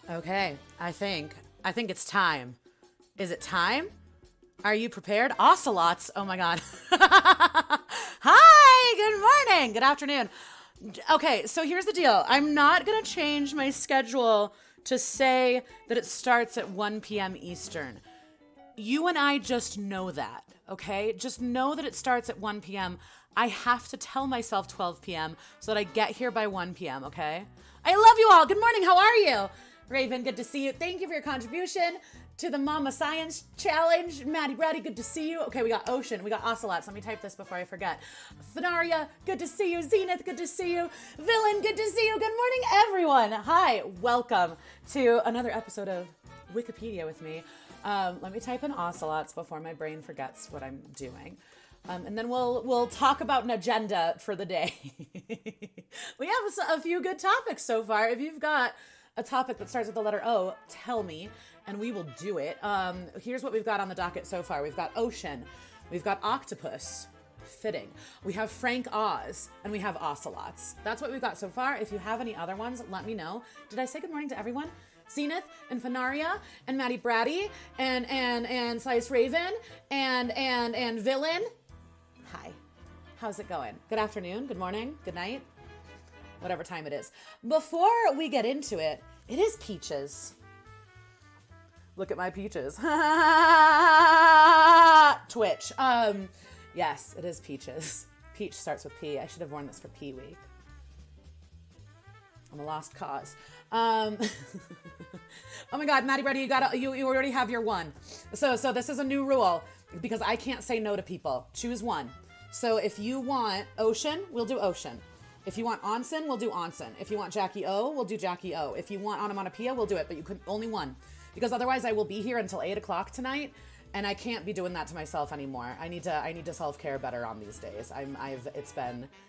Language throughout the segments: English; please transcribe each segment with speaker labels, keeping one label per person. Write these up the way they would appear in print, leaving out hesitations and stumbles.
Speaker 1: Okay, I think it's time. Is it time? Are you prepared? Ocelots. Oh my god. Hi, good morning. Good afternoon. Okay, so here's the deal. I'm not going to change my schedule to say that it starts at 1 p.m. Eastern. You and I just know that, okay? Just know that it starts at 1 p.m. I have to tell myself 12 p.m. so that I get here by 1 p.m., okay? I love you all. Good morning. How are you? Raven, good to see you. Thank you for your contribution to the Mama Science Challenge. Maddie Brady, good to see you. Okay, we got Ocean. We got Ocelots. Let me type this before I forget. Fenaria, good to see you. Zenith, good to see you. Villain, good to see you. Good morning, everyone. Hi, welcome to another episode of Wikipedia with me. Let me type in Ocelots before my brain forgets what I'm doing. And then we'll talk about an agenda for the day. We have a few good topics so far. If you've got a topic that starts with the letter O, tell me, and we will do it. Here's what we've got on the docket so far. We've got Ocean, we've got Octopus, fitting. We have Frank Oz, and we have Ocelots. That's what we've got so far. If you have any other ones, let me know. Did I say good morning to everyone? Zenith and Fenaria and Maddie Brady and Slice Raven and Villain. Hi. How's it going? Good afternoon, good morning, good night, whatever time it is. Before we get into it, it is Peaches. Look at my peaches. Twitch. Yes, it is Peaches. Peach starts with P. I should have worn this for P week. I'm a lost cause. Oh my God, Maddie Brady, you already have your one. So this is a new rule because I can't say no to people. Choose one. So if you want Ocean, we'll do Ocean. If you want Onsen, we'll do Onsen. If you want Jackie O, we'll do Jackie O. If you want onomatopoeia, we'll do it, but you could only one. Because otherwise I will be here until 8 o'clock tonight, and I can't be doing that to myself anymore. I need to self-care better on these days.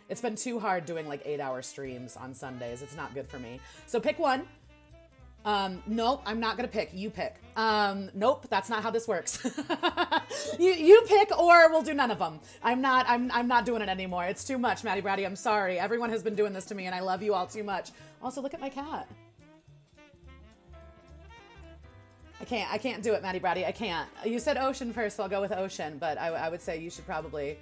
Speaker 1: It's been too hard doing like 8-hour streams on Sundays. It's not good for me. So pick one. Nope, I'm not gonna pick. You pick. Nope, that's not how this works. you pick, or we'll do none of them. I'm not doing it anymore. It's too much, Maddie Brady. I'm sorry. Everyone has been doing this to me, and I love you all too much. Also, look at my cat. I can't do it, Maddie Brady. I can't. You said Ocean first, so I'll go with Ocean. But I would say you should probably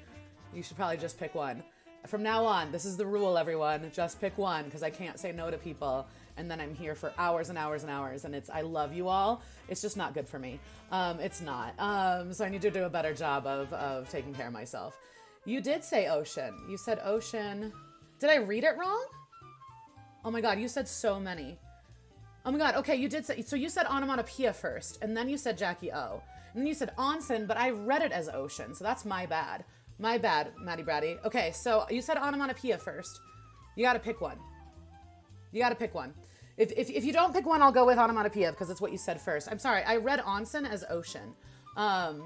Speaker 1: just pick one. From now on, this is the rule, everyone. Just pick one, because I can't say no to people. And then I'm here for hours and hours and hours, and I love you all. It's just not good for me. It's not. So I need to do a better job of taking care of myself. You did say Ocean. You said Ocean. Did I read it wrong? Oh my God, you said so many. Oh my God, okay, you did say, so you said onomatopoeia first, and then you said Jackie O. And then you said Onsen, but I read it as Ocean, so that's my bad. My bad, Maddie Brady. Okay, so you said onomatopoeia first. You gotta pick one. You gotta pick one. If you don't pick one, I'll go with onomatopoeia because it's what you said first. I'm sorry, I read Onsen as Ocean. But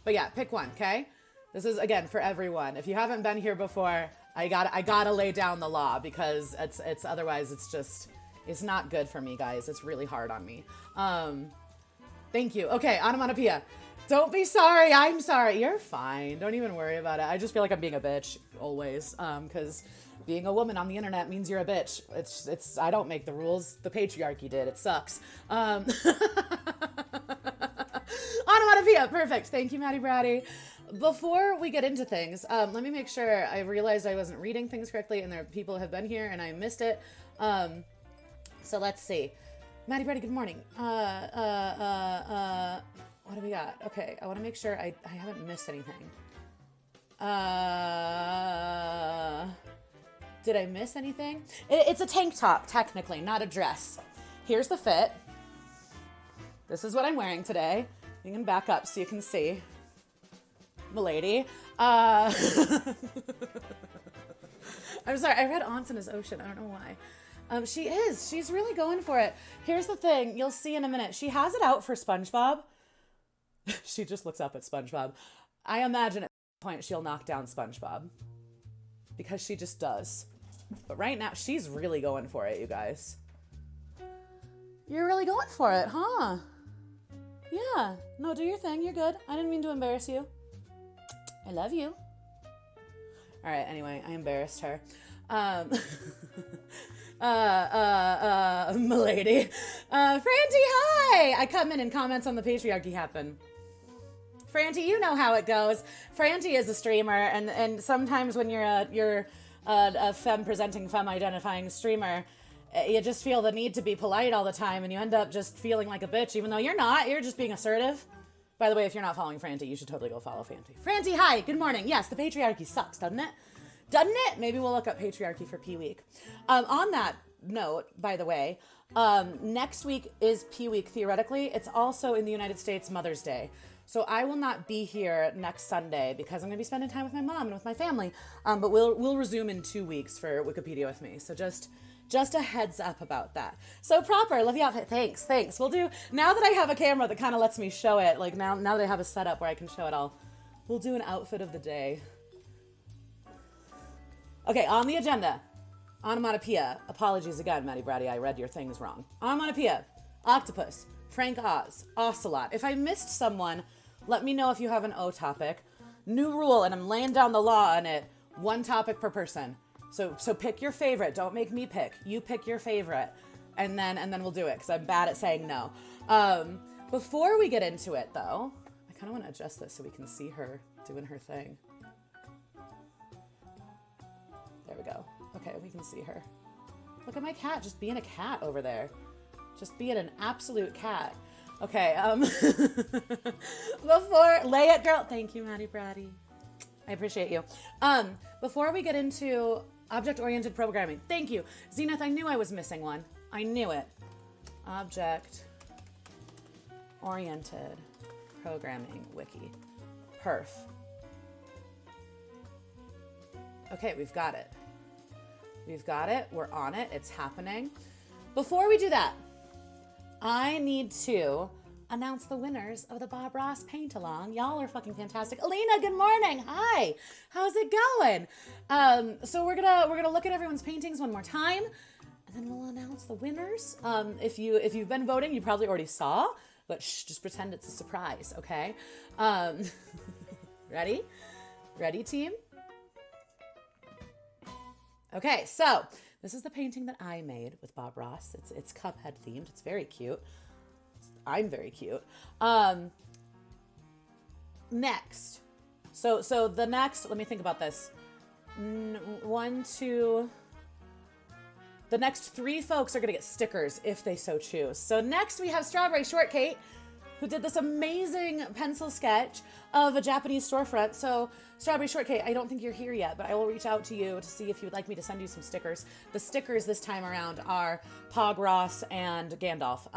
Speaker 1: yeah, pick one, okay? This is, again, for everyone. If you haven't been here before, I gotta lay down the law because it's otherwise it's not good for me, guys. It's really hard on me. Thank you. Okay, onomatopoeia. Don't be sorry. I'm sorry. You're fine. Don't even worry about it. I just feel like I'm being a bitch always. Because being a woman on the internet means you're a bitch. It's. I don't make the rules. The patriarchy did. It sucks. Onomatopoeia. Perfect. Thank you, Maddie Brady. Before we get into things, let me make sure. I realized I wasn't reading things correctly, and people have been here, and I missed it. So let's see. Maddie Brady, good morning. What do we got? Okay, I want to make sure I haven't missed anything. Did I miss anything? It's a tank top, technically, not a dress. Here's the fit. This is what I'm wearing today. You can back up so you can see. Milady. I'm sorry, I read Onsen as Ocean. I don't know why. She is. She's really going for it. Here's the thing. You'll see in a minute. She has it out for SpongeBob. She just looks up at SpongeBob. I imagine at some point she'll knock down SpongeBob. Because she just does. But right now, she's really going for it, you guys. You're really going for it, huh? Yeah. No, do your thing. You're good. I didn't mean to embarrass you. I love you. All right, anyway, I embarrassed her. Milady. Franti, hi! I come in and comments on the patriarchy happen. Franti, you know how it goes. Franti is a streamer, and sometimes when you're a femme-presenting, femme-identifying streamer, you just feel the need to be polite all the time, and you end up just feeling like a bitch, even though you're not. You're just being assertive. By the way, if you're not following Franti, you should totally go follow Franti. Franti, hi, good morning. Yes, the patriarchy sucks, doesn't it? Doesn't it? Maybe we'll look up patriarchy for P Week. On that note, by the way, next week is P Week theoretically. It's also in the United States Mother's Day. So I will not be here next Sunday because I'm going to be spending time with my mom and with my family. But we'll resume in 2 weeks for Wikipedia with me. So just a heads up about that. So proper, love the outfit. Thanks. We'll do, now that I have a camera that kind of lets me show it, like now that I have a setup where I can show it all, we'll do an outfit of the day. Okay, on the agenda, onomatopoeia. Apologies again, Maddie Brady, I read your things wrong. Onomatopoeia, octopus, Frank Oz, ocelot. If I missed someone, let me know if you have an O topic. New rule, and I'm laying down the law on it, 1 topic per person. So pick your favorite. Don't make me pick. You pick your favorite, and then we'll do it, because I'm bad at saying no. Before we get into it, though, I kind of want to adjust this so we can see her doing her thing. There we go. Okay, we can see her. Look at my cat just being a cat over there. Just being an absolute cat. Okay, before, lay it, girl. Thank you, Maddie Brady. I appreciate you. Before we get into object-oriented programming, thank you. Zenith, I knew I was missing one. I knew it. Object-oriented programming wiki. Perf. Okay, we've got it. We're on it. It's happening. Before we do that, I need to announce the winners of the Bob Ross Paint Along. Y'all are fucking fantastic. Alina, good morning. Hi. How's it going? So we're gonna look at everyone's paintings one more time, and then we'll announce the winners. If you've been voting, you probably already saw, but just pretend it's a surprise, okay? Ready? Ready, team? Okay, so this is the painting that I made with Bob Ross. It's Cuphead themed. It's very cute. I'm very cute. Next. So the next, let me think about this. The next 3 folks are going to get stickers if they so choose. So next we have Strawberry Shortcake, who did this amazing pencil sketch of a Japanese storefront. So Strawberry Shortcake, I don't think you're here yet, but I will reach out to you to see if you would like me to send you some stickers. The stickers this time around are Pog Ross and Gandalf.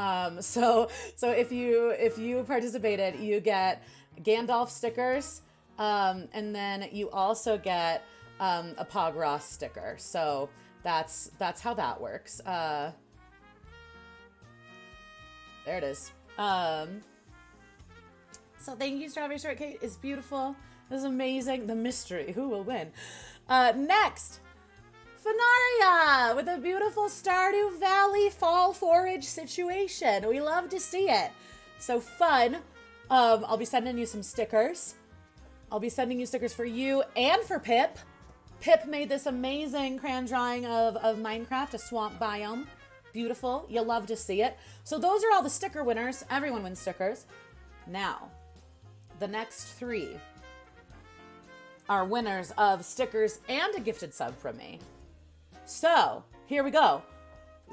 Speaker 1: So if you participated, you get Gandalf stickers, and then you also get a Pog Ross sticker. So that's how that works. There it is. So thank you, Strawberry Shortcake. It's beautiful. This is amazing. The mystery. Who will win? Next, Fenaria with a beautiful Stardew Valley fall forage situation. We love to see it. So fun. I'll be sending you some stickers. I'll be sending you stickers for you and for Pip. Pip made this amazing crayon drawing of Minecraft, a swamp biome. Beautiful. You'll love to see it. So those are all the sticker winners. Everyone wins stickers. Now, the next 3 are winners of stickers and a gifted sub from me. So, here we go.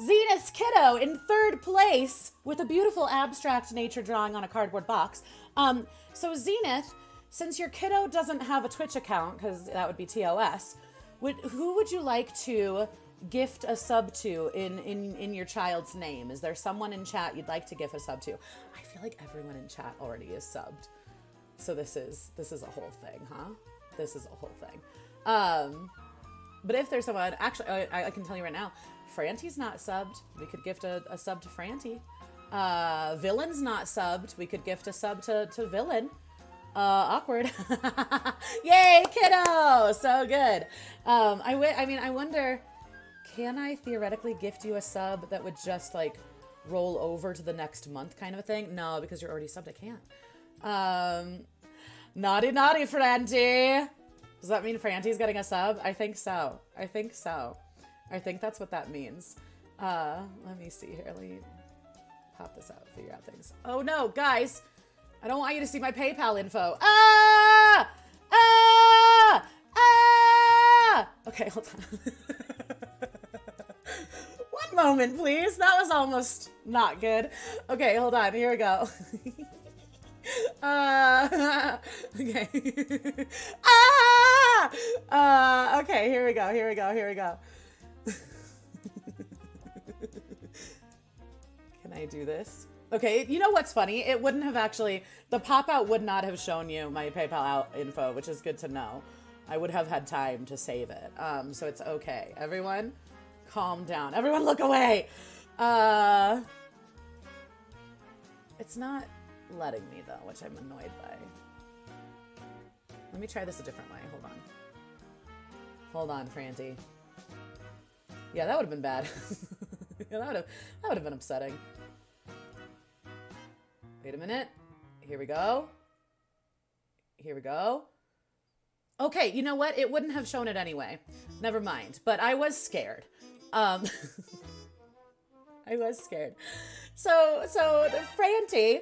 Speaker 1: Zenith's Kiddo in 3rd place with a beautiful abstract nature drawing on a cardboard box. So Zenith, since your kiddo doesn't have a Twitch account, because that would be TOS, who would you like to gift a sub to in your child's name? Is there someone in chat you'd like to gift a sub to? I feel like everyone in chat already is subbed. So this is a whole thing, huh? This is a whole thing. But if there's someone, actually, I can tell you right now, Franti's not subbed. We could gift a sub to Franti. Villain's not subbed. We could gift a sub to Villain. Awkward. Yay, kiddo! So good. I wonder, can I theoretically gift you a sub that would just like roll over to the next month kind of a thing? No, because you're already subbed. I can't. Naughty, Franti. Does that mean Franti's getting a sub? I think so. I think that's what that means. Let me see here. Let me pop this out, figure out things. Oh no, guys. I don't want you to see my PayPal info. Ah! Ah! Ah! Okay, hold on. One moment, please. That was almost not good. Okay, hold on. Here we go. Okay. Okay, here we go. Here we go. Here we go. Can I do this? Okay, you know what's funny? It wouldn't have actually, the pop-out would not have shown you my PayPal out info, which is good to know. I would have had time to save it. So it's okay. Everyone, calm down. Everyone look away. It's not letting me though, which I'm annoyed by. Let me try this a different way. Hold on. Hold on, Franty. Yeah, that would have been bad. Yeah, that would have been upsetting. Wait a minute. Here we go. Here we go. Okay, you know what? It wouldn't have shown it anyway. Never mind. But I was scared. I was scared. So Franty,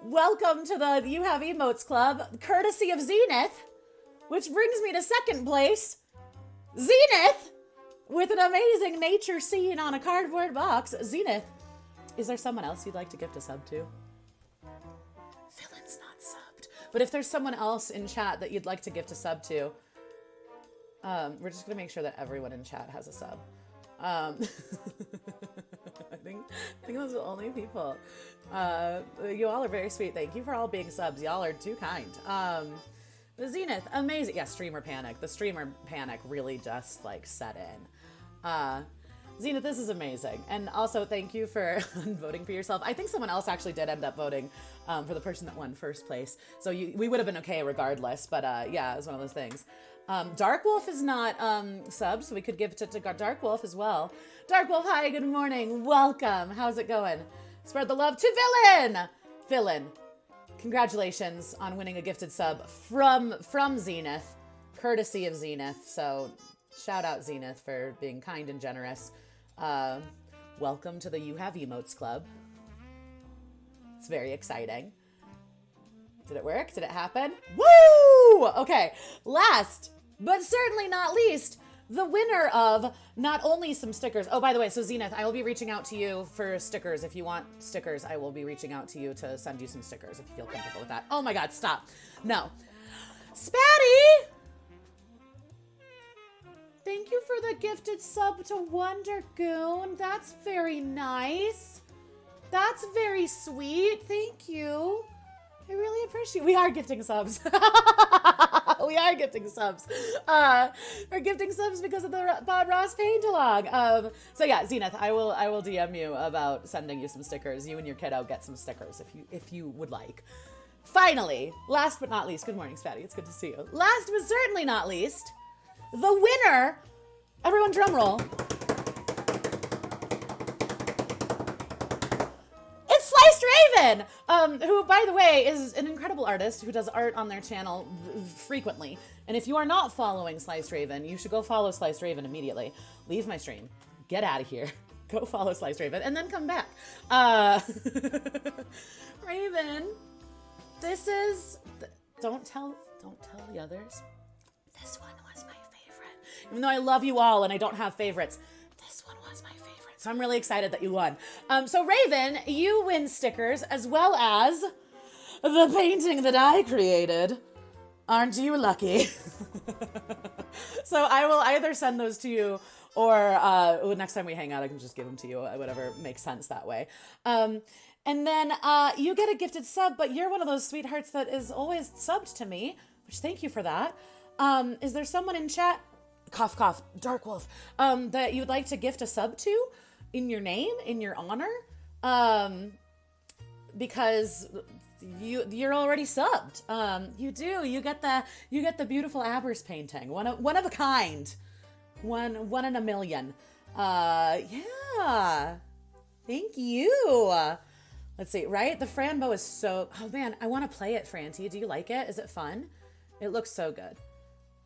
Speaker 1: welcome to the You Have Emotes Club, courtesy of Zenith, which brings me to second place. Zenith, with an amazing nature scene on a cardboard box. Zenith, is there someone else you'd like to gift a sub to? Villain's not subbed. But if there's someone else in chat that you'd like to gift a sub to, we're just going to make sure that everyone in chat has a sub. I think those are the only people. You all are very sweet. Thank you for all being subs. Y'all are too kind. The Zenith, amazing. Yeah, streamer panic. The streamer panic really just like set in. Zenith, this is amazing. And also thank you for voting for yourself. I think someone else actually did end up voting for the person that won first place. So we would have been okay regardless. But yeah, it was one of those things. Dark Wolf is not subbed, so we could give it to Dark Wolf as well. Dark Wolf, hi, good morning. Welcome. How's it going? Spread the love to Villain. Villain, congratulations on winning a gifted sub from Zenith, courtesy of Zenith. So shout out Zenith for being kind and generous. Welcome to the You Have Emotes Club. It's very exciting. Did it work? Did it happen? Woo! Okay, last but certainly not least, the winner of not only some stickers. Oh, by the way, so Zenith, I will be reaching out to you for stickers. If you want stickers, I will be reaching out to you to send you some stickers if you feel comfortable with that. Oh my God, stop. No. Spatty! Thank you for the gifted sub to Wonder Goon. That's very nice. That's very sweet. Thank you. I really appreciate it. We are gifting subs. We are gifting subs. We're gifting subs because of the Bob Ross paint along. So yeah, Zenith, I will DM you about sending you some stickers. You and your kiddo get some stickers if you would like. Finally, last but not least, good morning, Spatty. It's good to see you. Last but certainly not least, the winner, everyone drum roll. It's Sliced Raven, who, by the way, is an incredible artist who does art on their channel frequently. And if you are not following Sliced Raven, you should go follow Sliced Raven immediately. Leave my stream. Get out of here. Go follow Sliced Raven and then come back. Raven, this is... Don't tell the others. This one was my favorite. Even though I love you all and I don't have favorites, this one was my favorite. So I'm really excited that you won. So Raven, you win stickers as well as the painting that I created. Aren't you lucky? So I will either send those to you or next time we hang out, I can just give them to you. Whatever makes sense that way. And then you get a gifted sub, but you're one of those sweethearts that is always subbed to me, which thank you for that. Is there someone in chat, cough, cough, Dark Wolf, that you would like to gift a sub to in your name, in your honor? Because you're already subbed. You do. You get the beautiful Abers painting, one of a kind, one in a million. Yeah. Thank you. Let's see. Right, the Franbo is so. Oh man, I want to play it, Franty. Do you like it? Is it fun? It looks so good.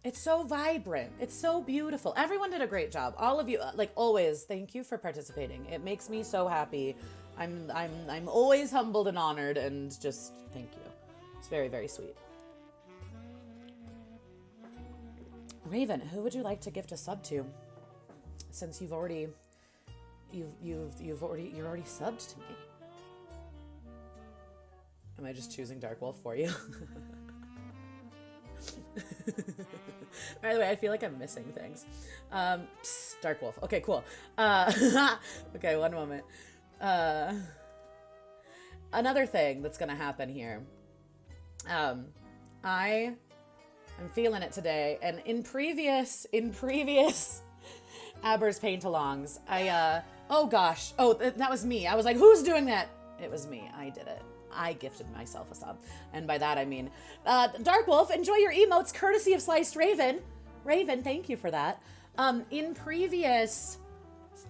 Speaker 1: It's so vibrant. It's so beautiful. Everyone did a great job. All of you, like always, thank you for participating. It makes me so happy. I'm always humbled and honored, and just thank you. It's very, very sweet. Raven, who would you like to gift a sub to? Since you're already subbed to me. Am I just choosing Dark Wolf for you? By the way, I feel like I'm missing things. Dark Wolf. Okay, cool. Okay, one moment. Another thing that's gonna happen here. I'm feeling it today, and in previous Aber's paint-alongs, oh gosh, that was me. I was like, who's doing that? It was me. I did it. I gifted myself a sub. And by that I mean, Dark Wolf, enjoy your emotes courtesy of Sliced Raven. Raven, thank you for that. In previous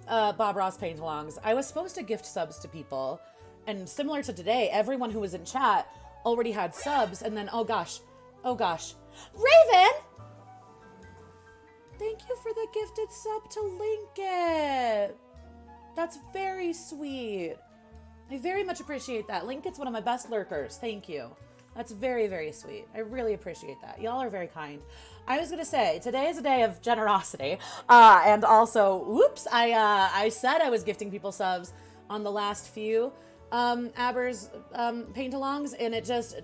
Speaker 1: Bob Ross paint-alongs, I was supposed to gift subs to people. And similar to today, everyone who was in chat already had subs. And then, oh gosh. Raven! Thank you for the gifted sub to Linkit. That's very sweet. I very much appreciate that. Linkit's one of my best lurkers. Thank you. That's very, very sweet. I really appreciate that. Y'all are very kind. I was going to say, today is a day of generosity. And also, whoops, I said I was gifting people subs on the last few Aber's paint-alongs, and it just,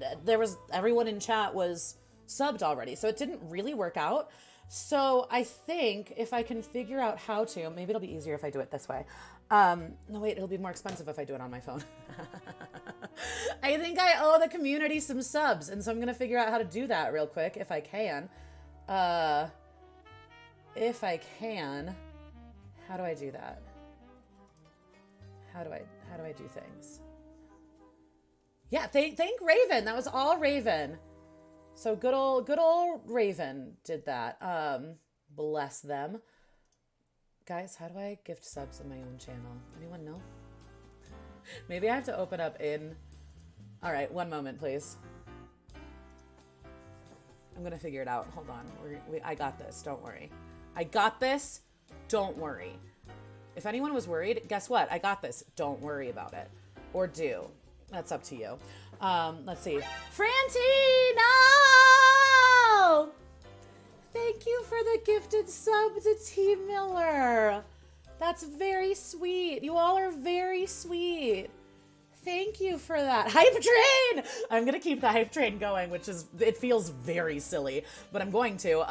Speaker 1: everyone in chat was subbed already. So it didn't really work out. So I think if I can figure out how to, maybe it'll be easier if I do it this way. No, wait, it'll be more expensive if I do it on my phone. I think I owe the community some subs, and so I'm going to figure out how to do that real quick if I can. If I can, how do I do that? How do I do things? Yeah, thank Raven. That was all Raven. So good old Raven did that. Bless them. Guys, how do I gift subs in my own channel? Anyone know? Maybe I have to open up in... All right, one moment, please. I'm going to figure it out. Hold on. I got this. Don't worry. I got this. Don't worry. If anyone was worried, guess what? I got this. Don't worry about it. Or do. That's up to you. Let's see. Franti, no! Thank you for the gifted sub to T. Miller. That's very sweet. You all are very sweet. Thank you for that. Hype train! I'm going to keep the hype train going, which is, it feels very silly, but I'm going to.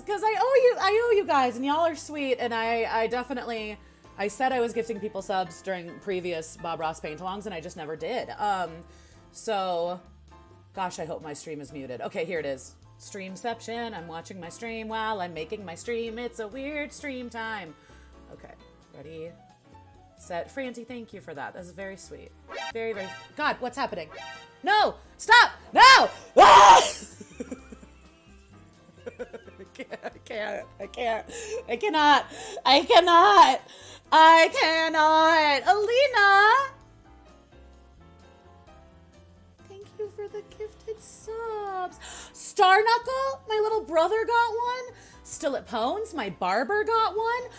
Speaker 1: Cause I owe you guys, and y'all are sweet, and I definitely, I said I was gifting people subs during previous Bob Ross paint-alongs, and I just never did. So, gosh, I hope my stream is muted. Okay, here it is. Streamception. I'm watching my stream while I'm making my stream. It's a weird stream time. Okay, ready, set. Franti, thank you for that. That's very sweet. Very, very, God, what's happening? No, stop, no! Ah! I cannot. Alina! Thank you for the gifted subs. Star Knuckle, my little brother got one. Still at Pones, my barber got one.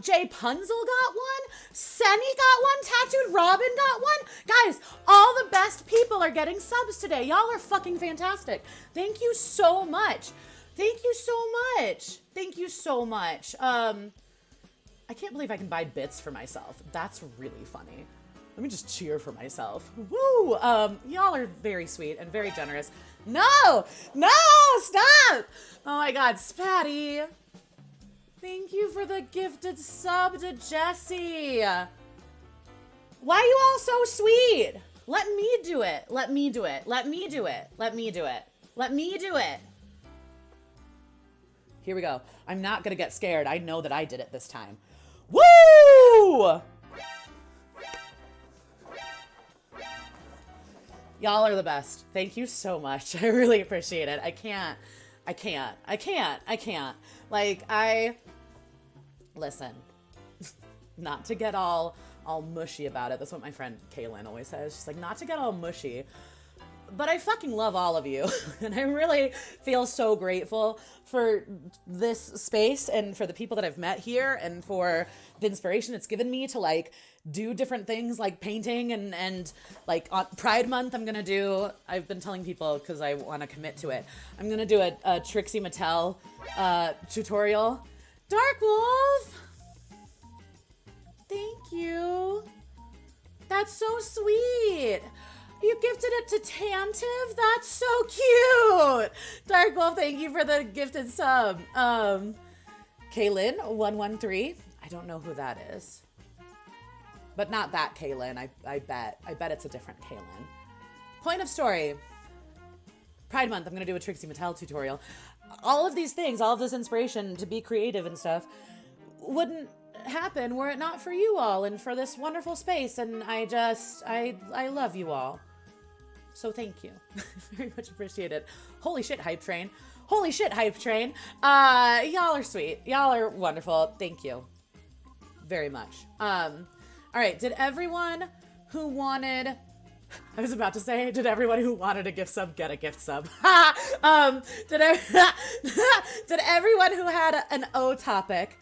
Speaker 1: Jay Punzel got one. Senny got one. Tattooed Robin got one. Guys, all the best people are getting subs today. Y'all are fucking fantastic. Thank you so much. Thank you so much. Thank you so much. I can't believe I can buy bits for myself. That's really funny. Let me just cheer for myself. Woo! Y'all are very sweet and very generous. No! No! Stop! Oh my God, Spatty. Thank you for the gifted sub to Jesse. Why are you all so sweet? Let me do it. Let me do it. Let me do it. Let me do it. Let me do it. Here we go. I'm not gonna get scared. I know that I did it this time. Woo! Y'all are the best. Thank you so much. I really appreciate it. I can't. Like, listen, not to get all mushy about it. That's what my friend Kaylin always says. She's like, not to get all mushy, But I fucking love all of you. And I really feel so grateful for this space and for the people that I've met here and for the inspiration it's given me to like do different things like painting and like on Pride Month, I've been telling people because I want to commit to it. I'm going to do a Trixie Mattel tutorial. Dark Wolf! Thank you. That's so sweet. You gifted it to Tantive? That's so cute. Dark Wolf, thank you for the gifted sub. Kaylin113. I don't know who that is. But not that Kaylin, I bet. I bet it's a different Kaylin. Point of story. Pride Month, I'm going to do a Trixie Mattel tutorial. All of these things, all of this inspiration to be creative and stuff wouldn't happen were it not for you all and for this wonderful space. And I love you all. So thank you. Very much appreciated. Holy shit, Hype Train. Holy shit, Hype Train. Y'all are sweet. Y'all are wonderful. Thank you very much. All right. Did everyone who wanted... I was about to say, did everyone who wanted a gift sub get a gift sub? Did everyone who had an O topic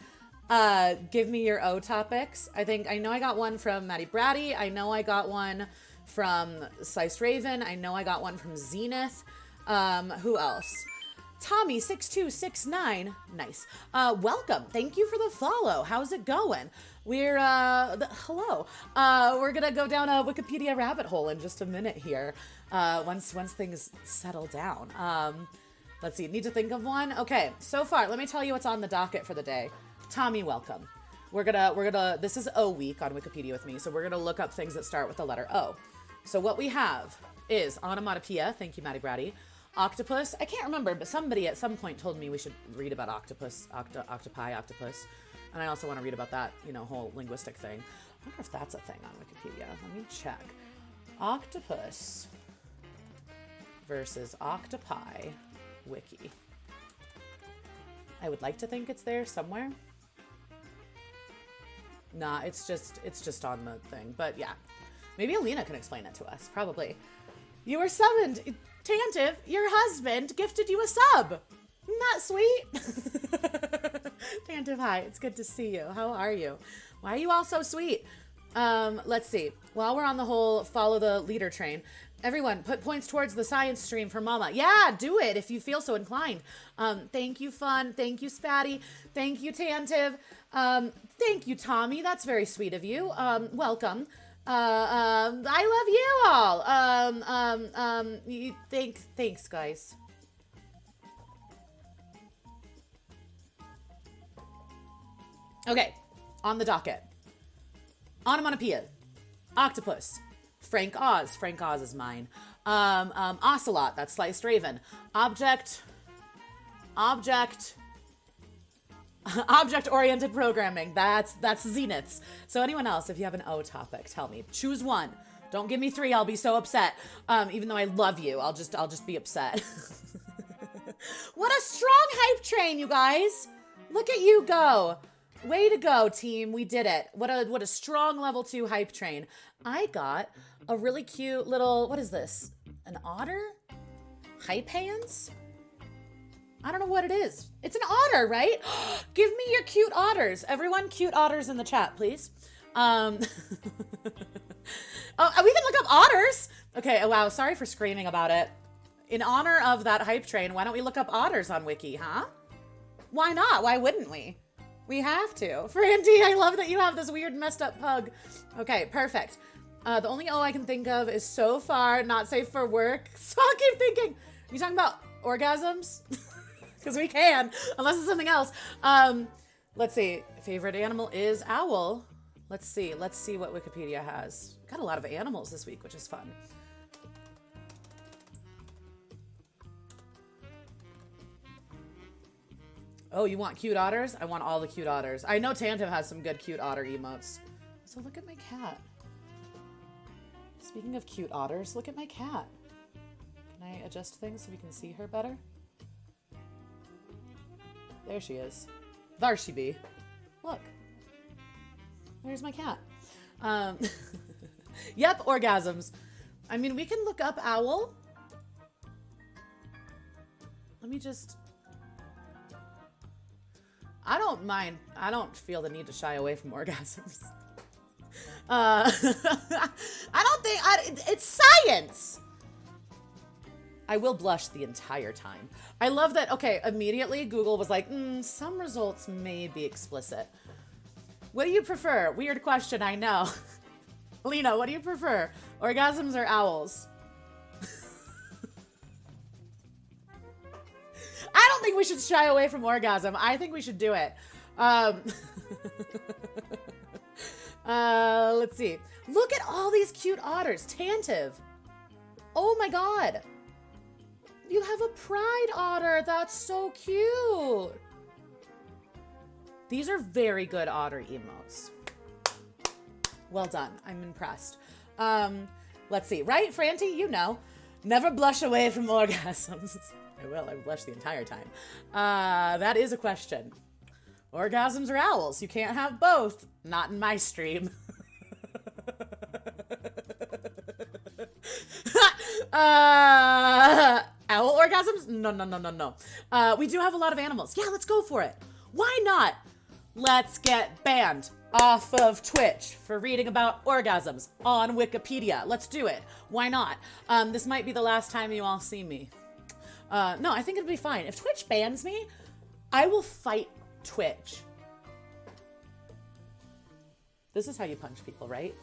Speaker 1: give me your O topics? I know I got one from Maddie Bratty. I know I got one from Sliced Raven. I know I got one from Zenith. Who else? Tommy6269. Nice. Welcome. Thank you for the follow. How's it going? We're, hello. We're gonna go down a Wikipedia rabbit hole in just a minute here. Once things settle down. Let's see. Need to think of one? Okay. So far, let me tell you what's on the docket for the day. Tommy, welcome. We're gonna, this is O week on Wikipedia with me, so we're gonna look up things that start with the letter O. So what we have is onomatopoeia. Thank you, Maddie Bratty. Octopus. I can't remember, but somebody at some point told me we should read about octopus, octopi, octopus. And I also want to read about that, whole linguistic thing. I wonder if that's a thing on Wikipedia. Let me check. Octopus versus octopi wiki. I would like to think it's there somewhere. Nah, it's just on the thing. But yeah, maybe Alina can explain it to us. Probably. You were summoned. Tantive, your husband gifted you a sub. Isn't that sweet? Tantive, hi. It's good to see you. How are you? Why are you all so sweet? Let's see. While we're on the whole follow the leader train, everyone put points towards the science stream for Mama. Yeah, do it if you feel so inclined. Thank you, Fun. Thank you, Spatty. Thank you, Tantive. Thank you, Tommy. That's very sweet of you. Welcome. I love you all. Thanks, guys. Okay, on the docket. Onomatopoeia. Octopus. Frank Oz. Frank Oz is mine. Ocelot. That's Sliced Raven. Object-oriented programming. That's Zenith's. So anyone else, if you have an O topic, tell me. Choose one. Don't give me three. I'll be so upset. Even though I love you, I'll just be upset. What a strong hype train, you guys. Look at you go. Way to go, team. We did it. What a strong level 2 hype train. I got a really cute little, what is this? An otter? Hype hands? I don't know what it is. It's an otter, right? Give me your cute otters. Everyone, cute otters in the chat, please. Oh, we can look up otters. Okay, oh, wow, sorry for screaming about it. In honor of that hype train, why don't we look up otters on Wiki, huh? Why not? Why wouldn't we? We have to. Frandy, I love that you have this weird messed up pug. Okay, perfect. The only O I can think of is so far not safe for work. So I'll keep thinking. Are you talking about orgasms? Because we can, unless it's something else. Let's see. Favorite animal is owl. Let's see what Wikipedia has. Got a lot of animals this week, which is fun. Oh, you want cute otters? I want all the cute otters. I know Tantive has some good cute otter emotes. So look at my cat. Speaking of cute otters, look at my cat. Can I adjust things so we can see her better? There she is. There she be. Look. There's my cat. Yep, orgasms. I mean, we can look up owl. let me just, I don't mind. I don't feel the need to shy away from orgasms. I don't think, it's science. I will blush the entire time. I love that, okay, immediately Google was like, some results may be explicit. What do you prefer? Weird question, I know. Lena, what do you prefer? Orgasms or owls? I don't think we should shy away from orgasm. I think we should do it. Let's see. Look at all these cute otters. Tantive. Oh my god. You have a pride otter. That's so cute. These are very good otter emotes. Well done. I'm impressed. Let's see. Right, Franti? You know. Never blush away from orgasms. I will. I blush the entire time. That is a question. Orgasms or owls? You can't have both. Not in my stream. Owl orgasms? No. We do have a lot of animals. Yeah, let's go for it. Why not? Let's get banned off of Twitch for reading about orgasms on Wikipedia. Let's do it. Why not? This might be the last time you all see me. No, I think it'll be fine. If Twitch bans me, I will fight Twitch. This is how you punch people, right?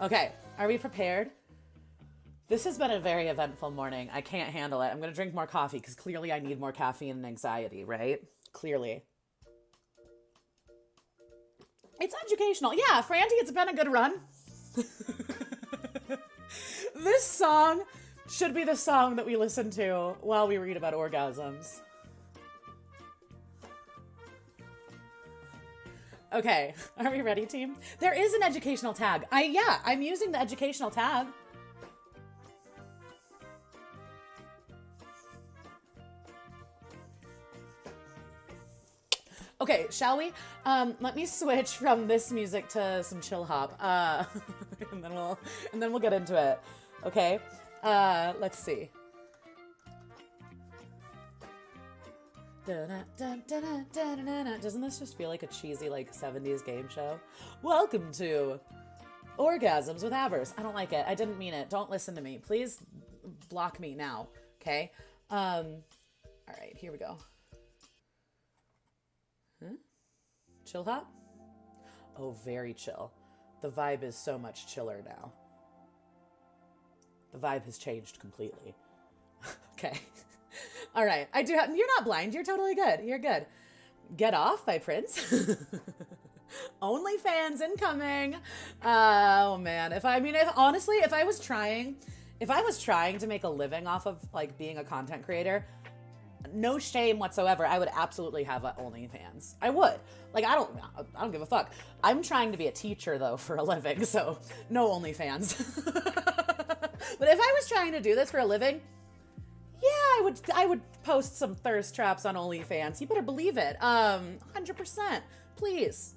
Speaker 1: Okay, are we prepared? This has been a very eventful morning. I can't handle it. I'm going to drink more coffee because clearly I need more caffeine and anxiety, right? Clearly. It's educational. Yeah, Franti, it's been a good run. This song should be the song that we listen to while we read about orgasms. Okay, are we ready, team? There is an educational tag. I'm using the educational tag. Okay, shall we? Let me switch from this music to some chill hop. And then we'll get into it. Okay? Let's see. Doesn't this just feel like a cheesy, like, 70s game show? Welcome to Orgasms with Avers. I don't like it. I didn't mean it. Don't listen to me. Please block me now. Okay? All right, here we go. Huh? Chill hop? Oh, very chill. The vibe is so much chiller now. The vibe has changed completely. Okay. All right. You're not blind. You're totally good. You're good. Get Off by Prince. OnlyFans incoming. Oh man. If I was trying to make a living off of like being a content creator, no shame whatsoever, I would absolutely have OnlyFans. I would. Like, I don't give a fuck. I'm trying to be a teacher though for a living, so no OnlyFans. But if I was trying to do this for a living, yeah, I would post some thirst traps on OnlyFans. You better believe it. 100%. Please.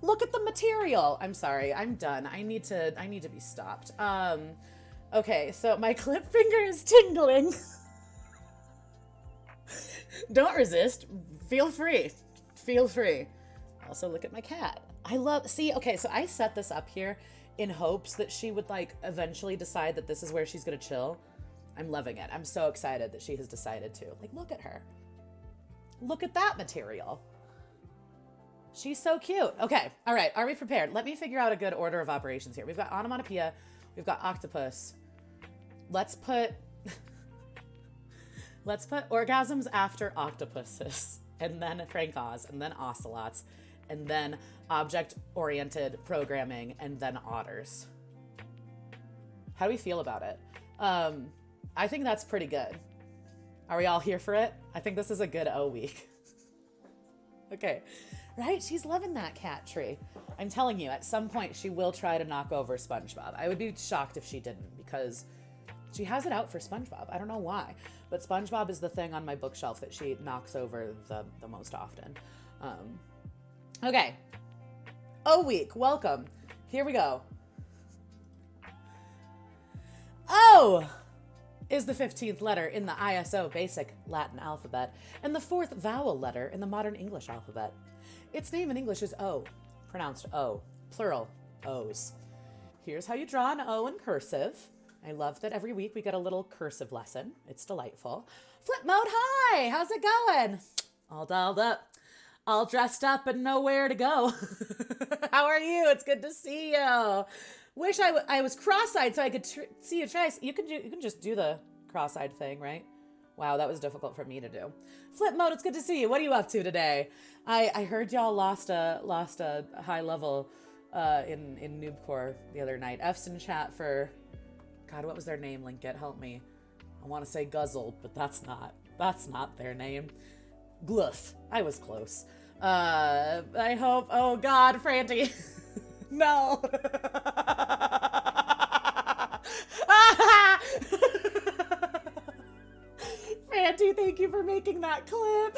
Speaker 1: Look at the material. I'm sorry. I'm done. I need to be stopped. Okay, so my clip finger is tingling. Don't resist. Feel free. Also, look at my cat. Okay, so I set this up here in hopes that she would like eventually decide that this is where she's gonna chill. I'm loving it. I'm so excited that she has decided to. Like, look at her. Look at that material. She's so cute. Okay, all right, are we prepared? Let me figure out a good order of operations here. We've got onomatopoeia, we've got octopus. Let's put orgasms after octopuses, and then Frank Oz, and then ocelots, and then object-oriented programming, and then otters. How do we feel about it? I think that's pretty good. Are we all here for it? I think this is a good O week. Okay, right? She's loving that cat tree. I'm telling you, at some point she will try to knock over SpongeBob. I would be shocked if she didn't, because she has it out for SpongeBob. I don't know why, but SpongeBob is the thing on my bookshelf that she knocks over the most often. Okay. O week, welcome. Here we go. Oh, is the 15th letter in the ISO basic Latin alphabet and the 4th vowel letter in the modern English alphabet. Its name in English is O, pronounced O, plural, O's. Here's how you draw an O in cursive. I love that every week we get a little cursive lesson. It's delightful. Flip mode, hi! How's it going? All dolled up, all dressed up and know where to go. How are you? It's good to see you. Wish I was cross-eyed so I could see you try. You can just do the cross-eyed thing, right? Wow, that was difficult for me to do. Flip mode, it's good to see you. What are you up to today? I heard y'all lost a high level in Noob Core the other night. F's in chat for, God, what was their name? Linkit, help me. I want to say Guzzled, but that's not their name. Gluff. I was close. I hope, oh God, Franty. No. Franty, thank you for making that clip.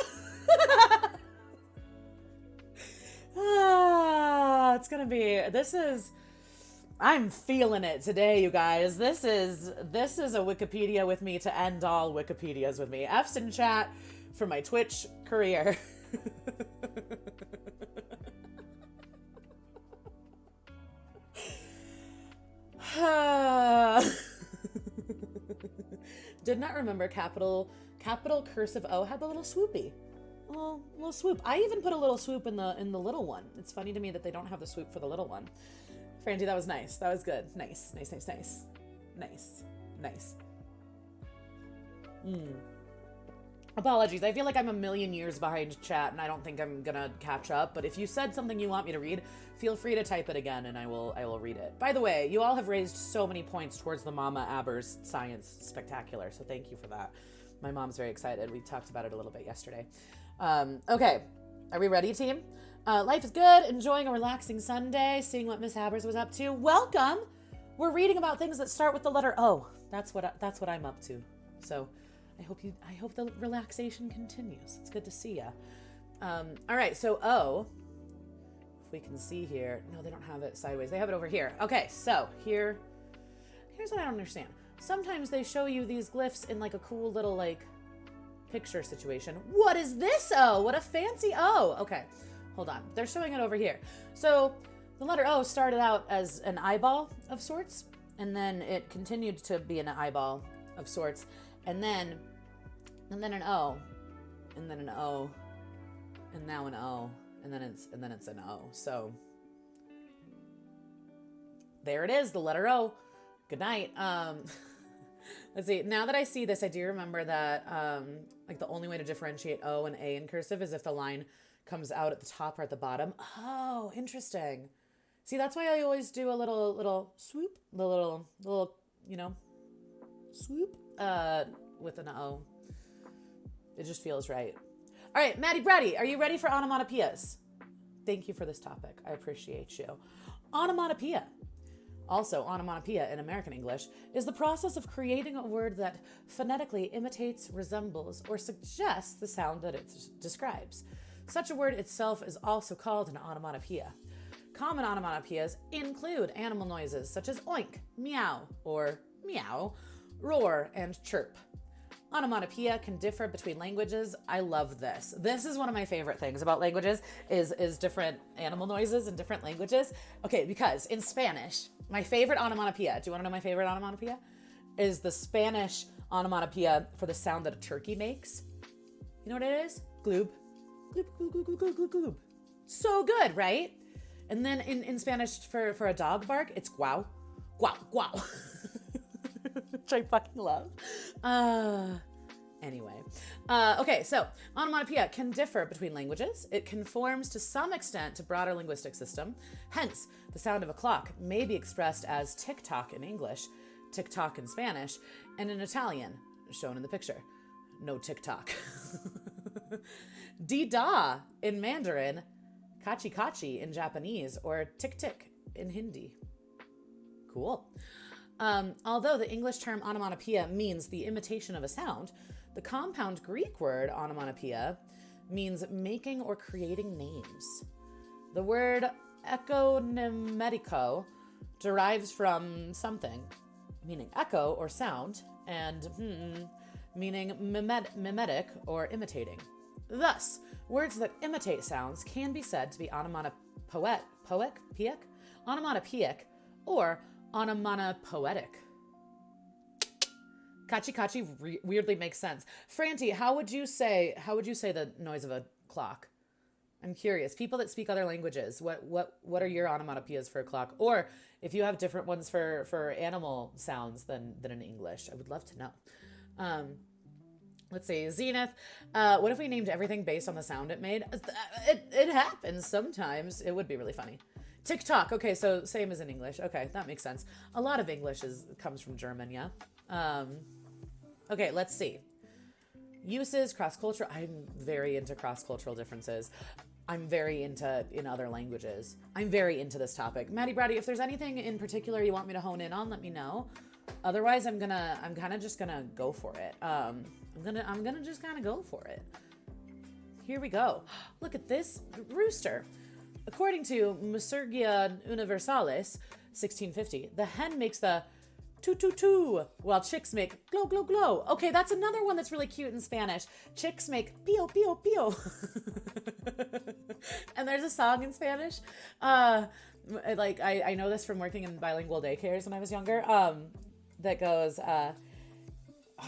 Speaker 1: It's gonna be, I'm feeling it today, you guys. This is a Wikipedia with me to end all Wikipedias with me. F's in chat for my Twitch career. Did not remember capital cursive O had the little swoopy. Little swoop. I even put a little swoop in the little one. It's funny to me that they don't have the swoop for the little one. Frandy, that was nice. That was good. Nice. Apologies. I feel like I'm a million years behind chat and I don't think I'm gonna catch up, but if you said something you want me to read, feel free to type it again and I will read it. By the way, you all have raised so many points towards the Mama Abers Science Spectacular, so thank you for that. My mom's very excited. We talked about it a little bit yesterday. Okay, are we ready, team? Life is good, enjoying a relaxing Sunday, seeing what Miss Abers was up to. Welcome! We're reading about things that start with the letter O. That's what I'm up to. So I hope the relaxation continues. It's good to see ya. All right, so O, if we can see here. No, they don't have it sideways. They have it over here. Okay, so here's what I don't understand. Sometimes they show you these glyphs in like a cool little like picture situation. What is this O? What a fancy O. Okay, hold on. They're showing it over here. So the letter O started out as an eyeball of sorts, and then it continued to be an eyeball of sorts, and then an O, and then an O, and now an O, and then it's an O. So there it is, the letter O. Good night. Let's see. Now that I see this, I do remember that like the only way to differentiate O and A in cursive is if the line comes out at the top or at the bottom. Oh, interesting. See, that's why I always do a little swoop, the little swoop with an O. It just feels right. All right, Maddie Bratty, are you ready for onomatopoeias? Thank you for this topic. I appreciate you. Onomatopoeia. Also, onomatopoeia in American English is the process of creating a word that phonetically imitates, resembles, or suggests the sound that it describes. Such a word itself is also called an onomatopoeia. Common onomatopoeias include animal noises such as oink, meow, or meow, roar, and chirp. Onomatopoeia can differ between languages. I love this. This is one of my favorite things about languages is different animal noises in different languages. Okay, because in Spanish, my favorite onomatopoeia, do you want to know my favorite onomatopoeia? Is the Spanish onomatopoeia for the sound that a turkey makes. You know what it is? Gloob. Gloob, gloob, gloob, gloob, gloob, gloob. So good, right? And then in Spanish for a dog bark, it's guau. Guau, guau. Which I fucking love. Anyway. Okay, so onomatopoeia can differ between languages. It conforms to some extent to broader linguistic system. Hence, the sound of a clock may be expressed as tick-tock in English, tick-tock in Spanish, and in Italian, shown in the picture. No tick-tock. Di-da in Mandarin, kachi-kachi in Japanese, or tick-tick in Hindi. Cool. Although the English term onomatopoeia means the imitation of a sound, the compound Greek word onomatopoeia means making or creating names. The word echonemetico derives from something, meaning echo or sound, and meaning mimetic or imitating. Thus, words that imitate sounds can be said to be onomatopoeic, or onomatopoetic. Kachi weirdly makes sense. Franti, how would you say the noise of a clock? I'm curious. People that speak other languages, what are your onomatopoeias for a clock? Or if you have different ones for animal sounds than in English, I would love to know. Let's see, Zenith. What if we named everything based on the sound it made? It happens sometimes. It would be really funny. TikTok. Okay, so same as in English. Okay, that makes sense. A lot of English comes from German, yeah? Okay, let's see. Uses, cross-cultural. I'm very into cross-cultural differences. I'm very into in other languages. I'm very into this topic. Maddie Brady, if there's anything in particular you want me to hone in on, let me know. Otherwise, I'm kind of just gonna go for it. I'm gonna just kind of go for it. Here we go. Look at this rooster. According to Musurgia Universalis, 1650, the hen makes the tu, while chicks make glow, glow, glow. Okay, that's another one that's really cute in Spanish. Chicks make pio, pio, pio. And there's a song in Spanish. I know this from working in bilingual daycares when I was younger. That goes, oh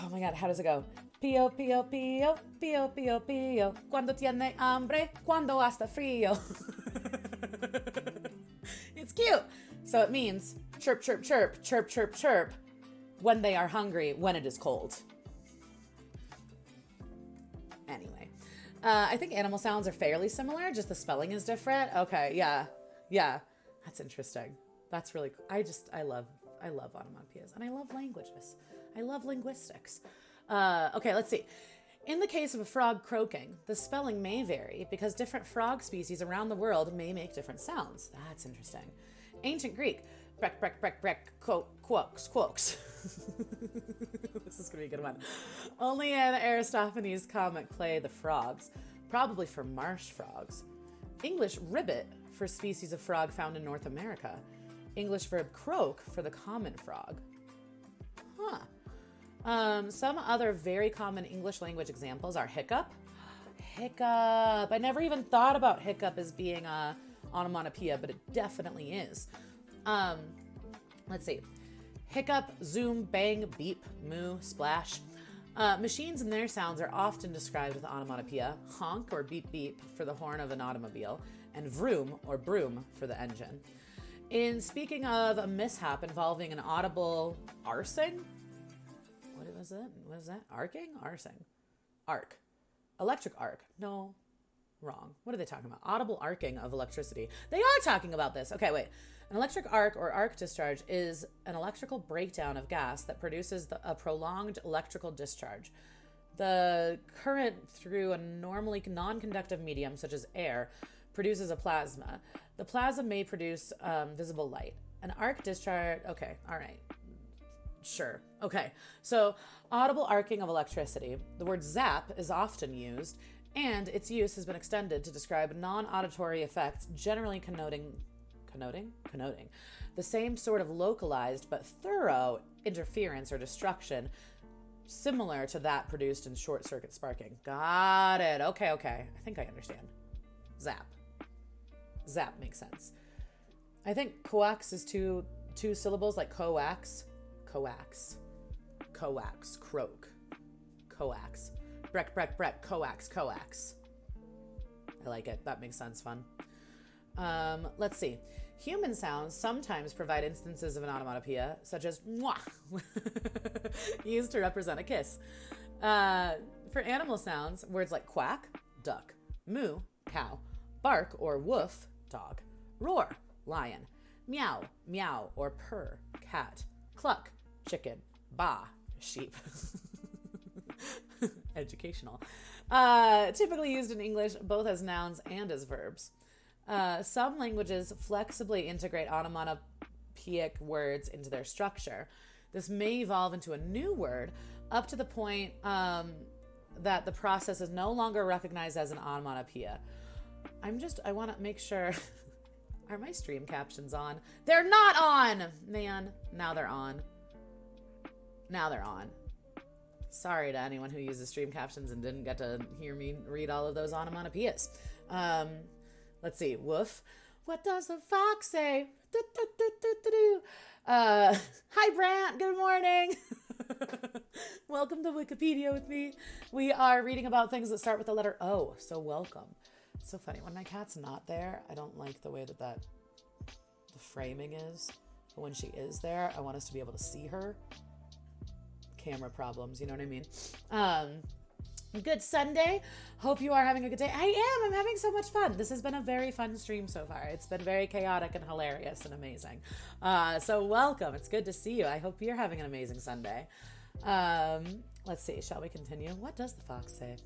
Speaker 1: my God, how does it go? Pio, pio, pio, pio, pio, pio. Cuando tiene hambre, cuando hasta frío. It's cute. So it means chirp, chirp, chirp, chirp, chirp, chirp when they are hungry, when it is cold. Anyway, I think animal sounds are fairly similar, just the spelling is different. Okay, yeah. That's interesting. That's really cool. I love onomatopoeias, and I love languages. I love linguistics. Okay, let's see. In the case of a frog croaking, the spelling may vary because different frog species around the world may make different sounds. That's interesting. Ancient Greek, brek, brek, brek, brek, quoks, quoks. This is going to be a good one. Only in Aristophanes' comic play The Frogs, probably for marsh frogs. English ribbit for species of frog found in North America. English verb croak for the common frog. Huh. Some other very common English language examples are hiccup. Hiccup. I never even thought about hiccup as being a onomatopoeia, but it definitely is. Let's see. Hiccup, zoom, bang, beep, moo, splash. Machines and their sounds are often described with onomatopoeia, honk or beep beep for the horn of an automobile, and vroom or broom for the engine. In speaking of a mishap involving an audible arsing, what was it? What is that? Arcing? Arsing. Arc. Electric arc. No, wrong. What are they talking about? Audible arcing of electricity. They are talking about this. Okay, wait. An electric arc or arc discharge is an electrical breakdown of gas that produces a prolonged electrical discharge. The current through a normally non-conductive medium, such as air, produces a plasma. The plasma may produce visible light. An arc discharge, okay, all right. Sure. Okay. So, audible arcing of electricity. The word zap is often used, and its use has been extended to describe non-auditory effects, generally connoting the same sort of localized but thorough interference or destruction, similar to that produced in short-circuit sparking. Got it. Okay. I think I understand. Zap. Zap makes sense. I think coax is two syllables, like coax. Coax, croak, coax, brek, brek, brek, coax. I like it. That makes sense. Fun. Let's see. Human sounds sometimes provide instances of an onomatopoeia, such as mwah, used to represent a kiss. For animal sounds, words like quack, duck, moo, cow, bark or woof, dog, roar, lion, meow, meow or purr, cat, cluck, chicken, baa, sheep. Educational. Typically used in English both as nouns and as verbs. Some languages flexibly integrate onomatopoeic words into their structure. This may evolve into a new word up to the point that the process is no longer recognized as an onomatopoeia. I want to make sure. Are my stream captions on? They're not on! Man, now they're on. Sorry to anyone who uses stream captions and didn't get to hear me read all of those onomatopoeias. Let's see. Woof. What does the fox say? Hi, Brant. Good morning. Welcome to Wikipedia with me. We are reading about things that start with the letter O, so welcome. It's so funny. When my cat's not there, I don't like the way that the framing is. But when she is there, I want us to be able to see her. Camera problems, you know what I mean? Good Sunday. Hope you are having a good day. I am. I'm having so much fun. This has been a very fun stream so far. It's been very chaotic and hilarious and amazing. So welcome. It's good to see you. I hope you're having an amazing Sunday. Let's see. Shall we continue? What does the fox say?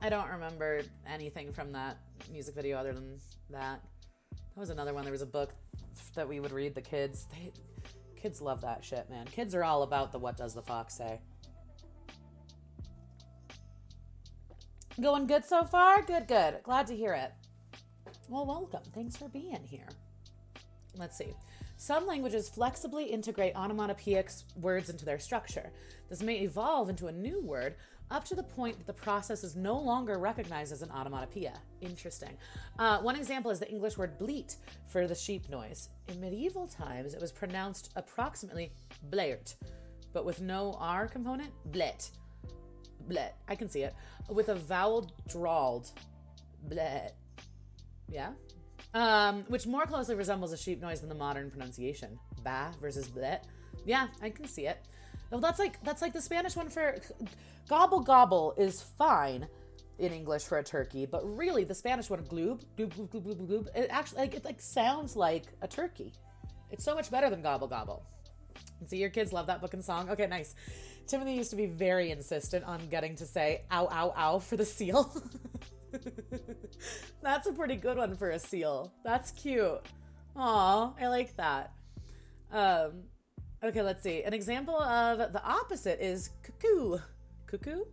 Speaker 1: I don't remember anything from that music video other than that. That was another one. There was a book that we would read the kids. Kids love that shit, man. Kids are all about the what does the fox say. Going good so far? Good. Glad to hear it. Well, welcome. Thanks for being here. Let's see. Some languages flexibly integrate onomatopoeic words into their structure. This may evolve into a new word up to the point that the process is no longer recognized as an onomatopoeia. Interesting. One example is the English word bleat for the sheep noise. In medieval times, it was pronounced approximately blert, but with no R component, blet. Blet. I can see it. With a vowel drawled. Blet. Yeah? Which more closely resembles a sheep noise than the modern pronunciation. Ba versus blet. Yeah, I can see it. Well, that's like the Spanish one for gobble gobble is fine in English for a turkey, but really the Spanish one gloob gloob gloob gloob gloob gloob. It actually it sounds like a turkey. It's so much better than gobble gobble. And so your kids love that book and song. Okay, nice. Timothy used to be very insistent on getting to say ow ow ow for the seal. That's a pretty good one for a seal. That's cute. Aw, I like that. Okay, let's see. An example of the opposite is cuckoo. Cuckoo?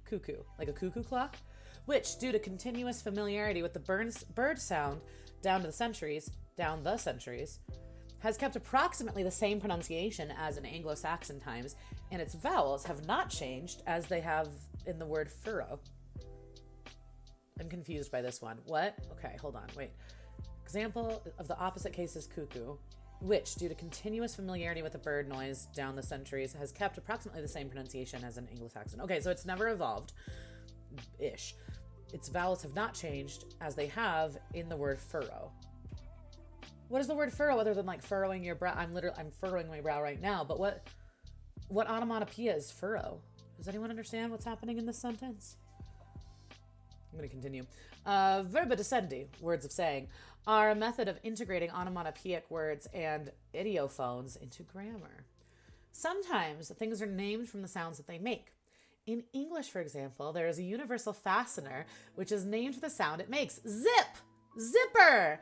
Speaker 1: Cuckoo. Like a cuckoo clock? Which, due to continuous familiarity with the bird sound down the centuries, has kept approximately the same pronunciation as in Anglo-Saxon times, and its vowels have not changed as they have in the word furrow. I'm confused by this one. What? Okay, hold on, wait. Example of the opposite case is cuckoo, which, due to continuous familiarity with the bird noise down the centuries, has kept approximately the same pronunciation as in Anglo-Saxon. Okay, so it's never evolved-ish. Its vowels have not changed as they have in the word furrow. What is the word furrow other than like furrowing your brow? I'm furrowing my brow right now, but what onomatopoeia is furrow? Does anyone understand what's happening in this sentence? I'm going to continue. Verba descendi, words of saying, are a method of integrating onomatopoeic words and idiophones into grammar. Sometimes things are named from the sounds that they make. In English, for example, there is a universal fastener which is named for the sound it makes. Zip! Zipper!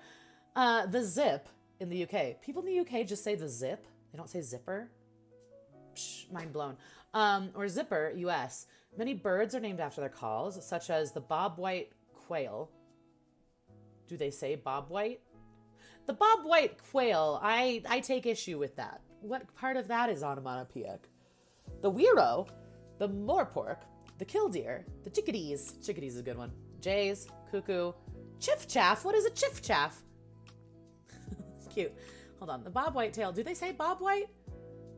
Speaker 1: The zip in the UK. People in the UK just say the zip. They don't say zipper. Psh, mind blown. Or zipper, US. Many birds are named after their calls, such as the bobwhite quail. Do they say bobwhite? The bobwhite quail, I take issue with that. What part of that is onomatopoeic? The wero, the moorpork, the killdeer, the chickadees. Chickadees is a good one. Jays, cuckoo, chiff-chaff. What is a chiff-chaff? Cute. Hold on. The bobwhite tail. Do they say bobwhite?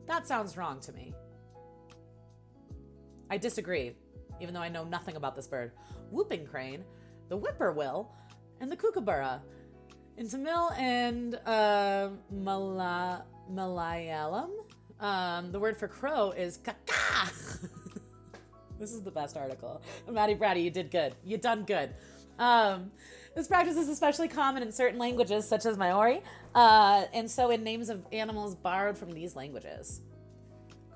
Speaker 1: That sounds wrong to me. I disagree, even though I know nothing about this bird. Whooping crane, the whippoorwill, and the kookaburra. In Tamil and Malayalam, the word for crow is kaka. This is the best article. Maddie Bratty, you did good. You done good. This practice is especially common in certain languages, such as Maori, and so in names of animals borrowed from these languages.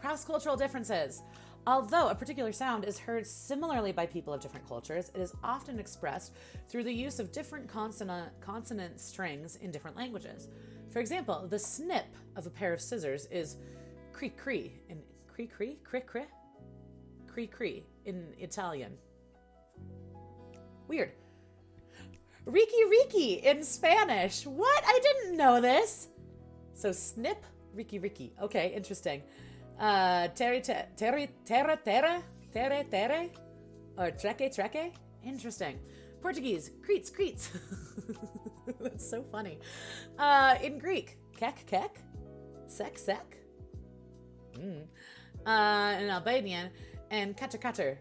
Speaker 1: Cross-cultural differences. Although a particular sound is heard similarly by people of different cultures, it is often expressed through the use of different consonant strings in different languages. For example, the snip of a pair of scissors is cri-cri in cri-cri, cri-cri, cri-cri in Italian. Weird. Riki-riki in Spanish. What? I didn't know this. So snip, riki-riki. Okay, interesting. Tere, or treke. Interesting. Portuguese, Cretes. That's so funny. In Greek, kek, sek. In Albanian, and kater.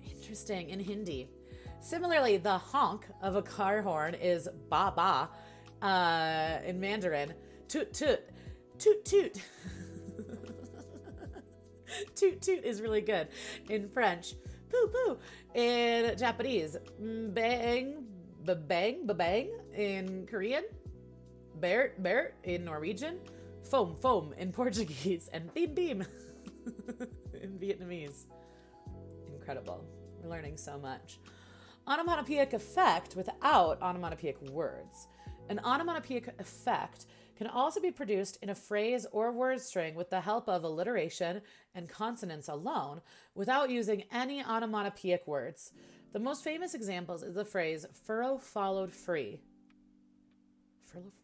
Speaker 1: Interesting. In Hindi. Similarly, the honk of a car horn is ba. In Mandarin, toot. Toot is really good. In French, poo. In Japanese, bang. In Korean, bear. In Norwegian, foam. In Portuguese, and beam. In Vietnamese. Incredible. We're learning so much. Onomatopoeic effect without onomatopoeic words. An onomatopoeic effect can also be produced in a phrase or word string with the help of alliteration and consonants alone without using any onomatopoeic words. The most famous examples is the phrase furrow followed free.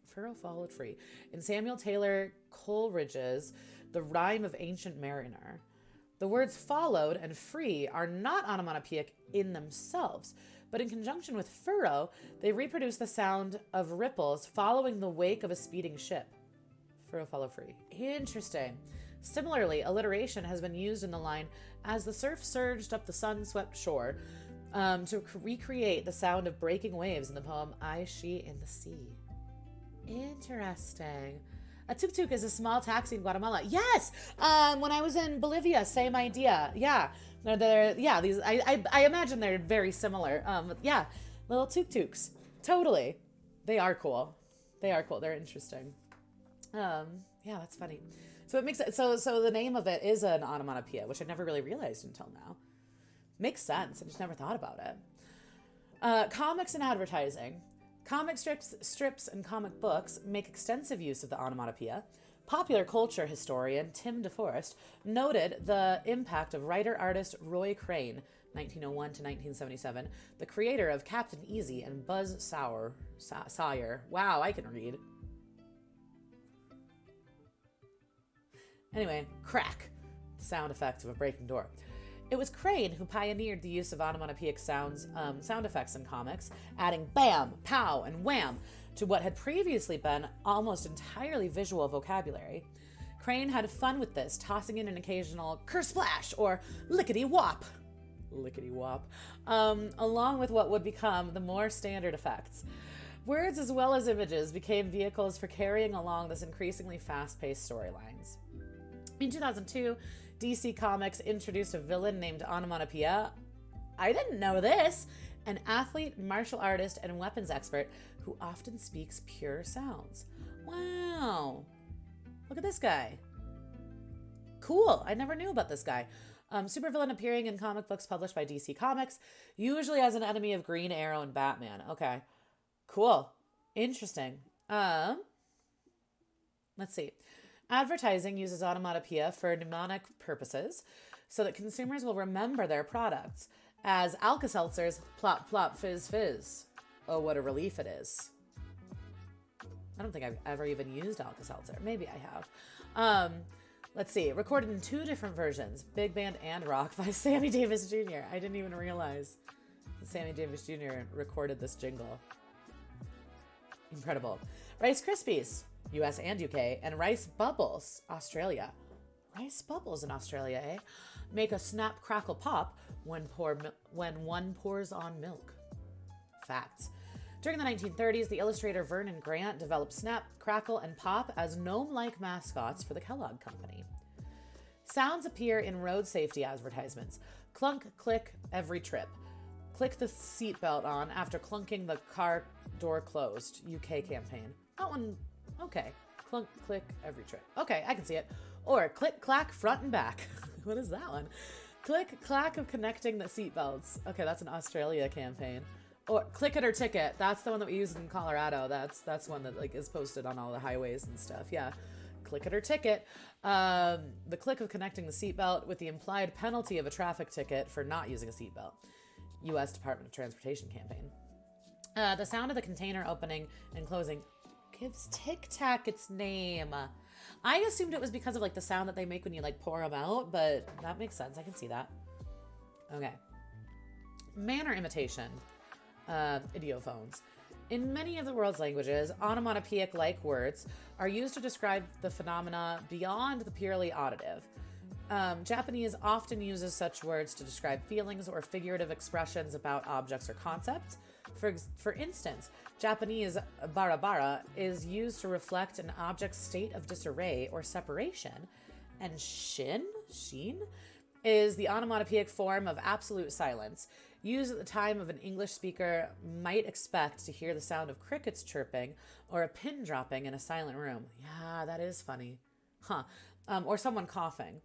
Speaker 1: Furrow followed free. In Samuel Taylor Coleridge's The Rime of Ancient Mariner. The words followed and free are not onomatopoeic in themselves, but in conjunction with furrow, they reproduce the sound of ripples following the wake of a speeding ship. Furrow, follow, free. Interesting. Similarly, alliteration has been used in the line, as the surf surged up the sun-swept shore, to recreate the sound of breaking waves in the poem I, She, and the Sea. Interesting. A tuk-tuk is a small taxi in Guatemala. Yes! When I was in Bolivia, same idea. Yeah. These I imagine they're very similar. Yeah, little tuk-tuks. Totally. They are cool. They're interesting. Yeah, that's funny. So it makes it so the name of it is an onomatopoeia, which I never really realized until now. Makes sense. I just never thought about it. Comics and advertising. Comic strips, and comic books make extensive use of the onomatopoeia. Popular culture historian Tim DeForest noted the impact of writer-artist Roy Crane, 1901 to 1977, the creator of Captain Easy and Buzz Sawyer. Wow, I can read. Anyway, crack, sound effect of a breaking door. It was Crane who pioneered the use of onomatopoeic sound effects in comics, adding bam, pow, and wham to what had previously been almost entirely visual vocabulary. Crane had fun with this, tossing in an occasional kersplash or lickety-wop, along with what would become the more standard effects. Words as well as images became vehicles for carrying along this increasingly fast-paced storylines. In 2002, DC Comics introduced a villain named Onomatopoeia. I didn't know this! An athlete, martial artist, and weapons expert who often speaks pure sounds. Wow. Look at this guy. Cool. I never knew about this guy. Supervillain appearing in comic books published by DC Comics, usually as an enemy of Green Arrow and Batman. Okay. Cool. Interesting. Let's see. Advertising uses onomatopoeia for mnemonic purposes so that consumers will remember their products, as Alka-Seltzer's plop plop fizz fizz. Oh, what a relief it is. I don't think I've ever even used Alka-Seltzer. Maybe I have. Let's see. Recorded in 2 different versions, big band and rock, by Sammy Davis Jr. I didn't even realize that Sammy Davis Jr. recorded this jingle. Incredible. Rice Krispies, US and UK, and Rice Bubbles, Australia. Rice Bubbles in Australia, eh? Make a snap, crackle, pop when one pours on milk. Facts. During the 1930s, the illustrator Vernon Grant developed Snap, Crackle, and Pop as gnome-like mascots for the Kellogg Company. Sounds appear in road safety advertisements. Clunk, click, every trip. Click the seatbelt on after clunking the car door closed. UK campaign. That one, okay. Clunk, click, every trip. Okay, I can see it. Or click, clack, front and back. What is that one? Click, clack of connecting the seatbelts. Okay, that's an Australia campaign. Or click it or ticket. That's the one that we use in Colorado. That's one that like is posted on all the highways and stuff. Yeah. Click it or ticket. The click of connecting the seatbelt with the implied penalty of a traffic ticket for not using a seatbelt. U.S. Department of Transportation campaign. The sound of the container opening and closing gives Tic Tac its name. I assumed it was because of like the sound that they make when you like pour them out, but that makes sense. I can see that. Okay. Manner imitation. Idiophones. In many of the world's languages, onomatopoeic-like words are used to describe the phenomena beyond the purely auditive. Japanese often uses such words to describe feelings or figurative expressions about objects or concepts. For instance, Japanese bara is used to reflect an object's state of disarray or separation, and shin is the onomatopoeic form of absolute silence, used at the time of an English speaker might expect to hear the sound of crickets chirping or a pin dropping in a silent room. Yeah, that is funny. Or someone coughing.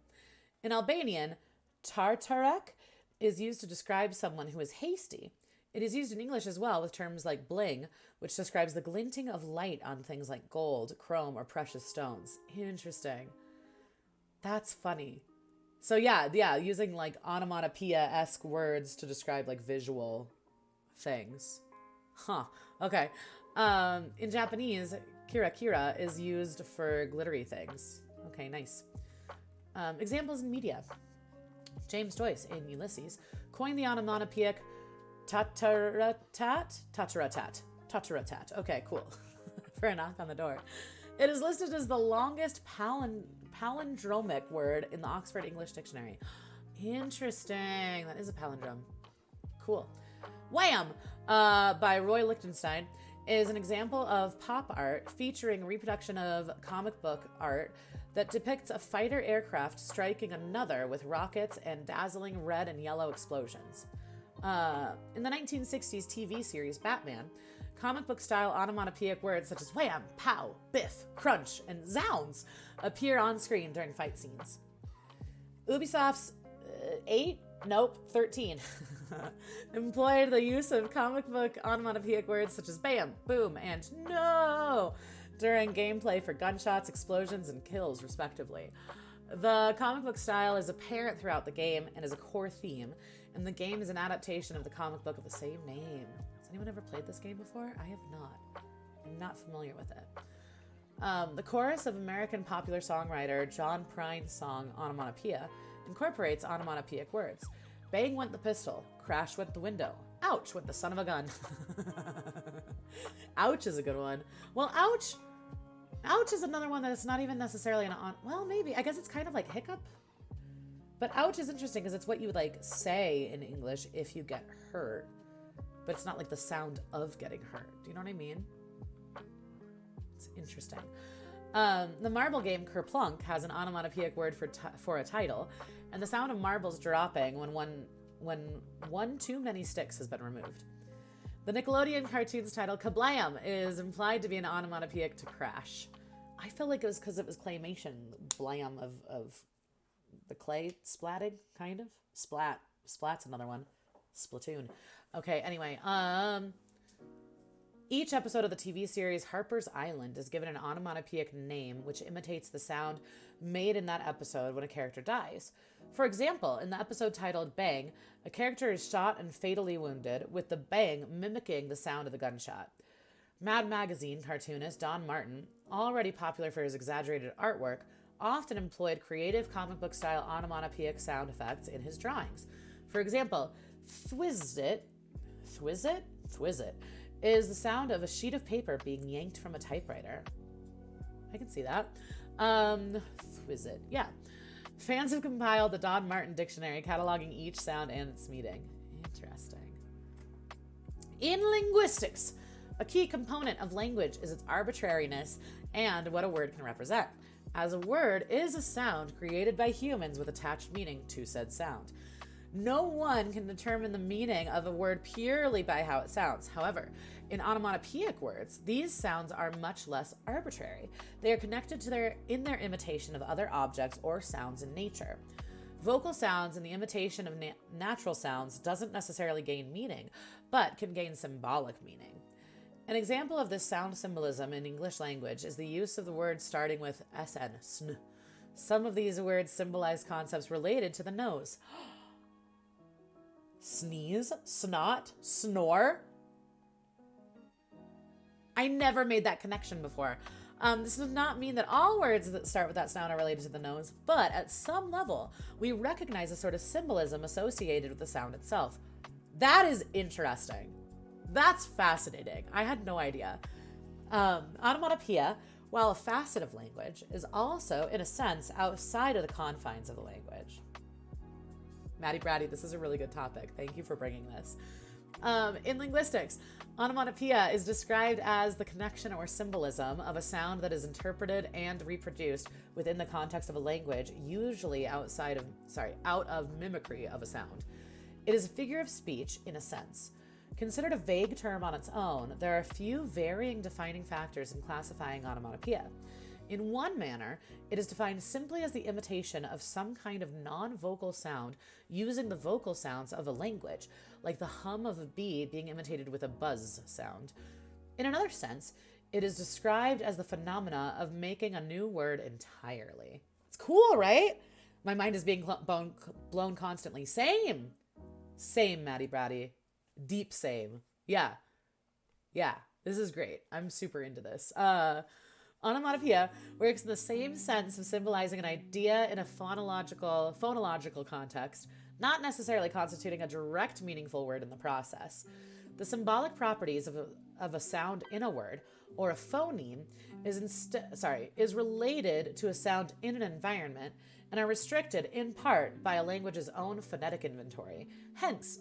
Speaker 1: In Albanian, tartarek is used to describe someone who is hasty. It is used in English as well with terms like bling, which describes the glinting of light on things like gold, chrome, or precious stones. Interesting. That's funny. So yeah, using like onomatopoeia-esque words to describe like visual things. Okay. In Japanese, kira is used for glittery things. Okay, nice. Examples in media. James Joyce in Ulysses coined the onomatopoeic tataratat. Okay, cool. For a knock on the door. It is listed as the longest palindromic word in the Oxford English Dictionary. Interesting. That is a palindrome. Cool. Wham! By Roy Lichtenstein is an example of pop art featuring reproduction of comic book art that depicts a fighter aircraft striking another with rockets and dazzling red and yellow explosions. In the 1960s TV series Batman, comic book style onomatopoeic words such as wham, pow, biff, crunch, and zounds appear on screen during fight scenes. Ubisoft's 13 employed the use of comic book onomatopoeic words such as bam, boom, and no during gameplay for gunshots, explosions, and kills, respectively. The comic book style is apparent throughout the game and is a core theme, and the game is an adaptation of the comic book of the same name. Has anyone ever played this game before? I have not. I'm not familiar with it. The chorus of American popular songwriter John Prine's song Onomatopoeia incorporates onomatopoeic words. Bang went the pistol. Crash went the window. Ouch went the son of a gun. Ouch is a good one. Well, ouch is another one that's not even necessarily well, maybe. I guess it's kind of like hiccup. But ouch is interesting because it's what you would like say in English if you get hurt. But it's not like the sound of getting hurt. Do you know what I mean? It's interesting. The marble game Kerplunk has an onomatopoeic word for a title, and the sound of marbles dropping when one too many sticks has been removed. The Nickelodeon cartoon's title Kablam is implied to be an onomatopoeic to crash. I feel like it was because it was claymation, blam of the clay splatting, kind of. Splat's another one. Splatoon. Okay, anyway, each episode of the TV series Harper's Island is given an onomatopoeic name which imitates the sound made in that episode when a character dies. For example, in the episode titled Bang, a character is shot and fatally wounded, with the bang mimicking the sound of the gunshot. Mad Magazine cartoonist Don Martin, already popular for his exaggerated artwork, often employed creative comic book style onomatopoeic sound effects in his drawings. For example, Thwizzit is the sound of a sheet of paper being yanked from a typewriter. I can see that. Thwizzit, yeah. Fans have compiled the Don Martin dictionary cataloging each sound and its meaning. Interesting. In linguistics, a key component of language is its arbitrariness and what a word can represent, as a word is a sound created by humans with attached meaning to said sound. No one can determine the meaning of a word purely by how it sounds. However, in onomatopoeic words, these sounds are much less arbitrary. They are connected to in their imitation of other objects or sounds in nature. Vocal sounds and the imitation of natural sounds doesn't necessarily gain meaning, but can gain symbolic meaning. An example of this sound symbolism in English language is the use of the words starting with sn. Some of these words symbolize concepts related to the nose. Sneeze, snot, snore. I never made that connection before. This does not mean that all words that start with that sound are related to the nose, but at some level, we recognize a sort of symbolism associated with the sound itself. That is interesting. That's fascinating. I had no idea. Onomatopoeia, while a facet of language, is also, in a sense, outside of the confines of the language. Maddie Braddy, this is a really good topic. Thank you for bringing this. In linguistics, onomatopoeia is described as the connection or symbolism of a sound that is interpreted and reproduced within the context of a language, usually out of mimicry of a sound. It is a figure of speech in a sense. Considered a vague term on its own, there are a few varying defining factors in classifying onomatopoeia. In one manner, it is defined simply as the imitation of some kind of non-vocal sound using the vocal sounds of a language, like the hum of a bee being imitated with a buzz sound. In another sense, it is described as the phenomena of making a new word entirely. It's cool, right? My mind is being blown constantly. Same, Maddie Braddy. Deep same. Yeah. This is great. I'm super into this. Onomatopoeia works in the same sense of symbolizing an idea in a phonological context, not necessarily constituting a direct meaningful word in the process. The symbolic properties of a sound in a word, or a phoneme, is related to a sound in an environment and are restricted in part by a language's own phonetic inventory. Hence,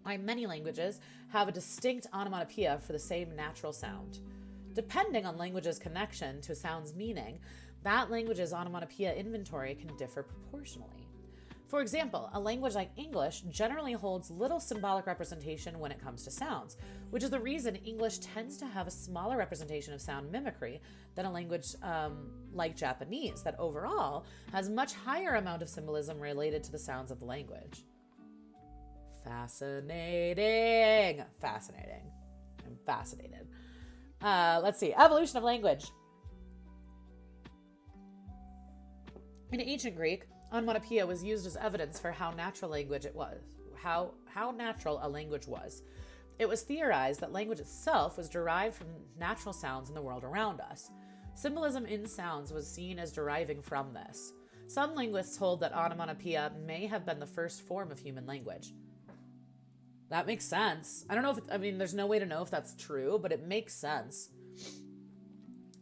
Speaker 1: why many languages have a distinct onomatopoeia for the same natural sound. Depending on language's connection to a sound's meaning, that language's onomatopoeia inventory can differ proportionally. For example, a language like English generally holds little symbolic representation when it comes to sounds, which is the reason English tends to have a smaller representation of sound mimicry than a language like Japanese, that overall has much higher amount of symbolism related to the sounds of the language. Fascinating. I'm fascinated. Let's see. Evolution of language. In ancient Greek, onomatopoeia was used as evidence for how natural natural a language was. It was theorized that language itself was derived from natural sounds in the world around us. Symbolism in sounds was seen as deriving from this. Some linguists hold that onomatopoeia may have been the first form of human language. That makes sense. I don't know if there's no way to know if that's true, but it makes sense.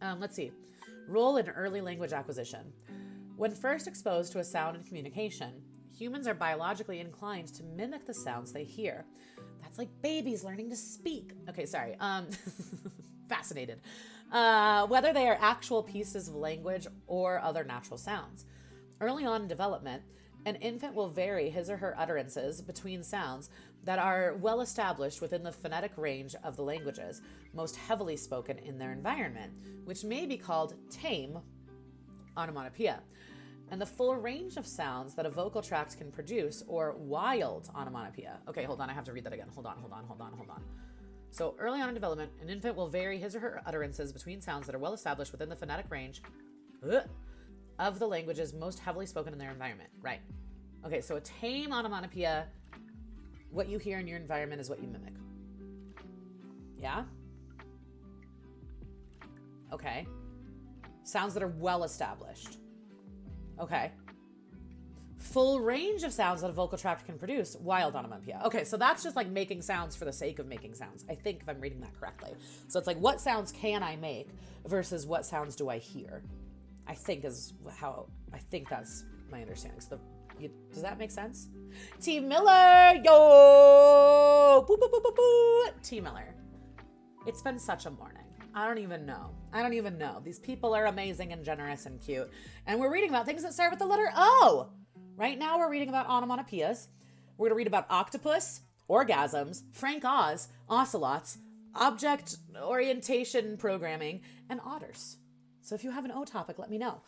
Speaker 1: Let's see. Role in early language acquisition. When first exposed to a sound in communication, humans are biologically inclined to mimic the sounds they hear. That's like babies learning to speak. Okay, sorry. Fascinated. Whether they are actual pieces of language or other natural sounds. Early on in development, an infant will vary his or her utterances between sounds that are well established within the phonetic range of the languages most heavily spoken in their environment, which may be called tame onomatopoeia, and the full range of sounds that a vocal tract can produce, or wild onomatopoeia. Okay, hold on, I have to read that again. Hold on. So early on in development, an infant will vary his or her utterances between sounds that are well established within the phonetic range of the languages most heavily spoken in their environment. Right. Okay, so a tame onomatopoeia, what you hear in your environment is what you mimic. Yeah? Okay. Sounds that are well established. Okay. Full range of sounds that a vocal tract can produce, wild onomatopoeia. Okay, so that's just like making sounds for the sake of making sounds. I think if I'm reading that correctly. So it's like, what sounds can I make versus what sounds do I hear? I think that's my understanding. So does that make sense? T. Miller, yo! Boo, boo, boo, boo, boo. T. Miller. It's been such a morning. I don't even know. These people are amazing and generous and cute. And we're reading about things that start with the letter O. Right now we're reading about onomatopoeias. We're going to read about octopus, orgasms, Frank Oz, ocelots, object orientation programming, and otters. So if you have an O topic, let me know.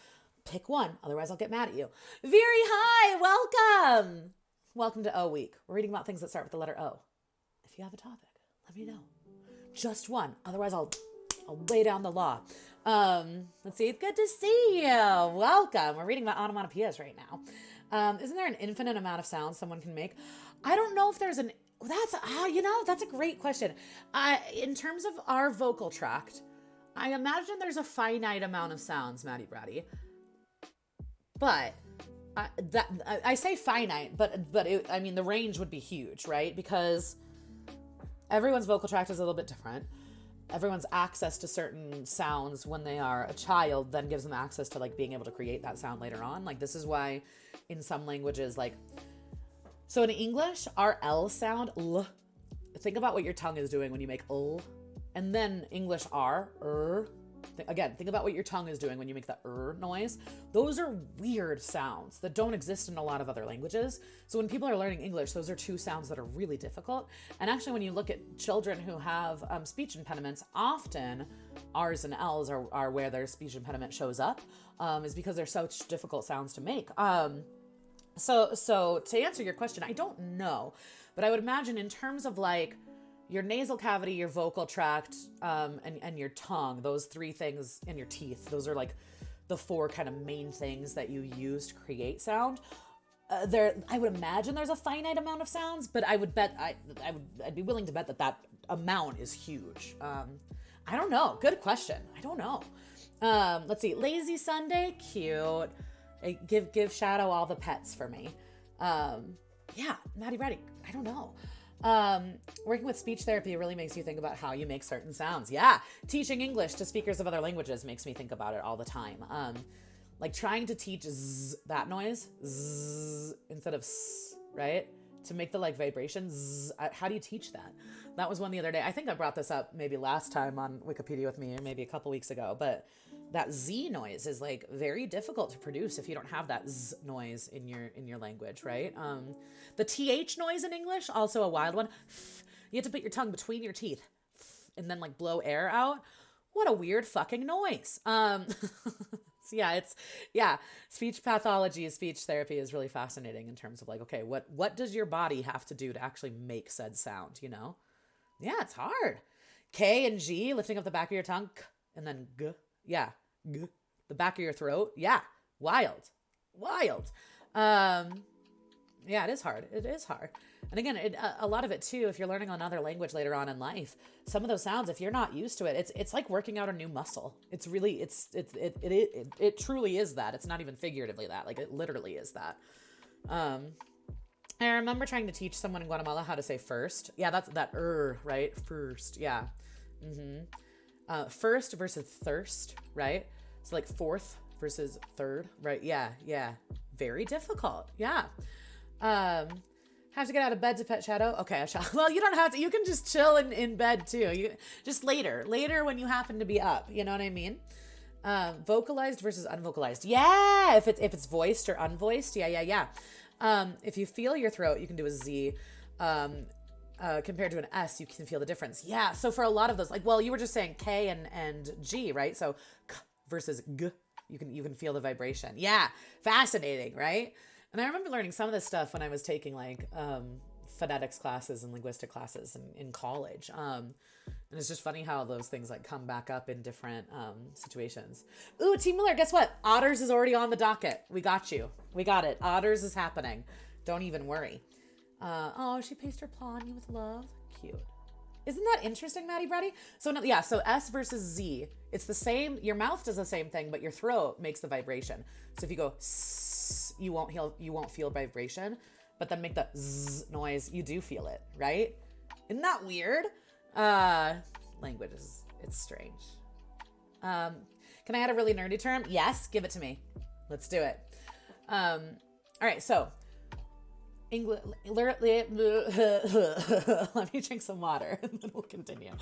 Speaker 1: Pick one, otherwise I'll get mad at you. Very hi, welcome. Welcome to O Week. We're reading about things that start with the letter O. If you have a topic, let me know. Just one, otherwise I'll lay down the law. Let's see. It's good to see you. Welcome. We're reading about onomatopoeias right now. Isn't there an infinite amount of sounds someone can make? I don't know if there's that's a great question. In terms of our vocal tract, I imagine there's a finite amount of sounds, Maddie Bratty, but I say finite, but I mean the range would be huge, right? Because everyone's vocal tract is a little bit different. Everyone's access to certain sounds when they are a child then gives them access to like being able to create that sound later on. Like this is why in some languages, like, so in English, our L sound, L, think about what your tongue is doing when you make L, and then English R, again, think about what your tongue is doing when you make the noise. Those are weird sounds that don't exist in a lot of other languages. So when people are learning English, those are two sounds that are really difficult. And actually, when you look at children who have speech impediments, often R's and L's are where their speech impediment shows up, is because they're such difficult sounds to make. So to answer your question, I don't know, but I would imagine in terms of like your nasal cavity, your vocal tract, and your tongue, those three things, and your teeth, those are like the four kind of main things that you use to create sound. I would imagine there's a finite amount of sounds, but I would bet I'd be willing to bet that amount is huge. I don't know. Good question. I don't know. Let's see. Lazy Sunday, cute. Give Shadow all the pets for me. Yeah, Maddie Reddy. I don't know. Working with speech therapy really makes you think about how you make certain sounds. Yeah. Teaching English to speakers of other languages makes me think about it all the time. Like trying to teach that noise, instead of right? To make the like vibration, how do you teach that? That was one the other day. I think I brought this up maybe last time on Wikipedia with me, or maybe a couple weeks ago, but that Z noise is like very difficult to produce if you don't have that Z noise in your language, right? The TH noise in English, also a wild one. You have to put your tongue between your teeth and then like blow air out. What a weird fucking noise. Speech pathology, speech therapy is really fascinating in terms of like, okay, what does your body have to do to actually make said sound, you know? Yeah, it's hard. K and G, lifting up the back of your tongue, K, and then G. Yeah, G. The back of your throat. Yeah, wild. Yeah, it is hard. It is hard. And again, a lot of it too, if you're learning another language later on in life, some of those sounds, if you're not used to it, it's like working out a new muscle. It's really, it truly is that. It's not even figuratively that. Like it literally is that. I remember trying to teach someone in Guatemala how to say first. Yeah, that's that right? First. Yeah. First versus thirst, right? So like fourth versus third, right? Yeah. Very difficult. Yeah. Have to get out of bed to pet Shadow? Okay, I shall. Well, you don't have to. You can just chill in bed too. You just later when you happen to be up. You know what I mean? Vocalized versus unvocalized. Yeah, if it's voiced or unvoiced. Yeah. If you feel your throat, you can do a Z. Compared to an S, you can feel the difference. Yeah. So for a lot of those, like, well, you were just saying K and G, right? So K versus G, you can feel the vibration. Yeah. Fascinating, right? And I remember learning some of this stuff when I was taking like phonetics classes and linguistic classes in college. And it's just funny how those things like come back up in different situations. Ooh, Team Miller, guess what? Otters is already on the docket. We got you. We got it. Otters is happening. Don't even worry. She pasted her paw on you with love. Cute. Isn't that interesting, Maddie Brady? So S versus Z. It's the same. Your mouth does the same thing, but your throat makes the vibration. So if you go S, you won't feel vibration, but then make the Z noise, you do feel it, right? Isn't that weird? Language it's strange. Can I add a really nerdy term? Yes, give it to me. Let's do it. All right, so English. Let me drink some water and then we'll continue.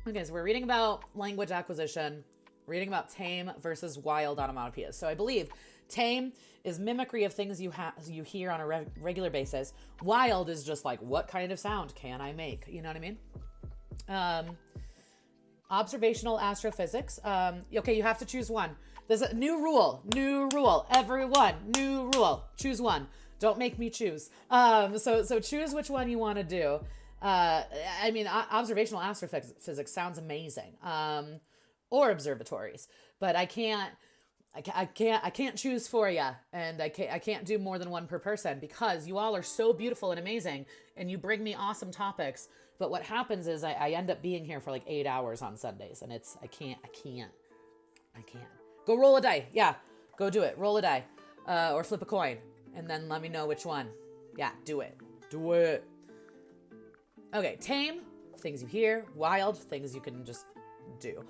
Speaker 1: Okay, so we're reading about language acquisition, reading about tame versus wild onomatopoeias. So I believe tame is mimicry of things you hear on a regular basis. Wild is just like, what kind of sound can I make? You know what I mean? Observational astrophysics. Okay, you have to choose one. There's a new rule. Everyone, new rule. Choose one. Don't make me choose. So choose which one you want to do. I mean, observational astrophysics sounds amazing. Or observatories, but I can't choose for you, and I can't do more than one per person because you all are so beautiful and amazing, and you bring me awesome topics. But what happens is I end up being here for like 8 hours on Sundays, and I can't. Go roll a die. Yeah, go do it. Roll a die, or flip a coin, and then let me know which one. Yeah, do it. Do it. Okay, tame, things you hear. Wild, things you can just do.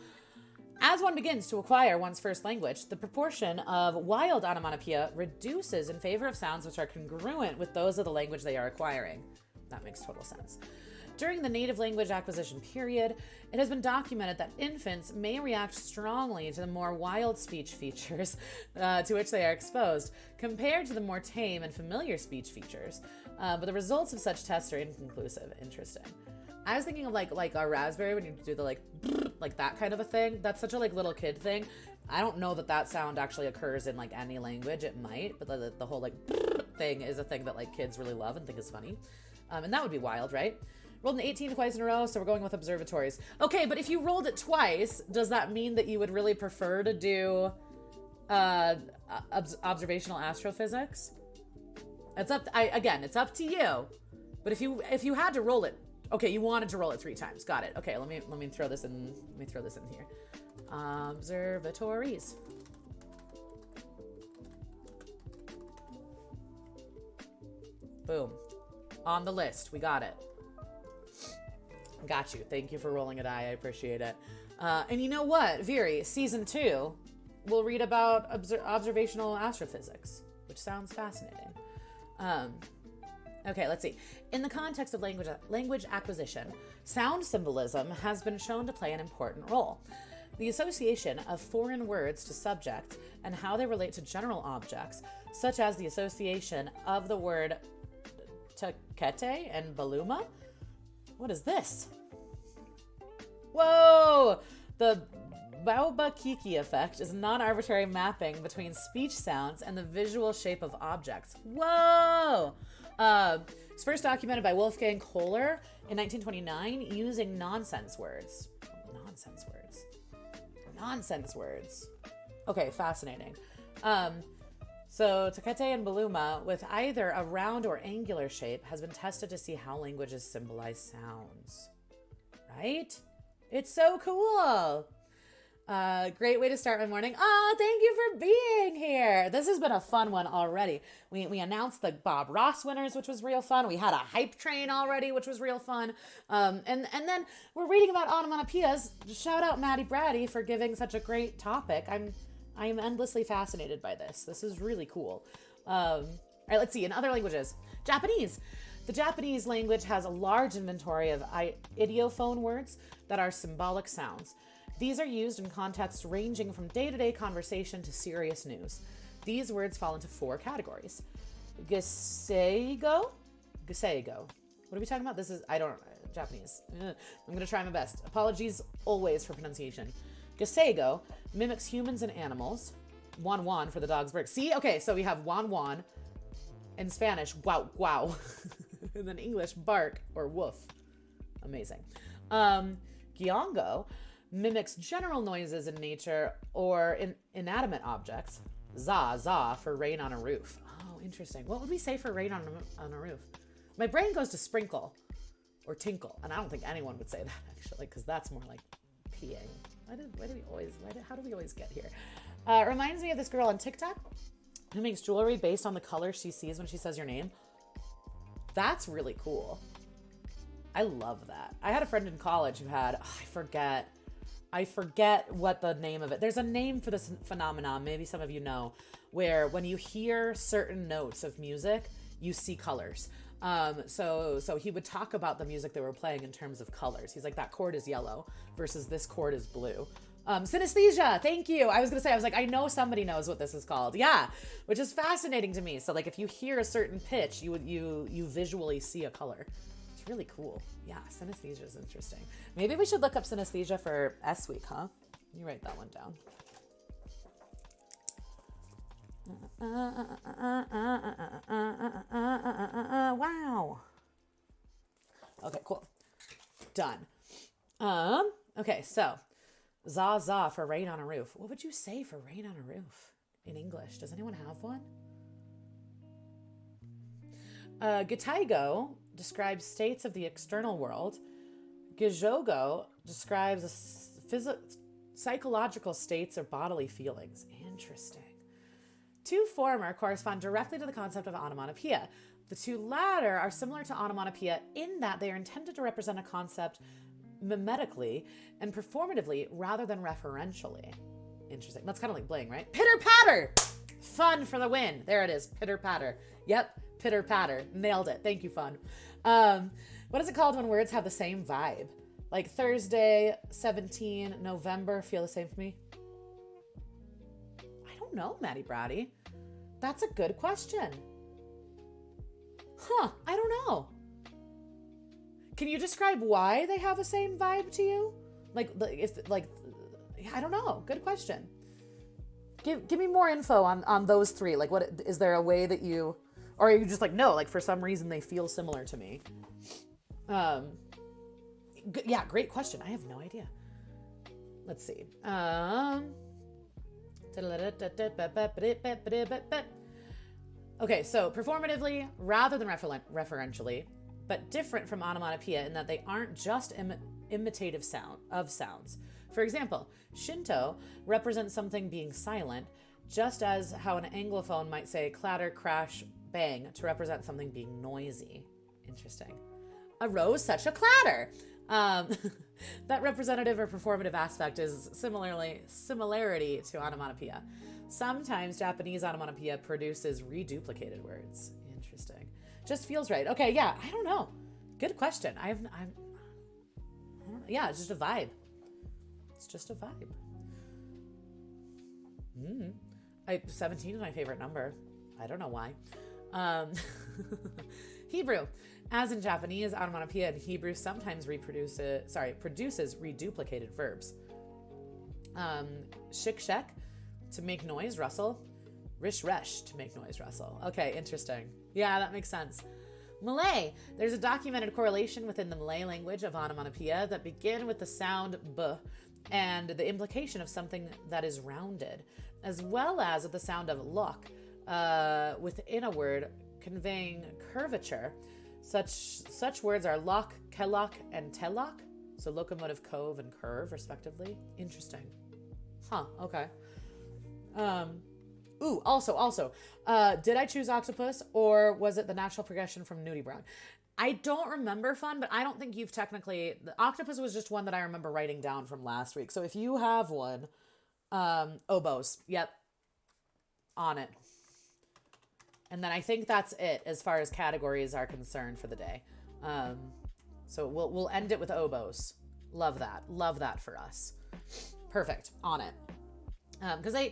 Speaker 1: As one begins to acquire one's first language, the proportion of wild onomatopoeia reduces in favor of sounds which are congruent with those of the language they are acquiring. That makes total sense. During the native language acquisition period, it has been documented that infants may react strongly to the more wild speech features to which they are exposed, compared to the more tame and familiar speech features. But the results of such tests are inconclusive. Interesting. I was thinking of like a raspberry when you do the like that kind of a thing. That's such a like little kid thing. I don't know that sound actually occurs in like any language. It might, but the whole like thing is a thing that like kids really love and think is funny. And that would be wild, right? Rolled an 18 twice in a row, so we're going with observatories. Okay, but if you rolled it twice, does that mean that you would really prefer to do observational astrophysics? It's up. It's up to you. But if you had to roll it, okay, you wanted to roll it 3 times. Got it. Okay, let me throw this in. Let me throw this in here. Observatories. Boom. On the list. We got it. Got you. Thank you for rolling a die. I appreciate it. And you know what, Viri, season 2, we'll read about observational astrophysics, which sounds fascinating. Okay, let's see. In the context of language acquisition, sound symbolism has been shown to play an important role. The association of foreign words to subjects and how they relate to general objects, such as the association of the word takete and baluma. What is this? Whoa! The Baobakiki effect is a non-arbitrary mapping between speech sounds and the visual shape of objects. Whoa! It's first documented by Wolfgang Kohler in 1929 using nonsense words. Nonsense words. Okay, fascinating. So Takete and Baluma, with either a round or angular shape, has been tested to see how languages symbolize sounds. Right? It's so cool. Great way to start my morning. Oh, thank you for being here. This has been a fun one already. We announced the Bob Ross winners, which was real fun. We had a hype train already, which was real fun. And then we're reading about onomatopoeias. Shout out Maddie Brady for giving such a great topic. I am endlessly fascinated by this. This is really cool. All right, let's see. In other languages, Japanese. The Japanese language has a large inventory of idiophone words that are symbolic sounds. These are used in contexts ranging from day-to-day conversation to serious news. These words fall into 4 categories. Geseigo. What are we talking about? Japanese. I'm going to try my best. Apologies always for pronunciation. Geseigo mimics humans and animals. Wan wan for the dog's bark. See? Okay, so we have wan wan. In Spanish, wow wow. And then English, bark or woof. Amazing. Giongo mimics general noises in nature or in inanimate objects. Za, za for rain on a roof. Oh, interesting. What would we say for rain on a roof? My brain goes to sprinkle or tinkle, and I don't think anyone would say that actually, because that's more like peeing. How do we always get here? It reminds me of this girl on TikTok who makes jewelry based on the color she sees when she says your name. That's really cool. I love that. I had a friend in college who had, I forget what the name of it. There's a name for this phenomenon, maybe some of you know, where when you hear certain notes of music, you see colors. So he would talk about the music they were playing in terms of colors. He's like, that chord is yellow versus this chord is blue. Synesthesia, thank you. I was like, I know somebody knows what this is called. Yeah, which is fascinating to me. So like if you hear a certain pitch, you visually see a color. It's really cool. Yeah, synesthesia is interesting. Maybe we should look up synesthesia for S week, huh? You write that one down. Wow. Okay, cool. Done. Okay, so za za for rain on a roof. What would you say for rain on a roof in English? Does anyone have one? Gitaigo describes states of the external world Gijogo describes psychological states or bodily feelings. Interesting. Two former correspond directly to the concept of onomatopoeia. The two latter are similar to onomatopoeia in that they are intended to represent a concept mimetically and performatively rather than referentially. Interesting. That's kind of like bling, right? Pitter patter! Fun for the win. There it is. Pitter patter. Yep. Pitter patter. Nailed it. Thank you, Fun. What is it called when words have the same vibe? Like Thursday, 17, November feel the same for me? I don't know, Maddie Brady. That's a good question. I don't know. Can you describe why they have the same vibe to you? I don't know. Good question. Give me more info on those three. Like, what is there a way that you, or are you just like, no, like for some reason they feel similar to me? Yeah, great question. I have no idea. Let's see. Okay, so performatively rather than referentially, but different from onomatopoeia in that they aren't just imitative sounds. For example, Shinto represents something being silent, just as how an Anglophone might say clatter, crash, bang to represent something being noisy. Interesting. Arose such a clatter. That representative or performative aspect is similarity to onomatopoeia. Sometimes Japanese onomatopoeia produces reduplicated words. Interesting. Just feels right. Okay, yeah, I don't know. Good question. Yeah, it's just a vibe. It's just a vibe. 17 is my favorite number. I don't know why. Hebrew. As in Japanese, onomatopoeia in Hebrew sometimes produces reduplicated verbs. Shik shek, to make noise, rustle. Rish resh, to make noise, rustle. Okay, interesting. Yeah, that makes sense. Malay. There's a documented correlation within the Malay language of onomatopoeia that begin with the sound b and the implication of something that is rounded, as well as with the sound of lok within a word conveying curvature. Such words are lok, kelok, and telok, so locomotive, cove, and curve, respectively. Interesting. Okay. Also, did I choose octopus or was it the natural progression from Nudie Brown? I don't remember, Fun, but I don't think you've technically... The octopus was just one that I remember writing down from last week. So if you have one, oboes. Yep. On it. And then I think that's it as far as categories are concerned for the day. So we'll end it with oboes. Love that. Love that for us. Perfect. On it. Because I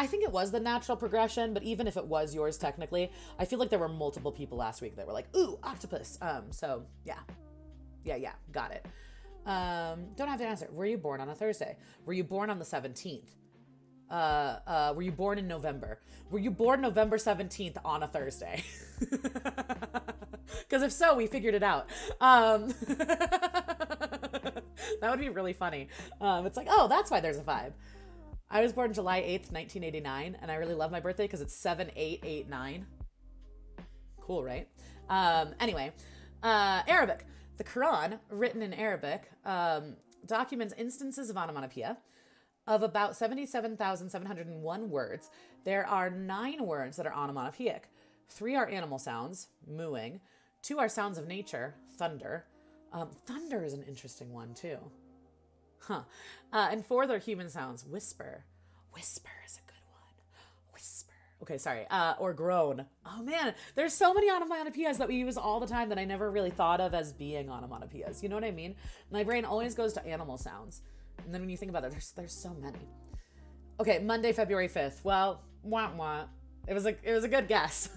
Speaker 1: think it was the natural progression, but even if it was yours technically, I feel like there were multiple people last week that were like, ooh, octopus. So yeah, got it. Don't have to answer. Were you born on a Thursday? Were you born on the 17th? Were you born in November? Were you born November 17th on a Thursday? Because if so, we figured it out. That would be really funny. It's like, oh, that's why there's a vibe. I was born July 8th, 1989, and I really love my birthday because it's 7889. Cool, right? Anyway, Arabic. The Quran, written in Arabic, documents instances of onomatopoeia. Of about 77,701 words, there are 9 words that are onomatopoeic. 3 are animal sounds, mooing. 2 are sounds of nature, thunder. Thunder is an interesting one, too. And 4 are human sounds, whisper. Whisper is a good one. Whisper. Okay, sorry. Or groan. Oh, man. There's so many onomatopoeias that we use all the time that I never really thought of as being onomatopoeias. You know what I mean? My brain always goes to animal sounds. And then when you think about it, there's so many. Okay, Monday, February 5th. Well, wah wah. It was a good guess.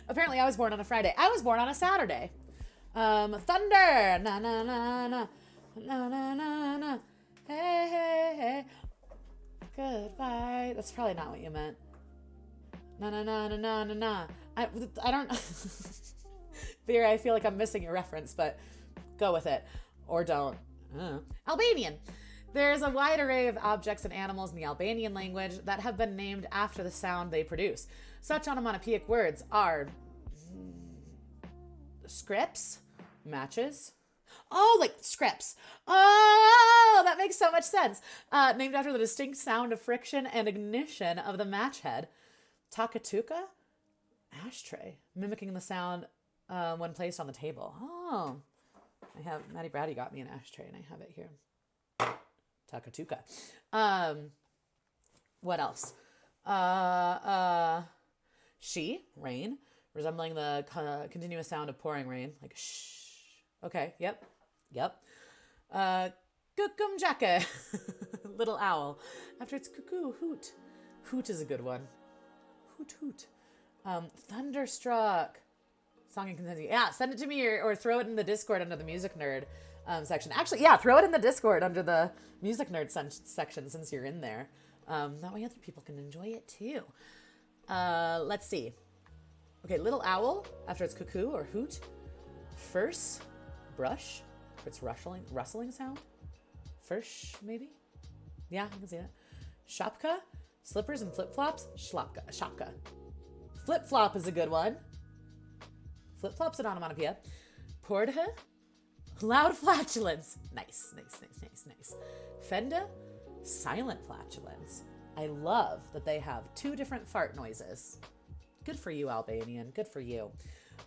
Speaker 1: Apparently, I was born on a Friday. I was born on a Saturday. Thunder. Na na na na. Na na na na. Hey hey hey. Goodbye. That's probably not what you meant. Na na na na na na na. I don't. Vera, I feel like I'm missing your reference, but go with it or don't. Albanian. There's a wide array of objects and animals in the Albanian language that have been named after the sound they produce. Such onomatopoeic words are scripts, Matches? Oh, like scripts. Oh, that makes so much sense. Named after the distinct sound of friction and ignition of the match head. Takatuka? Ashtray. Mimicking the sound when placed on the table. Oh. Maddie Brady got me an ashtray and I have it here. Takatuka. What else? She, rain, resembling the continuous sound of pouring rain. Like shh. Okay, yep. Kukum jacka. Little owl. After its cuckoo, hoot. Hoot is a good one. Hoot, hoot. Thunderstruck. Song and continue. Yeah, send it to me or throw it in the Discord under the music nerd section. Actually, yeah, throw it in the Discord under the music nerd section since you're in there. That way other people can enjoy it too. Let's see. Okay, little owl after its cuckoo or hoot. First, brush for its rustling sound. First, maybe? Yeah, I can see that. Shapka, slippers and flip-flops. Shapka. Flip-flop is a good one. Flip-flop's an onomatopoeia. Pordha, loud flatulence. Nice. Fenda, silent flatulence. I love that they have two different fart noises. Good for you, Albanian. Good for you.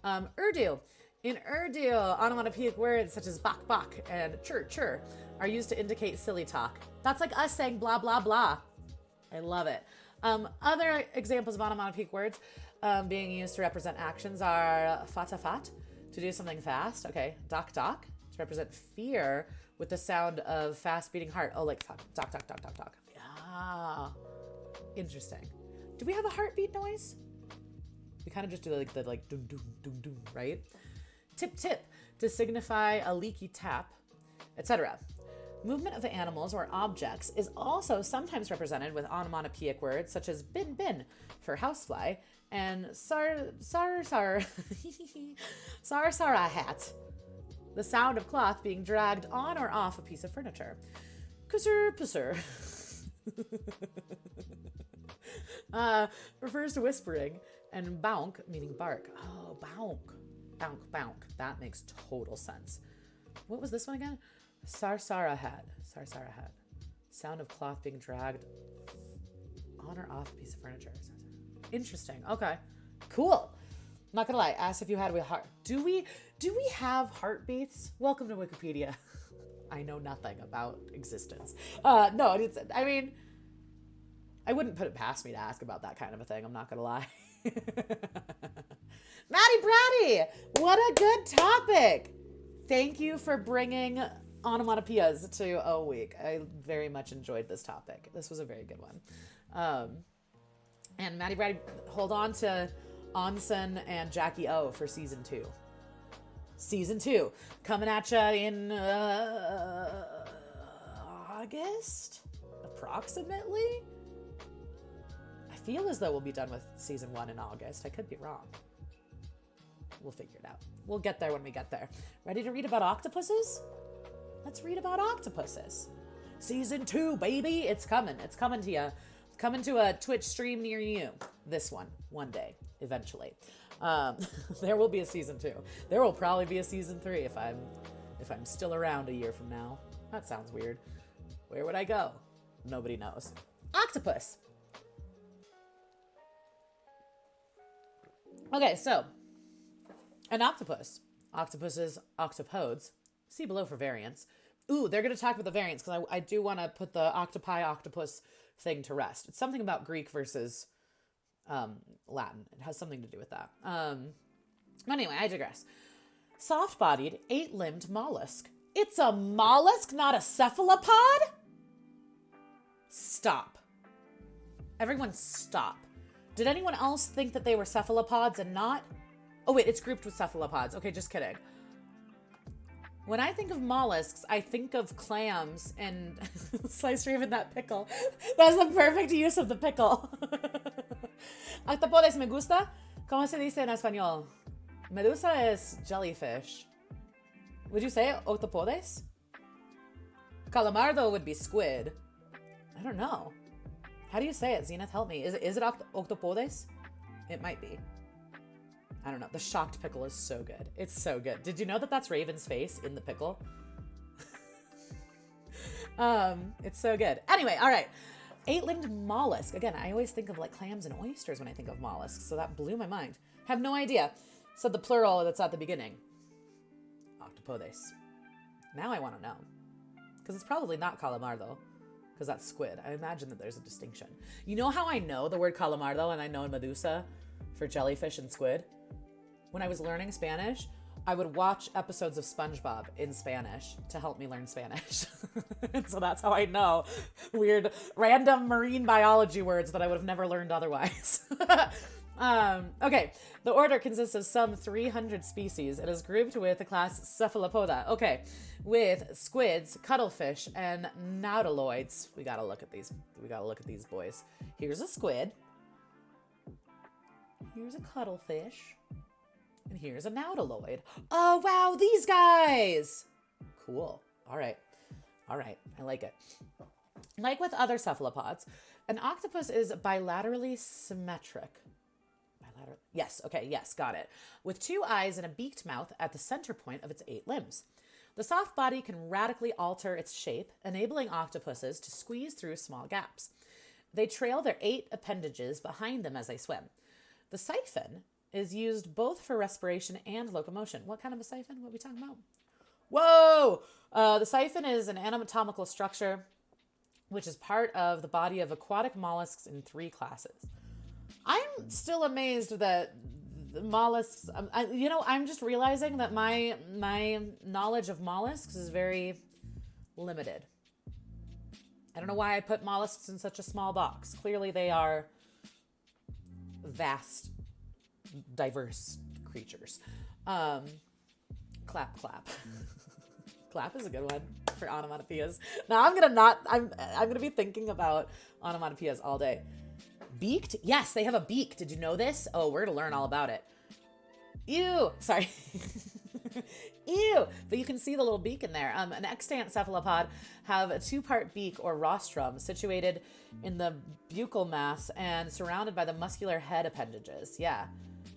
Speaker 1: Urdu. In Urdu, onomatopoeic words such as bak bak and chur are used to indicate silly talk. That's like us saying blah blah blah. I love it. Other examples of onomatopoeic words being used to represent actions are fatafat, to do something fast. Okay, dak dak, to represent fear with the sound of fast beating heart. Oh, like dak dak dak dak dak. Yeah, interesting. Do we have a heartbeat noise? We kind of just do the doom doom doom doom, right? Tip tip, to signify a leaky tap, etc. Movement of animals or objects is also sometimes represented with onomatopoeic words such as bin bin for housefly and sar hat, the sound of cloth being dragged on or off a piece of furniture. Kusser pusser refers to whispering, and bounk meaning bark. Oh, bounk. Bounk. That makes total sense. What was this one again? Sarsara hat. Sound of cloth being dragged on or off a piece of furniture. Interesting. Okay. Cool. Not gonna lie. Asked if you had a heart. Do we have heartbeats? Welcome to Wikipedia. I know nothing about existence. No, I mean, I wouldn't put it past me to ask about that kind of a thing. I'm not gonna lie. Maddie Brady, what a good topic. Thank you for bringing onomatopoeias to a week. I very much enjoyed this topic. This was a very good one. And Maddie Brady, hold on to Onsen and Jackie O for season 2. Season 2 coming at you in August, approximately. I feel as though we'll be done with season 1 in August. I could be wrong. We'll figure it out. We'll get there when we get there. Ready to read about octopuses? Let's read about octopuses. Season 2, baby. It's coming. It's coming to you. It's coming to a Twitch stream near you. This one day, eventually. There will be a season 2. There will probably be a season 3 if I'm still around a year from now. That sounds weird. Where would I go? Nobody knows. Octopus. Okay, so an octopus. Octopuses, octopodes. See below for variants. Ooh, they're going to talk about the variants because I do want to put the octopi octopus thing to rest. It's something about Greek versus Latin. It has something to do with that. Anyway, I digress. Soft-bodied, 8-limbed mollusk. It's a mollusk, not a cephalopod? Stop. Everyone stop. Did anyone else think that they were cephalopods and not? Oh wait, it's grouped with cephalopods. Okay, just kidding. When I think of mollusks, I think of clams and sliced even that pickle. That's the perfect use of the pickle. Octopodes me gusta. ¿Cómo se dice en español? Medusa is jellyfish. Would you say octopodes? Calamardo would be squid. I don't know. How do you say it? Zenith, help me. Is it octopodes? It might be. I don't know. The shocked pickle is so good. It's so good. Did you know that that's Raven's face in the pickle? It's so good. Anyway, all right. 8-limbed mollusk. Again, I always think of like clams and oysters when I think of mollusks, so that blew my mind. Have no idea. So the plural that's at the beginning. Octopodes. Now I want to know. Because it's probably not calamar, though. Because that's squid. I imagine that there's a distinction. You know how I know the word calamar, though, and I know medusa for jellyfish and squid? When I was learning Spanish, I would watch episodes of SpongeBob in Spanish to help me learn Spanish. And so that's how I know weird, random marine biology words that I would have never learned otherwise. Okay, the order consists of some 300 species. It is grouped with the class Cephalopoda. Okay, with squids, cuttlefish, and nautiloids. We gotta look at these. We gotta look at these boys. Here's a squid. Here's a cuttlefish. And here's a nautiloid. Oh, wow, these guys. Cool. All right. All right. I like it. Like with other cephalopods, an octopus is bilaterally symmetric. Yes. Okay. Yes. Got it. With 2 eyes and a beaked mouth at the center point of its 8 limbs. The soft body can radically alter its shape, enabling octopuses to squeeze through small gaps. They trail their 8 appendages behind them as they swim. The siphon is used both for respiration and locomotion. What kind of a siphon? What are we talking about? Whoa! The siphon is an anatomical structure which is part of the body of aquatic mollusks in 3 classes. I'm still amazed that the mollusks, I'm just realizing that my knowledge of mollusks is very limited. I don't know why I put mollusks in such a small box. Clearly they are vast, diverse creatures. Clap. Clap is a good one for onomatopoeias. Now I'm gonna be thinking about onomatopoeias all day. Beaked? Yes, they have a beak. Did you know this? Oh, we're gonna learn all about it. Ew. Sorry. Ew. But you can see the little beak in there. An extant cephalopod have a 2-part beak or rostrum situated in the buccal mass and surrounded by the muscular head appendages. Yeah.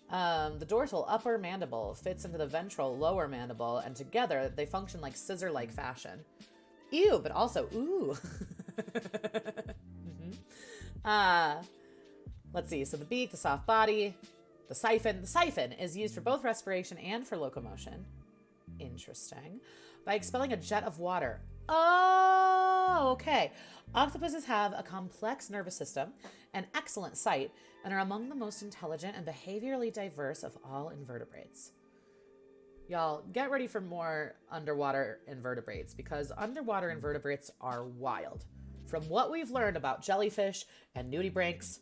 Speaker 1: The dorsal upper mandible fits into the ventral lower mandible, and together they function like scissor-like fashion. Ew, but also ooh. Let's see. So the beak, the soft body, the siphon. The siphon is used for both respiration and for locomotion. Interesting. By expelling a jet of water. Oh, okay. Octopuses have a complex nervous system, an excellent sight, and are among the most intelligent and behaviorally diverse of all invertebrates. Y'all, get ready for more underwater invertebrates, because underwater invertebrates are wild. From what we've learned about jellyfish and nudibranchs,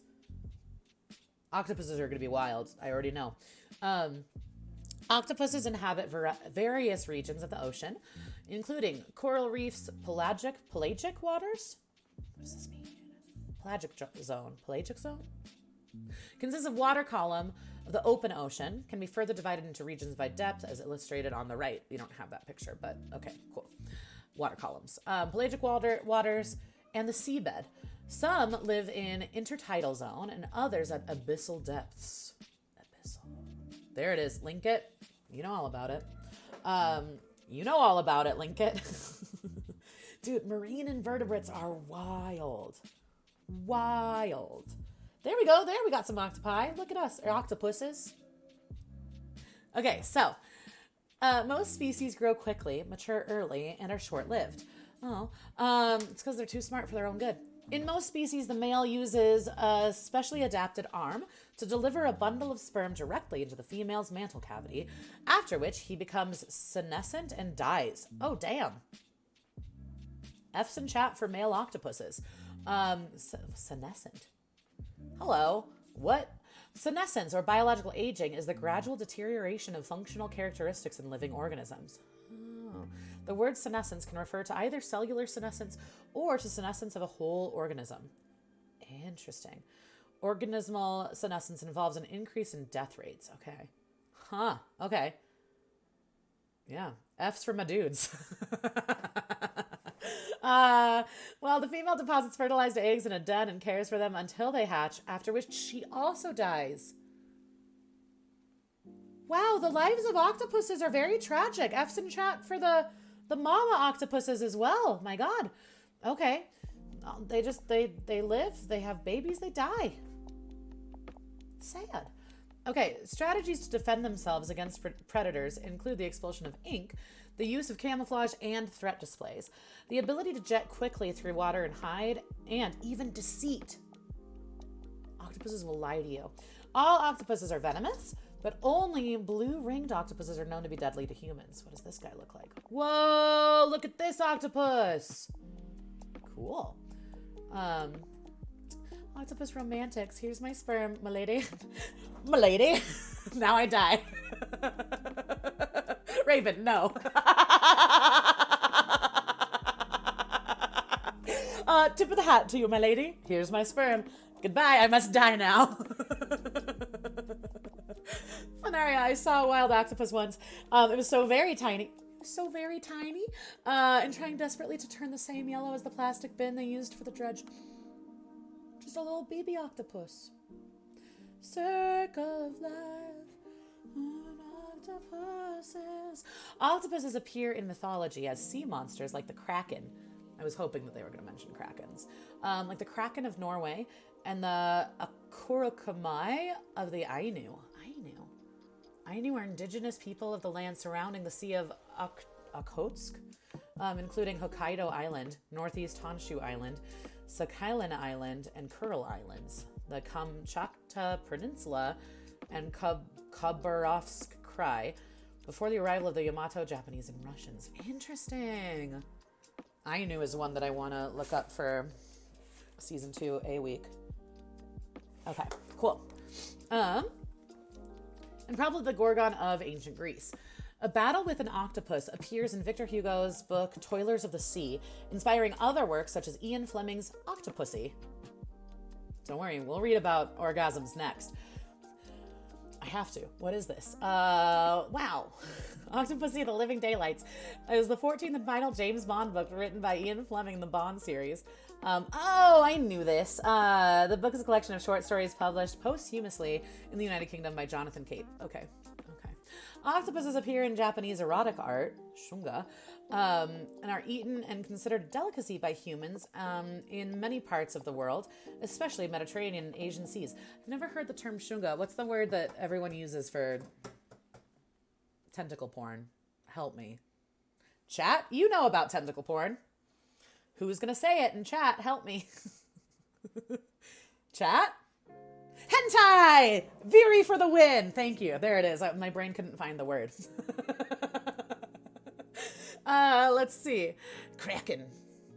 Speaker 1: octopuses are going to be wild. I already know. Octopuses inhabit various regions of the ocean, including coral reefs, pelagic waters. What does this mean? Pelagic zone. Consists of water column of the open ocean. Can be further divided into regions by depth, as illustrated on the right. We don't have that picture, but okay, cool. Water columns. Pelagic waters and the seabed. Some live in intertidal zone and others at abyssal depths. There it is. Link it. You know all about it. Link it. Dude, marine invertebrates are wild. Wild. There we go. There we got some octopi. Look at us. Or octopuses. Okay, so most species grow quickly, mature early, and are short-lived. It's because they're too smart for their own good. In most species, the male uses a specially adapted arm to deliver a bundle of sperm directly into the female's mantle cavity, after which he becomes senescent and dies. Oh, damn. F's in chat for male octopuses. Senescent. Hello. What? Senescence, or biological aging, is the gradual deterioration of functional characteristics in living organisms. The word senescence can refer to either cellular senescence or to senescence of a whole organism. Interesting. Organismal senescence involves an increase in death rates. Okay. Huh. Okay. Yeah. F's for my dudes. Well, the female deposits fertilized eggs in a den and cares for them until they hatch, after which she also dies. Wow, the lives of octopuses are very tragic. F's in chat for the mama octopuses as well. My God. Okay. They live, they have babies, they die. Sad. Okay, strategies to defend themselves against predators include the expulsion of ink, the use of camouflage, and threat displays. The ability to jet quickly through water and hide, and even deceit. Octopuses will lie to you. All octopuses are venomous, but only blue-ringed octopuses are known to be deadly to humans. What does this guy look like? Whoa, look at this octopus. Cool. Octopus romantics. Here's my sperm, milady. Milady. Now I die. Raven, no. Tip of the hat to you, my lady. Here's my sperm. Goodbye, I must die now. Fanaria, I saw a wild octopus once. It was so very tiny. So very tiny. And trying desperately to turn the same yellow as the plastic bin they used for the dredge. Just a little baby octopus. Circle of life. Octopuses. Octopuses appear in mythology as sea monsters like the Kraken. I was hoping that they were going to mention Krakens. Like the Kraken of Norway and the Akurokamai of the Ainu. Ainu are indigenous people of the land surrounding the Sea of Okhotsk, including Hokkaido Island, Northeast Honshu Island, Sakhalin Island, and Kuril Islands, the Kamchatka Peninsula, and Khabarovsk Krai, before the arrival of the Yamato, Japanese, and Russians. Interesting. Ainu is one that I want to look up for season 2 a week. Okay, cool. And probably the Gorgon of ancient Greece. A battle with an octopus appears in Victor Hugo's book Toilers of the Sea, inspiring other works such as Ian Fleming's Octopussy. Don't worry, we'll read about orgasms next. I have to. What is this? Wow. Octopussy The Living Daylights is the 14th and final James Bond book written by Ian Fleming in the Bond series. Oh, I knew this. The book is a collection of short stories published posthumously in the United Kingdom by Jonathan Cape. Okay. Octopuses appear in Japanese erotic art, shunga, and are eaten and considered a delicacy by humans in many parts of the world, especially Mediterranean and Asian seas. I've never heard the term shunga. What's the word that everyone uses for tentacle porn? Help me. Chat, you know about tentacle porn. Who's going to say it in chat? Help me. Chat? Hentai! Viri for the win! Thank you. There it is. My brain couldn't find the word. Let's see. Kraken.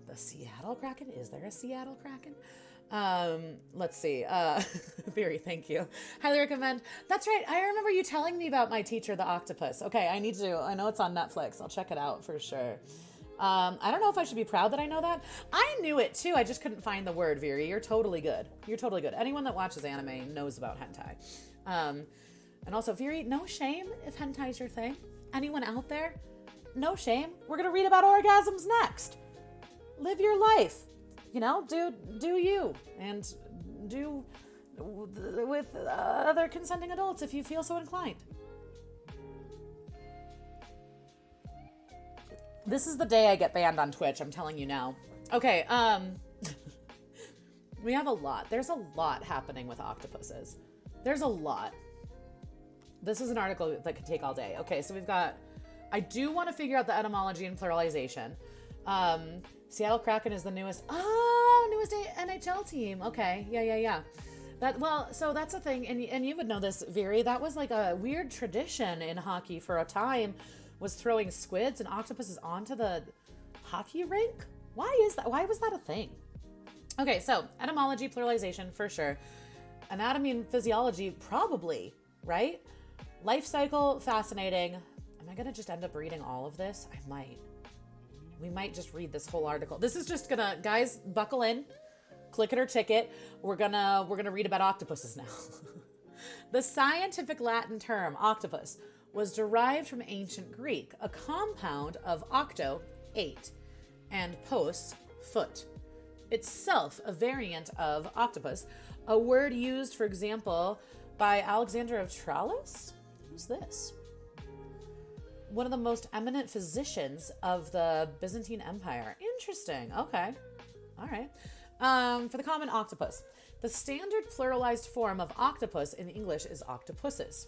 Speaker 1: The Seattle Kraken? Is there a Seattle Kraken? Let's see. Viri, thank you. Highly recommend. That's right. I remember you telling me about My Teacher, the Octopus. Okay, I know it's on Netflix. I'll check it out for sure. I don't know if I should be proud that I know that. I knew it too. I just couldn't find the word, Viri. You're totally good. Anyone that watches anime knows about hentai. And also, Viri, no shame if hentai is your thing. Anyone out there? No shame. We're going to read about orgasms next. Live your life. You know, do you. And do with other consenting adults if you feel so inclined. This is the day I get banned on Twitch, I'm telling you now. Okay, we have a lot. There's a lot happening with octopuses. There's a lot. This is an article that could take all day. Okay, so we've got, I do want to figure out the etymology and pluralization. Seattle Kraken is the newest NHL team. Okay, yeah. So that's a thing, and you would know this, Viri. That was like a weird tradition in hockey for a time, was throwing squids and octopuses onto the hockey rink. Why is that? Why was that a thing? Okay, so etymology, pluralization, for sure. Anatomy and physiology, probably, right? Life cycle, fascinating. Am I gonna just end up reading all of this? I might. We might just read this whole article. This is just gonna, guys, buckle in, click it or ticket. We're gonna read about octopuses now. The scientific Latin term octopus was derived from ancient Greek, a compound of octo, 8, and pos, foot. Itself a variant of octopus, a word used, for example, by Alexander of Tralles. Who's this? One of the most eminent physicians of the Byzantine Empire. Interesting. Okay. All right. For the common octopus. The standard pluralized form of octopus in English is octopuses.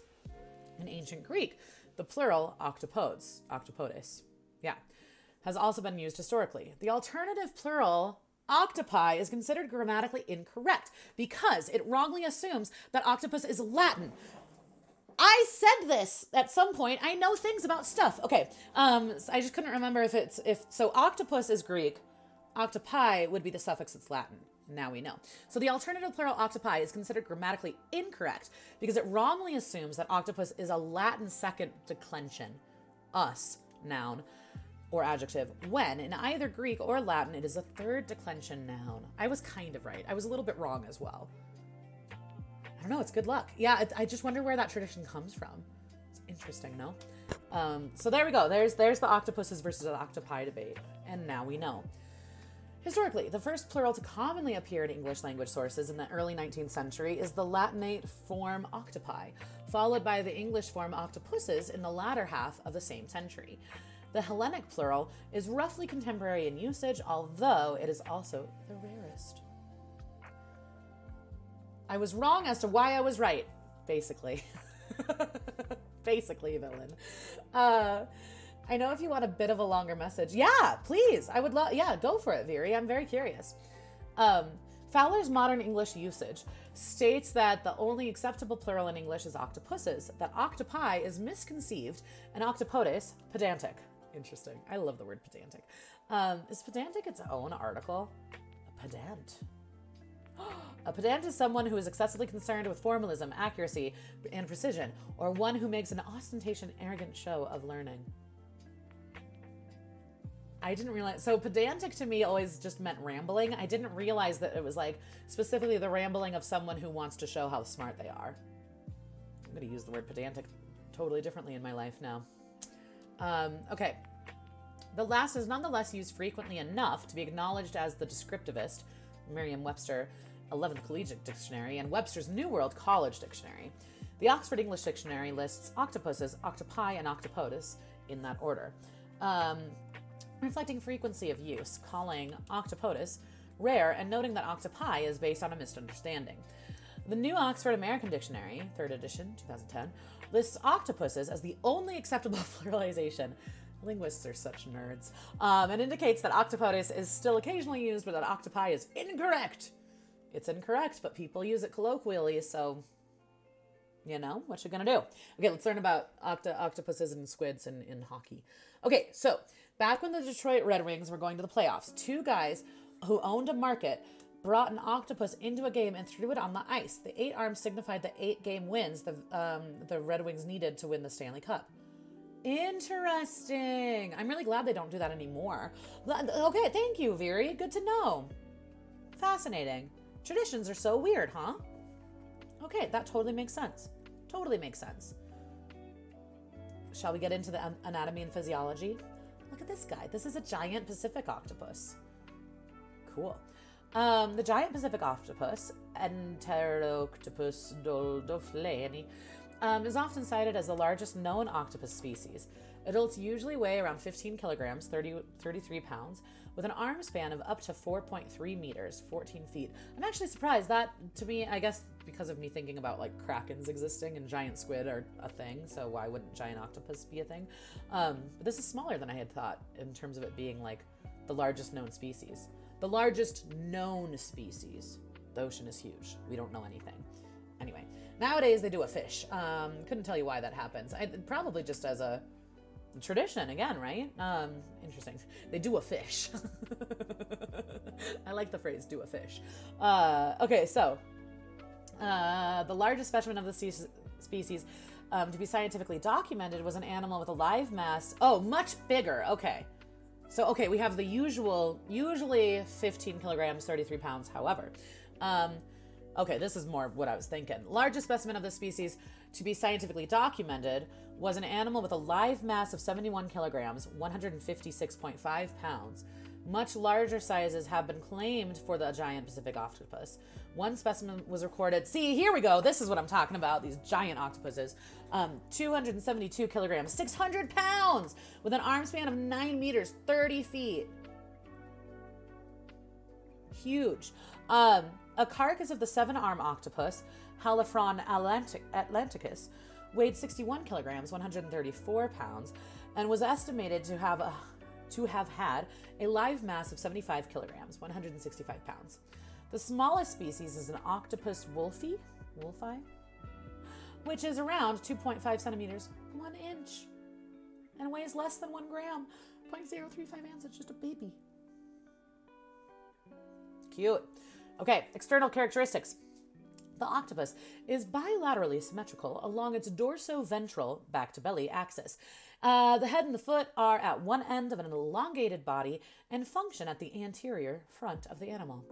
Speaker 1: In ancient Greek, the plural octopodes, has also been used historically. The alternative plural octopi is considered grammatically incorrect because it wrongly assumes that octopus is Latin. I said this at some point. I know things about stuff. Okay, I just couldn't remember so octopus is Greek, octopi would be the suffix that's Latin. Now we know. So the alternative plural octopi is considered grammatically incorrect because it wrongly assumes that octopus is a Latin second declension, us, noun, or adjective, when in either Greek or Latin it is a third declension noun. I was kind of right. I was a little bit wrong as well. I don't know, it's good luck. Yeah, I just wonder where that tradition comes from. It's interesting, no? So there we go. There's the octopuses versus the octopi debate. And now we know. Historically, the first plural to commonly appear in English language sources in the early 19th century is the Latinate form octopi, followed by the English form octopuses in the latter half of the same century. The Hellenic plural is roughly contemporary in usage, although it is also the rarest. I was wrong as to why I was right, basically. Basically, villain. I know if you want a bit of a longer message. Yeah, please. I would love, go for it, Viri. I'm very curious. Fowler's modern English usage states that the only acceptable plural in English is octopuses, that octopi is misconceived, and octopodes, pedantic. Interesting. I love the word pedantic. Is pedantic its own article? A pedant. A pedant is someone who is excessively concerned with formalism, accuracy, and precision, or one who makes an ostentatious, arrogant show of learning. I didn't realize. So pedantic to me always just meant rambling. I didn't realize that it was like specifically the rambling of someone who wants to show how smart they are. I'm going to use the word pedantic totally differently in my life now. Okay. The last is nonetheless used frequently enough to be acknowledged as the descriptivist, Merriam-Webster 11th Collegiate Dictionary, and Webster's New World College Dictionary. The Oxford English Dictionary lists octopuses, octopi, and octopodes in that order, reflecting frequency of use, calling octopodes rare, and noting that octopi is based on a misunderstanding. The New Oxford American Dictionary, 3rd edition, 2010, lists octopuses as the only acceptable pluralization. Linguists are such nerds. And indicates that octopodes is still occasionally used, but that octopi is incorrect. It's incorrect, but people use it colloquially, so, what you gonna do? Okay, let's learn about octopuses and squids in hockey. Okay, so back when the Detroit Red Wings were going to the playoffs, two guys who owned a market brought an octopus into a game and threw it on the ice. The 8 arms signified the 8-game wins the Red Wings needed to win the Stanley Cup. Interesting. I'm really glad they don't do that anymore. Okay, thank you, Viri. Good to know. Fascinating. Traditions are so weird, huh? Okay, that totally makes sense. Totally makes sense. Shall we get into the anatomy and physiology? Look at this guy. This is a giant Pacific octopus. Cool. The giant Pacific octopus, Enteroctopus doldofleni, is often cited as the largest known octopus species. Adults usually weigh around 15 kilograms, 33 pounds, with an arm span of up to 4.3 meters, 14 feet. I'm actually surprised. That, to me, I guess because of me thinking about like krakens existing and giant squid are a thing, so why wouldn't giant octopus be a thing? But this is smaller than I had thought in terms of it being like the largest known species. The largest known species. The ocean is huge. We don't know anything. Anyway, nowadays they do a fish. Couldn't tell you why that happens. Probably just as a tradition again, right? Interesting. They do a fish. I like the phrase "do a fish." Okay, so the largest specimen of the species to be scientifically documented was an animal with a live mass. Oh, much bigger. Okay. So, okay, we have the usually 15 kilograms, 33 pounds, however. Okay, this is more what I was thinking. Largest specimen of the species to be scientifically documented was an animal with a live mass of 71 kilograms, 156.5 pounds, Much larger sizes have been claimed for the giant Pacific octopus. One specimen was recorded. See, here we go. This is what I'm talking about. These giant octopuses. 272 kilograms, 600 pounds, with an arm span of 9 meters, 30 feet. Huge. A carcass of the 7-arm octopus, Halophron atlanticus, weighed 61 kilograms, 134 pounds, and was estimated to have had a live mass of 75 kilograms, 165 pounds. The smallest species is an octopus wolfi, which is around 2.5 centimeters, 1 inch, and weighs less than 1 gram, 0.035 ounces. It's just a baby. Cute. Okay, external characteristics. The octopus is bilaterally symmetrical along its dorsoventral back to belly axis. The head and the foot are at one end of an elongated body and function at the anterior front of the animal.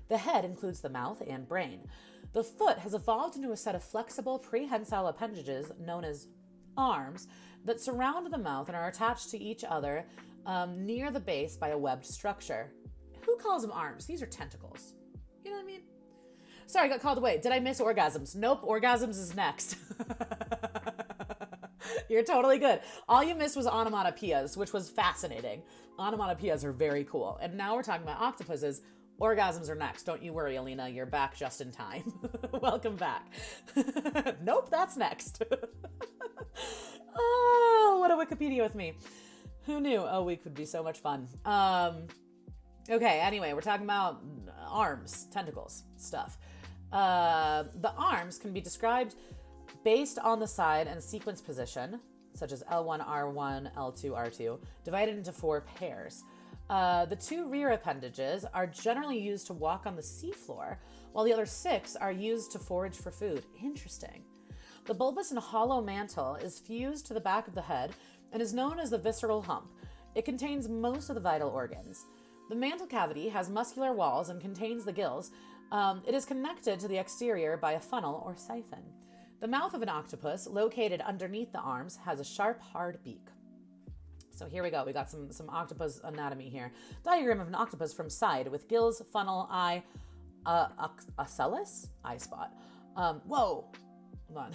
Speaker 1: The head includes the mouth and brain. The foot has evolved into a set of flexible prehensile appendages known as arms that surround the mouth and are attached to each other near the base by a webbed structure. Who calls them arms? These are tentacles. You know what I mean? Sorry, I got called away. Did I miss orgasms? Nope, orgasms is next. You're totally good. All you missed was onomatopoeias, which was fascinating. Onomatopoeias are very cool. And now we're talking about octopuses. Orgasms are next. Don't you worry, Alina. You're back just in time. Welcome back. Nope, that's next. Oh, what a Wikipedia with me. Who knew? Oh, we could be so much fun. Okay, anyway, we're talking about arms, tentacles, stuff. The arms can be described based on the side and sequence position, such as L1, R1, L2, R2, divided into 4 pairs. The 2 rear appendages are generally used to walk on the seafloor, while the other 6 are used to forage for food. Interesting. The bulbous and hollow mantle is fused to the back of the head and is known as the visceral hump. It contains most of the vital organs. The mantle cavity has muscular walls and contains the gills. It is connected to the exterior by a funnel or siphon. The mouth of an octopus, located underneath the arms, has a sharp, hard beak. So here we go. We got some octopus anatomy here. Diagram of an octopus from side with gills, funnel, eye, ocellus, eye spot. Whoa, hold on.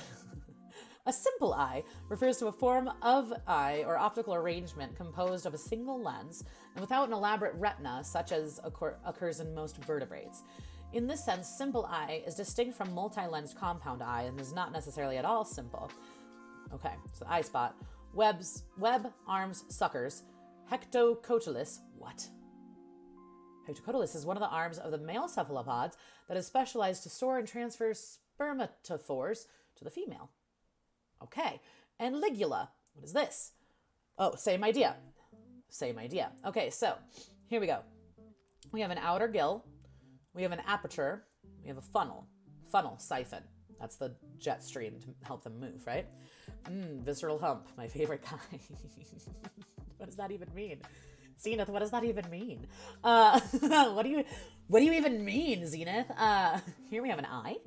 Speaker 1: A simple eye refers to a form of eye or optical arrangement composed of a single lens and without an elaborate retina, such as occurs in most vertebrates. In this sense, simple eye is distinct from multi-lensed compound eye and is not necessarily at all simple. Okay, so eye spot. Web, arms, suckers. Hectocotylus. What? Hectocotylus is one of the arms of the male cephalopods that is specialized to store and transfer spermatophores to the female. Okay, and ligula. What is this? Oh, same idea. Okay, so here we go. We have an outer gill. We have an aperture. We have a funnel, siphon. That's the jet stream to help them move, right? Visceral hump, my favorite kind. What does that even mean? Zenith, what does that even mean? What do you even mean, Zenith? Here we have an eye.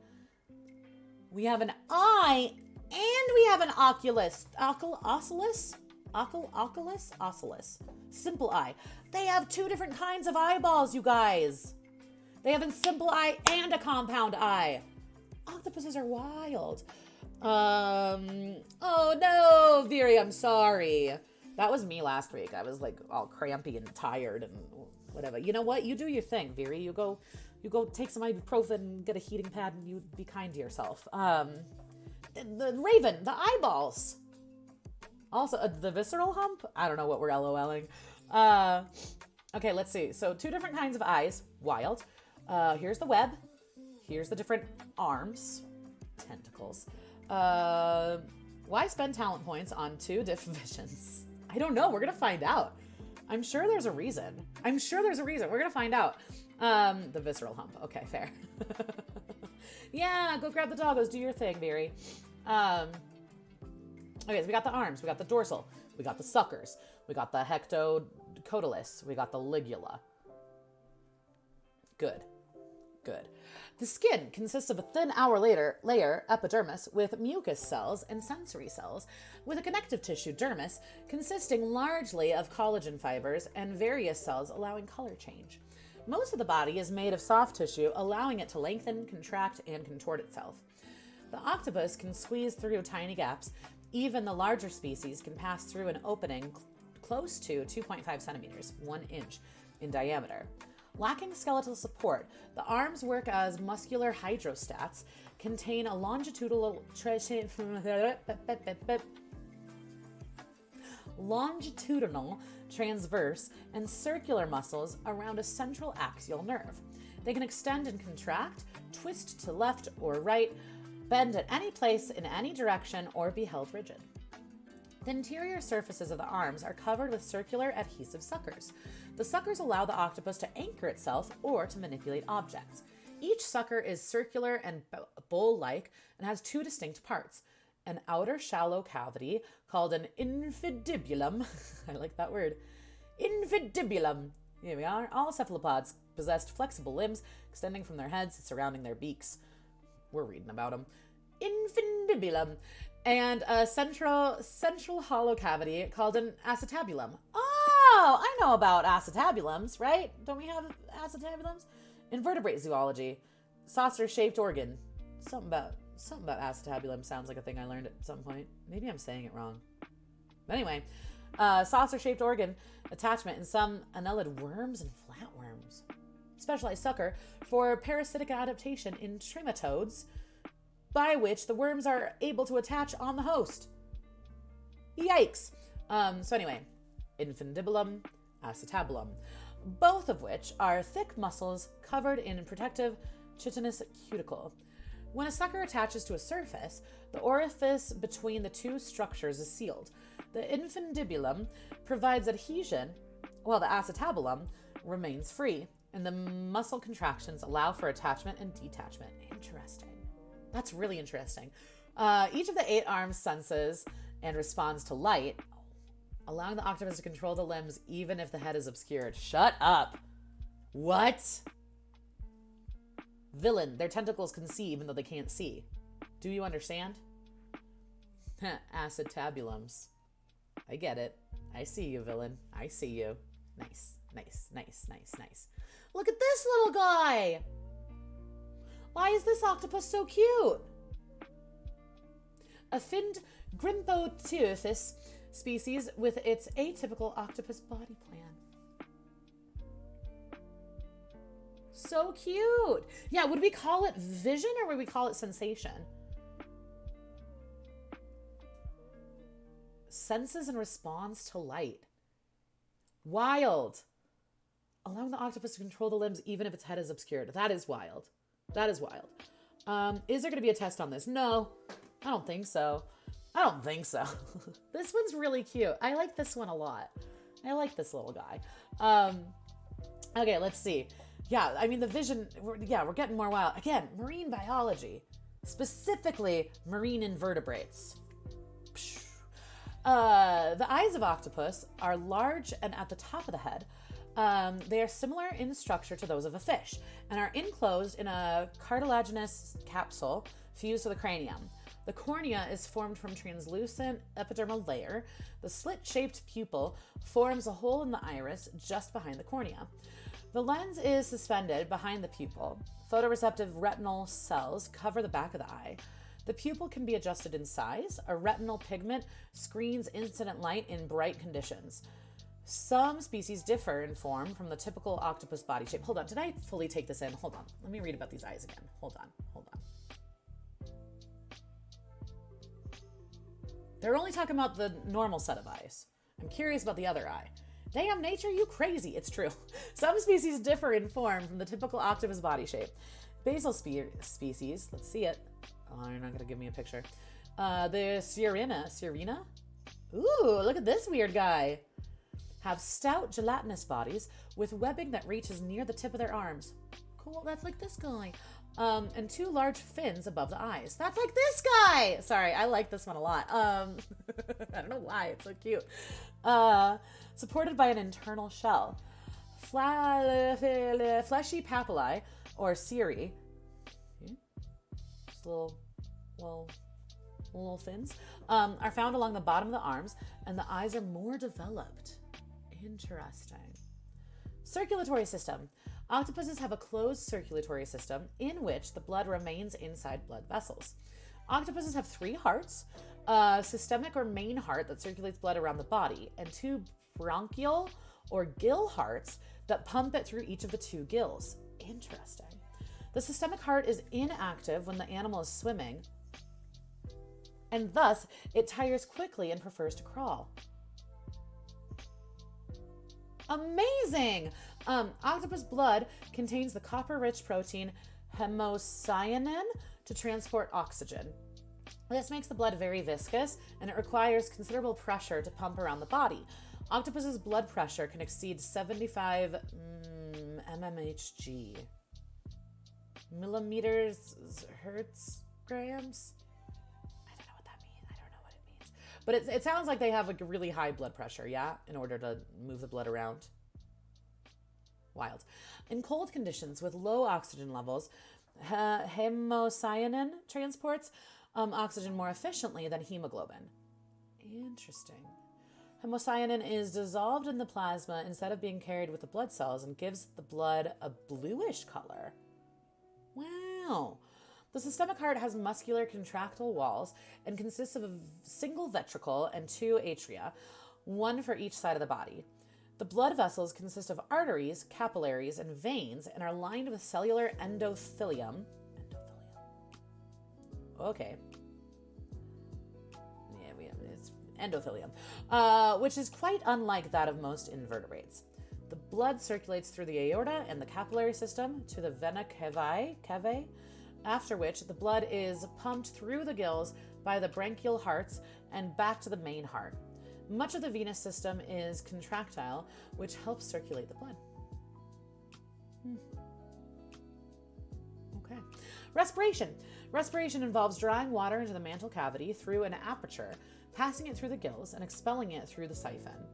Speaker 1: We have an eye, and we have an oculus. Oculus? Simple eye. They have 2 different kinds of eyeballs, you guys. They have a simple eye and a compound eye. Octopuses are wild. Oh no, Viri, I'm sorry. That was me last week. I was like all crampy and tired and whatever. You know what? You do your thing, Viri. You go take some ibuprofen and get a heating pad and you be kind to yourself. The raven, the eyeballs. Also, the visceral hump? I don't know what we're LOLing. Okay, let's see. So 2 different kinds of eyes. Wild. Here's the web. Here's the different arms. Tentacles. Why spend talent points on 2 divisions? I don't know. We're going to find out. I'm sure there's a reason. We're going to find out. The visceral hump. Okay, fair. Yeah, go grab the doggos. Do your thing, Viri. Okay, so we got the arms. We got the dorsal. We got the suckers. We got the hectocotylus. We got the ligula. Good. Good. The skin consists of a thin outer layer, epidermis, with mucus cells and sensory cells, with a connective tissue, dermis, consisting largely of collagen fibers and various cells allowing color change. Most of the body is made of soft tissue, allowing it to lengthen, contract, and contort itself. The octopus can squeeze through tiny gaps. Even the larger species can pass through an opening close to 2.5 centimeters, 1 inch, in diameter. Lacking skeletal support, the arms work as muscular hydrostats, contain a longitudinal transverse, and circular muscles around a central axial nerve. They can extend and contract, twist to left or right, bend at any place in any direction, or be held rigid. The interior surfaces of the arms are covered with circular adhesive suckers. The suckers allow the octopus to anchor itself or to manipulate objects. Each sucker is circular and bowl-like and has two distinct parts: an outer shallow cavity called an infundibulum. I like that word. Infundibulum. Here we are. All cephalopods possessed flexible limbs extending from their heads surrounding their beaks. We're reading about them. Infundibulum. And a central hollow cavity called an acetabulum. Oh, I know about acetabulums, right? Don't we have acetabulums? In vertebrate zoology, saucer-shaped organ. Something about acetabulum sounds like a thing I learned at some point. Maybe I'm saying it wrong. But anyway, saucer-shaped organ attachment in some annelid worms and flatworms. Specialized sucker for parasitic adaptation in trematodes, by which the worms are able to attach on the host. Yikes. So anyway, infundibulum, acetabulum, both of which are thick muscles covered in protective chitinous cuticle. When a sucker attaches to a surface, the orifice between the two structures is sealed. The infundibulum provides adhesion, while the acetabulum remains free, and the muscle contractions allow for attachment and detachment. Interesting. That's really interesting. Each of the 8 arms senses and responds to light, allowing the octopus to control the limbs even if the head is obscured. Shut up. What? Villain, their tentacles can see even though they can't see. Do you understand? Acetabulums. I get it. I see you, villain. I see you. Nice, nice, nice, nice, nice. Look at this little guy. Why is this octopus so cute? A finned Grimpoteuthis species with its atypical octopus body plan. So cute. Yeah, would we call it vision or would we call it sensation? Senses and responds to light. Wild. Allowing the octopus to control the limbs even if its head is obscured. That is wild. That is wild. Is there going to be a test on this? No, I don't think so. I don't think so. This one's really cute. I like this one a lot. I like this little guy. Okay, let's see. Yeah, I mean, the vision, we're getting more wild. Again, marine biology, specifically marine invertebrates. The eyes of octopus are large and at the top of the head. They are similar in structure to those of a fish and are enclosed in a cartilaginous capsule fused to the cranium. The cornea is formed from translucent epidermal layer. The slit-shaped pupil forms a hole in the iris just behind the cornea. The lens is suspended behind the pupil. Photoreceptive retinal cells cover the back of the eye. The pupil can be adjusted in size. A retinal pigment screens incident light in bright conditions. Some species differ in form from the typical octopus body shape. Hold on, did I fully take this in? Hold on, let me read about these eyes again. Hold on. They're only talking about the normal set of eyes. I'm curious about the other eye. Damn, nature, you crazy. It's true. Some species differ in form from the typical octopus body shape. Basal species, let's see it. Oh, you're not going to give me a picture. The Sirena? Ooh, look at this weird guy. Have stout gelatinous bodies with webbing that reaches near the tip of their arms. Cool, that's like this guy. And 2 large fins above the eyes. That's like this guy! Sorry, I like this one a lot. I don't know why, it's so cute. Supported by an internal shell. Fleshy papillae or cirri, just little fins, are found along the bottom of the arms, and the eyes are more developed. Interesting. Circulatory system. Octopuses have a closed circulatory system in which the blood remains inside blood vessels. Octopuses have 3 hearts, a systemic or main heart that circulates blood around the body, and 2 bronchial or gill hearts that pump it through each of the 2 gills. Interesting. The systemic heart is inactive when the animal is swimming, and thus it tires quickly and prefers to crawl. Amazing! Octopus blood contains the copper-rich protein hemocyanin to transport oxygen. This makes the blood very viscous, and it requires considerable pressure to pump around the body. Octopus's blood pressure can exceed 75 mmHg. Millimeters, hertz, grams? I don't know what that means. I don't know what it means. But it sounds like they have a really high blood pressure, yeah? In order to move the blood around. Wild. In cold conditions with low oxygen levels, hemocyanin transports oxygen more efficiently than hemoglobin. Interesting. Hemocyanin is dissolved in the plasma instead of being carried with the blood cells and gives the blood a bluish color. Wow. The systemic heart has muscular contractile walls and consists of a single ventricle and 2 atria, one for each side of the body. The blood vessels consist of arteries, capillaries, and veins and are lined with cellular endothelium. Okay. Yeah, it's endothelium, which is quite unlike that of most invertebrates. The blood circulates through the aorta and the capillary system to the vena cavae, after which the blood is pumped through the gills by the branchial hearts and back to the main heart. Much of the venous system is contractile, which helps circulate the blood. Okay. Respiration. Respiration involves drawing water into the mantle cavity through an aperture, passing it through the gills, and expelling it through the siphon.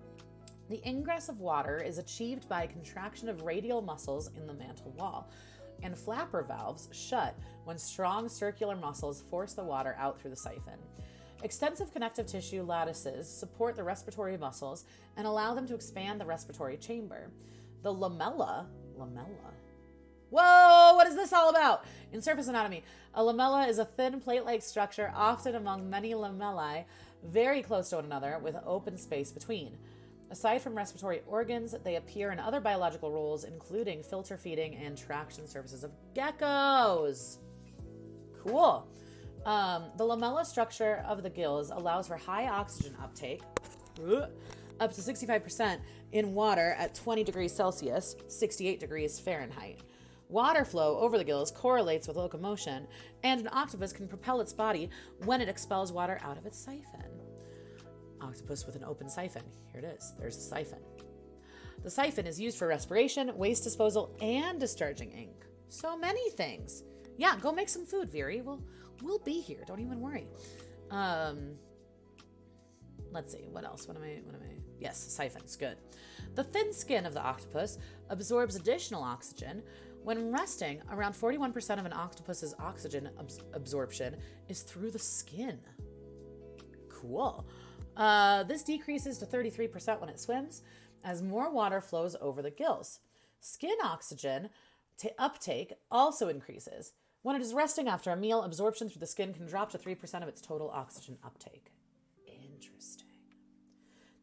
Speaker 1: The ingress of water is achieved by contraction of radial muscles in the mantle wall, and flapper valves shut when strong circular muscles force the water out through the siphon. Extensive connective tissue lattices support the respiratory muscles and allow them to expand the respiratory chamber. The lamella. Whoa, what is this all about? In surface anatomy, a lamella is a thin plate-like structure, often among many lamellae, very close to one another with open space between. Aside from respiratory organs, they appear in other biological roles, including filter feeding and traction services of geckos. Cool. The lamella structure of the gills allows for high oxygen uptake, up to 65% in water at 20 degrees Celsius, 68 degrees Fahrenheit. Water flow over the gills correlates with locomotion, and an octopus can propel its body when it expels water out of its siphon. Octopus with an open siphon. Here it is. There's the siphon. The siphon is used for respiration, waste disposal, and discharging ink. So many things. Yeah, go make some food, Viri. We'll be here. Don't even worry. Let's see. What else? What am I? Yes, siphons. Good. The thin skin of the octopus absorbs additional oxygen. When resting, around 41% of an octopus's oxygen absorption is through the skin. Cool. This decreases to 33% when it swims, as more water flows over the gills. Skin oxygen uptake also increases. When it is resting after a meal, absorption through the skin can drop to 3% of its total oxygen uptake. Interesting.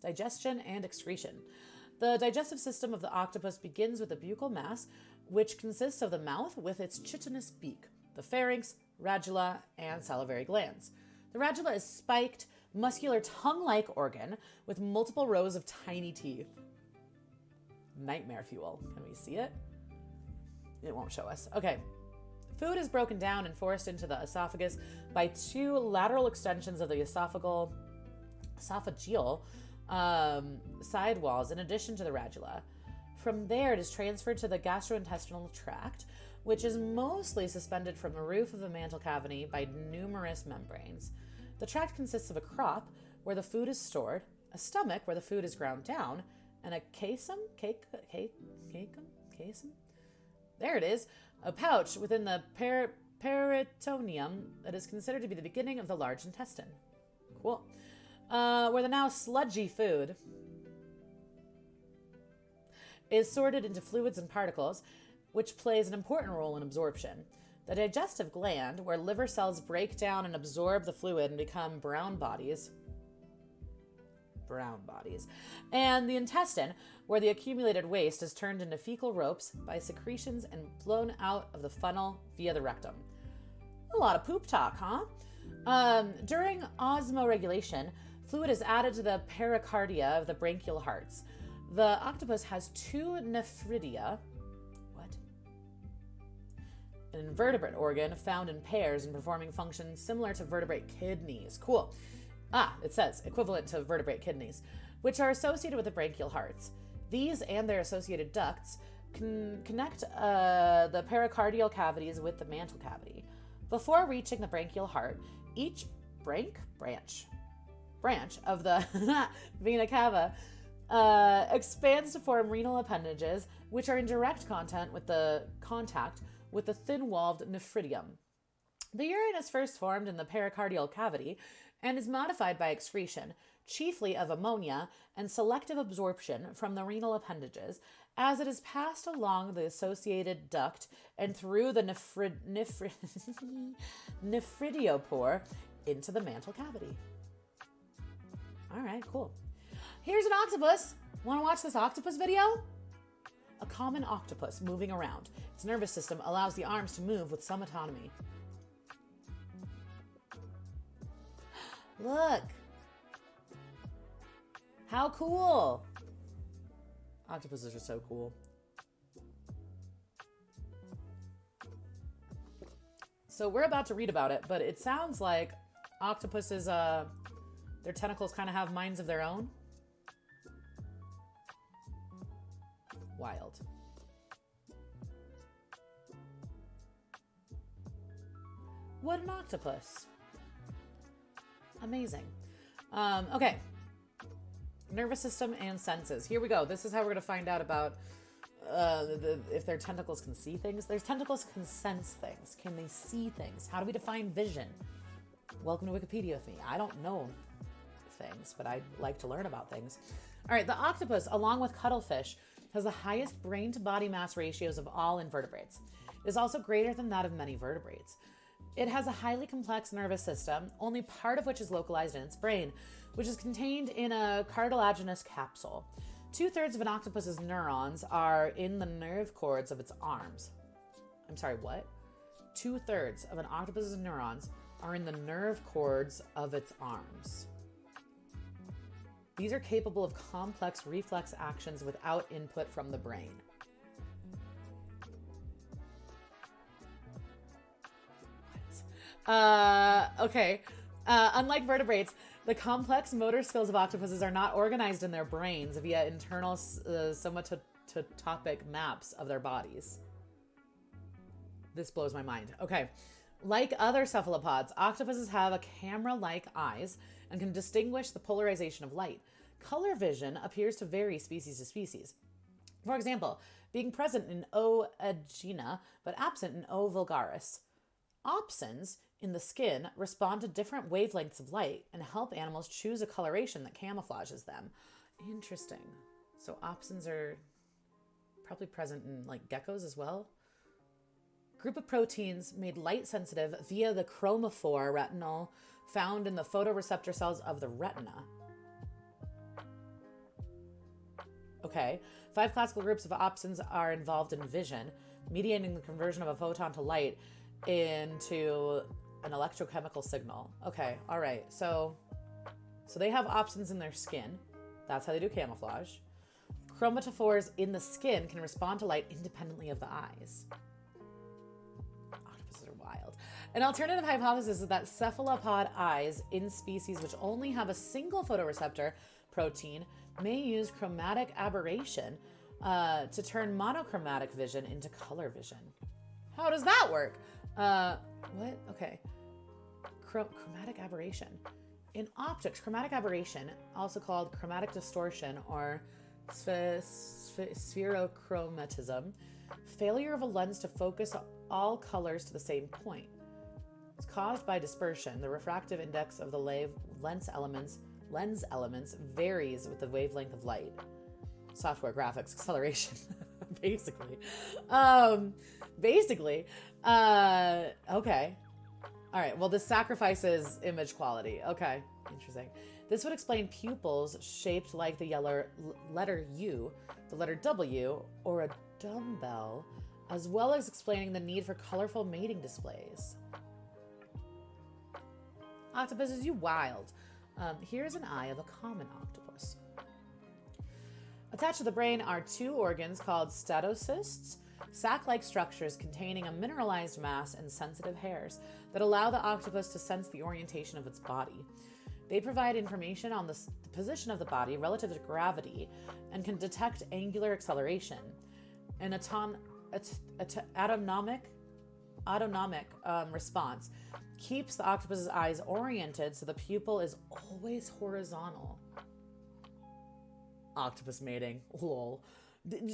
Speaker 1: Digestion and excretion. The digestive system of the octopus begins with the buccal mass, which consists of the mouth with its chitinous beak, the pharynx, radula, and salivary glands. The radula is spiked, muscular tongue-like organ with multiple rows of tiny teeth. Nightmare fuel. Can we see it? It won't show us. Okay. Food is broken down and forced into the esophagus by 2 lateral extensions of the esophageal side walls in addition to the radula. From there, it is transferred to the gastrointestinal tract, which is mostly suspended from the roof of the mantle cavity by numerous membranes. The tract consists of a crop, where the food is stored, a stomach, where the food is ground down, and a caecum? There it is, a pouch within the peritoneum that is considered to be the beginning of the large intestine. Cool. Where the now sludgy food is sorted into fluids and particles, which plays an important role in absorption. The digestive gland, where liver cells break down and absorb the fluid and become brown bodies, and the intestine, where the accumulated waste is turned into fecal ropes by secretions and blown out of the funnel via the rectum. A lot of poop talk, huh? During osmoregulation, fluid is added to the pericardia of the branchial hearts. The octopus has 2 nephridia. What? An invertebrate organ found in pairs and performing functions similar to vertebrate kidneys. Cool. It says equivalent to vertebrate kidneys, which are associated with the branchial hearts. These and their associated ducts can connect the pericardial cavities with the mantle cavity. Before reaching the branchial heart, each branch of the vena cava expands to form renal appendages, which are in direct contact with the thin-walled nephridium. The urine is first formed in the pericardial cavity and is modified by excretion, chiefly of ammonia, and selective absorption from the renal appendages, as it is passed along the associated duct and through the nephridiopore into the mantle cavity. All right, cool. Here's an octopus. Want to watch this octopus video? A common octopus moving around. Its nervous system allows the arms to move with some autonomy. Look. How cool. Octopuses are so cool. So we're about to read about it, but it sounds like octopuses, their tentacles kind of have minds of their own. Wild. What an octopus. Amazing. Okay. Nervous system and senses. Here we go. This is how we're going to find out about if their tentacles can see things. Their tentacles can sense things. Can they see things? How do we define vision? Welcome to Wikipedia with me. I don't know things, but I like to learn about things. All right. The octopus, along with cuttlefish, has the highest brain to body mass ratios of all invertebrates. It is also greater than that of many vertebrates. It has a highly complex nervous system, only part of which is localized in its brain, which is contained in a cartilaginous capsule. 2/3 of an octopus's neurons are in the nerve cords of its arms. I'm sorry, what? 2/3 of an octopus's neurons are in the nerve cords of its arms. These are capable of complex reflex actions without input from the brain. Okay. Unlike vertebrates, the complex motor skills of octopuses are not organized in their brains via internal somatotopic maps of their bodies. This blows my mind. Okay. Like other cephalopods, octopuses have a camera-like eyes and can distinguish the polarization of light. Color vision appears to vary species to species. For example, being present in O. aegina, but absent in O. vulgaris. Opsins in the skin respond to different wavelengths of light and help animals choose a coloration that camouflages them. Interesting. So opsins are probably present in like geckos as well. Group of proteins made light sensitive via the chromophore retinal found in the photoreceptor cells of the retina. Okay. 5 classical groups of opsins are involved in vision, mediating the conversion of a photon to light into an electrochemical signal. Okay, all right. So they have opsins in their skin. That's how they do camouflage. Chromatophores in the skin can respond to light independently of the eyes. Octopuses are wild. An alternative hypothesis is that cephalopod eyes in species which only have a single photoreceptor protein may use chromatic aberration to turn monochromatic vision into color vision. How does that work? What? Okay. Chromatic aberration. In optics, chromatic aberration, also called chromatic distortion or spherochromatism, failure of a lens to focus all colors to the same point. It's caused by dispersion. The refractive index of the lens elements varies with the wavelength of light. Software graphics acceleration, basically. Okay. All right. Well, this sacrifices image quality. Okay. Interesting. This would explain pupils shaped like the letter U, the letter W, or a dumbbell, as well as explaining the need for colorful mating displays. Octopuses, you wild. Here's an eye of a common octopus. Attached to the brain are two organs called statocysts, sac-like structures containing a mineralized mass and sensitive hairs that allow the octopus to sense the orientation of its body. They provide information on the position of the body relative to gravity and can detect angular acceleration. An autonomic response keeps the octopus's eyes oriented so the pupil is always horizontal. Octopus mating. Lol.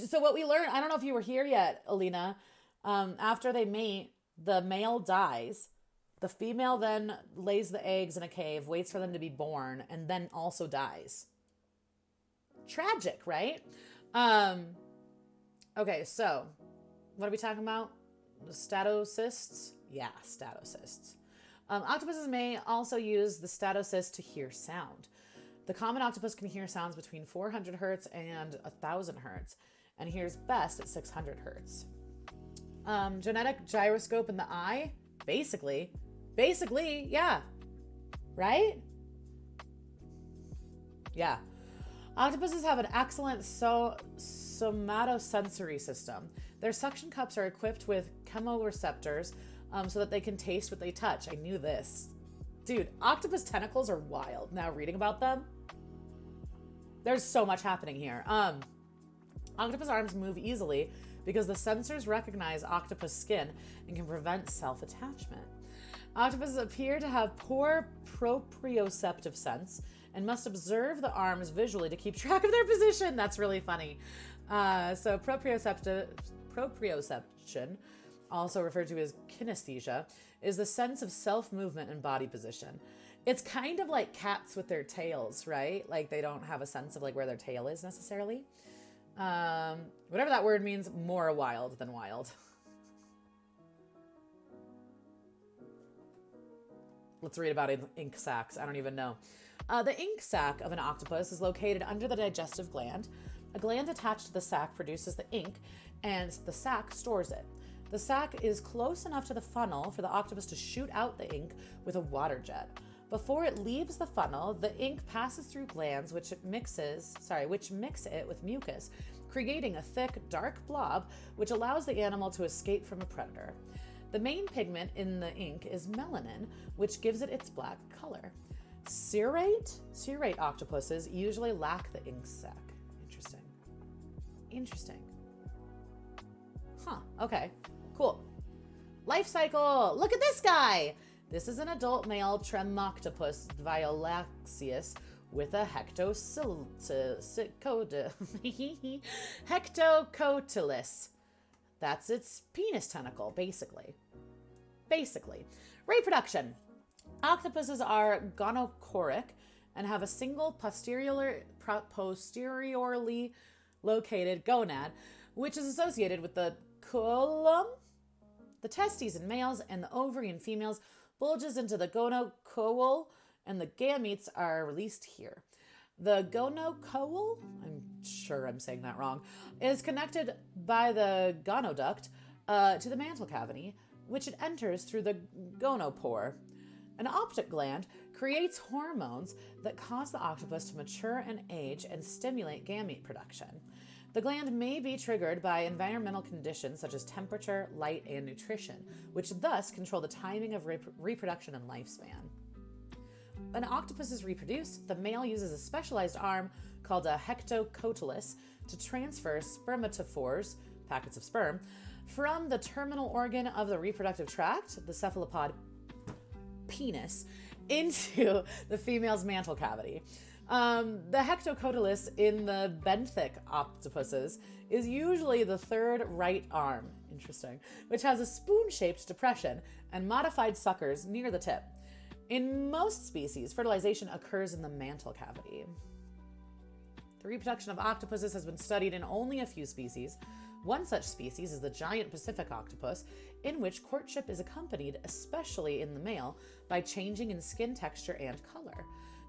Speaker 1: So what we learned, I don't know if you were here yet, Alina, after they mate, the male dies. The female then lays the eggs in a cave, waits for them to be born, and then also dies. Tragic, right? Okay, so what are we talking about? Statocysts? Yeah, statocysts. Octopuses may also use the statocyst to hear sound. The common octopus can hear sounds between 400 hertz and 1,000 hertz, and hears best at 600 hertz. Genetic gyroscope in the eye? Basically, yeah. Right? Yeah. Octopuses have an excellent somatosensory system. Their suction cups are equipped with chemoreceptors so that they can taste what they touch. I knew this. Dude, octopus tentacles are wild. Now reading about them, there's so much happening here. Octopus arms move easily because the sensors recognize octopus skin and can prevent self-attachment. Octopuses appear to have poor proprioceptive sense and must observe the arms visually to keep track of their position. That's really funny. So proprioception, also referred to as kinesthesia, is the sense of self-movement and body position. It's kind of like cats with their tails, right? Like they don't have a sense of like where their tail is necessarily. Whatever that word means, more wild than wild. Let's read about ink sacs. I don't even know. The ink sac of an octopus is located under the digestive gland. A gland attached to the sac produces the ink, and the sac stores it. The sac is close enough to the funnel for the octopus to shoot out the ink with a water jet. Before it leaves the funnel, the ink passes through glands which mix it with mucus, creating a thick, dark blob which allows the animal to escape from a predator. The main pigment in the ink is melanin, which gives it its black color. Cirrate octopuses usually lack the ink sac. Interesting. Huh, okay, cool. Life cycle, look at this guy. This is an adult male Tremoctopus violaceus with a hectocotylis. That's its penis tentacle, basically. Reproduction. Octopuses are gonochoric and have a single posteriorly located gonad, which is associated with the colon. The testes in males and the ovary in females bulges into the gonocoel, and the gametes are released here. The gonocoel, I'm sure I'm saying that wrong, is connected by the gonoduct to the mantle cavity, which it enters through the gonopore. An optic gland creates hormones that cause the octopus to mature and age and stimulate gamete production. The gland may be triggered by environmental conditions such as temperature, light, and nutrition, which thus control the timing of reproduction and lifespan. When octopuses reproduce, the male uses a specialized arm called a hectocotylis to transfer spermatophores, packets of sperm, from the terminal organ of the reproductive tract, the cephalopod penis, into the female's mantle cavity. The Hectocotylus in the benthic octopuses is usually the third right arm, interesting, which has a spoon-shaped depression and modified suckers near the tip. In most species, fertilization occurs in the mantle cavity. The reproduction of octopuses has been studied in only a few species. One such species is the giant Pacific octopus, in which courtship is accompanied, especially in the male, by changing in skin texture and color.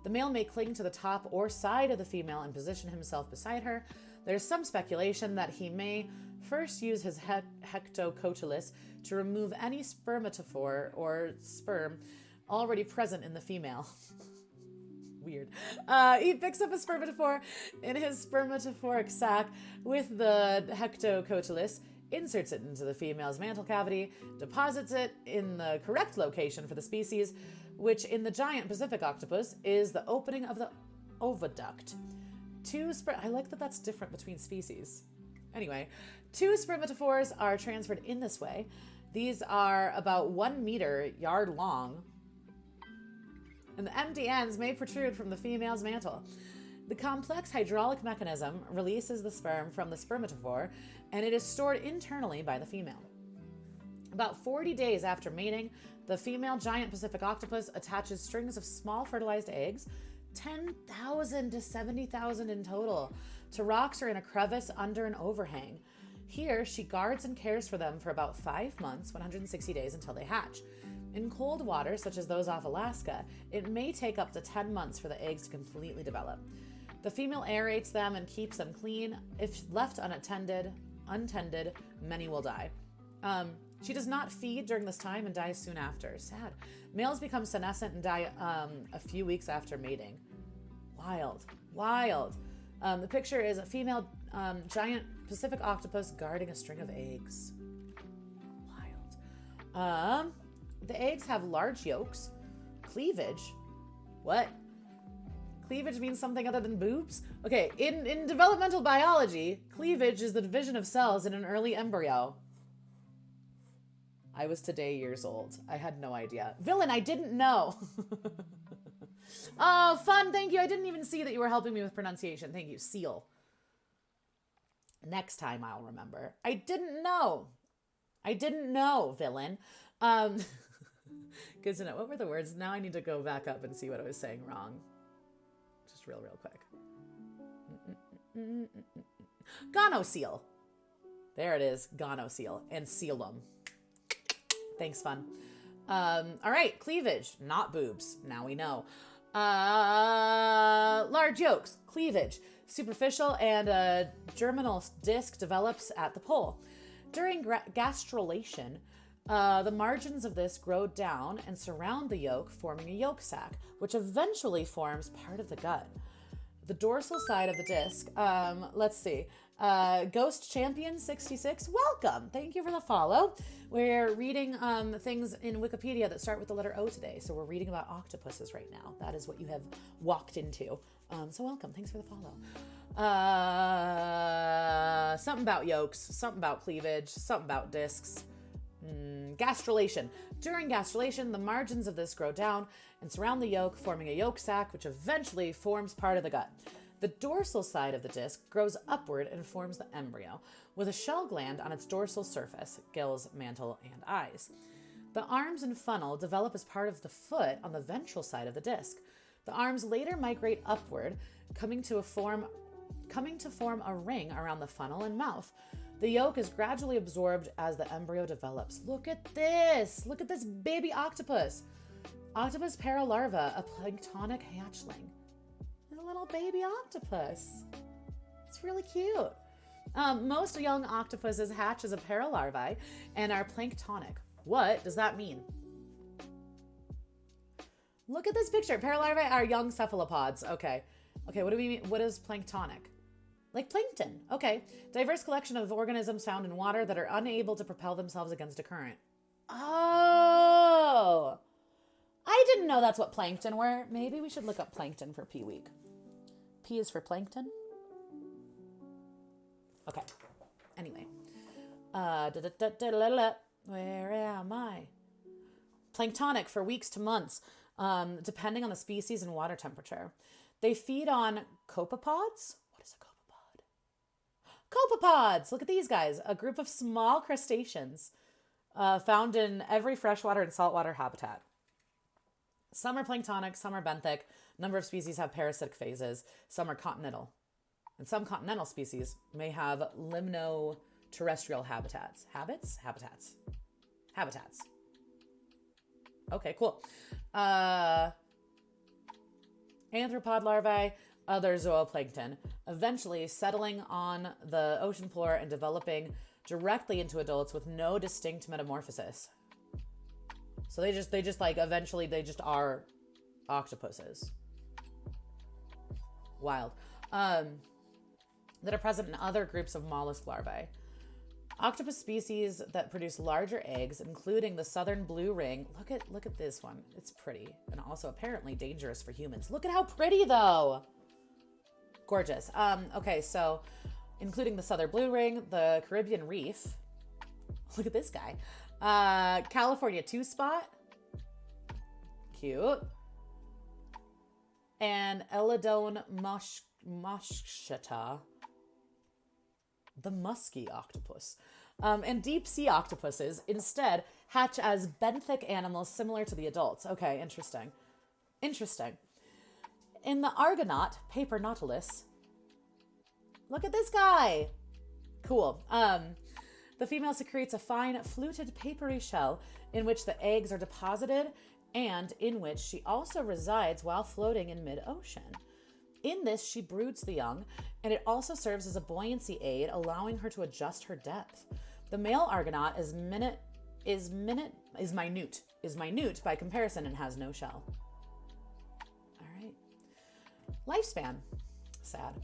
Speaker 1: The male may cling to the top or side of the female and position himself beside her. There's some speculation that he may first use his hectocotylus to remove any spermatophore or sperm already present in the female. Weird. He picks up a spermatophore in his spermatophoric sac with the hectocotylus, inserts it into the female's mantle cavity, deposits it in the correct location for the species, which in the giant Pacific octopus is the opening of the oviduct. I like that that's different between species. Anyway, 2 spermatophores are transferred in this way. These are about 1 meter yard long, and the empty ends may protrude from the female's mantle. The complex hydraulic mechanism releases the sperm from the spermatophore, and it is stored internally by the female. About 40 days after mating, the female giant Pacific octopus attaches strings of small fertilized eggs, 10,000 to 70,000 in total, to rocks or in a crevice under an overhang. Here, she guards and cares for them for about 5 months, 160 days, until they hatch. In cold water, such as those off Alaska, it may take up to 10 months for the eggs to completely develop. The female aerates them and keeps them clean. If left untended, many will die. She does not feed during this time and dies soon after. Sad. Males become senescent and die a few weeks after mating. Wild. The picture is a female giant Pacific octopus guarding a string of eggs. Wild. The eggs have large yolks. Cleavage. What? Cleavage means something other than boobs? Okay, in developmental biology, cleavage is the division of cells in an early embryo. I was today years old. I had no idea. Villain, I didn't know. Oh, fun, thank you. I didn't even see that you were helping me with pronunciation. Thank you. Seal. Next time I'll remember. I didn't know, villain. Good to know. What were the words? Now I need to go back up and see what I was saying wrong. Just real quick. Gonocoele. There it is. Gonocoele. And coelom. Thanks, fun. All right. Cleavage. Not boobs. Now we know. Large yolks. Cleavage. Superficial and a germinal disc develops at the pole. During gastrulation, the margins of this grow down and surround the yolk, forming a yolk sac, which eventually forms part of the gut. The dorsal side of the disc, let's see, Ghost Champion 66, welcome. Thank you for the follow. We're reading things in Wikipedia that start with the letter O today, so we're reading about octopuses right now. That is what you have walked into. So welcome. Thanks for the follow. Something about yolks, something about cleavage, something about discs. Gastrulation. During gastrulation, the margins of this grow down and surround the yolk, forming a yolk sac, which eventually forms part of the gut. The dorsal side of the disc grows upward and forms the embryo, with a shell gland on its dorsal surface, gills, mantle, and eyes. The arms and funnel develop as part of the foot on the ventral side of the disc. The arms later migrate upward, coming to form a ring around the funnel and mouth. The yolk is gradually absorbed as the embryo develops. Look at this! Look at this baby octopus! Octopus paralarva, a planktonic hatchling. A little baby octopus. It's really cute. Most young octopuses hatch as a paralarvae and are planktonic. What does that mean? Look at this picture. Paralarvae are young cephalopods. Okay, what do we mean? What is planktonic? Like plankton. Okay. Diverse collection of organisms found in water that are unable to propel themselves against a current. Oh! I didn't know that's what plankton were. Maybe we should look up plankton for P Week. P is for plankton. Okay. Anyway. Where am I? Planktonic for weeks to months, depending on the species and water temperature. They feed on copepods. What is a copepod? Copepods! Look at these guys. A group of small crustaceans found in every freshwater and saltwater habitat. Some are planktonic, some are benthic. A number of species have parasitic phases. Some are continental. And some continental species may have limno-terrestrial habitats. Habitats. Okay, cool. Arthropod larvae, other zooplankton, eventually settling on the ocean floor and developing directly into adults with no distinct metamorphosis. So they just like eventually they just are octopuses. Wild. That are present in other groups of mollusk larvae. Octopus species that produce larger eggs, including the southern blue ring. Look at this one. It's pretty and also apparently dangerous for humans. Look at how pretty though. Gorgeous. Okay, so including the southern blue ring, the Caribbean reef. Look at this guy. California two-spot. Cute. And Elodon moschata. The musky octopus. And deep sea octopuses instead hatch as benthic animals similar to the adults. Okay, interesting. In the Argonaut, paper nautilus, look at this guy. Cool. The female secretes a fine fluted papery shell in which the eggs are deposited and in which she also resides while floating in mid-ocean. In this, she broods the young, and it also serves as a buoyancy aid, allowing her to adjust her depth. The male Argonaut is minute by comparison and has no shell. All right. Lifespan. Sad.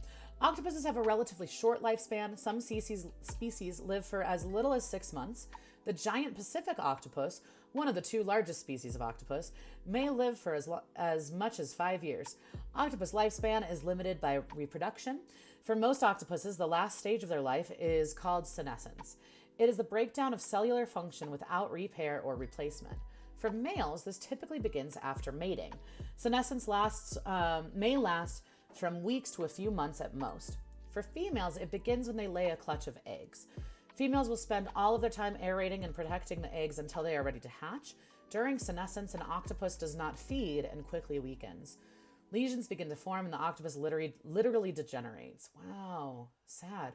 Speaker 1: Octopuses have a relatively short lifespan. Some species live for as little as 6 months. The giant Pacific octopus, one of the two largest species of octopus, may live for as much as 5 years. Octopus lifespan is limited by reproduction. For most octopuses, the last stage of their life is called senescence. It is the breakdown of cellular function without repair or replacement. For males, this typically begins after mating. Senescence may last from weeks to a few months at most. For females, it begins when they lay a clutch of eggs. Females will spend all of their time aerating and protecting the eggs until they are ready to hatch. During senescence, an octopus does not feed and quickly weakens. Lesions begin to form and the octopus literally degenerates. Wow, sad.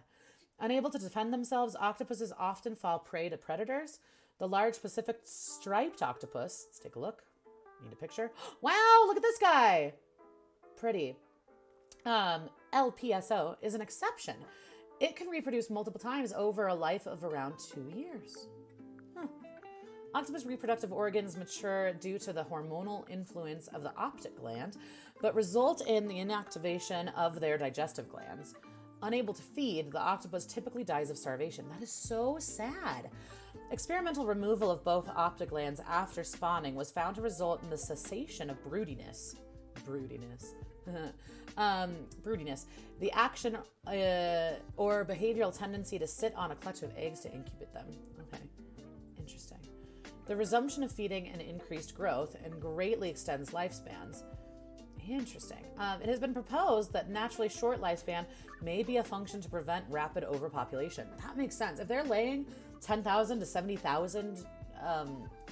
Speaker 1: Unable to defend themselves, octopuses often fall prey to predators. The large Pacific striped octopus, let's take a look. Need a picture. Wow, look at this guy. Pretty. LPSO is an exception. It can reproduce multiple times over a life of around 2 years. Octopus reproductive organs mature due to the hormonal influence of the optic gland, but result in the inactivation of their digestive glands. Unable to feed, the octopus typically dies of starvation. That is so sad. Experimental removal of both optic glands after spawning was found to result in the cessation of broodiness. The action or behavioral tendency to sit on a clutch of eggs to incubate them. Okay, interesting. The resumption of feeding and increased growth and greatly extends lifespans. Interesting. It has been proposed that naturally short lifespan may be a function to prevent rapid overpopulation. That makes sense. If they're laying 10,000 to 70,000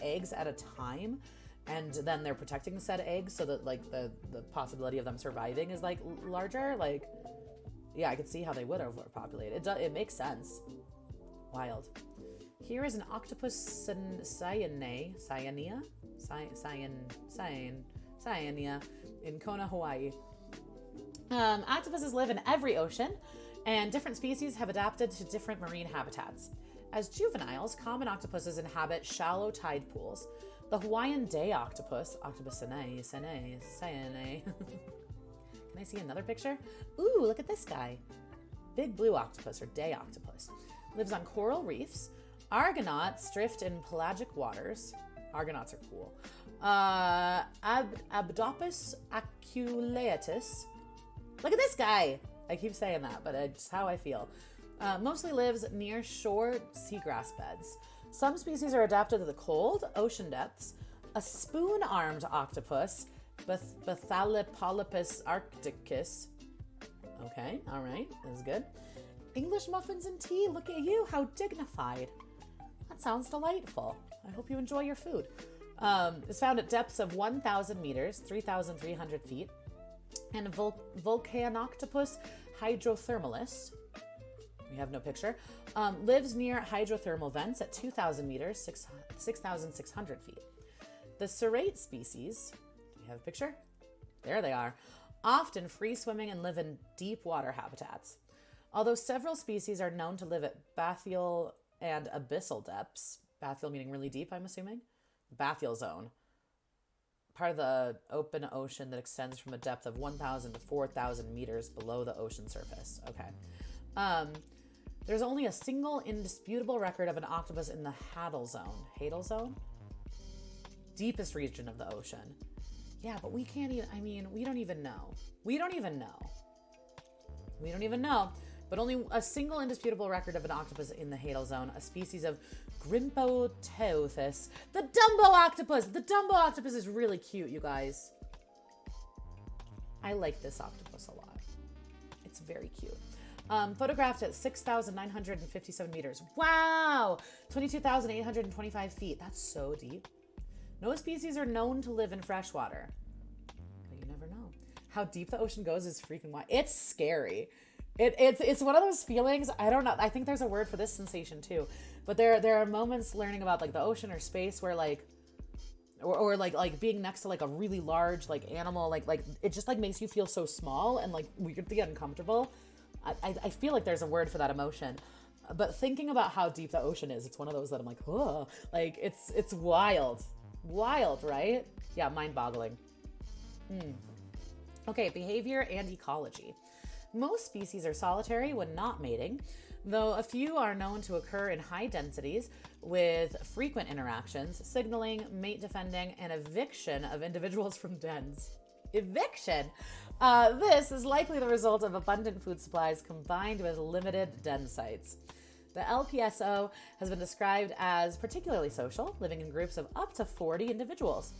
Speaker 1: eggs at a time, and then they're protecting said eggs so that like the possibility of them surviving is like larger, like, yeah, I could see how they would overpopulate. It makes sense. Wild. Here is an octopus cyanea in Kona, Hawaii. Octopuses live in every ocean, and different species have adapted to different marine habitats. As juveniles, common octopuses inhabit shallow tide pools. The Hawaiian day octopus, Octopus cyane. Can I see another picture? Ooh, look at this guy. Big blue octopus, or day octopus, lives on coral reefs. Argonauts drift in pelagic waters. Argonauts are cool. Abdopus aculeatus. Look at this guy. I keep saying that, but it's how I feel. Mostly lives near shore seagrass beds. Some species are adapted to the cold ocean depths. A spoon-armed octopus, Bathylopolypus arcticus. Okay, all right, that's good. English muffins and tea, look at you, how dignified. That sounds delightful. I hope you enjoy your food. It's found at depths of 1,000 meters, 3,300 feet. And Volcanoctopus hydrothermalis, we have no picture, lives near hydrothermal vents at 2,000 meters, 6,600 feet. The serrate species, do we have a picture? There they are. Often free swimming and live in deep water habitats. Although several species are known to live at bathyal and abyssal depths, bathyal meaning really deep, I'm assuming, bathyal zone, part of the open ocean that extends from a depth of 1,000 to 4,000 meters below the ocean surface. Okay. There's only a single indisputable record of an octopus in the Hadal zone. Hadal zone? Deepest region of the ocean. Yeah, but we can't even, we don't even know. We don't even know. But only a single indisputable record of an octopus in the Hadal zone, a species of Grimpoteuthis. The Dumbo octopus! The Dumbo octopus is really cute, you guys. I like this octopus a lot. It's very cute. Photographed at 6,957 meters. Wow! 22,825 feet. That's so deep. No species are known to live in freshwater. But you never know. How deep the ocean goes is freaking wild. It's scary. It's one of those feelings. I don't know. I think there's a word for this sensation too. But there are moments learning about like the ocean or space where like, or like being next to like a really large like animal, like it just like makes you feel so small and like weirdly uncomfortable. I feel like there's a word for that emotion. But thinking about how deep the ocean is, it's one of those that I'm like, oh, like it's wild, right? Yeah, mind-boggling. Okay, behavior and ecology. Most species are solitary when not mating, though a few are known to occur in high densities with frequent interactions, signaling, mate defending, and eviction of individuals from dens. Eviction! This is likely the result of abundant food supplies combined with limited den sites. The LPSO has been described as particularly social, living in groups of up to 40 individuals.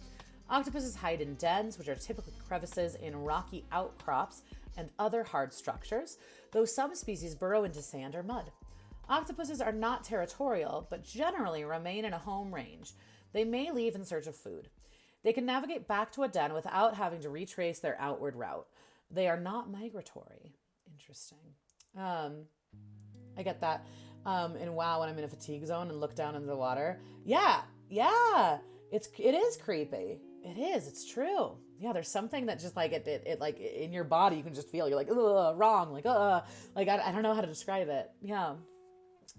Speaker 1: Octopuses hide in dens, which are typically crevices in rocky outcrops and other hard structures, though some species burrow into sand or mud. Octopuses are not territorial, but generally remain in a home range. They may leave in search of food. They can navigate back to a den without having to retrace their outward route. They are not migratory. Interesting. I get that. And wow, when I'm in a fatigue zone and look down into the water. Yeah. It is creepy. It is. It's true. Yeah, there's something that just like it like in your body you can just feel. You're like, ugh, wrong. Like, I don't know how to describe it. Yeah.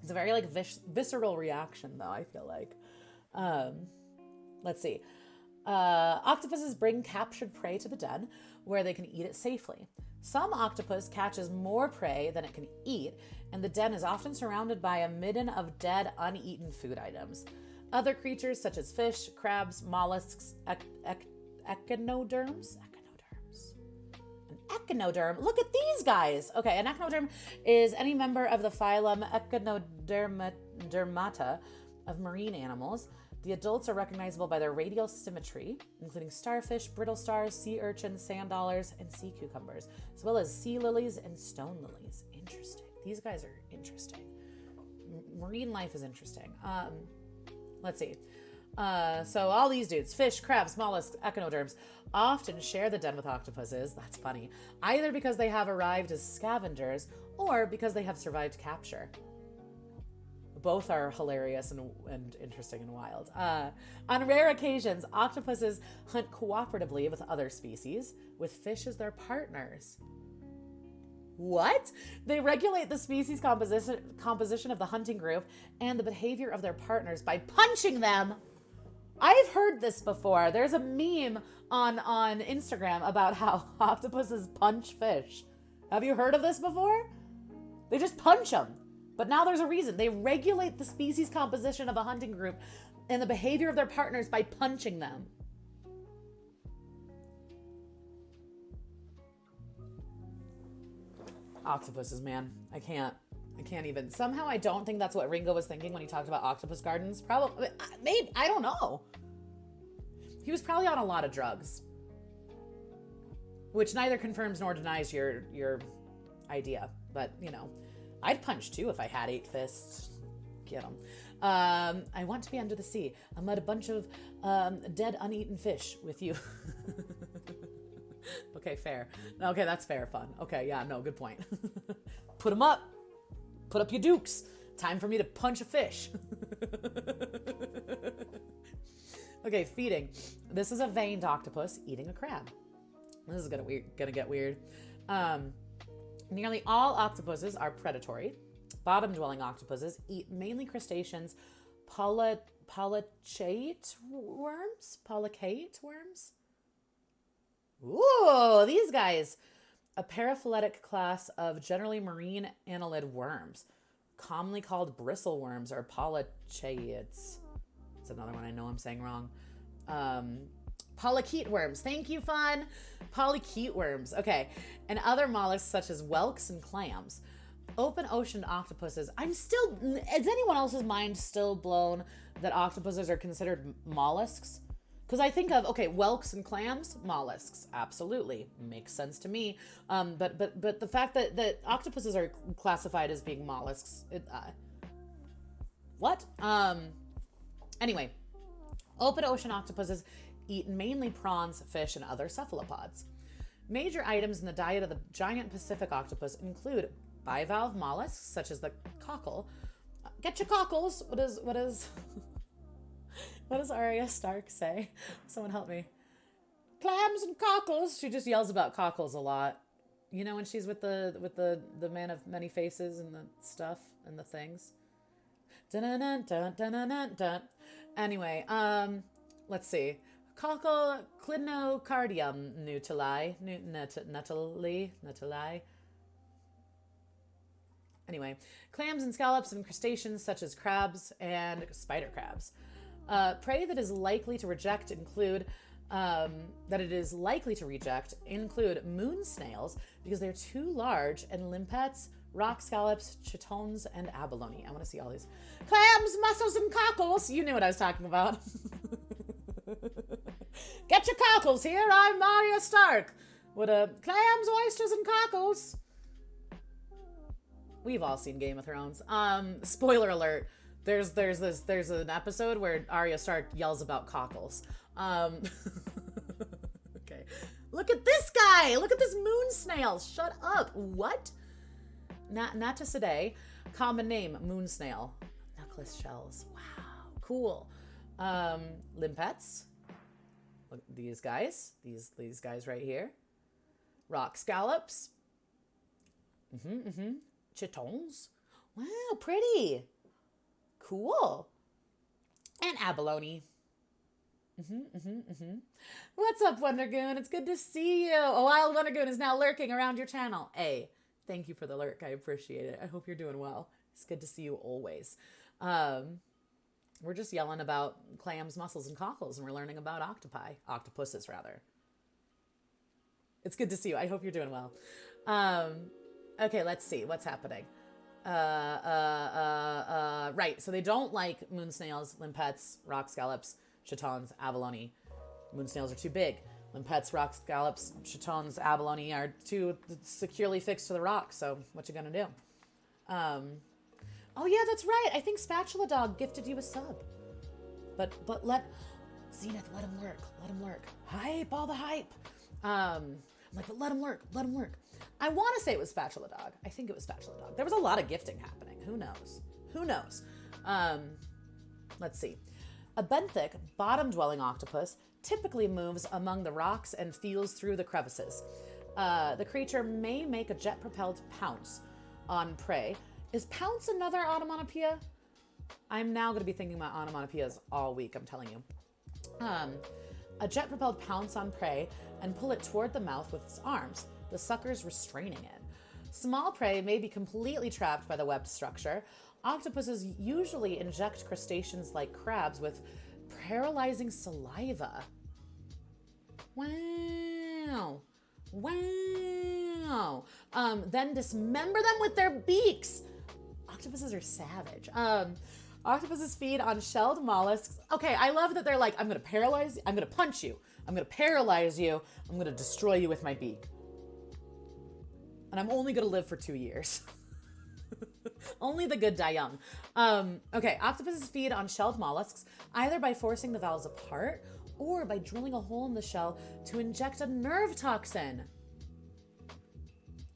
Speaker 1: It's a very like visceral reaction though, I feel like. Let's see. Octopuses bring captured prey to the den where they can eat it safely. Some octopus catches more prey than it can eat, and the den is often surrounded by a midden of dead, uneaten food items. Other creatures such as fish, crabs, mollusks, echinoderms. An echinoderm. Look at these guys. Okay, an echinoderm is any member of the phylum Echinodermata of marine animals. The adults are recognizable by their radial symmetry, including starfish, brittle stars, sea urchins, sand dollars, and sea cucumbers, as well as sea lilies and stone lilies. Interesting. These guys are interesting. Marine life is interesting. Let's see. So all these dudes, fish, crabs, mollusks, echinoderms, often share the den with octopuses. That's funny. Either because they have arrived as scavengers or because they have survived capture. Both are hilarious and interesting and wild. On rare occasions, octopuses hunt cooperatively with other species, with fish as their partners. What? They regulate the species composition of the hunting group and the behavior of their partners by punching them. I've heard this before. There's a meme on Instagram about how octopuses punch fish. Have you heard of this before? They just punch them. But now there's a reason. They regulate the species composition of a hunting group and the behavior of their partners by punching them. Octopuses, man. I can't even. Somehow I don't think that's what Ringo was thinking when he talked about octopus gardens. Probably, maybe, I don't know. He was probably on a lot of drugs. which neither confirms nor denies your idea. But, I'd punch too if I had 8 fists. Get them. I want to be under the sea. I'm at a bunch of dead, uneaten fish with you. Okay, fair. Okay, that's fair. Fun. Okay, yeah, no, good point. Put them up. Put up your dukes. Time for me to punch a fish. Okay, feeding. This is a veined octopus eating a crab. This is gonna get weird. Nearly all octopuses are predatory. Bottom-dwelling octopuses eat mainly crustaceans, polychaete worms? Ooh, these guys. A paraphyletic class of generally marine annelid worms, commonly called bristle worms or polychaetes. It's another one I know I'm saying wrong. Polychaete worms. Thank you, Fun. Polychaete worms. Okay. And other mollusks such as whelks and clams. Open ocean octopuses. Is anyone else's mind still blown that octopuses are considered mollusks? Because I think of, whelks and clams, mollusks. Absolutely. Makes sense to me. But the fact that octopuses are classified as being mollusks, what? Anyway, open ocean octopuses eat mainly prawns, fish, and other cephalopods. Major items in the diet of the giant Pacific octopus include bivalve mollusks, such as the cockle. Get your cockles. What is what does Arya Stark say? Someone help me. Clams and cockles. She just yells about cockles a lot. When she's with the man of many faces and the stuff and the things. Dun, dun, dun, dun, dun, dun. Anyway, let's see. Cockle clinocardium nutili. Anyway, clams and scallops and crustaceans such as crabs and spider crabs. Prey that is likely to reject include moon snails because they're too large, and limpets, rock scallops, chitons, and abalone. I want to see all these. Clams, mussels, and cockles. You knew what I was talking about. Get your cockles here. I'm Arya Stark. Clams, oysters, and cockles. We've all seen Game of Thrones. Spoiler alert. There's an episode where Arya Stark yells about cockles. Okay. Look at this guy. Look at this moon snail. Shut up. What? Naticidae. Common name, moon snail. Necklace shells. Wow. Cool. Limpets. Look, these guys. These guys right here. Rock scallops. Chitons. Wow, pretty. Cool. And abalone. What's up, Wondergoon? It's good to see you. A wild Wondergoon is now lurking around your channel. Hey, thank you for the lurk. I appreciate it. I hope you're doing well. It's good to see you always. We're just yelling about clams, mussels, and cockles, and we're learning about octopuses, rather. It's good to see you. I hope you're doing well. Okay, let's see what's happening. Right. So they don't like moon snails, limpets, rock scallops, chitons, abalone. Moon snails are too big. Limpets, rock scallops, chitons, abalone are too securely fixed to the rock. So what you gonna do? Oh yeah, that's right. I think Spatula Dog gifted you a sub. But let Zenith, let him lurk. Let him lurk. Hype, all the hype. I'm like, but let him lurk. Let him lurk. I want to say it was Spatula Dog. I think it was Spatula Dog. There was a lot of gifting happening. Who knows? Let's see. A benthic, bottom-dwelling octopus typically moves among the rocks and feels through the crevices. The creature may make a jet-propelled pounce on prey. Is pounce another onomatopoeia? I'm now going to be thinking about onomatopoeias all week, I'm telling you. A jet-propelled pounce on prey and pull it toward the mouth with its arms, the suckers restraining it. Small prey may be completely trapped by the webbed structure. Octopuses usually inject crustaceans like crabs with paralyzing saliva. Wow. Then dismember them with their beaks. Octopuses are savage. Octopuses feed on shelled mollusks. Okay, I love that they're like, I'm going to paralyze you. I'm going to punch you. I'm going to paralyze you. I'm going to destroy you with my beak. And I'm only going to live for 2 years. Only the good die young. Okay, octopuses feed on shelled mollusks either by forcing the valves apart or by drilling a hole in the shell to inject a nerve toxin.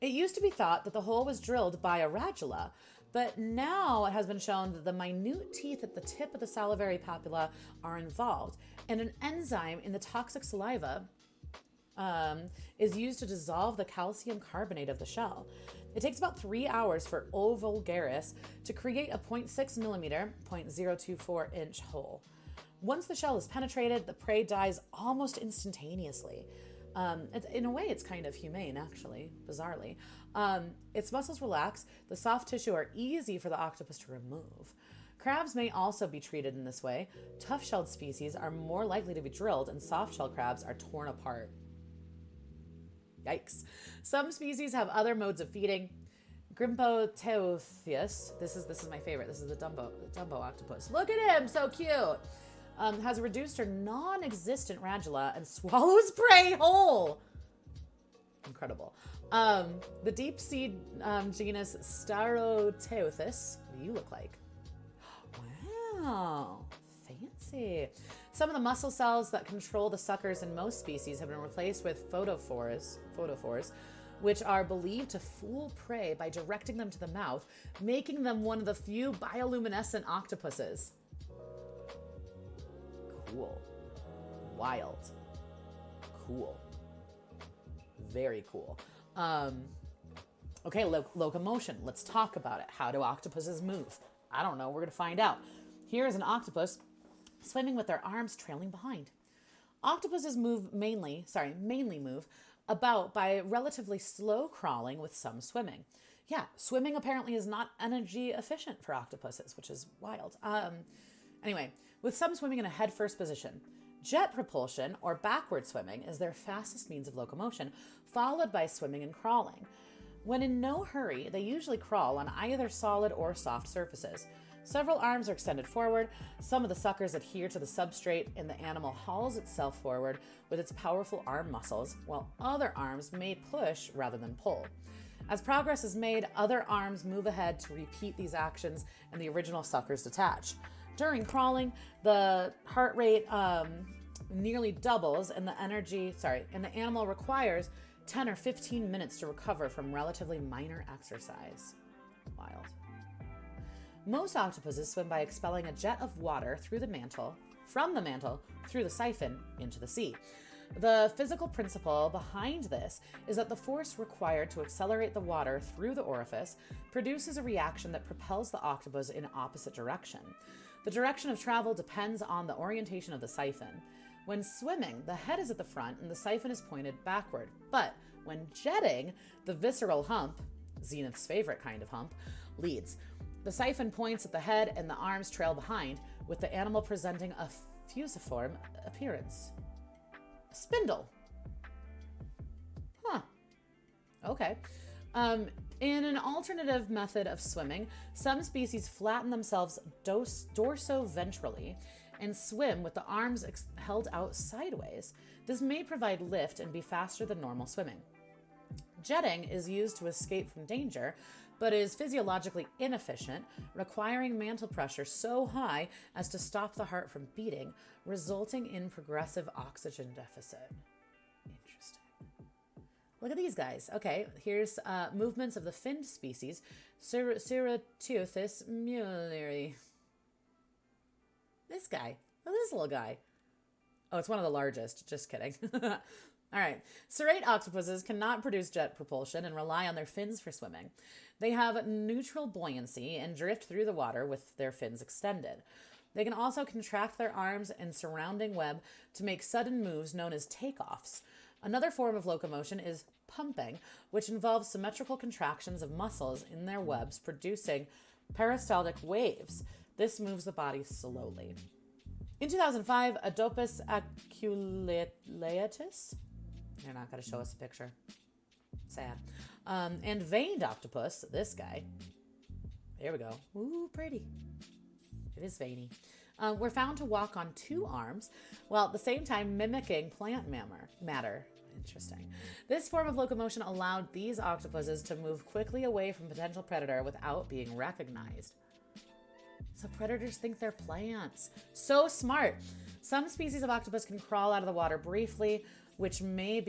Speaker 1: It used to be thought that the hole was drilled by a radula, but now it has been shown that the minute teeth at the tip of the salivary papilla are involved, and an enzyme in the toxic saliva is used to dissolve the calcium carbonate of the shell. It takes about 3 hours for O. vulgaris to create a 0.6 millimeter, 0.024 inch hole. Once the shell is penetrated, the prey dies almost instantaneously. In a way, it's kind of humane, actually, bizarrely. Its muscles relax. The soft tissue are easy for the octopus to remove. Crabs may also be treated in this way. Tough-shelled species are more likely to be drilled, and soft-shell crabs are torn apart. Yikes. Some species have other modes of feeding. Grimpoteuthius, this is my favorite. This is the Dumbo octopus. Look at him, so cute. Has a reduced or non-existent radula and swallows prey whole. Incredible. The deep sea genus Staroteuthis. What do you look like? Wow, fancy. Some of the muscle cells that control the suckers in most species have been replaced with photophores, which are believed to fool prey by directing them to the mouth, making them one of the few bioluminescent octopuses. Cool. Wild. Cool. Very cool. Okay, locomotion. Let's talk about it. How do octopuses move? I don't know. We're going to find out. Here is an octopus swimming with their arms trailing behind. Octopuses mainly move about by relatively slow crawling with some swimming. Yeah, swimming apparently is not energy efficient for octopuses, which is wild. Anyway, with some swimming in a head-first position. Jet propulsion, or backward swimming, is their fastest means of locomotion, followed by swimming and crawling. When in no hurry, they usually crawl on either solid or soft surfaces. Several arms are extended forward. Some of the suckers adhere to the substrate, and the animal hauls itself forward with its powerful arm muscles, while other arms may push rather than pull. As progress is made, other arms move ahead to repeat these actions, and the original suckers detach. During crawling, the heart rate nearly doubles, and the animal requires 10 or 15 minutes to recover from relatively minor exercise. Wild. Most octopuses swim by expelling a jet of water from the mantle through the siphon into the sea. The physical principle behind this is that the force required to accelerate the water through the orifice produces a reaction that propels the octopus in opposite direction. The direction of travel depends on the orientation of the siphon. When swimming, the head is at the front and the siphon is pointed backward. But when jetting, the visceral hump, Zenith's favorite kind of hump, leads. The siphon points at the head and the arms trail behind, with the animal presenting a fusiform appearance. Spindle. Huh. Okay. In an alternative method of swimming, some species flatten themselves dorso-ventrally and swim with the arms held out sideways. This may provide lift and be faster than normal swimming. Jetting is used to escape from danger, but is physiologically inefficient, requiring mantle pressure so high as to stop the heart from beating, resulting in progressive oxygen deficit. Interesting. Look at these guys. Okay, here's movements of the finned species, Ceratoethus mulleri. This guy. Oh, this little guy. Oh, it's one of the largest. Just kidding. All right. Serrate octopuses cannot produce jet propulsion and rely on their fins for swimming. They have neutral buoyancy and drift through the water with their fins extended. They can also contract their arms and surrounding web to make sudden moves known as takeoffs. Another form of locomotion is pumping, which involves symmetrical contractions of muscles in their webs, producing peristaltic waves. This moves the body slowly. In 2005, Adopus aculeatus, they're not going to show us a picture. Sad. And veined octopus, this guy. There we go. Ooh, pretty. It is veiny. Were found to walk on 2 arms, while at the same time mimicking plant matter. Interesting. This form of locomotion allowed these octopuses to move quickly away from potential predator without being recognized. So predators think they're plants. So smart. Some species of octopus can crawl out of the water briefly, which they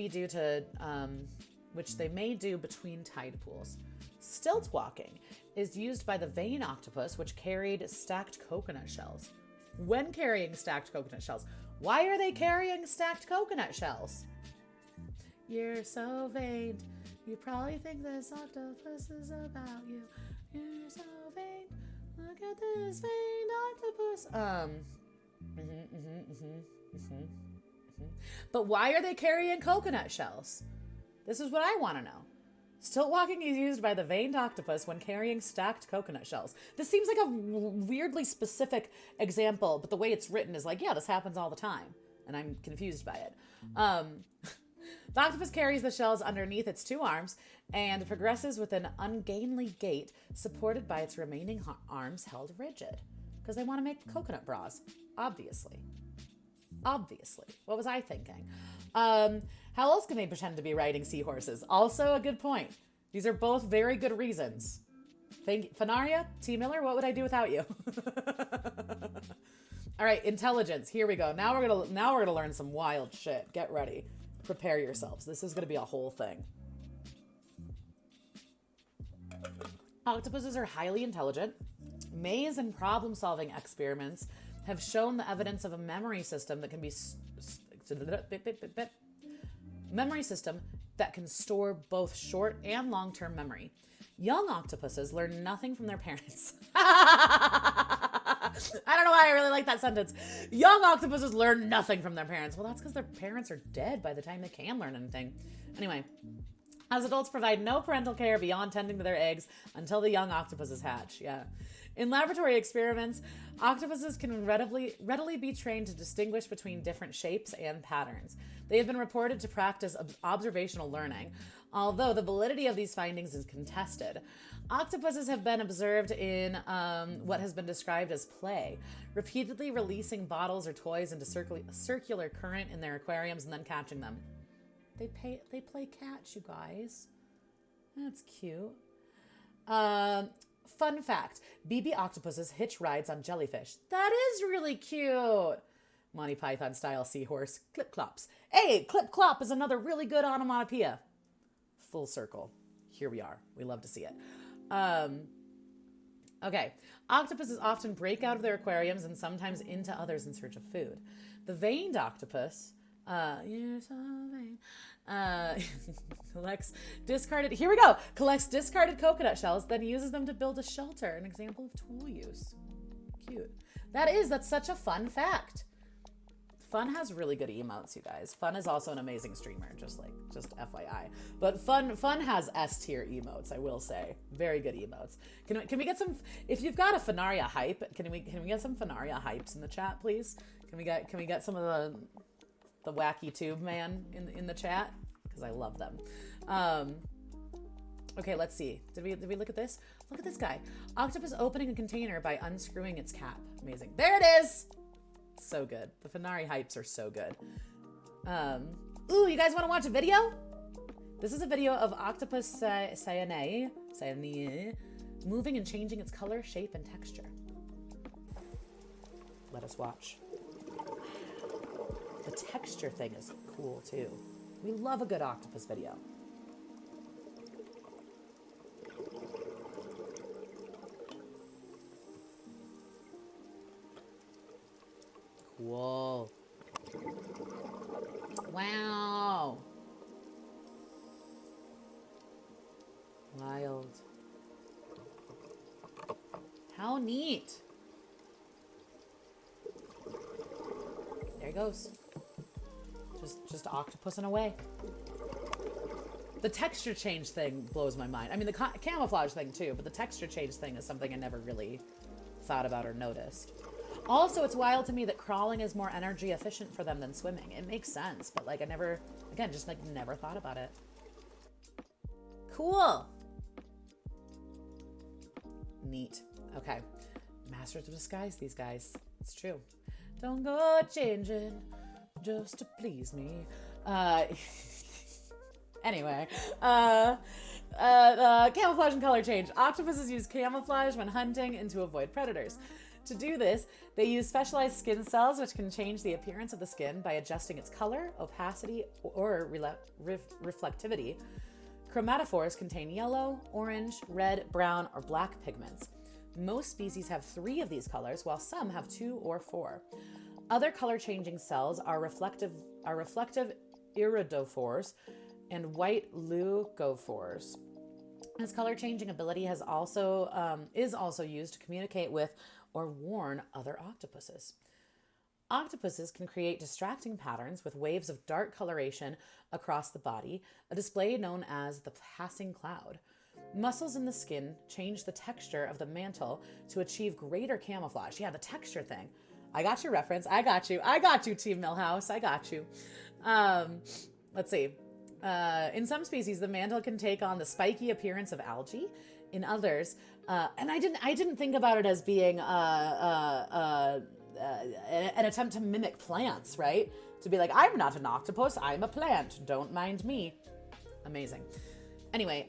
Speaker 1: may do between tide pools. Stilt walking is used by the vein octopus, which carried stacked coconut shells. When carrying stacked coconut shells. Why are they carrying stacked coconut shells? You're so vain. You probably think this octopus is about you. You're so vain. Look at this veined octopus. But why are they carrying coconut shells? This is what I want to know. Stilt walking is used by the veined octopus when carrying stacked coconut shells. This seems like a weirdly specific example, but the way it's written is like, yeah, this happens all the time. And I'm confused by it. The octopus carries the shells underneath its 2 arms and progresses with an ungainly gait supported by its remaining arms held rigid. Because they want to make coconut bras. Obviously. What was I thinking? How else can they pretend to be riding seahorses? Also a good point. These are both very good reasons. Thank you. Fanaria, T. Miller, what would I do without you? All right, intelligence. Here we go. Now we're gonna learn some wild shit. Get ready. Prepare yourselves. This is gonna be a whole thing. Octopuses are highly intelligent. Maze and problem-solving experiments have shown the evidence of a memory system that can store both short and long-term memory. Young octopuses learn nothing from their parents. I don't know why I really like that sentence. Young octopuses learn nothing from their parents. Well, that's because their parents are dead by the time they can learn anything. Anyway, as adults provide no parental care beyond tending to their eggs until the young octopuses hatch. Yeah. In laboratory experiments, octopuses can readily be trained to distinguish between different shapes and patterns. They have been reported to practice observational learning, although the validity of these findings is contested. Octopuses have been observed in what has been described as play, repeatedly releasing bottles or toys into circular current in their aquariums and then catching them. They play catch, you guys. That's cute. Fun fact, BB octopuses hitch rides on jellyfish. That is really cute. Monty Python style seahorse. Clip clops. Hey, clip clop is another really good onomatopoeia. Full circle. Here we are. We love to see it. Okay. Octopuses often break out of their aquariums and sometimes into others in search of food. The veined octopus, you're so vain, collects discarded coconut shells, then uses them to build a shelter, an example of tool use. Cute. That's such a fun fact. Fun has really good emotes, you guys. Fun is also an amazing streamer, just FYI. But Fun has S tier emotes, I will say. Very good emotes. Can we get some? If you've got a Fanaria hype, can we get some Fanaria hypes in the chat, please? Can we get some of the wacky tube man in the chat? Because I love them. Okay, let's see. Did we look at this? Look at this guy. Octopus opening a container by unscrewing its cap. Amazing. There it is. So good. The Fenari hypes are so good. Ooh, you guys want to watch a video? This is a video of Octopus Cyanae moving and changing its color, shape, and texture. Let us watch. The texture thing is cool too. We love a good octopus video. Whoa. Wow. Wild. How neat. There he goes. Just octopusing away. The texture change thing blows my mind. I mean, the camouflage thing too, but the texture change thing is something I never really thought about or noticed. Also, it's wild to me that crawling is more energy efficient for them than swimming. It makes sense, but like I never thought about it. Cool. Neat. Okay. Masters of disguise, these guys. It's true. Don't go changing just to please me. Anyway, camouflage and color change. Octopuses use camouflage when hunting and to avoid predators. To do this, they use specialized skin cells which can change the appearance of the skin by adjusting its color, opacity, or reflectivity. Chromatophores contain yellow, orange, red, brown, or black pigments. Most species have 3 of these colors, while some have 2 or 4. Other color-changing cells are reflective iridophores and white leucophores. This color-changing ability is also used to communicate with or warn other octopuses. Octopuses can create distracting patterns with waves of dark coloration across the body, a display known as the passing cloud. Muscles in the skin change the texture of the mantle to achieve greater camouflage. Yeah, the texture thing. I got your reference. I got you, Team Millhouse. I got you. Let's see. In some species, the mantle can take on the spiky appearance of algae. In others, and I didn't think about it as being an attempt to mimic plants, right? To be like, I'm not an octopus, I'm a plant. Don't mind me. Amazing. Anyway,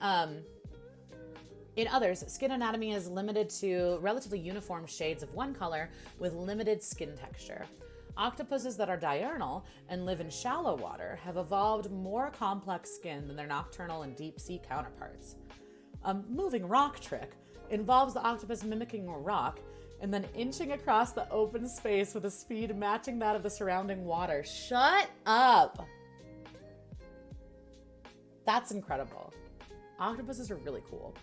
Speaker 1: in others, skin anatomy is limited to relatively uniform shades of one color with limited skin texture. Octopuses that are diurnal and live in shallow water have evolved more complex skin than their nocturnal and deep sea counterparts. A moving rock trick involves the octopus mimicking a rock and then inching across the open space with a speed matching that of the surrounding water. Shut up! That's incredible. Octopuses are really cool.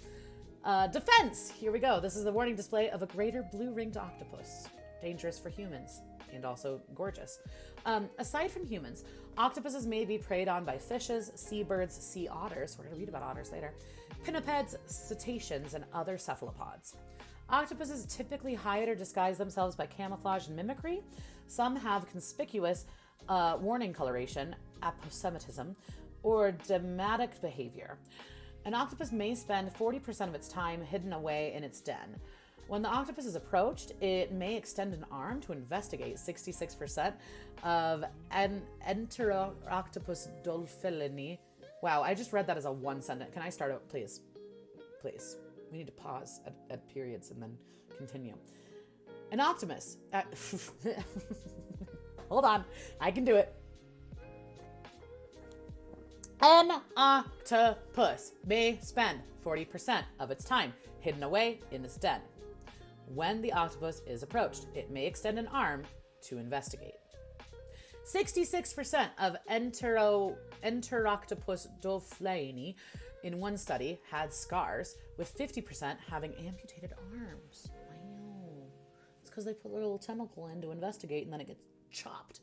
Speaker 1: Defense! Here we go. This is the warning display of a greater blue-ringed octopus. Dangerous for humans. And also gorgeous. Aside from humans, octopuses may be preyed on by fishes, seabirds, sea otters, we're going to read about otters later, pinnipeds, cetaceans, and other cephalopods. Octopuses typically hide or disguise themselves by camouflage and mimicry. Some have conspicuous warning coloration, aposematism, or dematic behavior. An octopus may spend 40% of its time hidden away in its den. When the octopus is approached, it may extend an arm to investigate. 66% of Enteroctopus dolphini. Wow, I just read that as a one sentence. Can I start out, please? Please. We need to pause at periods and then continue. An octopus. Hold on, I can do it. An octopus may spend 40% of its time hidden away in its den. When the octopus is approached, it may extend an arm to investigate. 66% of Enteroctopus dolphini in one study had scars, with 50% having amputated arms. Wow. It's because they put a little chemical in to investigate and then it gets chopped.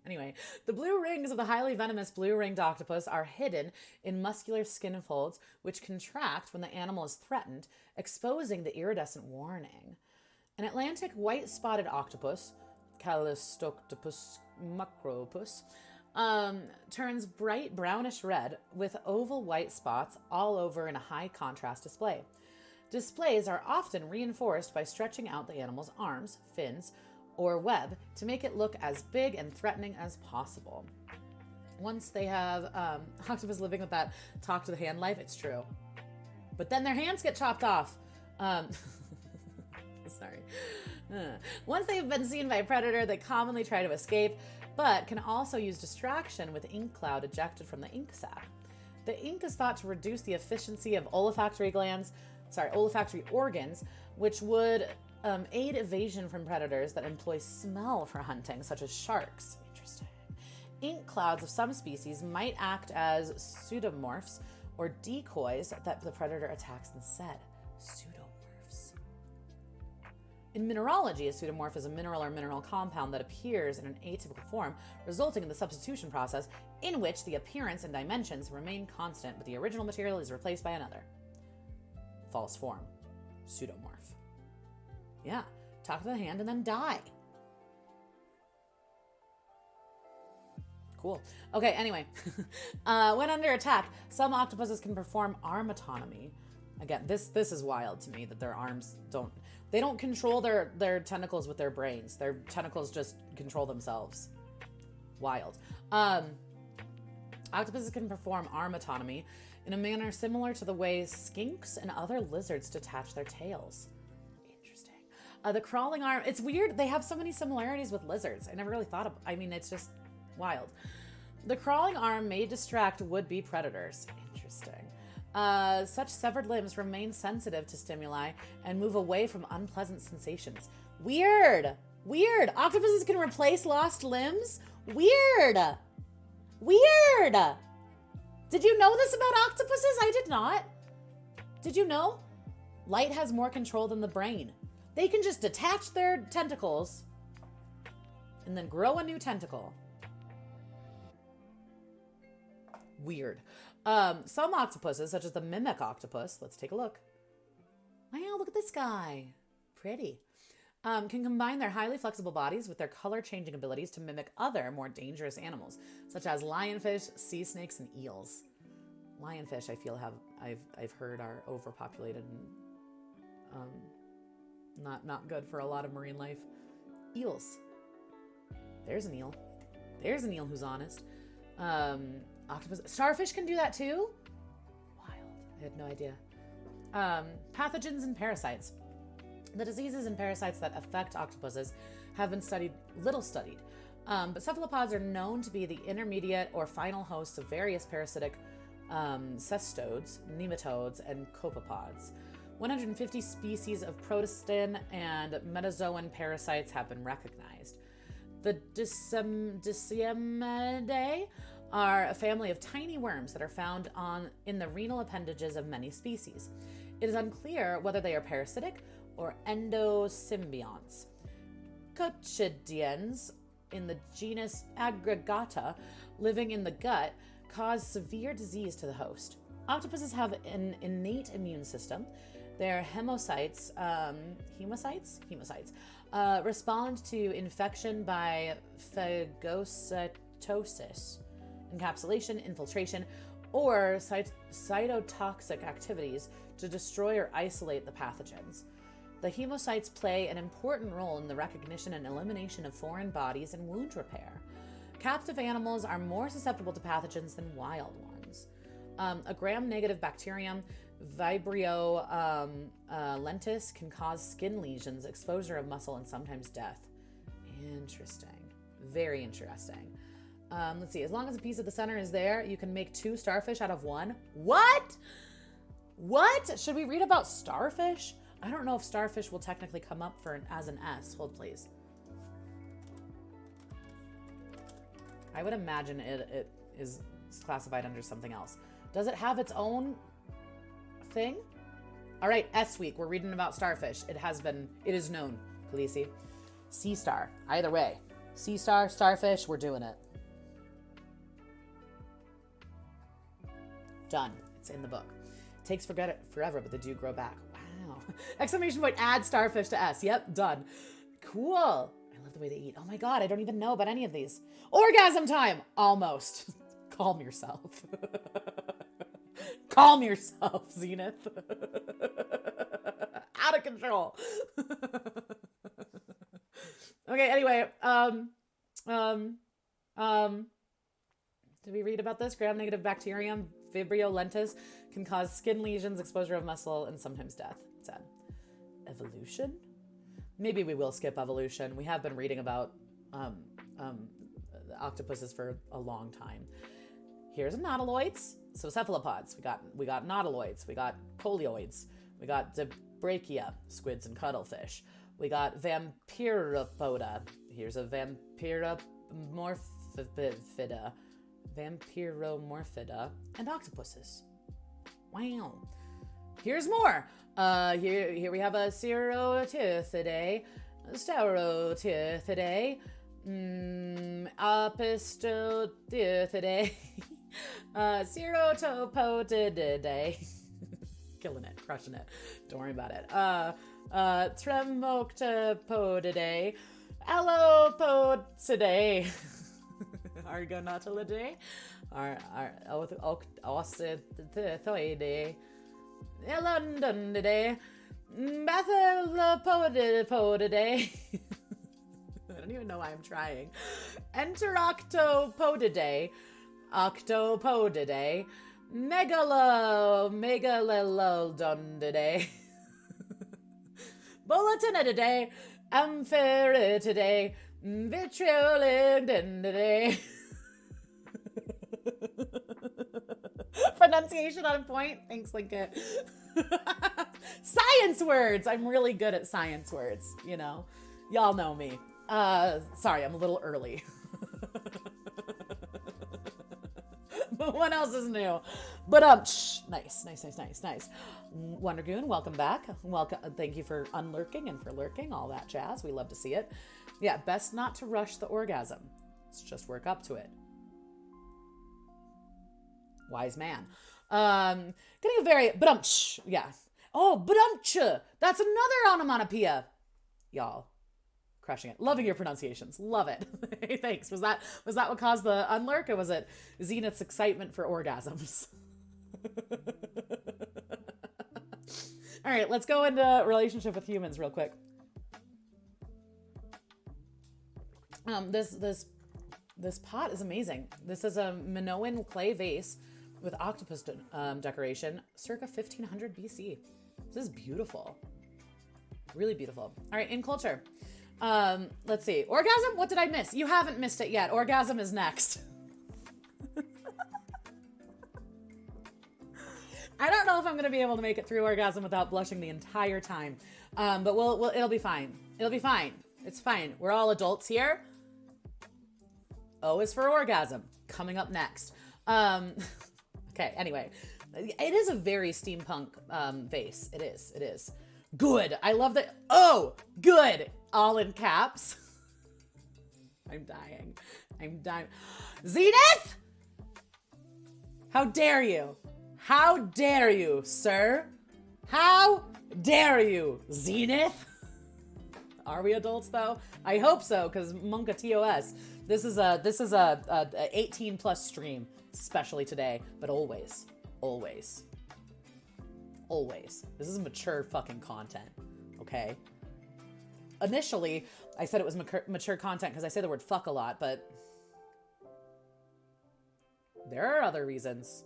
Speaker 1: Anyway, the blue rings of the highly venomous blue-ringed octopus are hidden in muscular skin folds, which contract when the animal is threatened, exposing the iridescent warning. An Atlantic white-spotted octopus, Calistoctopus macropus, turns bright brownish red with oval white spots all over in a high-contrast display. Displays are often reinforced by stretching out the animal's arms, fins, or web to make it look as big and threatening as possible. Once they have octopus living with that talk to the hand life, it's true. But then their hands get chopped off. Sorry. Once they've been seen by a predator, they commonly try to escape, but can also use distraction with ink cloud ejected from the ink sac. The ink is thought to reduce the efficiency of olfactory organs, which would aid evasion from predators that employ smell for hunting, such as sharks. Interesting. Ink clouds of some species might act as pseudomorphs or decoys that the predator attacks instead. Pseudomorphs. In mineralogy, a pseudomorph is a mineral or mineral compound that appears in an atypical form, resulting in the substitution process in which the appearance and dimensions remain constant, but the original material is replaced by another. False form. Pseudomorph. Yeah, talk to the hand and then die. Cool. Okay, anyway. When under attack, some octopuses can perform arm autonomy. Again, this is wild to me that their arms don't control their tentacles with their brains. Their tentacles just control themselves. Wild. Octopuses can perform arm autonomy in a manner similar to the way skinks and other lizards detach their tails. Interesting. The crawling arm, it's weird. They have so many similarities with lizards. I never really thought of, it's just wild. The crawling arm may distract would-be predators. Interesting. Such severed limbs remain sensitive to stimuli and move away from unpleasant sensations. Weird. Octopuses can replace lost limbs? Weird. Did you know this about octopuses? I did not. Did you know? Light has more control than the brain. They can just detach their tentacles and then grow a new tentacle. Weird. Some octopuses, such as the mimic octopus, let's take a look. Wow, look at this guy. Pretty. Can combine their highly flexible bodies with their color-changing abilities to mimic other, more dangerous animals, such as lionfish, sea snakes, and eels. Lionfish, I feel, I've heard are overpopulated and not good for a lot of marine life. Eels. There's an eel. There's an eel who's honest. Octopus. Starfish can do that too? Wild. I had no idea. Pathogens and parasites. The diseases and parasites that affect octopuses have been little studied, but cephalopods are known to be the intermediate or final hosts of various parasitic cestodes, nematodes, and copepods. 150 species of protostin and metazoan parasites have been recognized. The Discymnidae are a family of tiny worms that are found in the renal appendages of many species. It is unclear whether they are parasitic or endosymbionts. Coccidians in the genus Aggregata, living in the gut, cause severe disease to the host. Octopuses have an innate immune system. Their hemocytes respond to infection by phagocytosis, encapsulation, infiltration, or cytotoxic activities to destroy or isolate the pathogens. The hemocytes play an important role in the recognition and elimination of foreign bodies and wound repair. Captive animals are more susceptible to pathogens than wild ones. A gram-negative bacterium, Vibrio lentis, can cause skin lesions, exposure of muscle, and sometimes death. Interesting. Very interesting. Let's see. As long as a piece of the center is there, you can make 2 starfish out of 1. What? Should we read about starfish? I don't know if starfish will technically come up as an S. Hold, please. I would imagine it is classified under something else. Does it have its own thing? All right, S week. We're reading about starfish. It is known, Khaleesi. Sea star. Either way. Sea star, starfish, we're doing it. Done. It's in the book. It takes forever, but they do grow back. Wow. Exclamation point, add starfish to S. Yep, done. Cool. I love the way they eat. Oh my God, I don't even know about any of these. Orgasm time. Almost. Calm yourself. Calm yourself, Zenith. Out of control. Okay, anyway, did we read about this? Gram-negative bacterium, Vibrio lentis, can cause skin lesions, exposure of muscle, and sometimes death. It said. Evolution? Maybe we will skip evolution. We have been reading about octopuses for a long time. Here's nautiloids. So cephalopods. We got nautiloids. We got coleoids. We got Dibrachia, squids and cuttlefish. We got Vampiropoda. Here's a Vampiromorphida, and octopuses. Wow. Here's more. Here we have a Cerotithidae, Stereotithidae, Apistotithidae, Cerotopotidae. Killing it, crushing it. Don't worry about it. Tremoctopodidae, Allopodidae, Argonautilidae, Ossithoidae, London today. Bethel today. I don't even know why I'm trying. Enter Octopodidae. Octopodidae. Megalelodondidae. Bulletinidae. Amphirididae. Vitriolididae. Pronunciation on point. Thanks, Lincoln. Science words. I'm really good at science words, you know. Y'all know me. Sorry, I'm a little early. But what else is new? But nice. Wondergoon, welcome back. Welcome. Thank you for unlurking and for lurking, all that jazz. We love to see it. Yeah, best not to rush the orgasm. Let's just work up to it. Wise man. Getting a very yeah. Oh, that's another onomatopoeia. Y'all. Crushing it. Loving your pronunciations. Love it. Thanks. Was that what caused the unlurk, or was it Zenith's excitement for orgasms? All right, let's go into relationship with humans real quick. This pot is amazing. This is a Minoan clay vase with octopus decoration, circa 1500 BC. This is beautiful. Really beautiful. All right, in culture. Let's see. Orgasm? What did I miss? You haven't missed it yet. Orgasm is next. I don't know if I'm going to be able to make it through orgasm without blushing the entire time. But it'll be fine. It'll be fine. It's fine. We're all adults here. O is for orgasm. Coming up next. Okay, anyway. It is a very steampunk vase. It is. Good. I love that. Oh, good. All in caps. I'm dying. Zenith! How dare you? How dare you, sir? How dare you, Zenith? Are we adults though? I hope so, because Monka TOS. This is a 18 plus stream, especially today, but always. This is mature fucking content, okay? Initially, I said it was mature content because I say the word fuck a lot, but there are other reasons.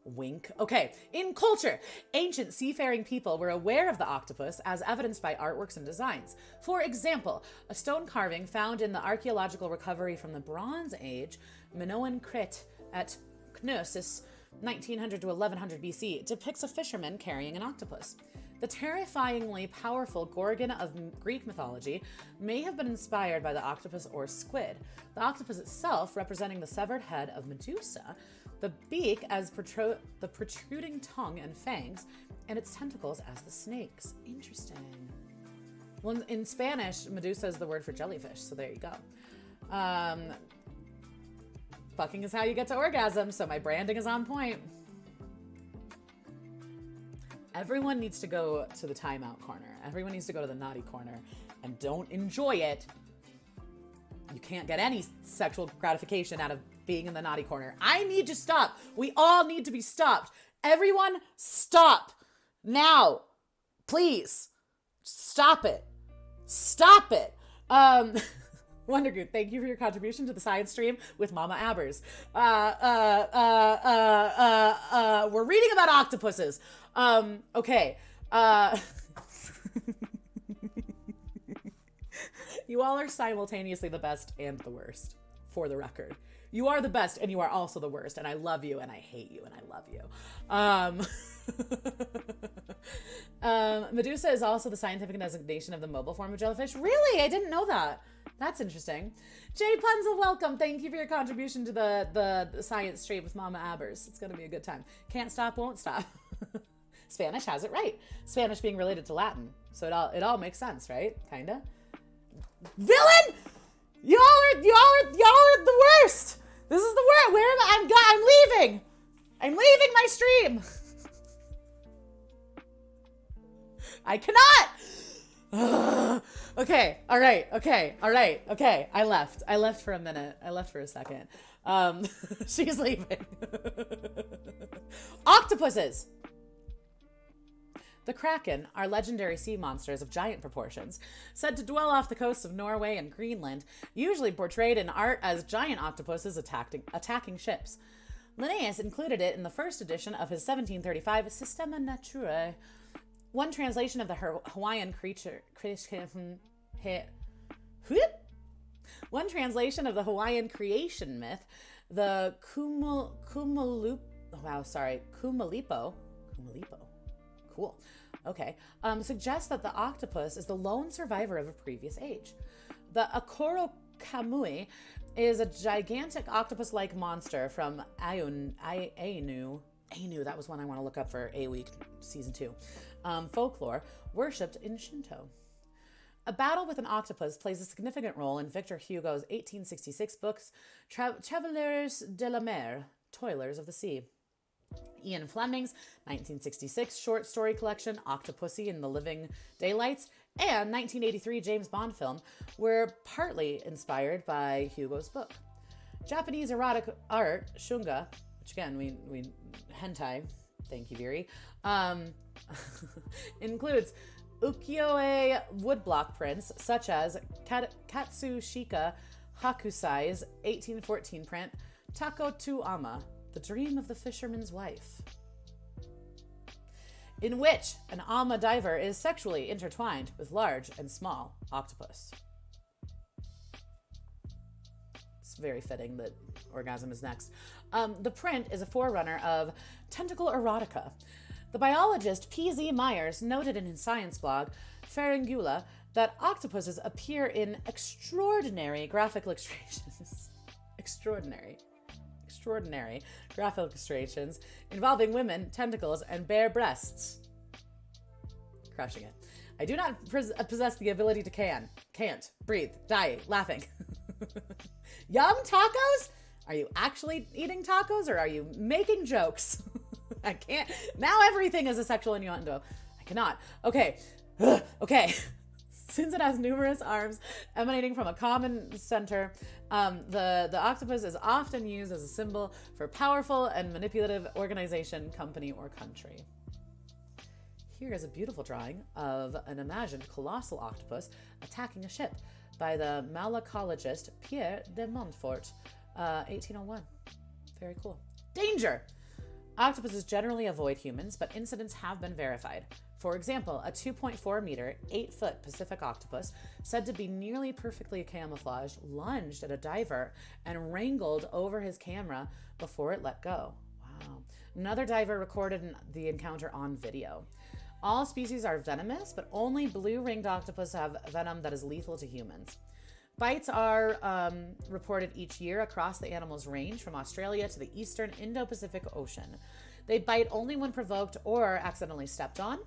Speaker 1: Wink. Okay, in culture, ancient seafaring people were aware of the octopus as evidenced by artworks and designs. For example, a stone carving found in the archaeological recovery from the Bronze Age, Minoan Crete at Knossos, 1900 to 1100 BC, depicts a fisherman carrying an octopus. The terrifyingly powerful Gorgon of Greek mythology may have been inspired by the octopus or squid, the octopus itself representing the severed head of Medusa, the beak as the protruding tongue and fangs, and its tentacles as the snakes. Interesting. Well, in Spanish, Medusa is the word for jellyfish, so there you go. Fucking is how you get to orgasm, so my branding is on point. Everyone needs to go to the timeout corner. Everyone needs to go to the naughty corner and don't enjoy it. You can't get any sexual gratification out of being in the naughty corner. I need to stop. We all need to be stopped. Everyone stop now. Please stop it. Stop it. Wondergood, thank you for your contribution to the science stream with Mama Abbers. We're reading about octopuses. Okay. You all are simultaneously the best and the worst, for the record. You are the best and you are also the worst, and I love you and I hate you and I love you. Medusa is also the scientific designation of the mobile form of jellyfish. Really? I didn't know that. That's interesting. Jay Punzel, welcome. Thank you for your contribution to the science stream with Mama Abbers. It's going to be a good time. Can't stop, won't stop. Spanish has it right. Spanish being related to Latin. So it all makes sense, right? Kinda. Villain! Y'all are the worst. This is the worst. Where am I? I'm leaving. I'm leaving my stream. I cannot. Okay. All right. I left for a minute. I left for a second. She's leaving. Octopuses. The kraken are legendary sea monsters of giant proportions, said to dwell off the coasts of Norway and Greenland, usually portrayed in art as giant octopuses attacking ships. Linnaeus included it in the first edition of his 1735 Systema Naturae. One translation of the Hawaiian creature... One translation of the Hawaiian creation myth, the Kumalipo. Cool. Okay. Suggests that the octopus is the lone survivor of a previous age. The Akoro Kamui is a gigantic octopus-like monster from Ainu. That was one I want to look up for A Week Season 2. Folklore, worshipped in Shinto. A battle with an octopus plays a significant role in Victor Hugo's 1866 books, Travailleurs de la Mer, Toilers of the Sea. Ian Fleming's 1966 short story collection, Octopussy in the Living Daylights, and 1983 James Bond film were partly inspired by Hugo's book. Japanese erotic art, shunga, which again, we hentai, thank you, Viri, includes ukiyo-e woodblock prints such as Katsushika Hakusai's 1814 print, Tako to Ama, The Dream of the Fisherman's Wife, in which an ama diver is sexually intertwined with large and small octopus. It's very fitting that orgasm is next. The print is a forerunner of tentacle erotica. The biologist P.Z. Myers noted in his science blog, Faringula, that octopuses appear in extraordinary graphic illustrations. Extraordinary graphic illustrations involving women, tentacles, and bare breasts. Crushing it. I do not possess the ability to can't, breathe, die, laughing. Yum tacos? Are you actually eating tacos or are you making jokes? I can't. Now everything is a sexual innuendo. I cannot. Okay. Okay. Since it has numerous arms emanating from a common center, the octopus is often used as a symbol for powerful and manipulative organization, company, or country. Here is a beautiful drawing of an imagined colossal octopus attacking a ship by the malacologist Pierre de Montfort, 1801. Very cool. Danger! Octopuses generally avoid humans, but incidents have been verified. For example, a 2.4 meter, 8-foot Pacific octopus, said to be nearly perfectly camouflaged, lunged at a diver and wrangled over his camera before it let go. Wow. Another diver recorded the encounter on video. All species are venomous, but only blue-ringed octopus have venom that is lethal to humans. Bites are reported each year across the animal's range from Australia to the eastern Indo-Pacific Ocean. They bite only when provoked or accidentally stepped on.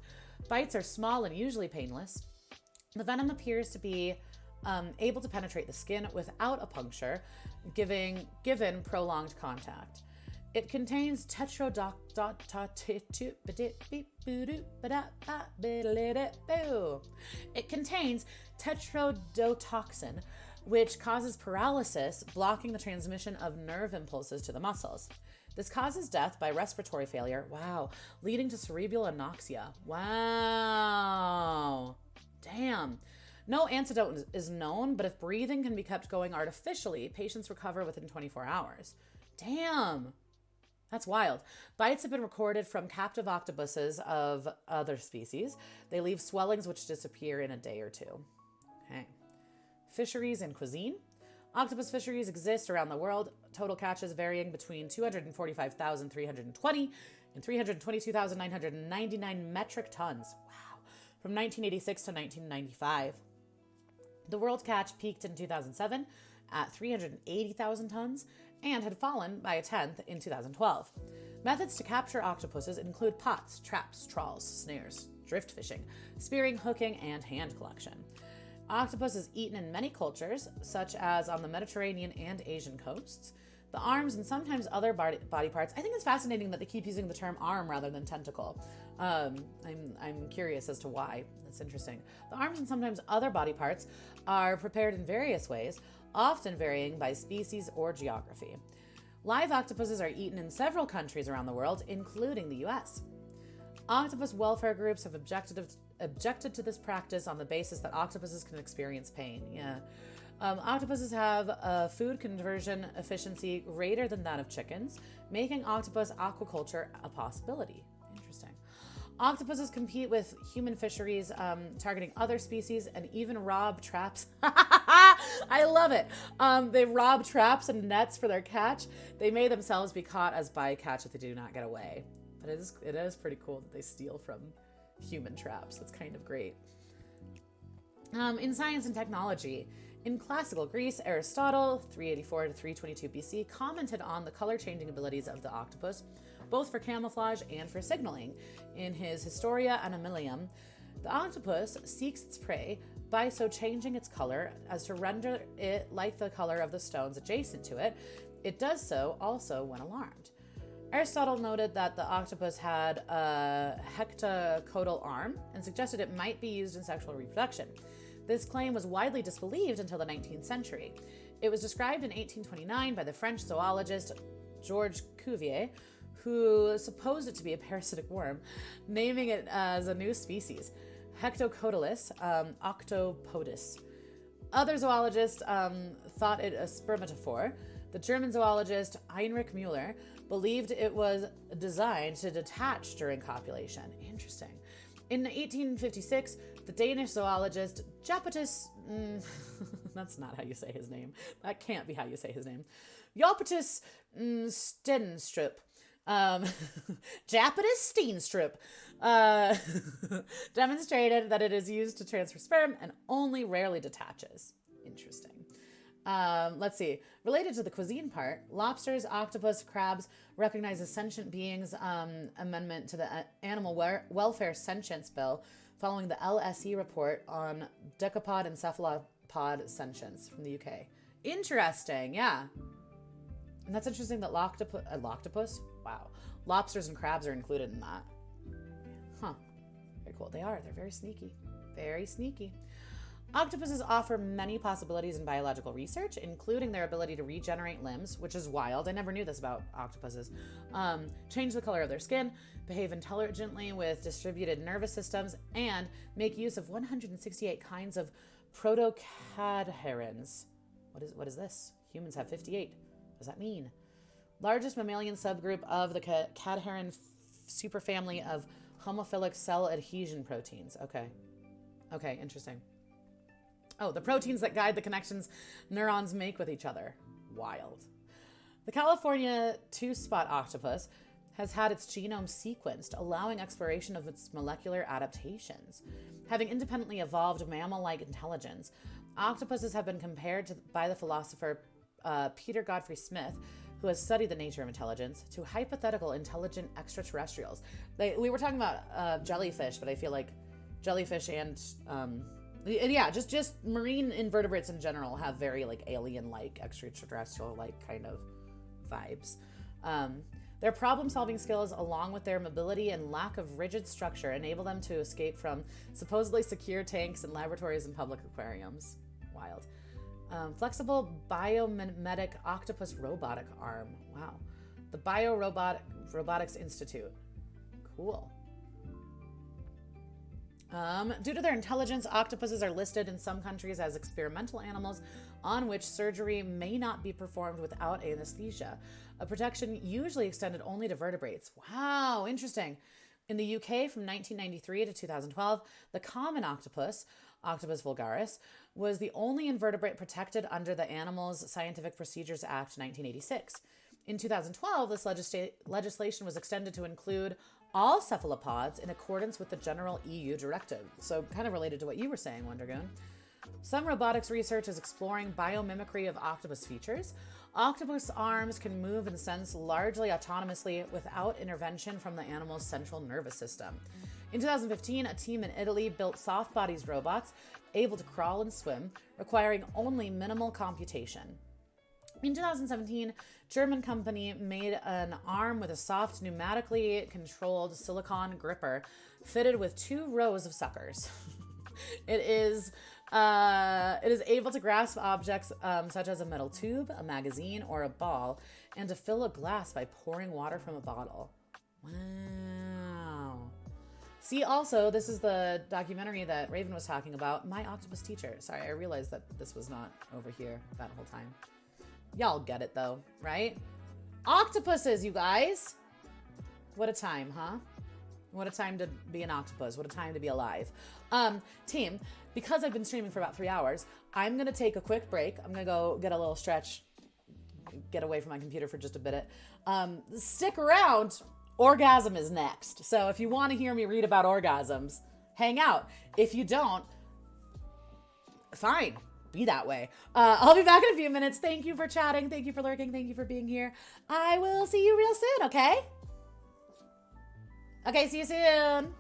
Speaker 1: Bites are small and usually painless. The venom appears to be able to penetrate the skin without a puncture, given prolonged contact. It contains tetrodotoxin, which causes paralysis, blocking the transmission of nerve impulses to the muscles. This causes death by respiratory failure, leading to cerebral anoxia. Wow. Damn. No antidote is known, but if breathing can be kept going artificially, patients recover within 24 hours. Damn. That's wild. Bites have been recorded from captive octopuses of other species. They leave swellings which disappear in a day or two. Okay. Fisheries and cuisine. Octopus fisheries exist around the world, total catches varying between 245,320 and 322,999 metric tons. Wow. From 1986 to 1995. The world catch peaked in 2007 at 380,000 tons and had fallen by a tenth in 2012. Methods to capture octopuses include pots, traps, trawls, snares, drift fishing, spearing, hooking, and hand collection. Octopus is eaten in many cultures, such as on the Mediterranean and Asian coasts. The arms and sometimes other body parts. I think it's fascinating that they keep using the term arm rather than tentacle. I'm curious as to why. That's interesting. The arms and sometimes other body parts are prepared in various ways, often varying by species or geography. Live octopuses are eaten in several countries around the world, including the US. Octopus welfare groups have objected to this practice on the basis that octopuses can experience pain. Yeah. Octopuses have a food conversion efficiency greater than that of chickens, making octopus aquaculture a possibility. Interesting. Octopuses compete with human fisheries, targeting other species and even rob traps. I love it. They rob traps and nets for their catch. They may themselves be caught as bycatch if they do not get away. But it is pretty cool that they steal from human traps. That's kind of great. In science and technology, in classical Greece, Aristotle, 384 to 322 BC, commented on the color-changing abilities of the octopus, both for camouflage and for signaling. In his Historia Animalium, the octopus seeks its prey by so changing its color as to render it like the color of the stones adjacent to it. It does so also when alarmed. Aristotle noted that the octopus had a hectocotyle arm and suggested it might be used in sexual reproduction. This claim was widely disbelieved until the 19th century. It was described in 1829 by the French zoologist Georges Cuvier, who supposed it to be a parasitic worm, naming it as a new species, Hectocotylus octopodus. Other zoologists thought it a spermatophore. The German zoologist Heinrich Müller believed it was designed to detach during copulation. Interesting. In 1856, the Danish zoologist Japetus, that's not how you say his name. That can't be how you say his name. Japetus Stenstrup, Japetus Steenstrup, demonstrated that it is used to transfer sperm and only rarely detaches. Interesting. Let's see. Related to the cuisine part, lobsters, octopus, crabs recognize as sentient beings, amendment to the Animal Welfare Sentience Bill following the LSE report on decapod and cephalopod sentience from the UK. Interesting, yeah. And that's interesting that loctopus? Wow. Lobsters and crabs are included in that. Huh. Very cool. They are. They're very sneaky. Very sneaky. Octopuses offer many possibilities in biological research, including their ability to regenerate limbs, which is wild. I never knew this about octopuses. Change the color of their skin, behave intelligently with distributed nervous systems, and make use of 168 kinds of protocadherins. What is this? Humans have 58. What does that mean? Largest mammalian subgroup of the cadherin superfamily of homophilic cell adhesion proteins. Okay, interesting. Oh, the proteins that guide the connections neurons make with each other. Wild. The California two-spot octopus has had its genome sequenced, allowing exploration of its molecular adaptations. Having independently evolved mammal-like intelligence, octopuses have been compared by the philosopher Peter Godfrey Smith, who has studied the nature of intelligence, to hypothetical intelligent extraterrestrials. We were talking about jellyfish, but I feel like jellyfish and just marine invertebrates in general have very like alien-like, extraterrestrial-like kind of vibes. Their problem-solving skills, along with their mobility and lack of rigid structure, enable them to escape from supposedly secure tanks in laboratories and public aquariums. Wild. Flexible biomimetic octopus robotic arm. Wow. The Robotics Institute. Cool. Due to their intelligence, octopuses are listed in some countries as experimental animals on which surgery may not be performed without anesthesia, a protection usually extended only to vertebrates. Wow, interesting. In the UK from 1993 to 2012, the common octopus, Octopus vulgaris, was the only invertebrate protected under the Animals Scientific Procedures Act 1986. In 2012, this legislation was extended to include all cephalopods in accordance with the general EU directive. So kind of related to what you were saying, Wondergoon. Some robotics research is exploring biomimicry of octopus features. Octopus arms can move and sense largely autonomously without intervention from the animal's central nervous system. In 2015, a team in Italy built soft bodies robots able to crawl and swim, requiring only minimal computation. In 2017, German company made an arm with a soft, pneumatically controlled silicone gripper fitted with 2 rows of suckers. It is able to grasp objects such as a metal tube, a magazine, or a ball, and to fill a glass by pouring water from a bottle. Wow. See, also, this is the documentary that Raven was talking about. My Octopus Teacher. Sorry, I realized that this was not over here that whole time. Y'all get it, though, right? Octopuses, you guys! What a time, huh? What a time to be an octopus. What a time to be alive. Team, because I've been streaming for about 3 hours, I'm going to take a quick break. I'm going to go get a little stretch, get away from my computer for just a bit. Stick around. Orgasm is next. So if you want to hear me read about orgasms, hang out. If you don't, fine. Be that way. I'll be back in a few minutes. Thank you for chatting. Thank you for lurking. Thank you for being here. I will see you real soon, okay? Okay, see you soon.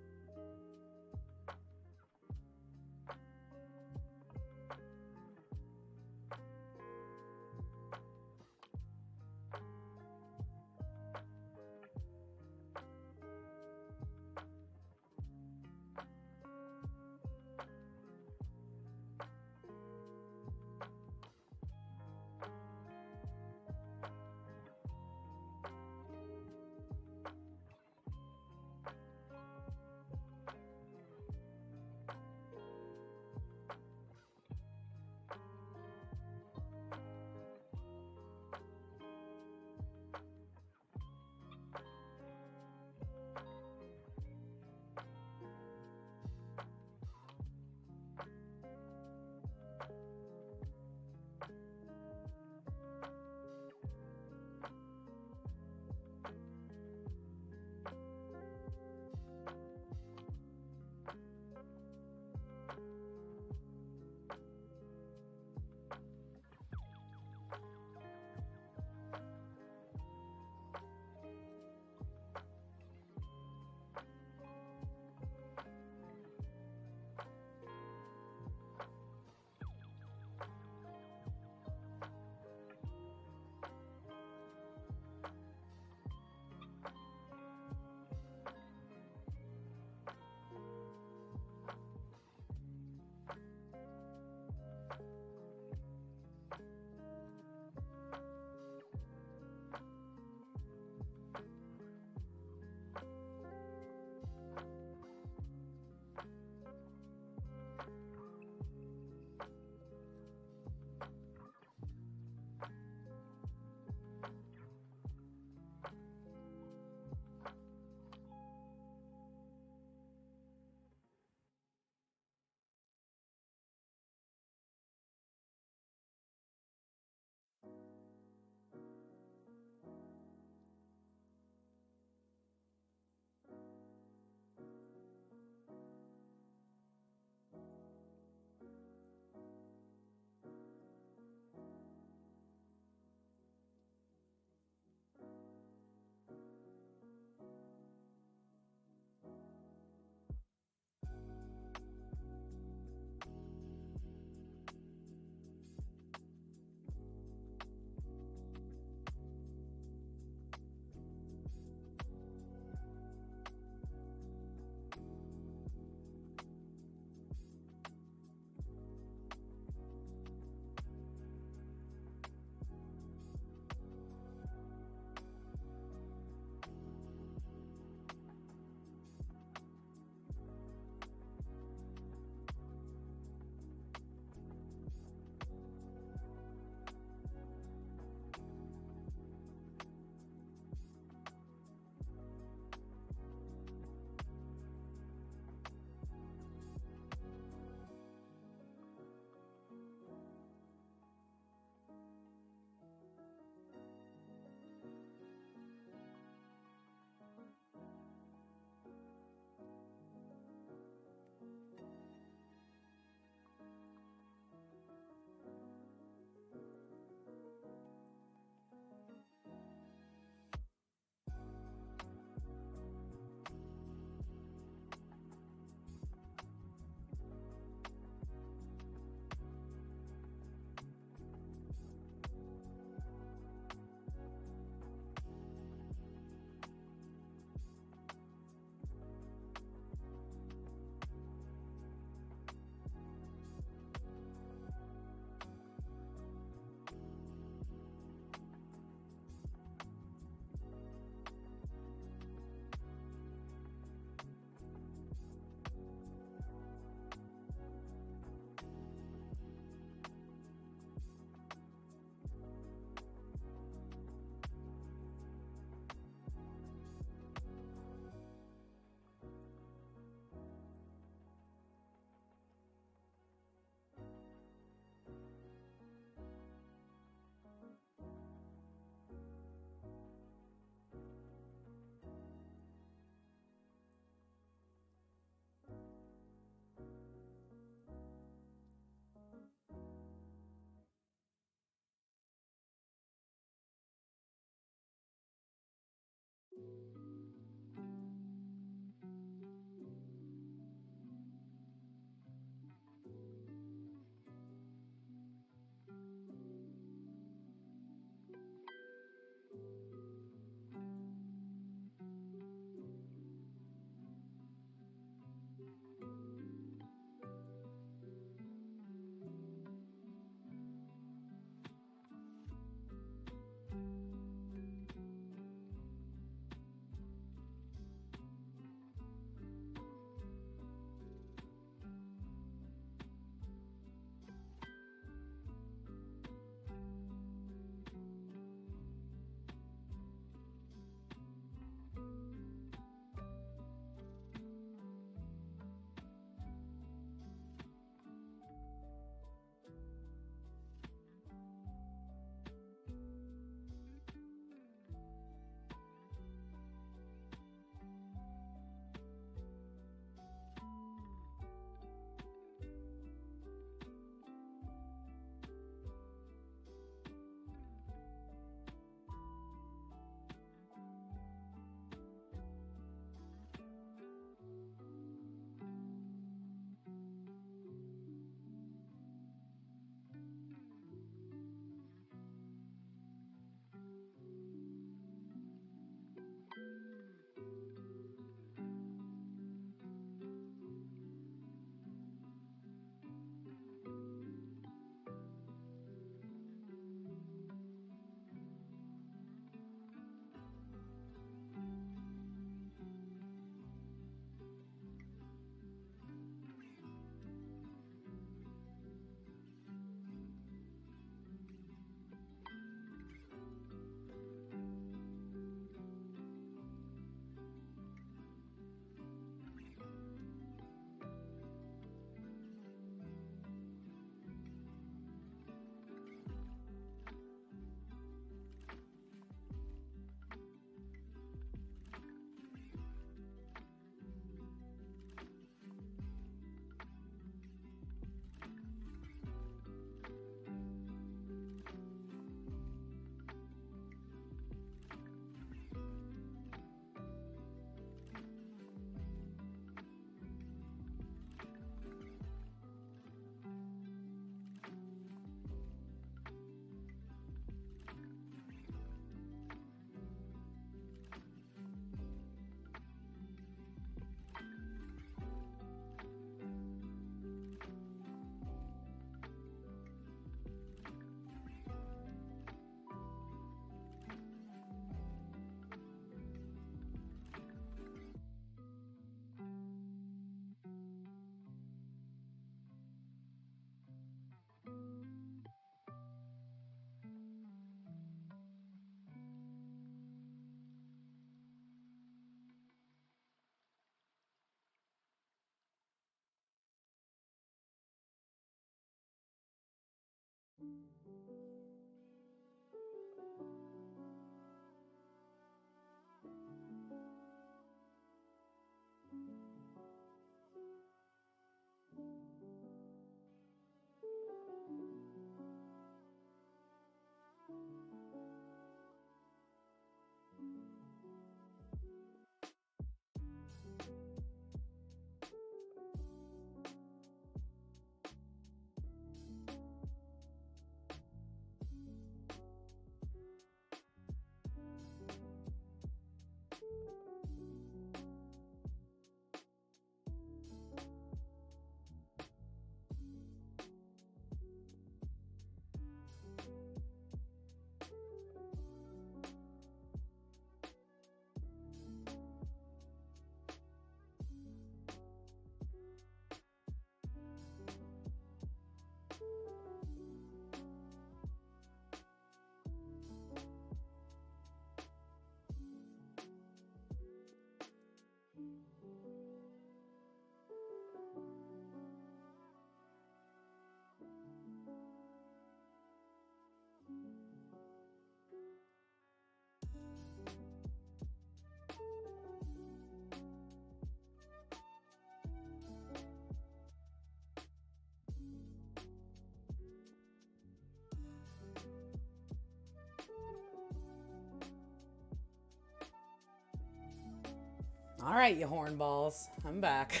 Speaker 1: All right, you hornballs, I'm back.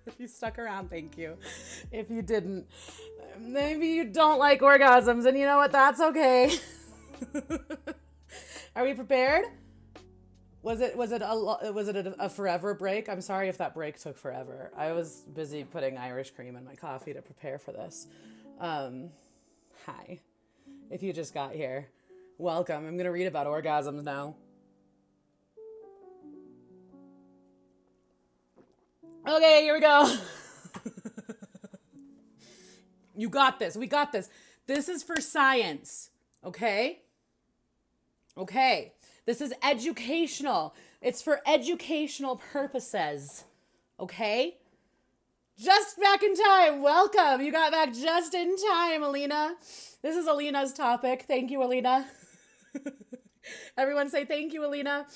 Speaker 1: If you stuck around, thank you. If you didn't, maybe you don't like orgasms, and you know what? That's okay. Are we prepared? Was it a forever break? I'm sorry if that break took forever. I was busy putting Irish cream in my coffee to prepare for this. Hi. If you just got here, welcome. I'm going to read about orgasms now. Okay, here we go. You got this. We got this. This is for science. Okay? Okay. This is educational. It's for educational purposes. Okay? Just back in time. Welcome. You got back just in time, Alina. This is Alina's topic. Thank you, Alina. Everyone say thank you, Alina.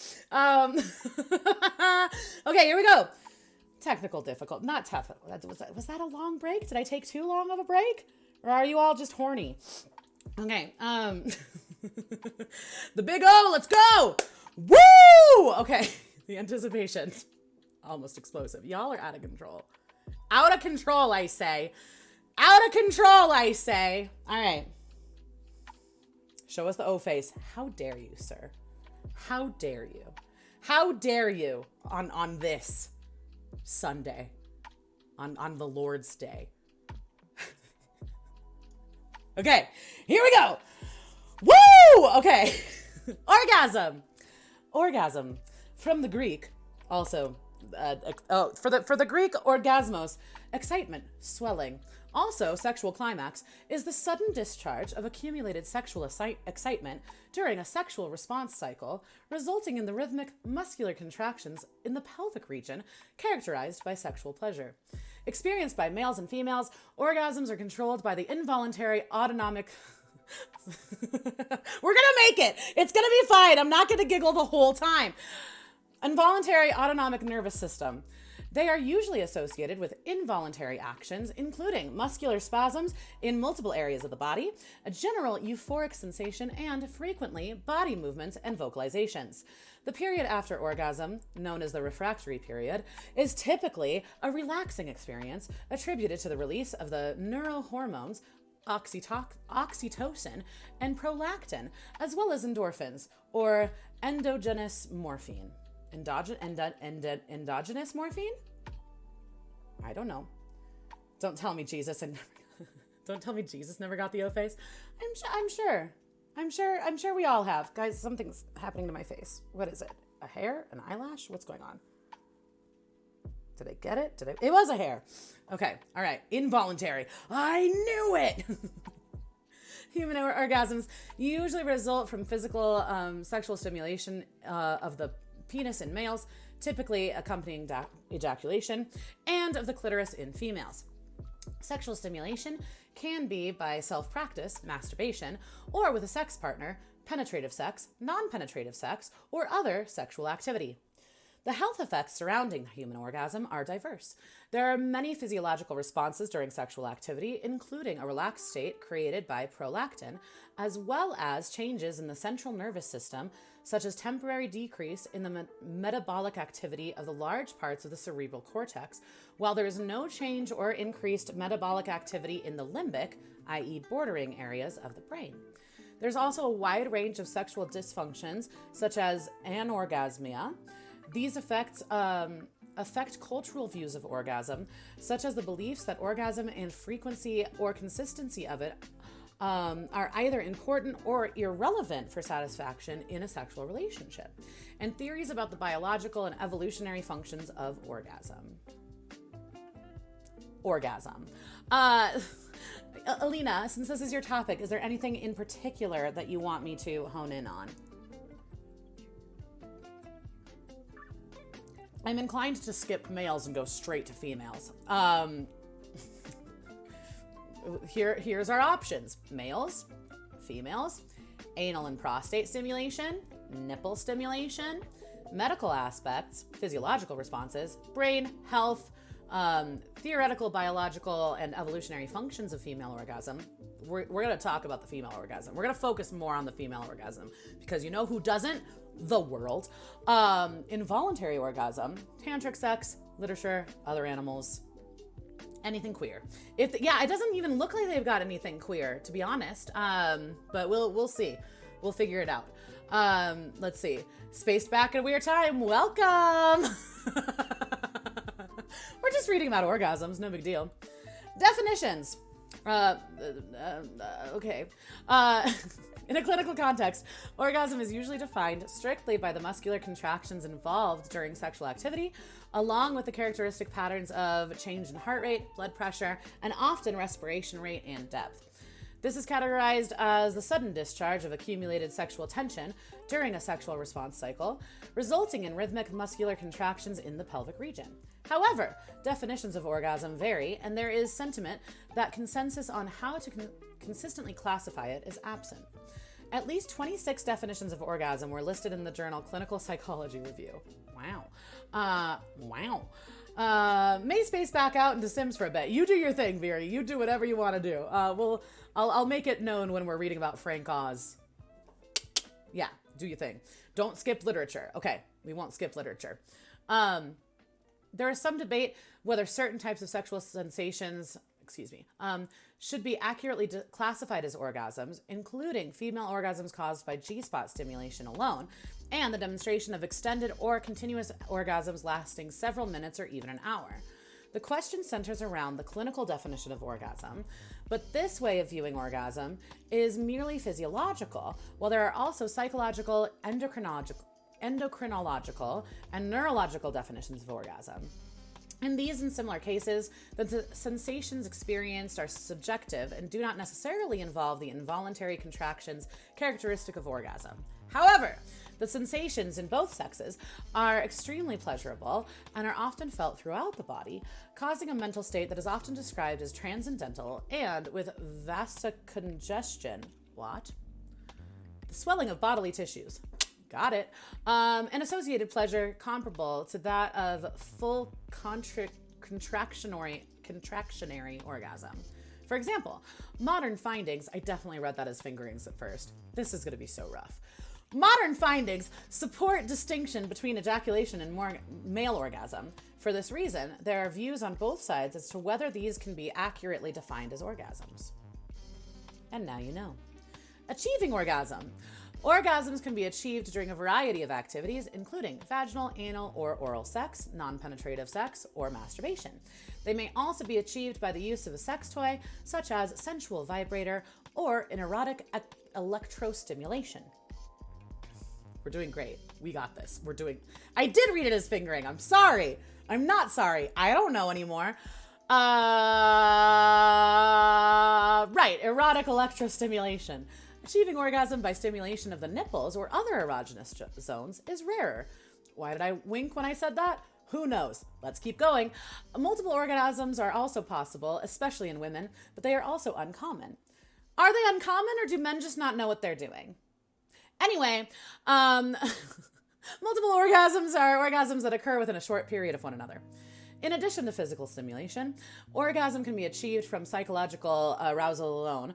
Speaker 1: Okay, here we go. Technical difficult. Not tough. Was that a long break? Did I take too long of a break? Or are you all just horny? Okay. The big O, let's go. Woo! Okay. The anticipation. Almost explosive. Y'all are out of control. Out of control, I say. Out of control, I say. All right. Show us the O face. How dare you, sir? How dare you? How dare you on this Sunday, on the Lord's Day? Okay, here we go. Woo! Okay. Orgasm. From the Greek, also, for the Greek orgasmos, excitement, swelling. Also, sexual climax is the sudden discharge of accumulated sexual excitement during a sexual response cycle, resulting in the rhythmic muscular contractions in the pelvic region characterized by sexual pleasure. Experienced by males and females, orgasms are controlled by the involuntary autonomic... We're gonna make it! It's gonna be fine! I'm not gonna giggle the whole time. Involuntary autonomic nervous system. They are usually associated with involuntary actions, including muscular spasms in multiple areas of the body, a general euphoric sensation, and frequently body movements and vocalizations. The period after orgasm, known as the refractory period, is typically a relaxing experience attributed to the release of the neurohormones oxytocin and prolactin, as well as endorphins, or endogenous morphine. Endogenous morphine? I don't know. Don't tell me Jesus never got the O face. I'm sure we all have. Guys, something's happening to my face. What is it? A hair? An eyelash? What's going on? Did I get it? It was a hair. Okay. All right. Involuntary. I knew it. Human orgasms usually result from physical sexual stimulation of the penis in males, typically accompanying ejaculation, and of the clitoris in females. Sexual stimulation can be by self-practice, masturbation, or with a sex partner, penetrative sex, non-penetrative sex, or other sexual activity. The health effects surrounding human orgasm are diverse. There are many physiological responses during sexual activity, including a relaxed state created by prolactin, as well as changes in the central nervous system, such as temporary decrease in the metabolic activity of the large parts of the cerebral cortex, while there is no change or increased metabolic activity in the limbic, i.e. bordering areas of the brain. There's also a wide range of sexual dysfunctions, such as anorgasmia. These effects affect cultural views of orgasm, such as the beliefs that orgasm and frequency or consistency of it are either important or irrelevant for satisfaction in a sexual relationship, and theories about the biological and evolutionary functions of orgasm. Alina, since this is your topic, is there anything in particular that you want me to hone in on? I'm inclined to skip males and go straight to females. Here's our options. Males, females, anal and prostate stimulation, nipple stimulation, medical aspects, physiological responses, brain, health, theoretical, biological, and evolutionary functions of female orgasm. We're going to talk about the female orgasm. We're going to focus more on the female orgasm because you know who doesn't? the world. Involuntary orgasm, tantric sex, literature, other animals, anything queer. It doesn't even look like they've got anything queer, to be honest. But we'll see. We'll figure it out. Let's see. Spaced back at a weird time. Welcome. We're just reading about orgasms. No big deal. Definitions. Okay. In a clinical context, orgasm is usually defined strictly by the muscular contractions involved during sexual activity, along with the characteristic patterns of change in heart rate, blood pressure, and often respiration rate and depth. This is categorized as the sudden discharge of accumulated sexual tension during a sexual response cycle, resulting in rhythmic muscular contractions in the pelvic region. However, definitions of orgasm vary, and there is sentiment that consensus on how to consistently classify it is absent. At least 26 definitions of orgasm were listed in the journal Clinical Psychology Review. Wow. May space back out into Sims for a bit. You do your thing, Viri. You do whatever you want to do. I'll make it known when we're reading about Frank Oz. Yeah, do your thing. Don't skip literature. Okay, we won't skip literature. There is some debate whether certain types of sexual sensations, should be accurately classified as orgasms, including female orgasms caused by G-spot stimulation alone, and the demonstration of extended or continuous orgasms lasting several minutes or even an hour. The question centers around the clinical definition of orgasm, but this way of viewing orgasm is merely physiological, while there are also psychological, endocrinological, and neurological definitions of orgasm. In these and similar cases, the sensations experienced are subjective and do not necessarily involve the involuntary contractions characteristic of orgasm. However, the sensations in both sexes are extremely pleasurable and are often felt throughout the body, causing a mental state that is often described as transcendental and with vasocongestion. What? The swelling of bodily tissues. Got it. An associated pleasure comparable to that of full contractionary orgasm. For example, modern findings, I definitely read that as fingerings at first. This is going to be so rough. Modern findings support distinction between ejaculation and male orgasm. For this reason, there are views on both sides as to whether these can be accurately defined as orgasms. And now you know. Achieving orgasm. Orgasms can be achieved during a variety of activities, including vaginal, anal, or oral sex, non-penetrative sex, or masturbation. They may also be achieved by the use of a sex toy, such as sensual vibrator or an erotic electrostimulation. We're doing great. We got this. I did read it as fingering. I'm sorry. I'm not sorry. I don't know anymore. Right. Erotic electrostimulation. Achieving orgasm by stimulation of the nipples or other erogenous zones is rarer. Why did I wink when I said that? Who knows? Let's keep going. Multiple orgasms are also possible, especially in women, but they are also uncommon. Are they uncommon, or do men just not know what they're doing? Anyway, multiple orgasms are orgasms that occur within a short period of one another. In addition to physical stimulation, orgasm can be achieved from psychological arousal alone,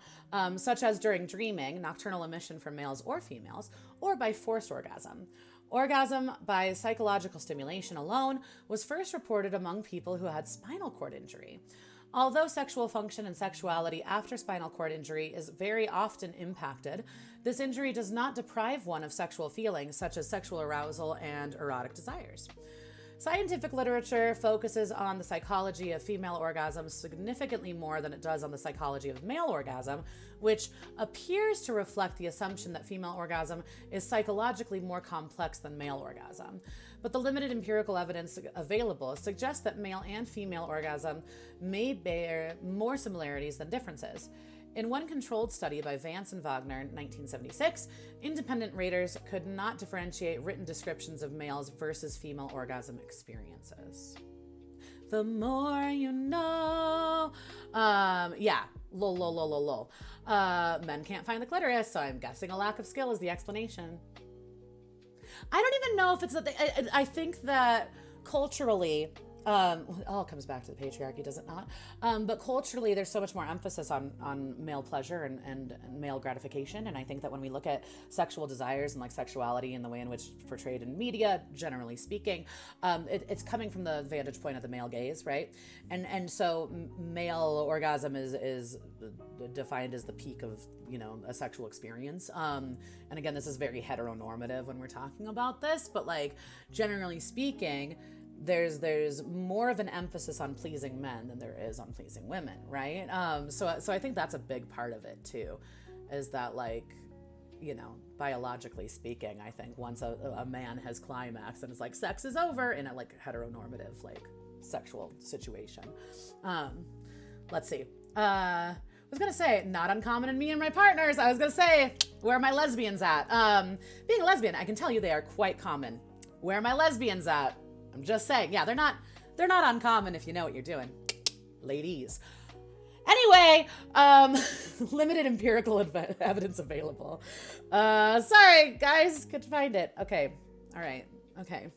Speaker 1: such as during dreaming, nocturnal emission for males or females, or by forced orgasm. Orgasm by psychological stimulation alone was first reported among people who had spinal cord injury. Although sexual function and sexuality after spinal cord injury is very often impacted, this injury does not deprive one of sexual feelings such as sexual arousal and erotic desires. Scientific literature focuses on the psychology of female orgasm significantly more than it does on the psychology of male orgasm, which appears to reflect the assumption that female orgasm is psychologically more complex than male orgasm. But the limited empirical evidence available suggests that male and female orgasm may bear more similarities than differences. In one controlled study by Vance and Wagner in 1976, independent raters could not differentiate written descriptions of males versus female orgasm experiences. The more you know. Lol. Men can't find the clitoris, so I'm guessing a lack of skill is the explanation. I don't even know if it's that I think that culturally, It all comes back to the patriarchy, does it not? But culturally, there's so much more emphasis on male pleasure and male gratification. And I think that when we look at sexual desires and like sexuality and the way in which it's portrayed in media, generally speaking, it's coming from the vantage point of the male gaze, right? And so male orgasm is defined as the peak of, you know, a sexual experience. And again, this is very heteronormative when we're talking about this, but like generally speaking, there's more of an emphasis on pleasing men than there is on pleasing women, right? So I think that's a big part of it too, is that like, you know, biologically speaking, I think once a man has climaxed and it's like sex is over in a like heteronormative like sexual situation. Let's see. I was gonna say, not uncommon in me and my partners. I was gonna say, where are my lesbians at? Being a lesbian, I can tell you they are quite common. Where are my lesbians at? I'm just saying, yeah, they're not uncommon if you know what you're doing, ladies. Anyway, limited empirical evidence available. Sorry, guys, couldn't find it. Okay, all right, okay.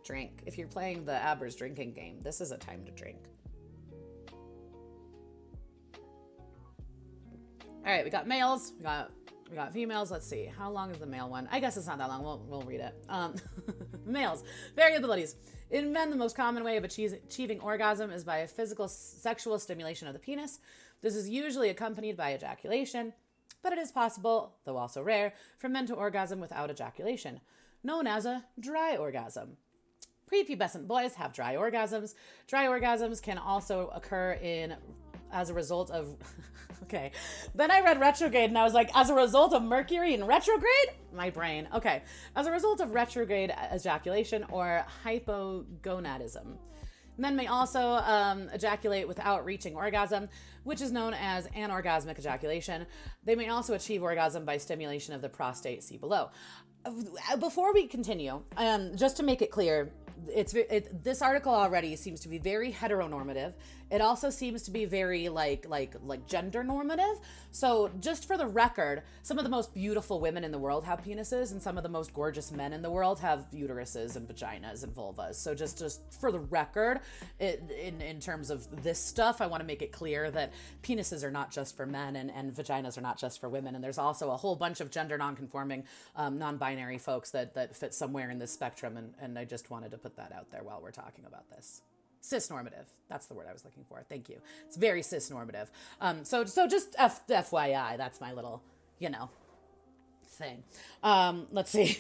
Speaker 1: Drink. If you're playing the Abers drinking game, this is a time to drink. All right, we got males, we got females. Let's see. How long is the male one? I guess it's not that long. We'll read it. Males. Variabilities. In men, the most common way of achieving orgasm is by a physical sexual stimulation of the penis. This is usually accompanied by ejaculation, but it is possible, though also rare, for men to orgasm without ejaculation, known as a dry orgasm. Prepubescent boys have dry orgasms. Dry orgasms can also occur as a result of, okay. Then I read retrograde and I was like, as a result of Mercury in retrograde? My brain. Okay. As a result of retrograde ejaculation or hypogonadism. Men may also ejaculate without reaching orgasm, which is known as anorgasmic ejaculation. They may also achieve orgasm by stimulation of the prostate, see below. Before we continue, just to make it clear, this article already seems to be very heteronormative. It also seems to be very like gender normative. So just for the record, some of the most beautiful women in the world have penises, and some of the most gorgeous men in the world have uteruses and vaginas and vulvas. So just for the record, in terms of this stuff, I want to make it clear that penises are not just for men and vaginas are not just for women. And there's also a whole bunch of gender nonconforming, non-binary folks that fit somewhere in this spectrum. And I just wanted to put that out there while we're talking about this. Cisnormative. That's the word I was looking for. Thank you. It's very cisnormative. So just FYI, that's my little, thing. Let's see.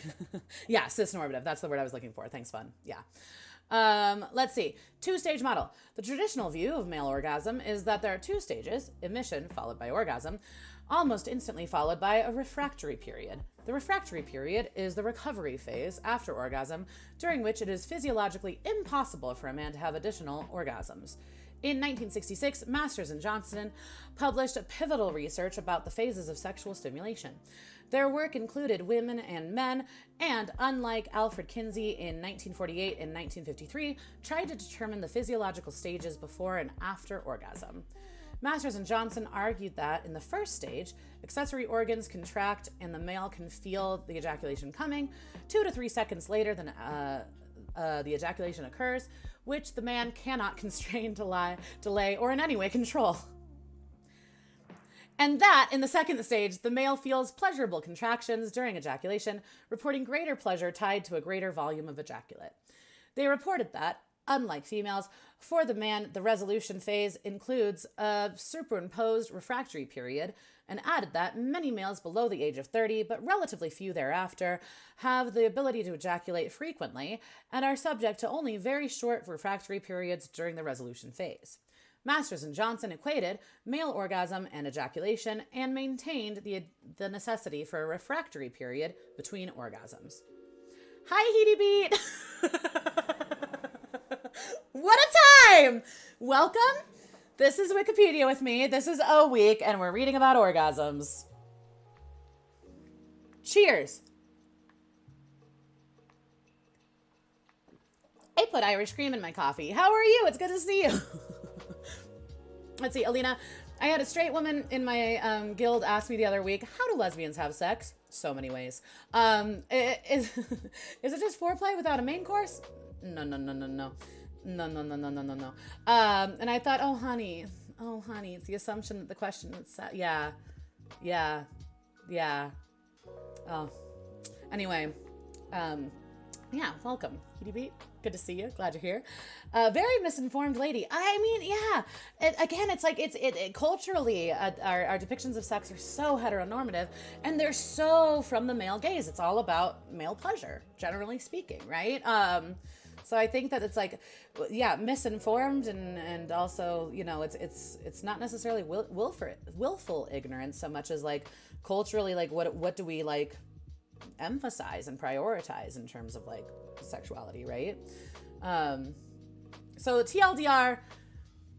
Speaker 1: Yeah, cisnormative. That's the word I was looking for. Thanks, fun. Yeah. Let's see. Two-stage model. The traditional view of male orgasm is that there are two stages, emission followed by orgasm, almost instantly followed by a refractory period. The refractory period is the recovery phase after orgasm, during which it is physiologically impossible for a man to have additional orgasms. In 1966, Masters and Johnson published pivotal research about the phases of sexual stimulation. Their work included women and men, and unlike Alfred Kinsey in 1948 and 1953, tried to determine the physiological stages before and after orgasm. Masters and Johnson argued that in the first stage, accessory organs contract and the male can feel the ejaculation coming. 2 to 3 seconds later, the ejaculation occurs, which the man cannot constrain, delay, or in any way control. And that, in the second stage, the male feels pleasurable contractions during ejaculation, reporting greater pleasure tied to a greater volume of ejaculate. They reported that, unlike females, for the man, the resolution phase includes a superimposed refractory period, and added that many males below the age of 30, but relatively few thereafter, have the ability to ejaculate frequently and are subject to only very short refractory periods during the resolution phase. Masters and Johnson equated male orgasm and ejaculation and maintained the necessity for a refractory period between orgasms. Hi, Heedy Beat! What a time! Welcome. This is Wikipedia with me. This is O Week, and we're reading about orgasms. Cheers. I put Irish cream in my coffee. How are you? It's good to see you. Let's see, Alina. I had a straight woman in my guild ask me the other week, how do lesbians have sex? So many ways. Is it just foreplay without a main course? No, no, no, no, no. No, no, no, no, no, no, no. And I thought, oh, honey, it's the assumption that the question is, yeah, yeah, yeah. Oh, anyway, yeah, welcome, Kitty Beat. Good to see you. Glad you're here. Very misinformed lady. I mean, yeah. Again, it's like it culturally, our depictions of sex are so heteronormative, and they're so from the male gaze. It's all about male pleasure, generally speaking, right? So I think that it's like, yeah, misinformed, and also, you know, it's not necessarily willful ignorance so much as like culturally, like what do we like emphasize and prioritize in terms of like sexuality, right? So TLDR,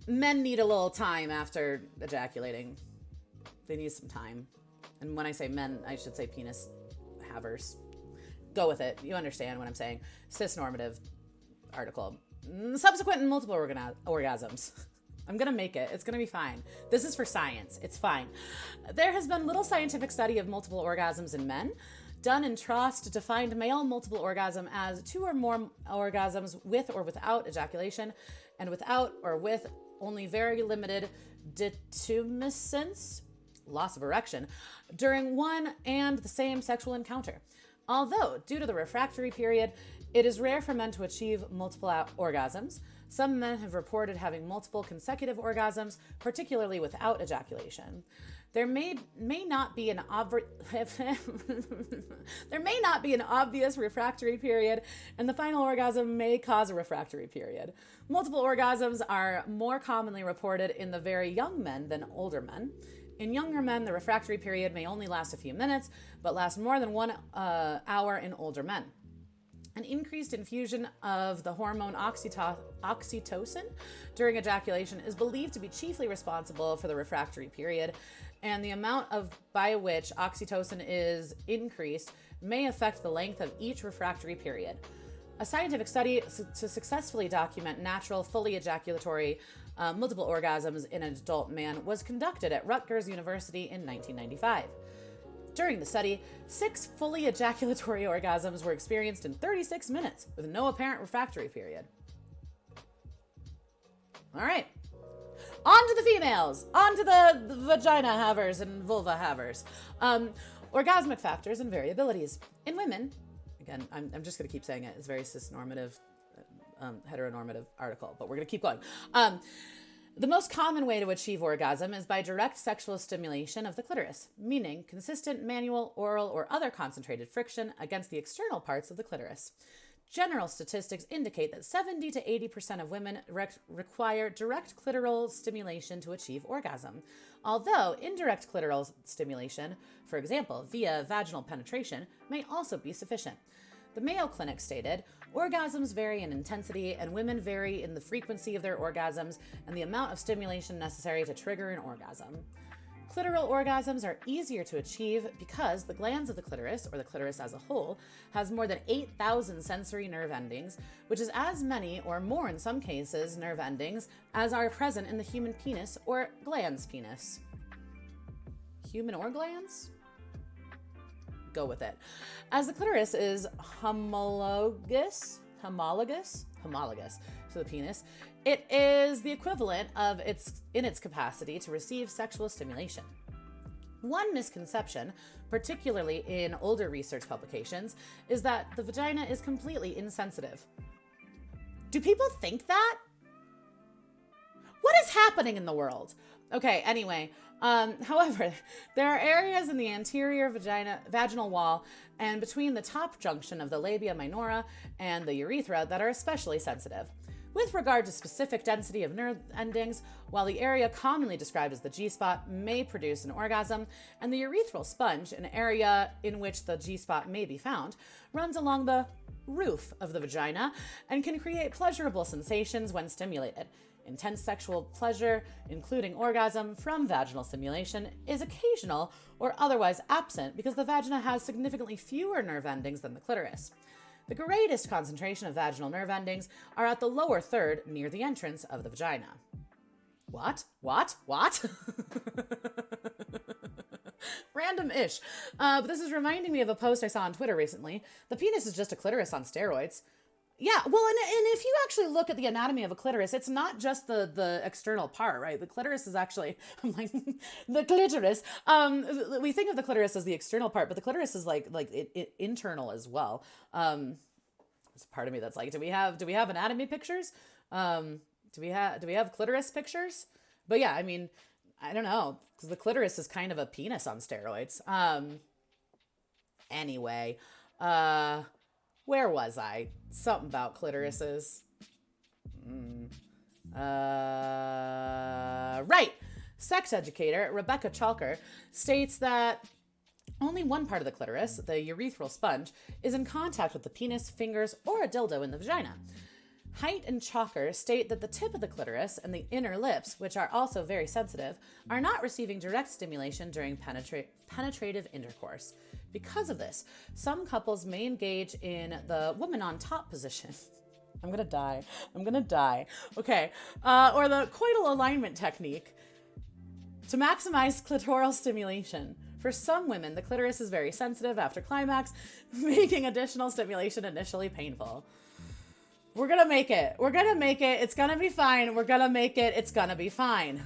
Speaker 1: men need a little time after ejaculating. They need some time. And when I say men, I should say penis havers. Go with it. You understand what I'm saying. Cisnormative article. Subsequent and multiple orgasms. I'm going to make it. It's going to be fine. This is for science. It's fine. There has been little scientific study of multiple orgasms in men. Dunn and Trost defined male multiple orgasm as 2 or more orgasms with or without ejaculation, and without or with only very limited detumescence, loss of erection, during one and the same sexual encounter. Although, due to the refractory period, it is rare for men to achieve multiple orgasms. Some men have reported having multiple consecutive orgasms, particularly without ejaculation. There may not be an obvious refractory period, and the final orgasm may cause a refractory period. Multiple orgasms are more commonly reported in the very young men than older men. In younger men, the refractory period may only last a few minutes, but last more than 1 hour in older men. An increased infusion of the hormone oxytocin during ejaculation is believed to be chiefly responsible for the refractory period, and the amount by which oxytocin is increased may affect the length of each refractory period. A scientific study to successfully document natural, fully ejaculatory multiple orgasms in an adult man was conducted at Rutgers University in 1995. During the study, 6 fully ejaculatory orgasms were experienced in 36 minutes with no apparent refractory period. All right. On to the females. On to the vagina havers and vulva havers. Orgasmic factors and variabilities. In women, again, I'm just going to keep saying it. It's very cisnormative, heteronormative article, but we're going to keep going. The most common way to achieve orgasm is by direct sexual stimulation of the clitoris, meaning consistent manual, oral, or other concentrated friction against the external parts of the clitoris. General statistics indicate that 70 to 80% of women require direct clitoral stimulation to achieve orgasm, although indirect clitoral stimulation, for example, via vaginal penetration, may also be sufficient. The Mayo Clinic stated, orgasms vary in intensity, and women vary in the frequency of their orgasms and the amount of stimulation necessary to trigger an orgasm. Clitoral orgasms are easier to achieve because the glands of the clitoris, or the clitoris as a whole, has more than 8,000 sensory nerve endings, which is as many, or more in some cases, nerve endings as are present in the human penis or glans penis. Human or glans? Go with it. As the clitoris is homologous to the penis, it is the equivalent of its capacity to receive sexual stimulation. One misconception, particularly in older research publications, is that the vagina is completely insensitive. Do people think that? What is happening in the world? Okay, anyway, however, there are areas in the anterior vaginal wall and between the top junction of the labia minora and the urethra that are especially sensitive. With regard to specific density of nerve endings, while the area commonly described as the G-spot may produce an orgasm, and the urethral sponge, an area in which the G-spot may be found, runs along the roof of the vagina and can create pleasurable sensations when stimulated. Intense sexual pleasure, including orgasm from vaginal stimulation, is occasional or otherwise absent because the vagina has significantly fewer nerve endings than the clitoris. The greatest concentration of vaginal nerve endings are at the lower third near the entrance of the vagina. What? Random-ish. But this is reminding me of a post I saw on Twitter recently. The penis is just a clitoris on steroids. Yeah, well, and if you actually look at the anatomy of a clitoris, it's not just the external part, right? The clitoris is actually, I'm like, the clitoris. We think of the clitoris as the external part, but the clitoris is like it internal as well. There's a part of me that's like, do we have anatomy pictures? Do we have clitoris pictures? But yeah, I mean, I don't know, because the clitoris is kind of a penis on steroids. Anyway, where was I? Something about clitorises. Right. Sex educator Rebecca Chalker states that only one part of the clitoris, the urethral sponge, is in contact with the penis, fingers, or a dildo in the vagina. Height and Chalker state that the tip of the clitoris and the inner lips, which are also very sensitive, are not receiving direct stimulation during penetrative intercourse. Because of this, some couples may engage in the woman on top position. I'm gonna die. Okay. Or the coital alignment technique to maximize clitoral stimulation. For some women, the clitoris is very sensitive after climax, making additional stimulation initially painful. We're gonna make it. It's gonna be fine. It's gonna be fine.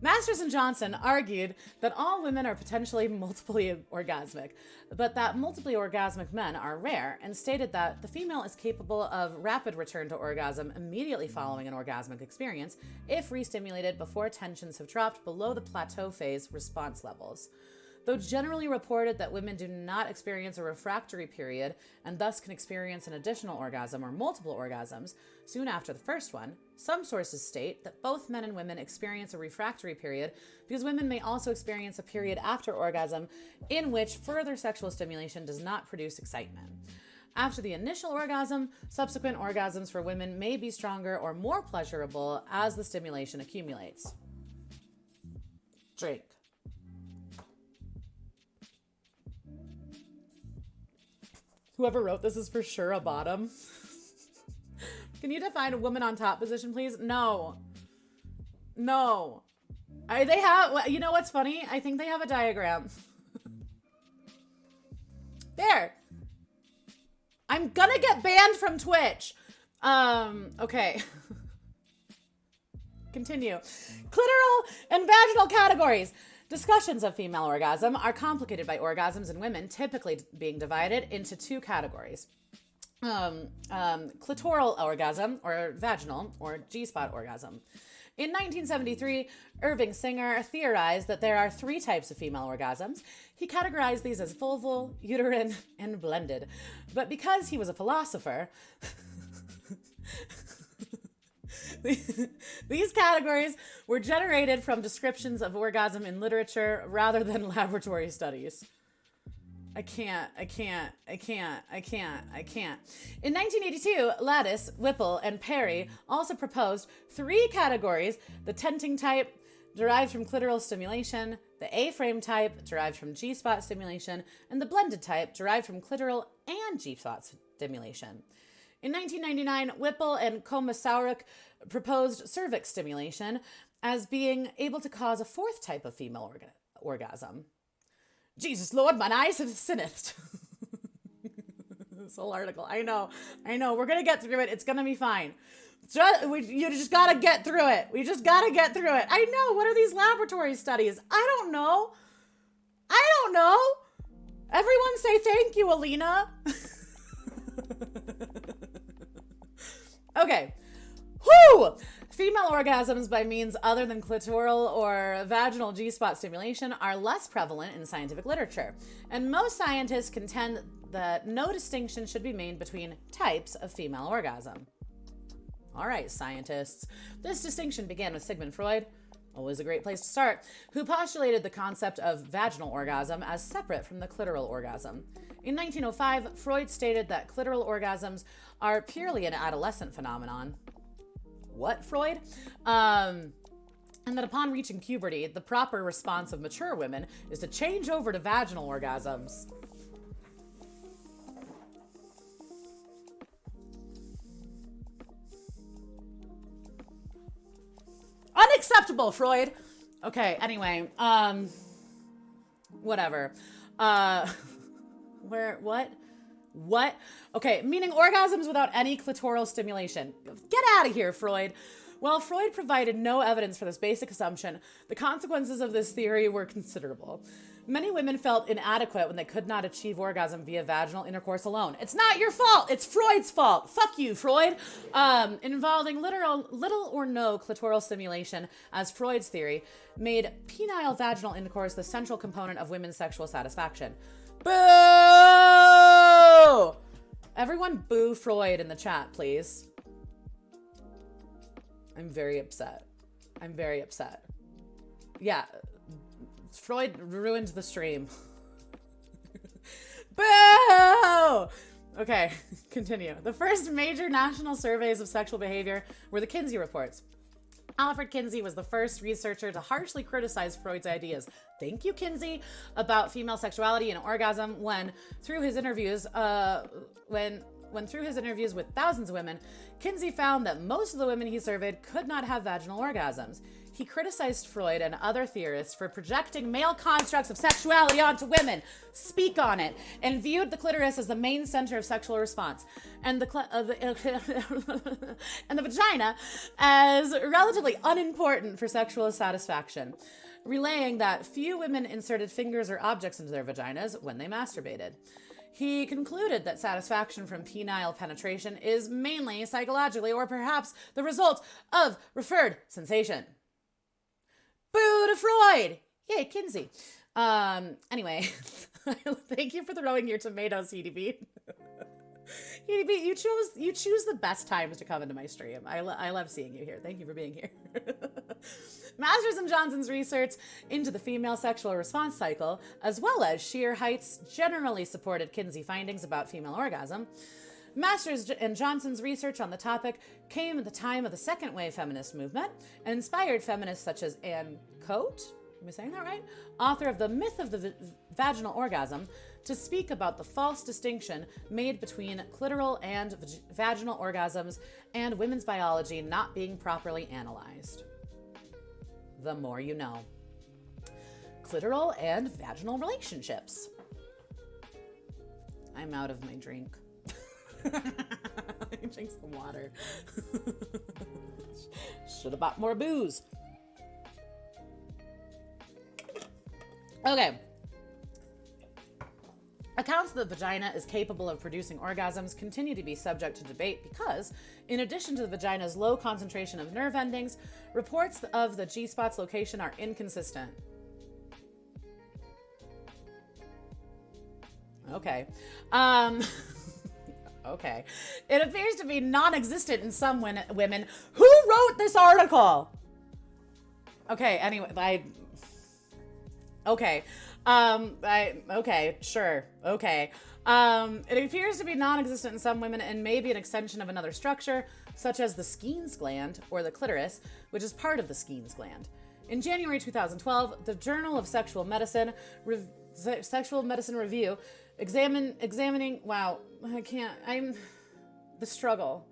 Speaker 1: Masters and Johnson argued that all women are potentially multiply orgasmic, but that multiply orgasmic men are rare, and stated that the female is capable of rapid return to orgasm immediately following an orgasmic experience if re-stimulated before tensions have dropped below the plateau phase response levels. Though generally reported that women do not experience a refractory period and thus can experience an additional orgasm or multiple orgasms soon after the first one, some sources state that both men and women experience a refractory period because women may also experience a period after orgasm in which further sexual stimulation does not produce excitement. After the initial orgasm, subsequent orgasms for women may be stronger or more pleasurable as the stimulation accumulates. Drink. Whoever wrote this is for sure a bottom. Can you define a woman on top position, please? No. They have, you know what's funny? I think they have a diagram. There. I'm gonna get banned from Twitch. Okay. Continue. Clitoral and vaginal categories. Discussions of female orgasm are complicated by orgasms in women typically being divided into two categories. Clitoral orgasm, or vaginal, or G-spot orgasm. In 1973, Irving Singer theorized that there are three types of female orgasms. He categorized these as vulval, uterine, and blended. But because he was a philosopher, these categories were generated from descriptions of orgasm in literature rather than laboratory studies. I can't. In 1982, Lattice, Whipple, and Perry also proposed three categories: the tenting type, derived from clitoral stimulation, the A-frame type, derived from G-spot stimulation, and the blended type, derived from clitoral and G-spot stimulation. In 1999, Whipple and Komisaruk proposed cervix stimulation as being able to cause a fourth type of female orgasm. Jesus Lord, mine eyes have sinned. This whole article. I know. We're going to get through it. It's going to be fine. You just got to get through it. We just got to get through it. I know. What are these laboratory studies? I don't know. Everyone say thank you, Alina. Okay. Whoo! Female orgasms by means other than clitoral or vaginal G-spot stimulation are less prevalent in scientific literature, and most scientists contend that no distinction should be made between types of female orgasm. All right, scientists. This distinction began with Sigmund Freud, always a great place to start, who postulated the concept of vaginal orgasm as separate from the clitoral orgasm. In 1905, Freud stated that clitoral orgasms are purely an adolescent phenomenon. What, Freud? And that upon reaching puberty, the proper response of mature women is to change over to vaginal orgasms. Unacceptable, Freud. Okay, anyway, whatever. What? What? Okay, meaning orgasms without any clitoral stimulation. Get out of here, Freud. While Freud provided no evidence for this basic assumption, the consequences of this theory were considerable. Many women felt inadequate when they could not achieve orgasm via vaginal intercourse alone. It's not your fault. It's Freud's fault. Fuck you, Freud. Involving little or no clitoral stimulation, as Freud's theory, made penile vaginal intercourse the central component of women's sexual satisfaction. Boo! Everyone boo Freud in the chat, please. I'm very upset. Yeah. Freud ruined the stream. Boo! Okay, continue. The first major national surveys of sexual behavior were the Kinsey reports. Alfred Kinsey was the first researcher to harshly criticize Freud's ideas. Thank you, Kinsey, about female sexuality and orgasm when through his interviews with thousands of women, Kinsey found that most of the women he surveyed could not have vaginal orgasms. He criticized Freud and other theorists for projecting male constructs of sexuality onto women, speak on it, and viewed the clitoris as the main center of sexual response, and the vagina as relatively unimportant for sexual satisfaction, relaying that few women inserted fingers or objects into their vaginas when they masturbated. He concluded that satisfaction from penile penetration is mainly psychologically or perhaps the result of referred sensation. Boo to Freud! Yay, Kinsey. Anyway, thank you for throwing your tomatoes, EDB. EDB, you choose the best times to come into my stream. I love seeing you here. Thank you for being here. Masters and Johnson's research into the female sexual response cycle, as well as sheer heights, generally supported Kinsey findings about female orgasm. Masters and Johnson's research on the topic came at the time of the second wave feminist movement and inspired feminists such as Anne Cote, am I saying that right? Author of The Myth of the Vaginal Orgasm, to speak about the false distinction made between clitoral and vaginal orgasms and women's biology not being properly analyzed. The more you know. Clitoral and vaginal relationships. I'm out of my drink. I drink some water. Should have bought more booze. Okay. Accounts that the vagina is capable of producing orgasms continue to be subject to debate because, in addition to the vagina's low concentration of nerve endings, reports of the G-spot's location are inconsistent. Okay. Okay. It appears to be non-existent in some women. Who wrote this article? Okay, anyway, okay. Okay, sure. Okay. It appears to be non-existent in some women and may be an extension of another structure, such as the Skene's gland, or the clitoris, which is part of the Skene's gland. In January 2012, the Journal of Sexual Medicine Review examining, wow, the struggle.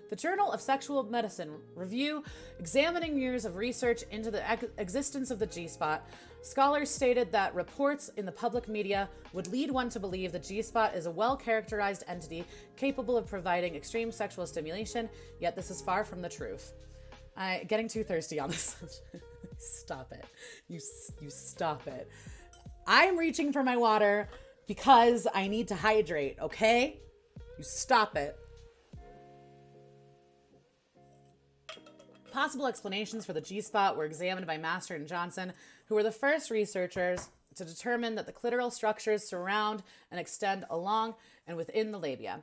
Speaker 1: The Journal of Sexual Medicine Review, examining years of research into the existence of the G-spot, scholars stated that reports in the public media would lead one to believe the G-spot is a well-characterized entity capable of providing extreme sexual stimulation, yet this is far from the truth. Getting too thirsty on this. Stop it. You stop it. I'm reaching for my water because I need to hydrate, okay? You stop it. Possible explanations for the G-spot were examined by Master and Johnson, who were the first researchers to determine that the clitoral structures surround and extend along and within the labia.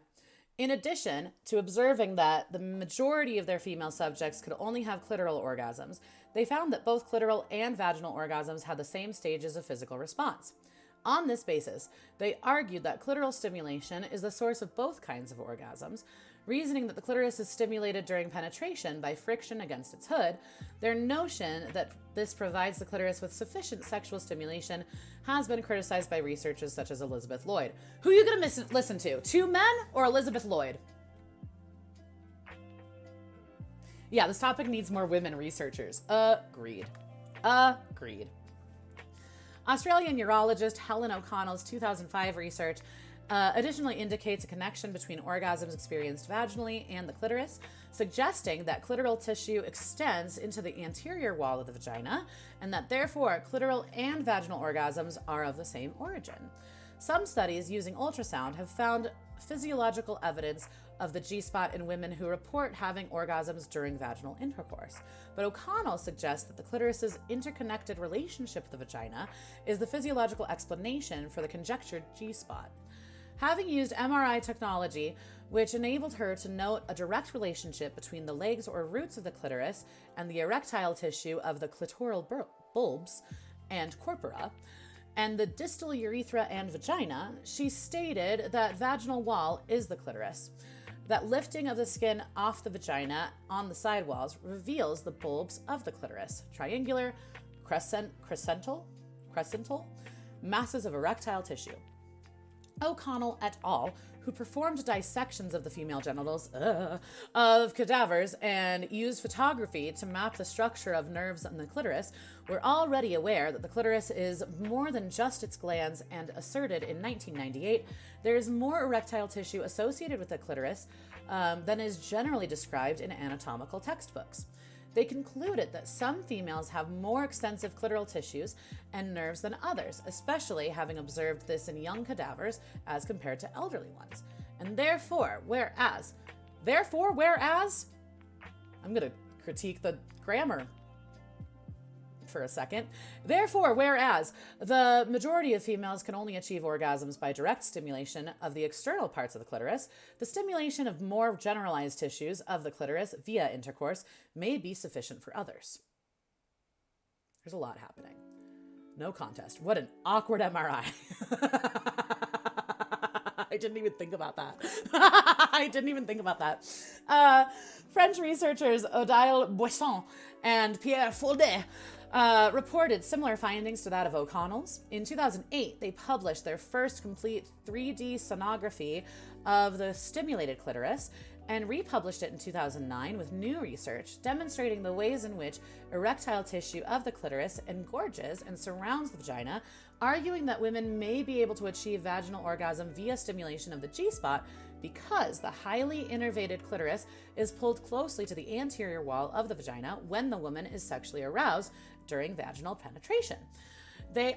Speaker 1: In addition to observing that the majority of their female subjects could only have clitoral orgasms, they found that both clitoral and vaginal orgasms had the same stages of physical response. On this basis, they argued that clitoral stimulation is the source of both kinds of orgasms, reasoning that the clitoris is stimulated during penetration by friction against its hood. Their notion that this provides the clitoris with sufficient sexual stimulation has been criticized by researchers such as Elizabeth Lloyd. Who are you going to listen to? Two men or Elizabeth Lloyd? Yeah, this topic needs more women researchers. Agreed. Australian urologist Helen O'Connell's 2005 research Additionally indicates a connection between orgasms experienced vaginally and the clitoris, suggesting that clitoral tissue extends into the anterior wall of the vagina, and that therefore clitoral and vaginal orgasms are of the same origin. Some studies using ultrasound have found physiological evidence of the G-spot in women who report having orgasms during vaginal intercourse. But O'Connell suggests that the clitoris's interconnected relationship with the vagina is the physiological explanation for the conjectured G-spot. Having used MRI technology, which enabled her to note a direct relationship between the legs or roots of the clitoris and the erectile tissue of the clitoral bulbs and corpora, and the distal urethra and vagina, she stated that vaginal wall is the clitoris. That lifting of the skin off the vagina on the side walls reveals the bulbs of the clitoris, triangular, crescental masses of erectile tissue. O'Connell et al., who performed dissections of the female genitals of cadavers and used photography to map the structure of nerves in the clitoris, were already aware that the clitoris is more than just its glands, and asserted in 1998 there is more erectile tissue associated with the clitoris than is generally described in anatomical textbooks. They concluded that some females have more extensive clitoral tissues and nerves than others, especially having observed this in young cadavers as compared to elderly ones. And therefore, whereas, I'm going to critique the grammar for a second. Therefore, whereas the majority of females can only achieve orgasms by direct stimulation of the external parts of the clitoris, the stimulation of more generalized tissues of the clitoris via intercourse may be sufficient for others. There's a lot happening. No contest. What an awkward MRI. I didn't even think about that. French researchers Odile Boisson and Pierre Foldet reported similar findings to that of O'Connell's. In 2008, they published their first complete 3D sonography of the stimulated clitoris and republished it in 2009 with new research demonstrating the ways in which erectile tissue of the clitoris engorges and surrounds the vagina, arguing that women may be able to achieve vaginal orgasm via stimulation of the G-spot because the highly innervated clitoris is pulled closely to the anterior wall of the vagina when the woman is sexually aroused during vaginal penetration. They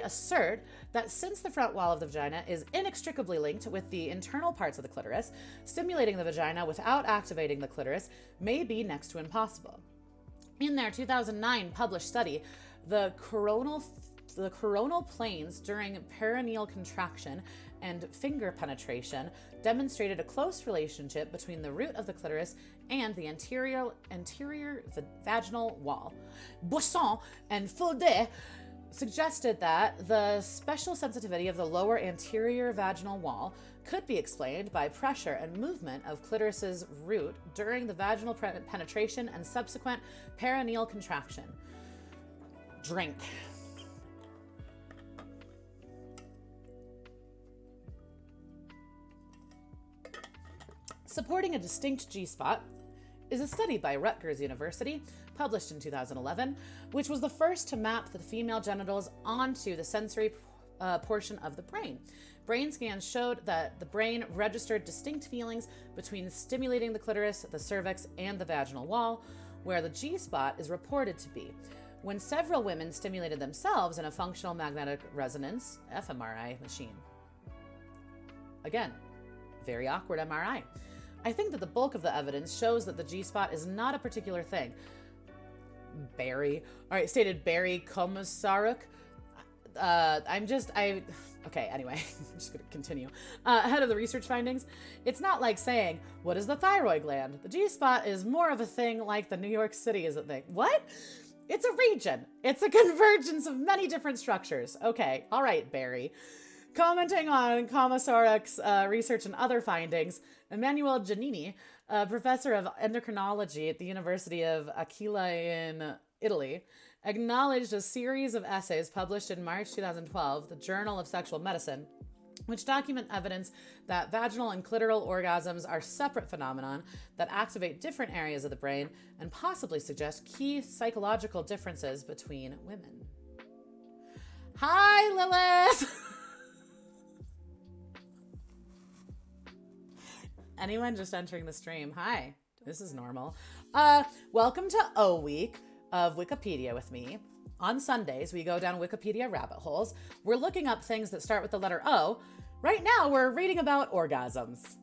Speaker 1: assert that since the front wall of the vagina is inextricably linked with the internal parts of the clitoris, stimulating the vagina without activating the clitoris may be next to impossible. In their 2009 published study, the coronal planes during perineal contraction and finger penetration demonstrated a close relationship between the root of the clitoris and the anterior vaginal wall. Boisson and Foldet suggested that the special sensitivity of the lower anterior vaginal wall could be explained by pressure and movement of clitoris's root during the vaginal penetration and subsequent perineal contraction. Drink. Supporting a distinct G-spot is a study by Rutgers University, published in 2011, which was the first to map the female genitals onto the sensory portion of the brain. Brain scans showed that the brain registered distinct feelings between stimulating the clitoris, the cervix, and the vaginal wall, where the G-spot is reported to be. When several women stimulated themselves in a functional magnetic resonance, fMRI, machine. Again, very awkward MRI. I think that the bulk of the evidence shows that the G-spot is not a particular thing. Stated Barry Komisaruk. Okay, anyway, I'm just going to continue. Ahead of the research findings, it's not like saying, what is the thyroid gland? The G-spot is more of a thing like the New York City is a thing. What? It's a region. It's a convergence of many different structures. Okay, all right, Barry. Commenting on Komisaruk's research and other findings, Emanuele Giannini, a professor of endocrinology at the University of Aquila in Italy, acknowledged a series of essays published in March 2012, the Journal of Sexual Medicine, which document evidence that vaginal and clitoral orgasms are separate phenomenon that activate different areas of the brain and possibly suggest key psychological differences between women. Hi, Lilith! Anyone just entering the stream, hi, this is normal. Welcome to O Week of Wikipedia with me. On Sundays, we go down Wikipedia rabbit holes. We're looking up things that start with the letter O. Right now, we're reading about orgasms.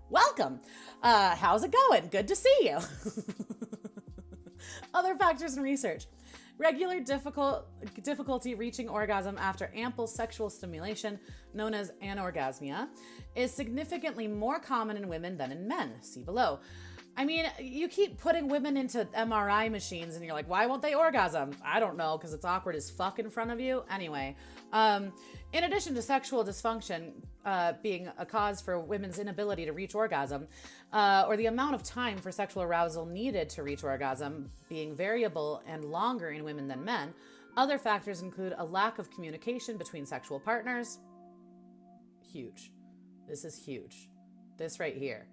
Speaker 1: Welcome. How's it going? Good to see you. Other factors in research. Regular difficulty reaching orgasm after ample sexual stimulation, known as anorgasmia, is significantly more common in women than in men. See below. I mean, you keep putting women into MRI machines and you're like, why won't they orgasm? I don't know, because it's awkward as fuck in front of you. Anyway, in addition to sexual dysfunction being a cause for women's inability to reach orgasm, or the amount of time for sexual arousal needed to reach orgasm being variable and longer in women than men, other factors include a lack of communication between sexual partners. Huge. This is huge. This right here.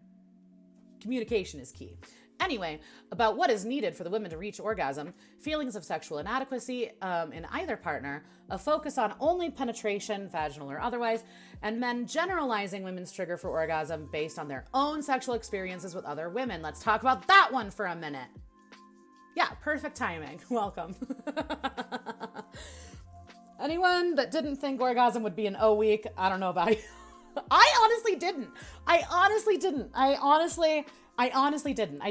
Speaker 1: Communication is key. Anyway, about what is needed for the women to reach orgasm, feelings of sexual inadequacy in either partner, a focus on only penetration, vaginal or otherwise, and men generalizing women's trigger for orgasm based on their own sexual experiences with other women. Let's talk about that one for a minute. Yeah, perfect timing. Welcome. Anyone that didn't think orgasm would be an O week, I don't know about you. I honestly didn't. I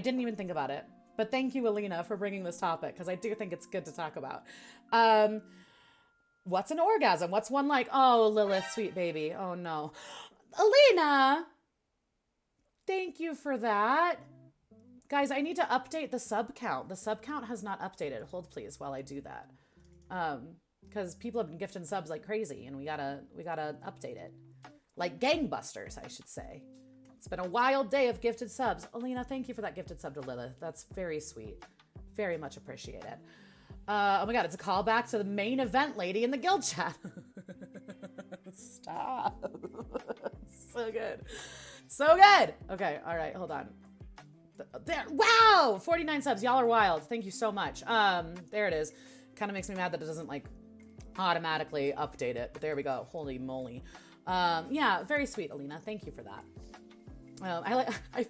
Speaker 1: didn't even think about it. But thank you, Alina, for bringing this topic, because I do think it's good to talk about. What's an orgasm? What's one like? Oh, Lilith, sweet baby. Oh, no. Alina, thank you for that. Guys, I need to update the sub count. The sub count has not updated. Hold, please, while I do that. Because people have been gifting subs like crazy, and we gotta update it. Like gangbusters, I should say. It's been a wild day of gifted subs. Alina, thank you for that gifted sub to Lilith. That's very sweet. Very much appreciated. Oh my God, it's a callback to the main event lady in the guild chat. Stop. So good. So good. Okay, all right, hold on. There, wow, 49 subs. Y'all are wild. Thank you so much. There it is. Kind of makes me mad that it doesn't like automatically update it, but there we go. Holy moly. Yeah, very sweet, Alina. Thank you for that.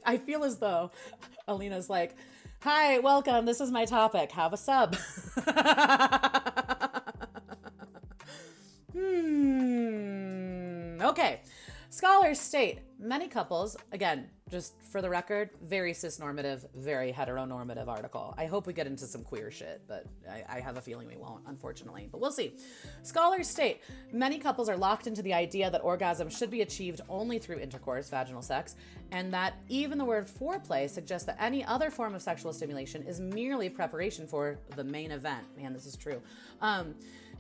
Speaker 1: I feel as though Alina's like, hi, welcome. This is my topic. Have a sub. Okay. Scholars state many couples, again, just for the record, very cisnormative, very heteronormative article. I hope we get into some queer shit, but I have a feeling we won't, unfortunately, but we'll see. Scholars state many couples are locked into the idea that orgasm should be achieved only through intercourse, vaginal sex, and that even the word foreplay suggests that any other form of sexual stimulation is merely preparation for the main event. Man, this is true.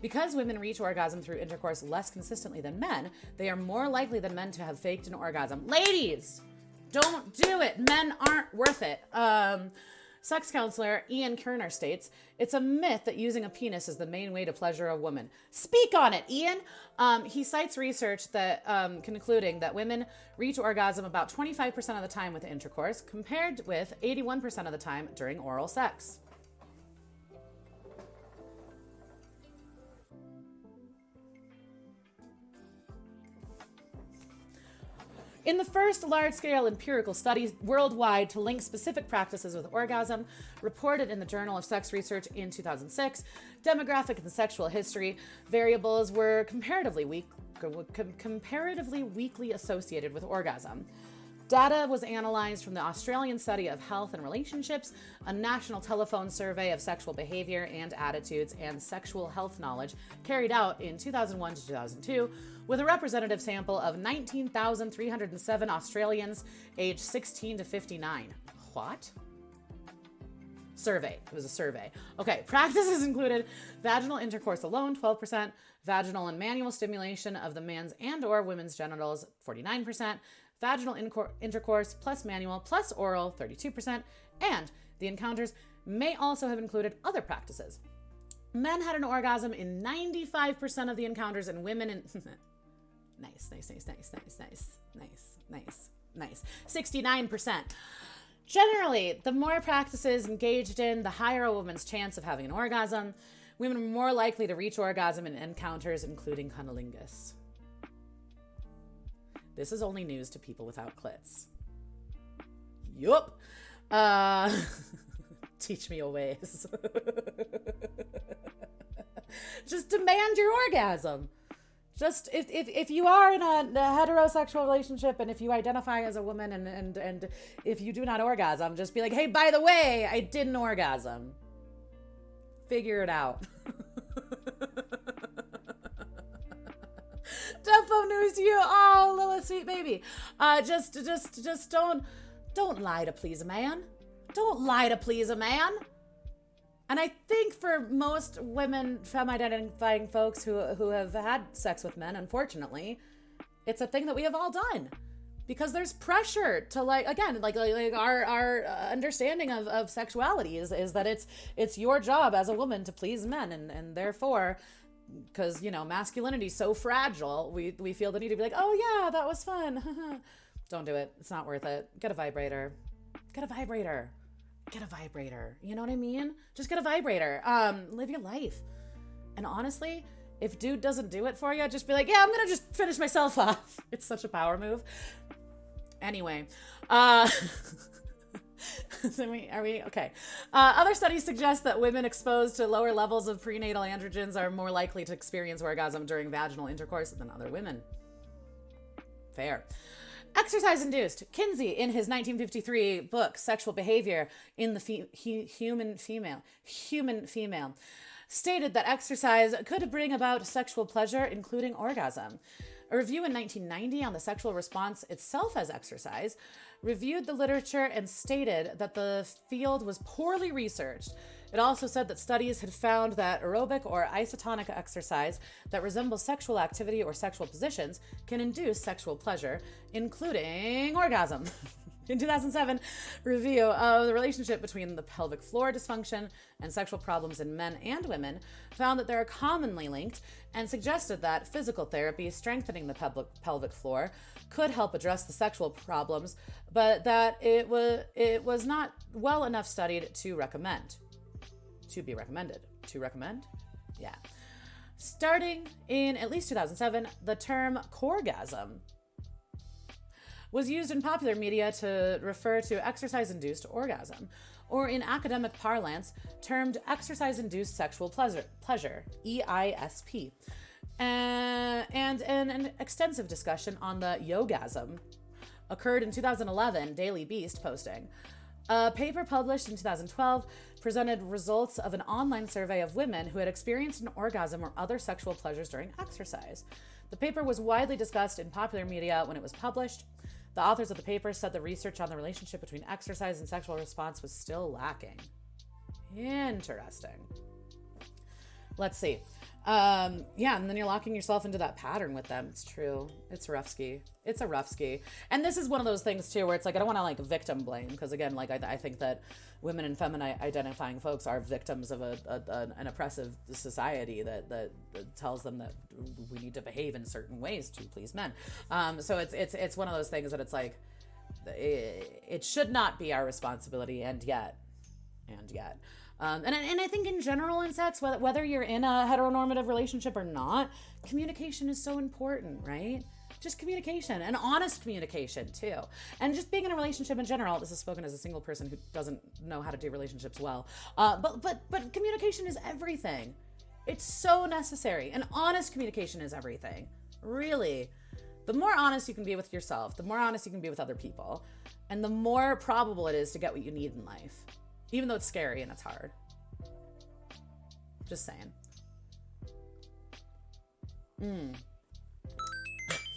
Speaker 1: Because women reach orgasm through intercourse less consistently than men, they are more likely than men to have faked an orgasm. Ladies, don't do it. Men aren't worth it. Sex counselor Ian Kerner states, it's a myth that using a penis is the main way to pleasure a woman. Speak on it, Ian. He cites research that concluding that women reach orgasm about 25% of the time with intercourse, compared with 81% of the time during oral sex. In the first large-scale empirical study worldwide to link specific practices with orgasm, reported in the Journal of Sex Research in 2006, demographic and sexual history variables were comparatively weakly associated with orgasm. Data was analyzed from the Australian Study of Health and Relationships, a national telephone survey of sexual behavior and attitudes and sexual health knowledge carried out in 2001 to 2002, with a representative sample of 19,307 Australians aged 16 to 59. What? Survey. It was a survey. Okay, practices included vaginal intercourse alone, 12%, vaginal and manual stimulation of the man's and or women's genitals, 49%, vaginal intercourse plus manual plus oral, 32%, and the encounters may also have included other practices. Men had an orgasm in 95% of the encounters, and women in... Nice. 69%. Generally, the more practices engaged in, the higher a woman's chance of having an orgasm. Women are more likely to reach orgasm in encounters, including cunnilingus. This is only news to people without clits. Yup. Teach me your ways. Just demand your orgasm. Just if you are in a heterosexual relationship, and if you identify as a woman, and if you do not orgasm, just be like, hey, by the way, I didn't orgasm. Figure it out. Defo news to you. Oh, little sweet baby. Just don't lie to please a man. Don't lie to please a man. And I think for most women, femme-identifying folks who have had sex with men, unfortunately, it's a thing that we have all done. Because there's pressure to like our understanding of sexuality is that it's your job as a woman to please men, and therefore, because masculinity is so fragile, we feel the need to be like, oh yeah, that was fun. Don't do it. It's not worth it. Get a vibrator. Get a vibrator. Get a vibrator. You know what I mean? Just get a vibrator. Live your life. And honestly, if dude doesn't do it for you, just be like, yeah, I'm gonna just finish myself off. It's such a power move. Anyway, are we okay? Other studies suggest that women exposed to lower levels of prenatal androgens are more likely to experience orgasm during vaginal intercourse than other women. Fair. Exercise-induced. Kinsey, in his 1953 book, Sexual Behavior in the Human Female, stated that exercise could bring about sexual pleasure, including orgasm. A review in 1990 on the sexual response itself as exercise reviewed the literature and stated that the field was poorly researched. It also said that studies had found that aerobic or isotonic exercise that resembles sexual activity or sexual positions can induce sexual pleasure, including orgasm. In 2007, review of the relationship between the pelvic floor dysfunction and sexual problems in men and women found that they are commonly linked, and suggested that physical therapy strengthening the pelvic floor could help address the sexual problems, but that it was not well enough studied to recommend. To be recommended. To recommend? Yeah. Starting in at least 2007, the term coregasm was used in popular media to refer to exercise-induced orgasm, or in academic parlance, termed exercise-induced sexual pleasure, EISP. And an extensive discussion on the yogasm occurred in 2011, Daily Beast posting. A paper published in 2012 presented results of an online survey of women who had experienced an orgasm or other sexual pleasures during exercise. The paper was widely discussed in popular media when it was published. The authors of the paper said the research on the relationship between exercise and sexual response was still lacking. Interesting. Let's see. And then you're locking yourself into that pattern with them. It's true. It's rough ski. It's a rough ski. And this is one of those things too, where it's like, I don't want to like victim blame, because again, like I think that women and feminine identifying folks are victims of an oppressive society that tells them that we need to behave in certain ways to please men. So it's one of those things that it's like, it should not be our responsibility, and yet. And I think in general in sex, whether you're in a heteronormative relationship or not, communication is so important, right? Just communication, and honest communication too. And just being in a relationship in general, this is spoken as a single person who doesn't know how to do relationships well. But communication is everything. It's so necessary. And honest communication is everything. Really. The more honest you can be with yourself, the more honest you can be with other people, and the more probable it is to get what you need in life. Even though it's scary and it's hard. Just saying.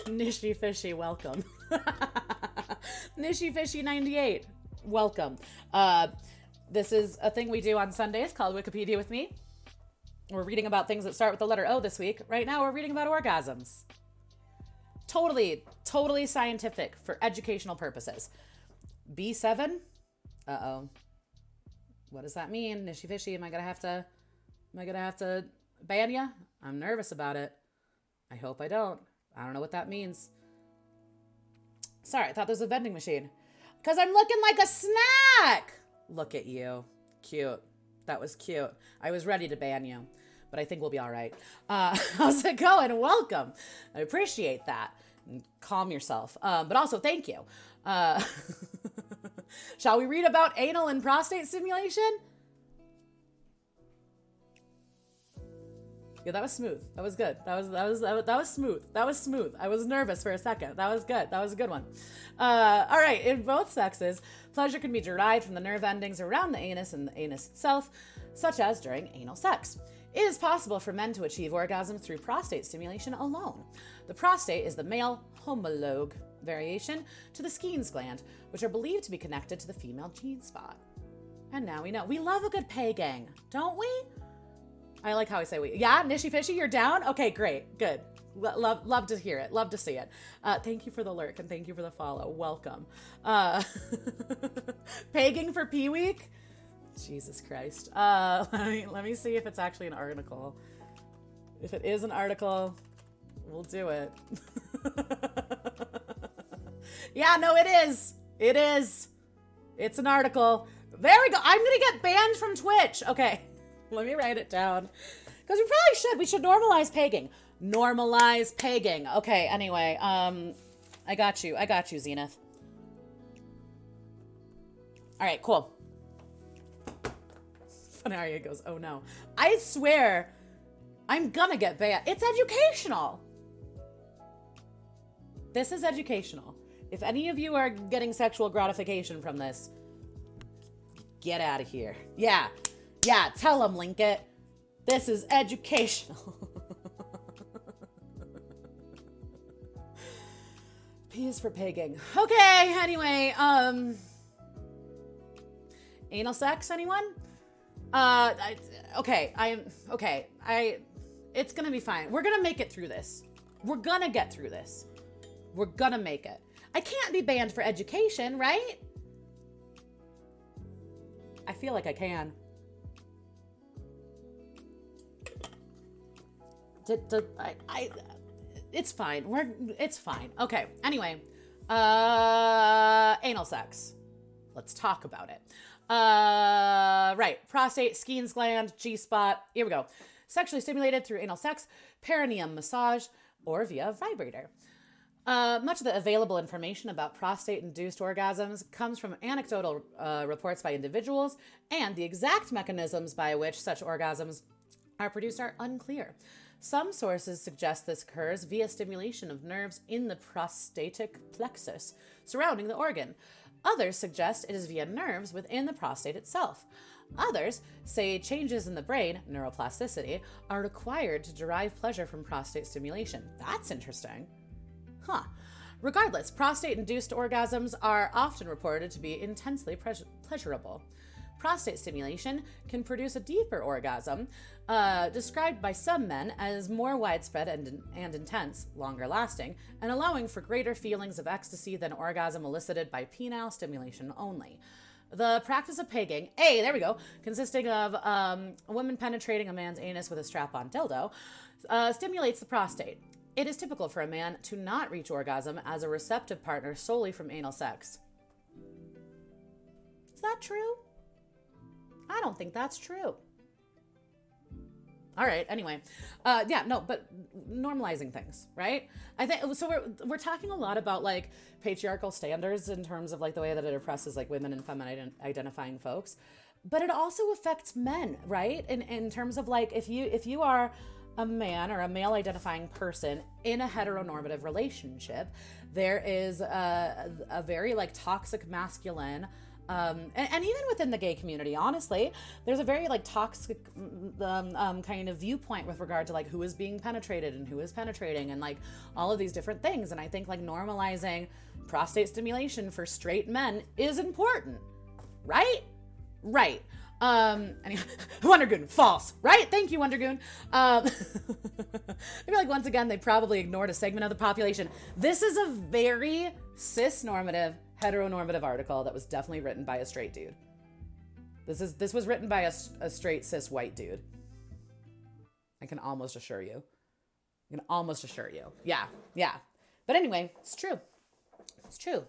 Speaker 1: Nishy Fishy, welcome. Nishy Fishy 98, welcome. This is a thing we do on Sundays called Wikipedia with me. We're reading about things that start with the letter O this week. Right now we're reading about orgasms. Totally scientific for educational purposes. B7? Uh-oh. What does that mean? Nishy Fishy, am I gonna have to ban ya? I'm nervous about it. I hope I don't. I don't know what that means. Sorry, I thought there was a vending machine. Because I'm looking like a snack! Look at you. Cute. That was cute. I was ready to ban you, but I think we'll be all right. How's it going? Welcome. I appreciate that. calm yourself. But also, thank you. Shall we read about anal and prostate stimulation? Yeah, that was smooth. That was good. That was smooth. That was smooth. I was nervous for a second. That was good. That was a good one. All right. In both sexes, pleasure can be derived from the nerve endings around the anus and the anus itself, such as during anal sex. It is possible for men to achieve orgasm through prostate stimulation alone. The prostate is the male homologue variation to the Skene's gland, which are believed to be connected to the female G-spot. And now we know. We love a good pay gang, don't we? I like how I say we. Yeah, Nishy Fishy, you're down? Okay, great. Good. Love to hear it. Love to see it. Thank you for the lurk and thank you for the follow. Welcome. Pegging for Pee Week? Jesus Christ. Let me see if it's actually an article. If it is an article, we'll do it. Yeah, no, it is. It is. It's an article. There we go. I'm going to get banned from Twitch. Okay. Let me write it down. Because we probably should. We should normalize pegging. Normalize pegging. Okay, anyway. I got you. I got you, Zenith. All right, cool. Funaria goes, oh no. I swear, I'm gonna get banned. It's educational. This is educational. If any of you are getting sexual gratification from this, get out of here. Yeah. Yeah, tell them, Linkit. This is educational. P is for pegging. Okay, anyway, anal sex, anyone? It's gonna be fine. We're gonna make it through this. We're gonna get through this. We're gonna make it. I can't be banned for education, right? I feel like I can. It's fine. It's fine. Okay. Anyway, anal sex. Let's talk about it. Right. Prostate, Skene's gland, G-spot. Here we go. Sexually stimulated through anal sex, perineum massage, or via vibrator. Much of the available information about prostate-induced orgasms comes from anecdotal reports by individuals, and the exact mechanisms by which such orgasms are produced are unclear. Some sources suggest this occurs via stimulation of nerves in the prostatic plexus surrounding the organ. Others suggest it is via nerves within the prostate itself. Others say changes in the brain, neuroplasticity, are required to derive pleasure from prostate stimulation. That's interesting. Huh. Regardless, prostate-induced orgasms are often reported to be intensely pleasurable. Prostate stimulation can produce a deeper orgasm, described by some men as more widespread and intense, longer lasting, and allowing for greater feelings of ecstasy than orgasm elicited by penile stimulation only. The practice of pegging, there we go, consisting of a woman penetrating a man's anus with a strap-on dildo, stimulates the prostate. It is typical for a man to not reach orgasm as a receptive partner solely from anal sex. Is that true? I don't think that's true. All right. Anyway, but normalizing things, right? I think so. We're talking a lot about like patriarchal standards in terms of like the way that it oppresses like women and feminine identifying folks, but it also affects men, right? In terms of like if you are a man or a male identifying person in a heteronormative relationship, there is a very like toxic masculine. And even within the gay community, honestly, there's a very like toxic kind of viewpoint with regard to like who is being penetrated and who is penetrating and like all of these different things. And I think like normalizing prostate stimulation for straight men is important, right? Right. Anyway, Wondergoon, false, right? Thank you, Wondergoon. I feel like once again, they probably ignored a segment of the population. This is a very cis-normative, heteronormative article that was definitely written by a straight dude. This was written by a straight cis white dude. I can almost assure you. Yeah. But anyway, it's true. It's true.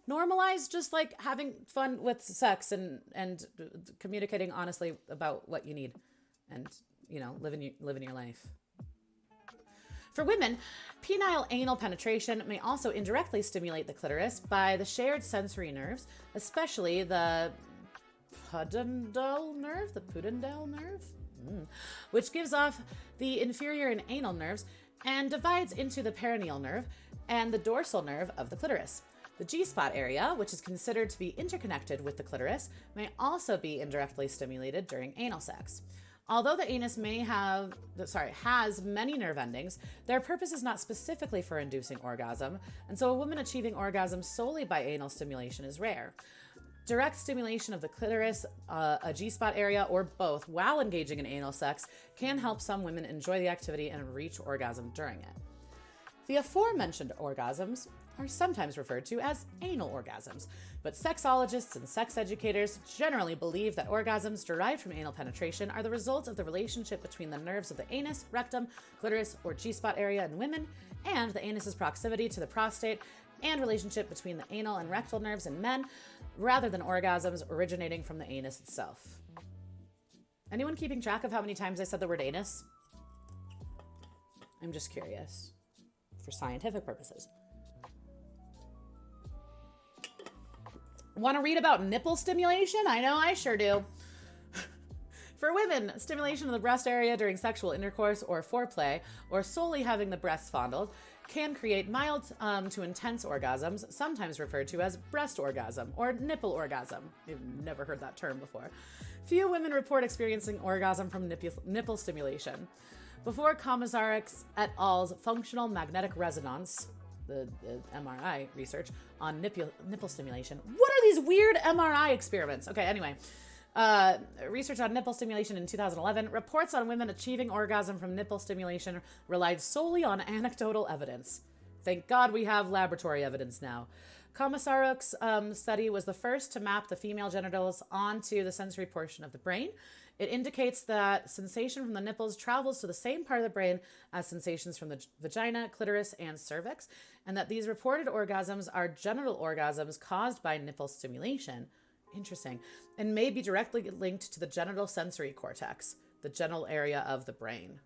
Speaker 1: Normalize just like having fun with sex and communicating honestly about what you need and, you know, living your life. For women, penile anal penetration may also indirectly stimulate the clitoris by the shared sensory nerves, especially the pudendal nerve, which gives off the inferior and anal nerves and divides into the perineal nerve and the dorsal nerve of the clitoris. The G-spot area, which is considered to be interconnected with the clitoris, may also be indirectly stimulated during anal sex. Although the anus has many nerve endings, their purpose is not specifically for inducing orgasm, and so a woman achieving orgasm solely by anal stimulation is rare. Direct stimulation of the clitoris, a G-spot area, or both while engaging in anal sex can help some women enjoy the activity and reach orgasm during it. The aforementioned orgasms are sometimes referred to as anal orgasms, but sexologists and sex educators generally believe that orgasms derived from anal penetration are the result of the relationship between the nerves of the anus, rectum, clitoris, or G-spot area in women, and the anus's proximity to the prostate, and relationship between the anal and rectal nerves in men, rather than orgasms originating from the anus itself. Anyone keeping track of how many times I said the word anus? I'm just curious, for scientific purposes. Want to read about nipple stimulation? I know I sure do. For women, stimulation of the breast area during sexual intercourse or foreplay, or solely having the breasts fondled, can create mild to intense orgasms, sometimes referred to as breast orgasm or nipple orgasm. I've never heard that term before. Few women report experiencing orgasm from nipple stimulation. Before Komisarek et al.'s functional magnetic resonance, the MRI research on nipple stimulation. What are these weird MRI experiments? Okay, anyway. Research on nipple stimulation in 2011 reports on women achieving orgasm from nipple stimulation relied solely on anecdotal evidence. Thank God we have laboratory evidence now. Komisarek's study was the first to map the female genitals onto the sensory portion of the brain. It indicates that sensation from the nipples travels to the same part of the brain as sensations from the vagina, clitoris, and cervix, and that these reported orgasms are genital orgasms caused by nipple stimulation. Interesting. And may be directly linked to the genital sensory cortex, the genital area of the brain.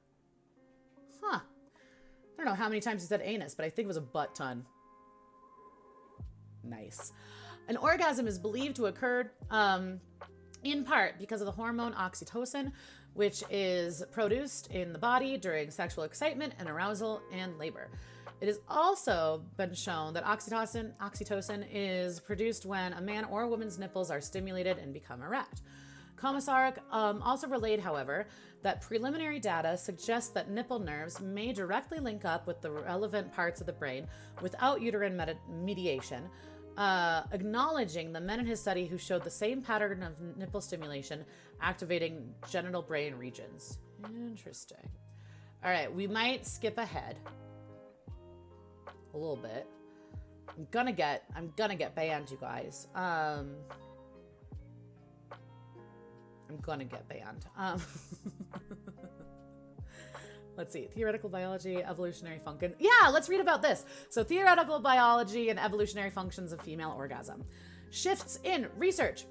Speaker 1: Huh. I don't know how many times you said anus, but I think it was a butt ton. Nice. An orgasm is believed to occur in part because of the hormone oxytocin, which is produced in the body during sexual excitement and arousal and labor. It has also been shown that oxytocin is produced when a man or a woman's nipples are stimulated and become erect. Komisarek also relayed, however, that preliminary data suggests that nipple nerves may directly link up with the relevant parts of the brain without uterine mediation, acknowledging the men in his study who showed the same pattern of nipple stimulation activating genital brain regions. Interesting. All right, we might skip ahead a little bit. I'm gonna get banned, you guys. I'm gonna get banned. Let's see. Theoretical biology, evolutionary function. Yeah, let's read about this. So, theoretical biology and evolutionary functions of female orgasm. Shifts in research.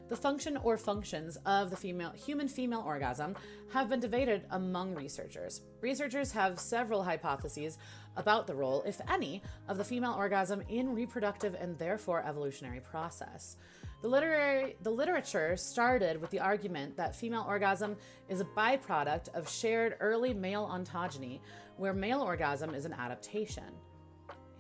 Speaker 1: The function or functions of the human female orgasm have been debated among researchers. Researchers have several hypotheses about the role, if any, of the female orgasm in reproductive and therefore evolutionary process. The literature started with the argument that female orgasm is a byproduct of shared early male ontogeny, where male orgasm is an adaptation.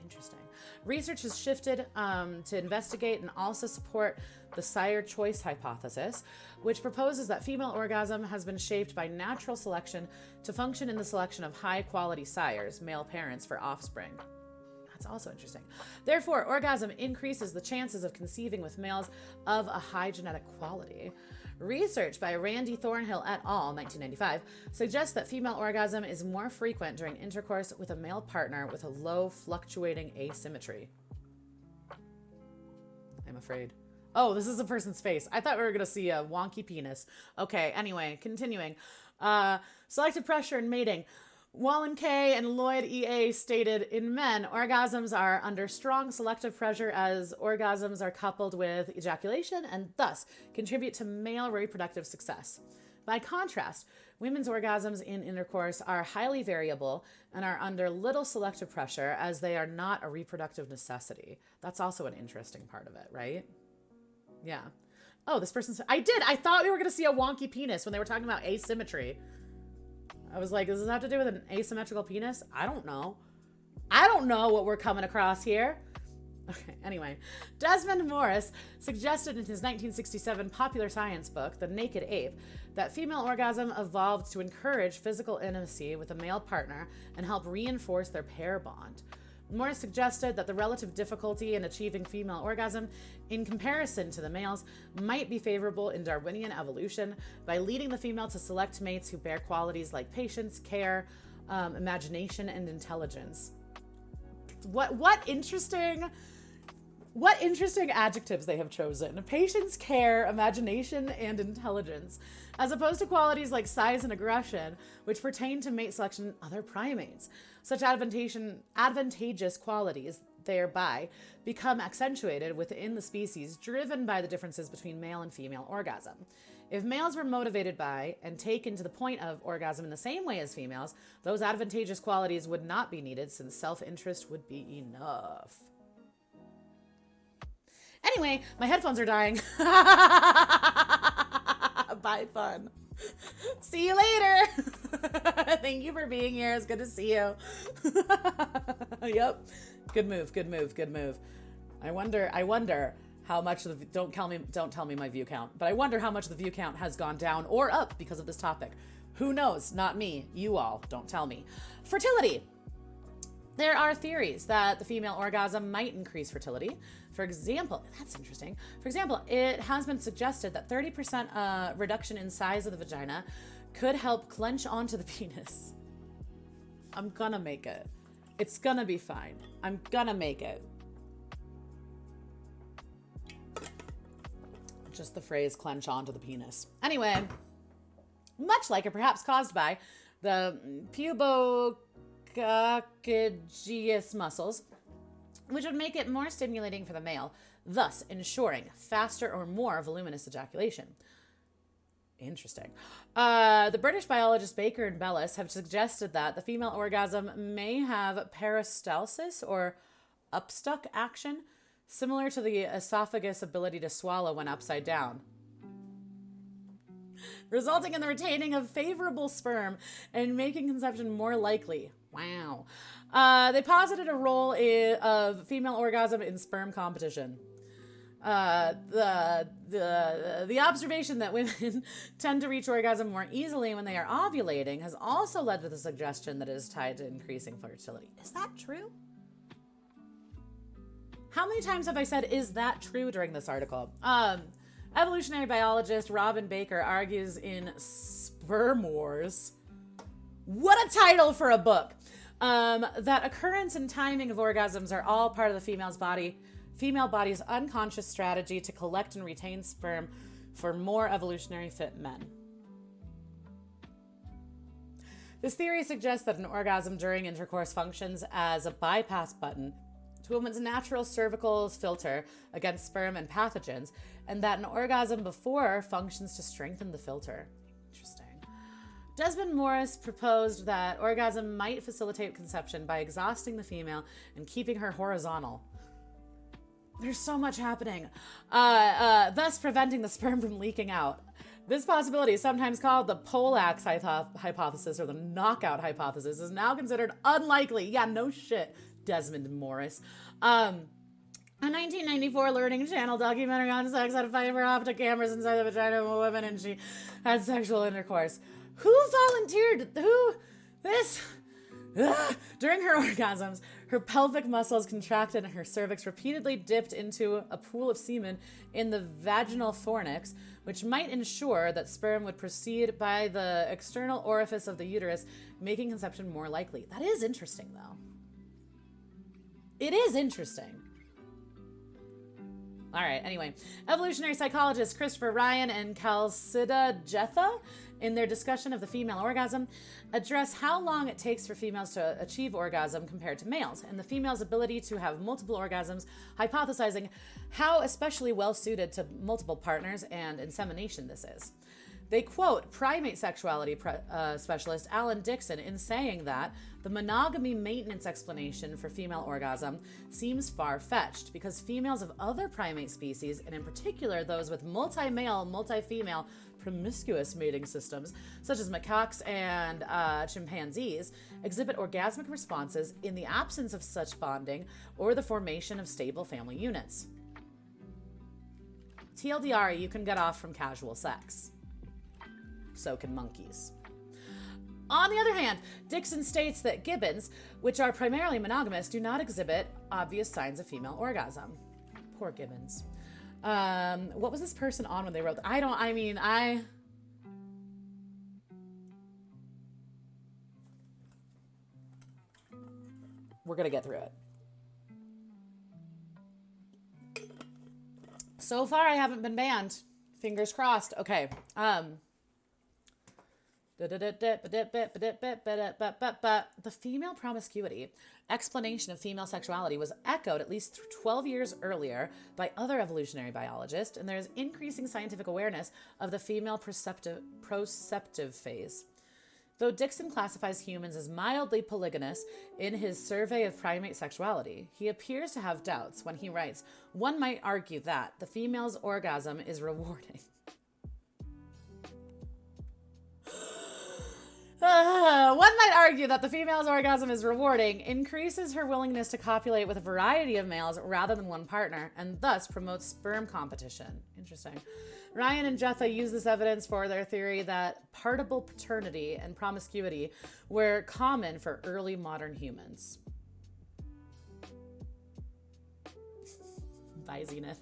Speaker 1: Interesting. Research has shifted to investigate and also support the sire choice hypothesis, which proposes that female orgasm has been shaped by natural selection to function in the selection of high-quality sires, male parents, for offspring. That's also interesting. Therefore, orgasm increases the chances of conceiving with males of a high genetic quality. Research by Randy Thornhill et al. 1995 suggests that female orgasm is more frequent during intercourse with a male partner with a low fluctuating asymmetry. I'm afraid. Oh, this is a person's face. I thought we were going to see a wonky penis. Okay, anyway, continuing. Selective pressure and mating. Wallen K. and Lloyd E.A. stated, in men, orgasms are under strong selective pressure as orgasms are coupled with ejaculation and thus contribute to male reproductive success. By contrast, women's orgasms in intercourse are highly variable and are under little selective pressure as they are not a reproductive necessity. That's also an interesting part of it, right? Yeah. Oh, this person's... I thought we were going to see a wonky penis when they were talking about asymmetry. I was like, does this have to do with an asymmetrical penis? I don't know. I don't know what we're coming across here. Okay, anyway, Desmond Morris suggested in his 1967 popular science book, The Naked Ape, that female orgasm evolved to encourage physical intimacy with a male partner and help reinforce their pair bond. Morris suggested that the relative difficulty in achieving female orgasm in comparison to the males might be favorable in Darwinian evolution by leading the female to select mates who bear qualities like patience, care, imagination, and intelligence. What interesting adjectives they have chosen. Patience, care, imagination, and intelligence, as opposed to qualities like size and aggression, which pertain to mate selection in other primates. Such advantageous qualities thereby become accentuated within the species, driven by the differences between male and female orgasm. If males were motivated by and taken to the point of orgasm in the same way as females, those advantageous qualities would not be needed, since self-interest would be enough. Anyway, my headphones are dying. Bye, fun. See you later. Thank you for being here. It's good to see you. Yep. Good move. I wonder how much of the, don't tell me my view count, but I wonder how much the view count has gone down or up because of this topic. Who knows? Not me. You all. Don't tell me. Fertility. There are theories that the female orgasm might increase fertility. For example, that's interesting. For example, it has been suggested that 30% reduction in size of the vagina could help clench onto the penis. I'm gonna make it. It's gonna be fine. I'm gonna make it. Just the phrase clench onto the penis. Anyway, much like, or perhaps caused by, the pubococcygeus muscles, which would make it more stimulating for the male, thus ensuring faster or more voluminous ejaculation. Interesting. The British biologist Baker and Bellis have suggested that the female orgasm may have peristalsis, or upstuck action, similar to the esophagus' ability to swallow when upside down, resulting in the retaining of favorable sperm and making conception more likely. Wow. They posited a role of female orgasm in sperm competition. The observation that women tend to reach orgasm more easily when they are ovulating has also led to the suggestion that it is tied to increasing fertility. Is that true? How many times have I said, is that true, during this article? Evolutionary biologist Robin Baker argues in Sperm Wars, what a title for a book, that occurrence and timing of orgasms are all part of the female body's unconscious strategy to collect and retain sperm for more evolutionary fit men. This theory suggests that an orgasm during intercourse functions as a bypass button to a woman's natural cervical filter against sperm and pathogens, and that an orgasm before functions to strengthen the filter. Interesting. Desmond Morris proposed that orgasm might facilitate conception by exhausting the female and keeping her horizontal. There's so much happening. Thus preventing the sperm from leaking out. This possibility, sometimes called the Pollack's hypothesis or the knockout hypothesis, is now considered unlikely. Yeah, no shit, Desmond Morris. A 1994 Learning Channel documentary on sex had fiber optic cameras inside the vagina of a woman, and she had sexual intercourse. Who volunteered? During her orgasms, her pelvic muscles contracted and her cervix repeatedly dipped into a pool of semen in the vaginal fornix, which might ensure that sperm would proceed by the external orifice of the uterus, making conception more likely. That is interesting, though. It is interesting. All right, anyway. Evolutionary psychologists Christopher Ryan and Calcida Jetha, in their discussion of the female orgasm, address how long it takes for females to achieve orgasm compared to males, and the female's ability to have multiple orgasms, hypothesizing how especially well suited to multiple partners and insemination this is. They quote primate sexuality specialist Alan Dixon in saying that the monogamy maintenance explanation for female orgasm seems far-fetched because females of other primate species, and in particular those with multi-male, multi-female, promiscuous mating systems, such as macaques and chimpanzees, exhibit orgasmic responses in the absence of such bonding or the formation of stable family units. TLDR, you can get off from casual sex. So can monkeys. On the other hand, Dixon states that gibbons, which are primarily monogamous, do not exhibit obvious signs of female orgasm. Poor gibbons. What was this person on when they wrote? We're gonna get through it. So far, I haven't been banned. Fingers crossed. Okay. The female promiscuity explanation of female sexuality was echoed at least 12 years earlier by other evolutionary biologists, and there is increasing scientific awareness of the female proceptive phase. Though Dixon classifies humans as mildly polygynous in his survey of primate sexuality, he appears to have doubts when he writes, "One might argue that the female's orgasm is rewarding." One might argue that the female's orgasm is rewarding, increases her willingness to copulate with a variety of males rather than one partner, and thus promotes sperm competition. Interesting. Ryan and Jetha use this evidence for their theory that partible paternity and promiscuity were common for early modern humans. Bye, Zenith.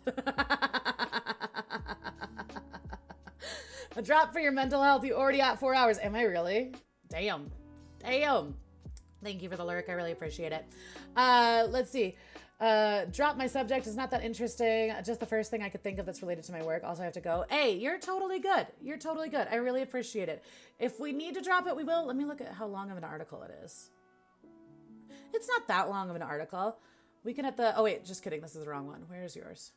Speaker 1: A drop for your mental health. You already at 4 hours. Am I really? Damn. Thank you for the lurk. I really appreciate it. Let's see. Drop my subject is not that interesting. Just the first thing I could think of that's related to my work. Also, I have to go. Hey, you're totally good. I really appreciate it. If we need to drop it, we will. Let me look at how long of an article it is. It's not that long of an article. We can oh wait, just kidding. This is the wrong one. Where's yours?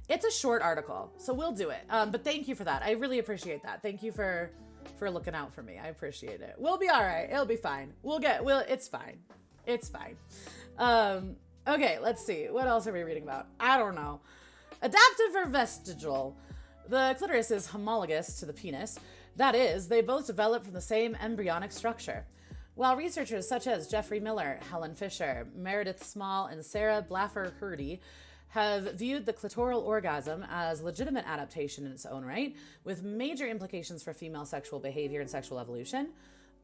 Speaker 1: It's a short article, so we'll do it. But thank you for that. I really appreciate that. Thank you for looking out for me. I appreciate it. We'll be all right. It'll be fine. It's fine. Okay, let's see. What else are we reading about? I don't know. Adaptive or vestigial? The clitoris is homologous to the penis. That is, they both develop from the same embryonic structure. While researchers such as Jeffrey Miller, Helen Fisher, Meredith Small, and Sarah Blaffer-Hurdy have viewed the clitoral orgasm as legitimate adaptation in its own right, with major implications for female sexual behavior and sexual evolution.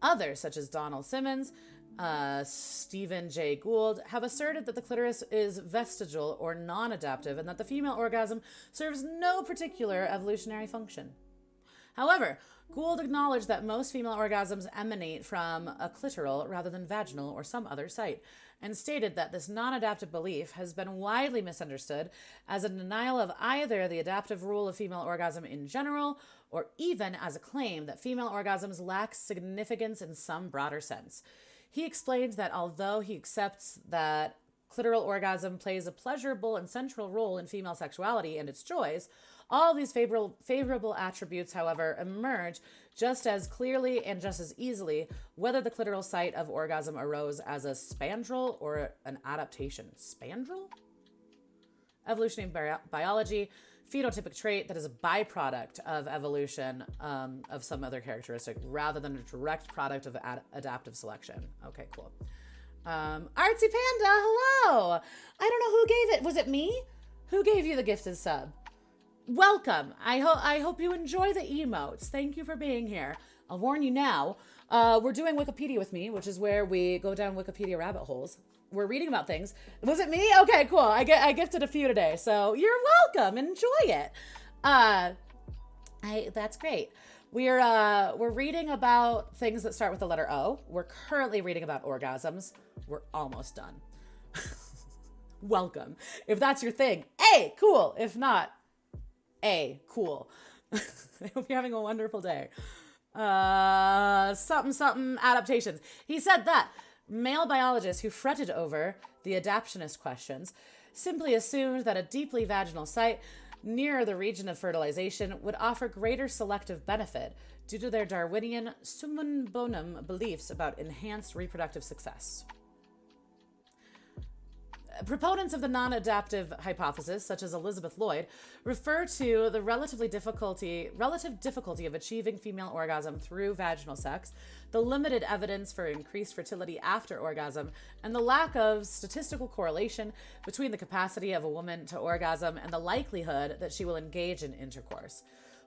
Speaker 1: Others, such as Donald Simmons, Stephen Jay Gould, have asserted that the clitoris is vestigial or non-adaptive and that the female orgasm serves no particular evolutionary function. However, Gould acknowledged that most female orgasms emanate from a clitoral rather than vaginal or some other site, and stated that this non-adaptive belief has been widely misunderstood as a denial of either the adaptive rule of female orgasm in general or even as a claim that female orgasms lack significance in some broader sense. He explained that although he accepts that clitoral orgasm plays a pleasurable and central role in female sexuality and its joys, all these favorable attributes, however, emerge just as clearly and just as easily whether the clitoral site of orgasm arose as a spandrel or an adaptation. Spandrel? Evolutionary biology, phenotypic trait that is a byproduct of evolution of some other characteristic rather than a direct product of adaptive selection. Okay, cool. Artsy Panda, hello! I don't know who gave it. Was it me? Who gave you the gifted sub? Welcome. I hope you enjoy the emotes. Thank you for being here. I'll warn you now, we're doing Wikipedia with me, which is where we go down Wikipedia rabbit holes. We're reading about things. Was it me? Okay, cool. I gifted a few today, so you're welcome. Enjoy it. That's great. We're reading about things that start with the letter O. We're currently reading about orgasms. We're almost done. Welcome. If that's your thing, hey, cool. If not, cool. I hope you're having a wonderful day. Something adaptations. He said that male biologists who fretted over the adaptionist questions simply assumed that a deeply vaginal site near the region of fertilization would offer greater selective benefit due to their Darwinian summum bonum beliefs about enhanced reproductive success. Proponents of the non-adaptive hypothesis, such as Elizabeth Lloyd, refer to the relative difficulty of achieving female orgasm through vaginal sex, the limited evidence for increased fertility after orgasm, and the lack of statistical correlation between the capacity of a woman to orgasm and the likelihood that she will engage in intercourse.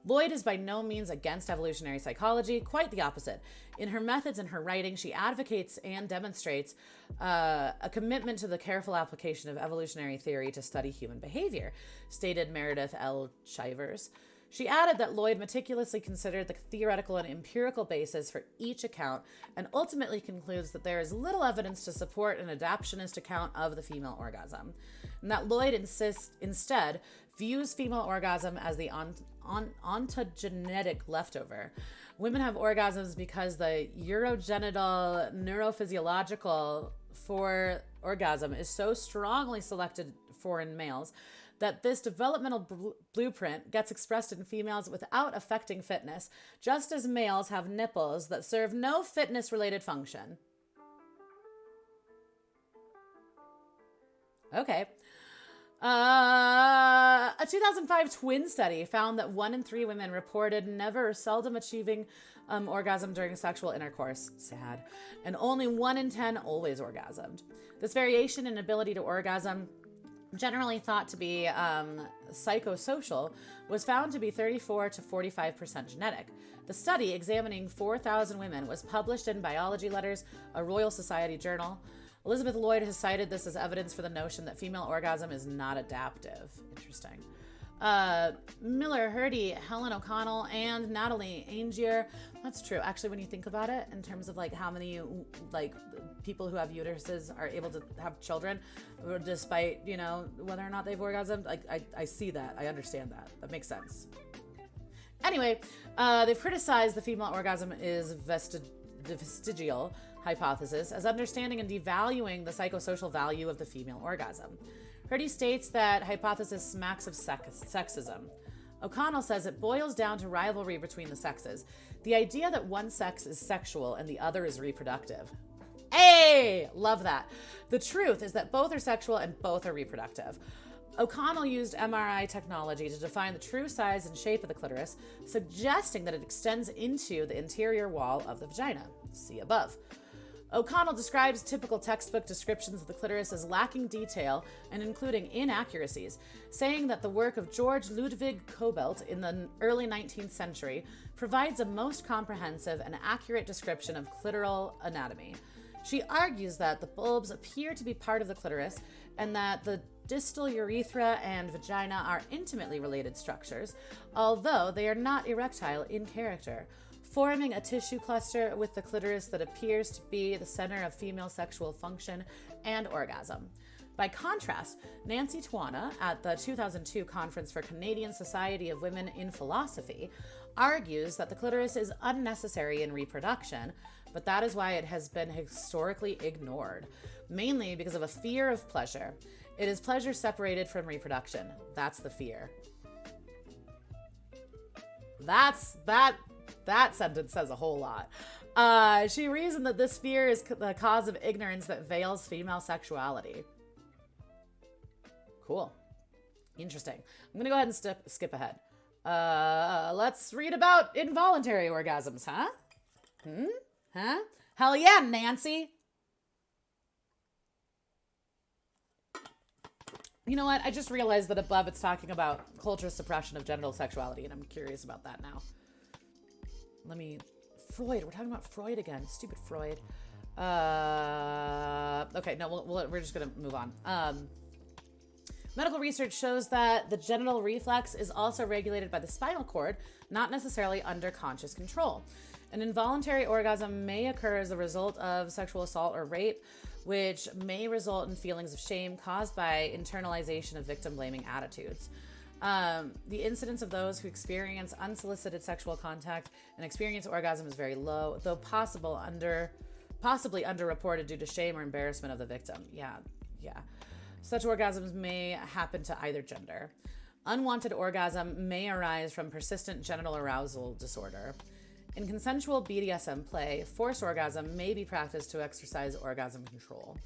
Speaker 1: Lloyd is by no means against evolutionary psychology, quite the opposite. In her methods and her writing, she advocates and demonstrates a commitment to the careful application of evolutionary theory to study human behavior, stated Meredith L. Chivers. She added that Lloyd meticulously considered the theoretical and empirical basis for each account and ultimately concludes that there is little evidence to support an adaptionist account of the female orgasm, and that Lloyd instead views female orgasm as the ontogenetic leftover. Women have orgasms because the urogenital neurophysiological for orgasm is so strongly selected for in males that this developmental blueprint gets expressed in females without affecting fitness, just as males have nipples that serve no fitness-related function. Okay. A 2005 twin study found that 1 in 3 women reported never or seldom achieving orgasm during sexual intercourse. Sad. And only 1 in 10 always orgasmed. This variation in ability to orgasm, generally thought to be psychosocial, was found to be 34 to 45% genetic. The study, examining 4,000 women, was published in Biology Letters, a Royal Society journal. Elizabeth Lloyd has cited this as evidence for the notion that female orgasm is not adaptive. Interesting. Miller, Hurdy, Helen O'Connell, and Natalie Angier. That's true. Actually, when you think about it, in terms of how many people who have uteruses are able to have children, despite whether or not they've orgasmed, I see that. I understand that. That makes sense. Anyway, they've criticized the female orgasm is vestigial hypothesis as understanding and devaluing the psychosocial value of the female orgasm. Hurdy states that hypothesis smacks of sexism. O'Connell says it boils down to rivalry between the sexes. The idea that one sex is sexual and the other is reproductive. Hey! Love that. The truth is that both are sexual and both are reproductive. O'Connell used MRI technology to define the true size and shape of the clitoris, suggesting that it extends into the interior wall of the vagina. See above. O'Connell describes typical textbook descriptions of the clitoris as lacking detail and including inaccuracies, saying that the work of George Ludwig Kobelt in the early 19th century provides a most comprehensive and accurate description of clitoral anatomy. She argues that the bulbs appear to be part of the clitoris and that the distal urethra and vagina are intimately related structures, although they are not erectile in character, forming a tissue cluster with the clitoris that appears to be the center of female sexual function and orgasm. By contrast, Nancy Twana, at the 2002 Conference for Canadian Society of Women in Philosophy, argues that the clitoris is unnecessary in reproduction, but that is why it has been historically ignored, mainly because of a fear of pleasure. It is pleasure separated from reproduction. That's the fear. That sentence says a whole lot. She reasoned that this fear is the cause of ignorance that veils female sexuality. Cool. Interesting. I'm going to go ahead and skip ahead. Let's read about involuntary orgasms, huh? Huh? Hell yeah, Nancy. You know what? I just realized that above it's talking about cultural suppression of genital sexuality, and I'm curious about that now. Freud. We're talking about Freud again. Stupid Freud. Okay, no, we're just going to move on. Medical research shows that the genital reflex is also regulated by the spinal cord, not necessarily under conscious control. An involuntary orgasm may occur as a result of sexual assault or rape, which may result in feelings of shame caused by internalization of victim-blaming attitudes. The incidence of those who experience unsolicited sexual contact and experience orgasm is very low, though possibly underreported due to shame or embarrassment of the victim. Yeah. Such orgasms may happen to either gender. Unwanted orgasm may arise from persistent genital arousal disorder. In consensual BDSM play, forced orgasm may be practiced to exercise orgasm control.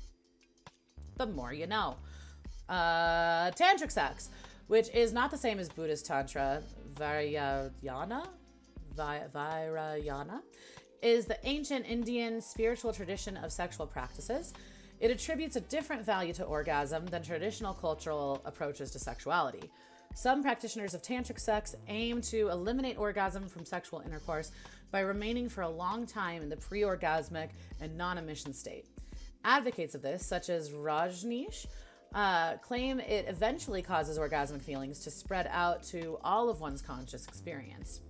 Speaker 1: The more you know. Tantric sex, which is not the same as Buddhist Tantra, Vajrayana, is the ancient Indian spiritual tradition of sexual practices. It attributes a different value to orgasm than traditional cultural approaches to sexuality. Some practitioners of tantric sex aim to eliminate orgasm from sexual intercourse by remaining for a long time in the pre-orgasmic and non-emission state. Advocates of this, such as Rajneesh, claim it eventually causes orgasmic feelings to spread out to all of one's conscious experience.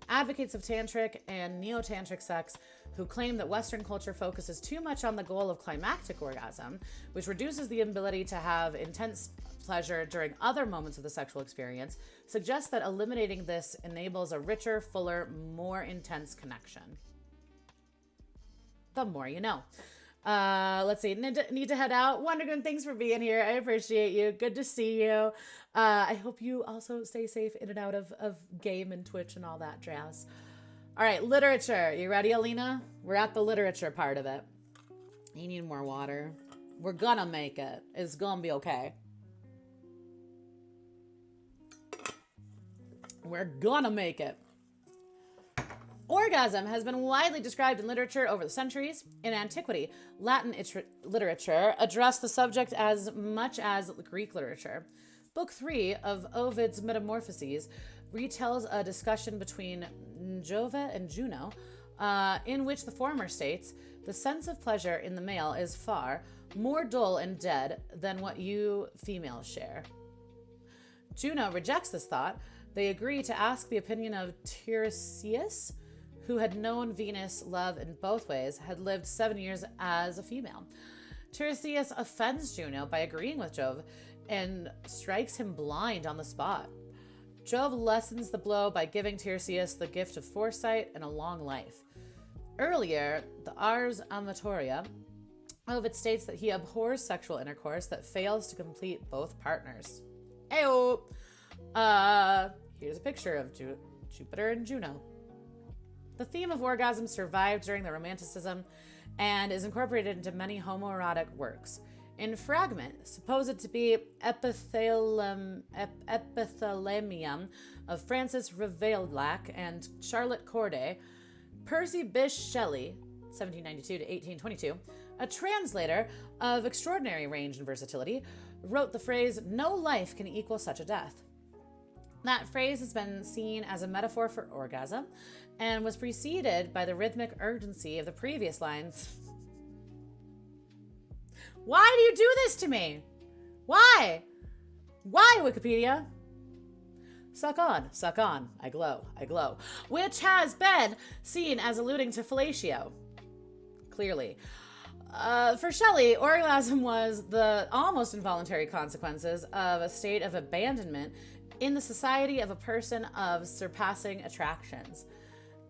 Speaker 1: Advocates of tantric and neo-tantric sex who claim that Western culture focuses too much on the goal of climactic orgasm, which reduces the ability to have intense pleasure during other moments of the sexual experience, suggest that eliminating this enables a richer, fuller, more intense connection. The more you know. Let's see. Need to head out. Wondergoon, thanks for being here. I appreciate you. Good to see you. I hope you also stay safe in and out of game and Twitch and all that jazz. All right, literature. You ready, Alina? We're at the literature part of it. You need more water. We're gonna make it. It's gonna be okay. We're gonna make it. Orgasm has been widely described in literature over the centuries. In antiquity, Latin literature addressed the subject as much as Greek literature. Book 3 of Ovid's Metamorphoses retells a discussion between Jove and Juno, in which the former states, "The sense of pleasure in the male is far more dull and dead than what you females share." Juno rejects this thought. They agree to ask the opinion of Tiresias, who had known Venus' love in both ways, had lived 7 years as a female. Tiresias offends Juno by agreeing with Jove and strikes him blind on the spot. Jove lessens the blow by giving Tiresias the gift of foresight and a long life. Earlier, the Ars Amatoria, Ovid states that he abhors sexual intercourse that fails to complete both partners. Ayo! Here's a picture of Jupiter and Juno. The theme of orgasm survived during the Romanticism and is incorporated into many homoerotic works. In Fragment, supposed to be Epithalamium of Francis Ravaillac and Charlotte Corday, Percy Bysshe Shelley, 1792 to 1822, a translator of extraordinary range and versatility, wrote the phrase, "No life can equal such a death." That phrase has been seen as a metaphor for orgasm and was preceded by the rhythmic urgency of the previous lines. Why do you do this to me? Why? Why, Wikipedia? Suck on, I glow, which has been seen as alluding to fellatio. Clearly. For Shelley, orgasm was the almost involuntary consequences of a state of abandonment in the society of a person of surpassing attractions.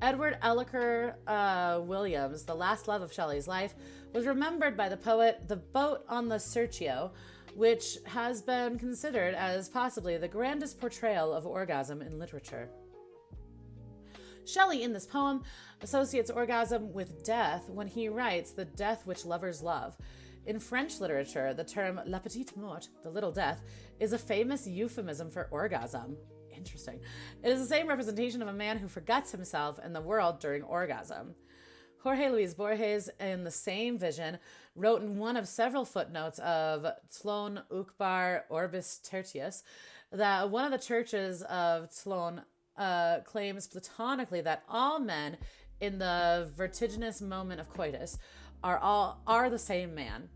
Speaker 1: Edward Ellicott Williams, the last love of Shelley's life, was remembered by the poet The Boat on the Serchio, which has been considered as possibly the grandest portrayal of orgasm in literature. Shelley, in this poem, associates orgasm with death when he writes the death which lovers love. In French literature, the term la petite mort, the little death, is a famous euphemism for orgasm. Interesting. It is the same representation of a man who forgets himself and the world during orgasm. Jorge Luis Borges, in the same vision, wrote in one of several footnotes of Tlon Ukbar Orbis Tertius that one of the churches of Tlon claims platonically that all men in the vertiginous moment of coitus are the same man.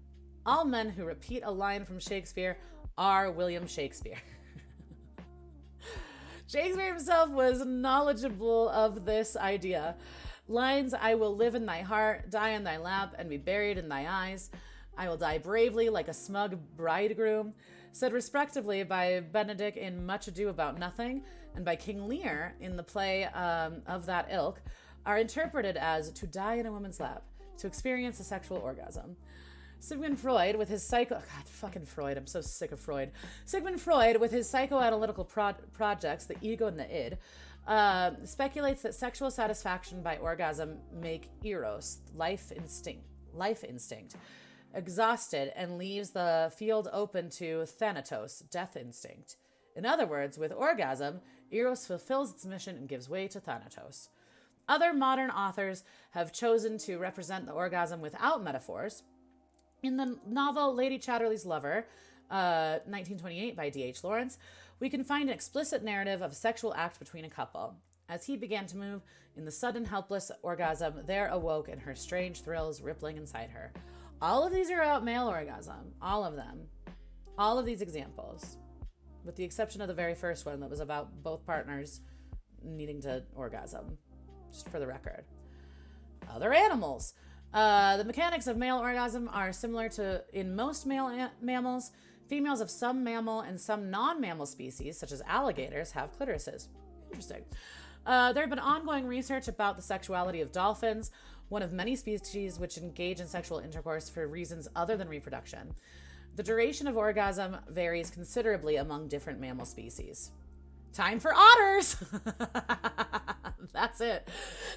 Speaker 1: All men who repeat a line from Shakespeare are William Shakespeare. Shakespeare himself was knowledgeable of this idea. Lines, "I will live in thy heart, die in thy lap, and be buried in thy eyes. I will die bravely like a smug bridegroom," said respectively by Benedict in Much Ado About Nothing and by King Lear in the play of that ilk, are interpreted as to die in a woman's lap, to experience a sexual orgasm. Sigmund Freud, with his fucking Freud, I'm so sick of Freud. Sigmund Freud, with his psychoanalytical projects, the ego and the id, speculates that sexual satisfaction by orgasm make eros, life instinct, exhausted and leaves the field open to thanatos, death instinct. In other words, with orgasm, eros fulfills its mission and gives way to thanatos. Other modern authors have chosen to represent the orgasm without metaphors. In the novel Lady Chatterley's Lover, 1928 by D.H. Lawrence, we can find an explicit narrative of a sexual act between a couple. As he began to move in the sudden helpless orgasm, there awoke in her strange thrills rippling inside her. All of these are about male orgasm. All of them. All of these examples. With the exception of the very first one that was about both partners needing to orgasm. Just for the record. Other animals. The mechanics of male orgasm are similar to in most male mammals. Females of some mammal and some non-mammal species, such as alligators, have clitorises. Interesting. There have been ongoing research about the sexuality of dolphins, one of many species which engage in sexual intercourse for reasons other than reproduction. The duration of orgasm varies considerably among different mammal species. Time for otters! That's it.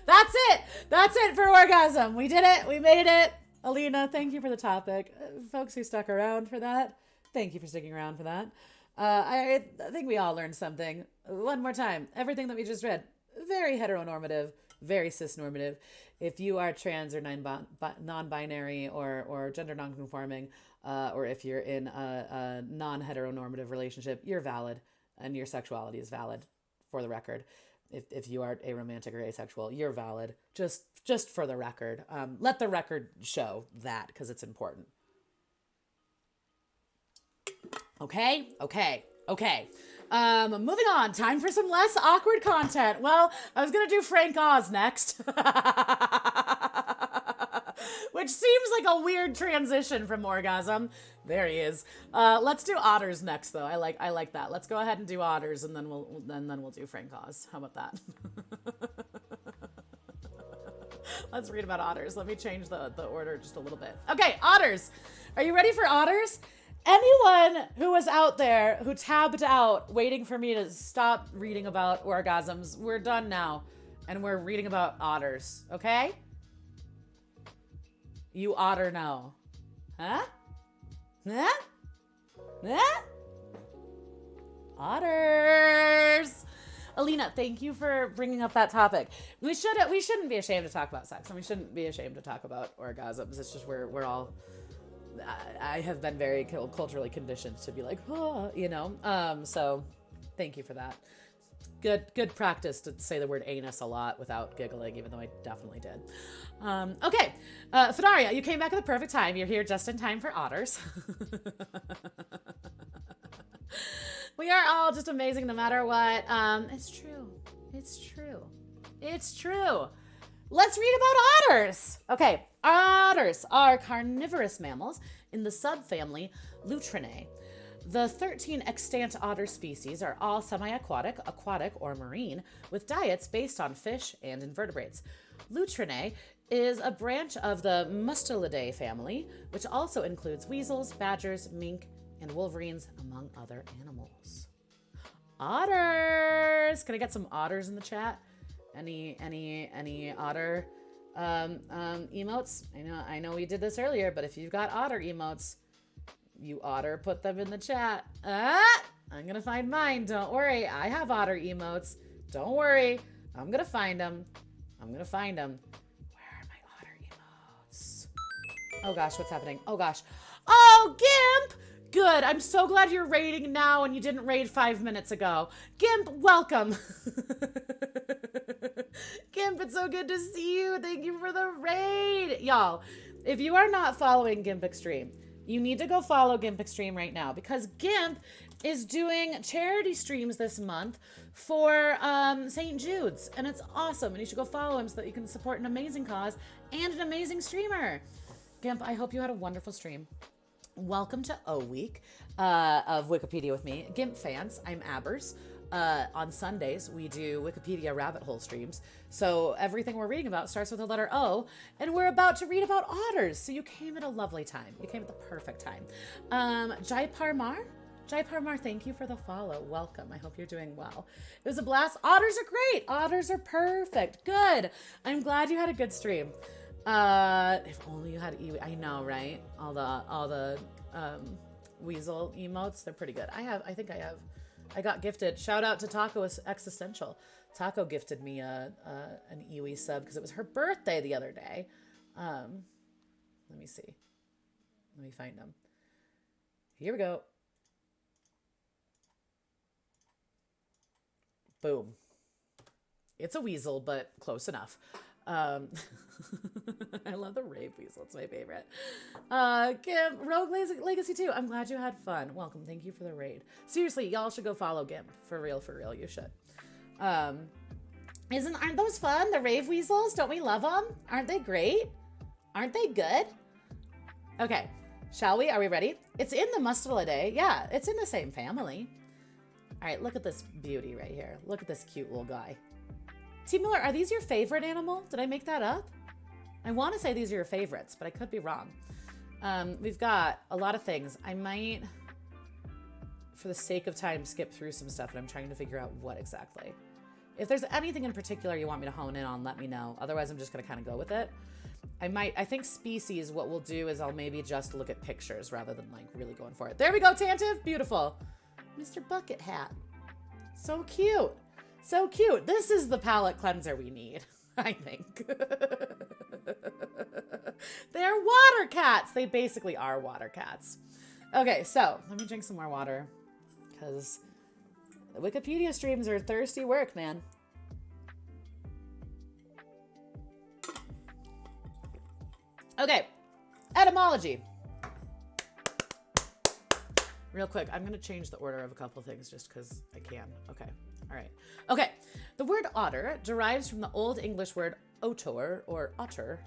Speaker 1: That's it. That's it for orgasm. We did it. We made it. Alina, thank you for the topic. Folks who stuck around for that, thank you for sticking around for that. I think we all learned something. One more time. Everything that we just read, very heteronormative, very cisnormative. If you are trans or non-binary or gender nonconforming, or if you're in a non-heteronormative relationship, you're valid and your sexuality is valid, for the record. If you are aromantic or asexual, you're valid. Just for the record. Let the record show that, because it's important. Okay. Moving on. Time for some less awkward content. Well, I was going to do Frank Oz next. Which seems like a weird transition from orgasm. There he is. Let's do otters next, though. I like that. Let's go ahead and do otters, and then we'll do Frank Oz. How about that? Let's read about otters. Let me change the order just a little bit. Okay, otters. Are you ready for otters? Anyone who was out there who tabbed out waiting for me to stop reading about orgasms, we're done now. And we're reading about otters, okay? You otter know. Huh? Otters. Alina, thank you for bringing up that topic. We shouldn't be ashamed to talk about sex, and we shouldn't be ashamed to talk about orgasms. It's just we're all. I have been very culturally conditioned to be like, oh, you know. So, thank you for that. Good practice to say the word anus a lot without giggling, even though I definitely did. Okay, Fedaria, you came back at the perfect time. You're here just in time for otters. We are all just amazing no matter what. It's true. Let's read about otters. Okay, otters are carnivorous mammals in the subfamily Lutrinae. The 13 extant otter species are all semi-aquatic, aquatic, or marine, with diets based on fish and invertebrates. Lutrinae is a branch of the Mustelidae family, which also includes weasels, badgers, mink, and wolverines, among other animals. Otters! Can I get some otters in the chat? Any otter emotes? I know we did this earlier, but if you've got otter emotes, you otter put them in the chat. I'm gonna find mine. Don't worry. I have otter emotes. Don't worry. I'm gonna find them. Where are my otter emotes? Oh gosh, what's happening? Oh gosh. Oh, Gimp! Good. I'm so glad you're raiding now and you didn't raid 5 minutes ago. Gimp, welcome. Gimp, it's so good to see you. Thank you for the raid. Y'all, if you are not following Gimp Extreme, you need to go follow Gimp Extreme right now, because Gimp is doing charity streams this month for St. Jude's, and it's awesome, and you should go follow him so that you can support an amazing cause and an amazing streamer. Gimp, I hope you had a wonderful stream. Welcome to O Week of Wikipedia with me. Gimp fans, I'm Abbers. On Sundays, we do Wikipedia rabbit hole streams. So everything we're reading about starts with the letter O, and we're about to read about otters. So you came at a lovely time. You came at the perfect time. Jai Parmar, thank you for the follow. Welcome. I hope you're doing well. It was a blast. Otters are great. Otters are perfect. Good. I'm glad you had a good stream. If only you had I know, right? All the weasel emotes, they're pretty good. I think I have. I got gifted. Shout out to Taco Existential. Taco gifted me an Iwi sub because it was her birthday the other day. Let me see. Let me find them. Here we go. Boom. It's a weasel, but close enough. I love the rave weasel. It's my favorite. Gimp, Rogue Legacy 2. I'm glad you had fun. Welcome. Thank you for the raid. Seriously, y'all should go follow Gimp. For real, you should. Aren't those fun? The rave weasels? Don't we love them? Aren't they great? Aren't they good? Okay. Shall we? Are we ready? It's in the Mustelidae. Yeah, it's in the same family. All right, look at this beauty right here. Look at this cute little guy. T. Miller, are these your favorite animal? Did I make that up? I want to say these are your favorites, but I could be wrong. We've got a lot of things. I might, for the sake of time, skip through some stuff, but I'm trying to figure out what exactly. If there's anything in particular you want me to hone in on, let me know. Otherwise, I'm just going to kind of go with it. I think species, what we'll do is I'll maybe just look at pictures rather than like really going for it. There we go, Tantive. Beautiful. Mr. Bucket Hat. So cute. So cute. This is the palate cleanser we need, I think. They're water cats. They basically are water cats. Okay, so let me drink some more water because the Wikipedia streams are thirsty work, man. Okay, etymology. Real quick, I'm going to change the order of a couple things just because I can. Okay. All right. Okay. The word otter derives from the Old English word otor or otter.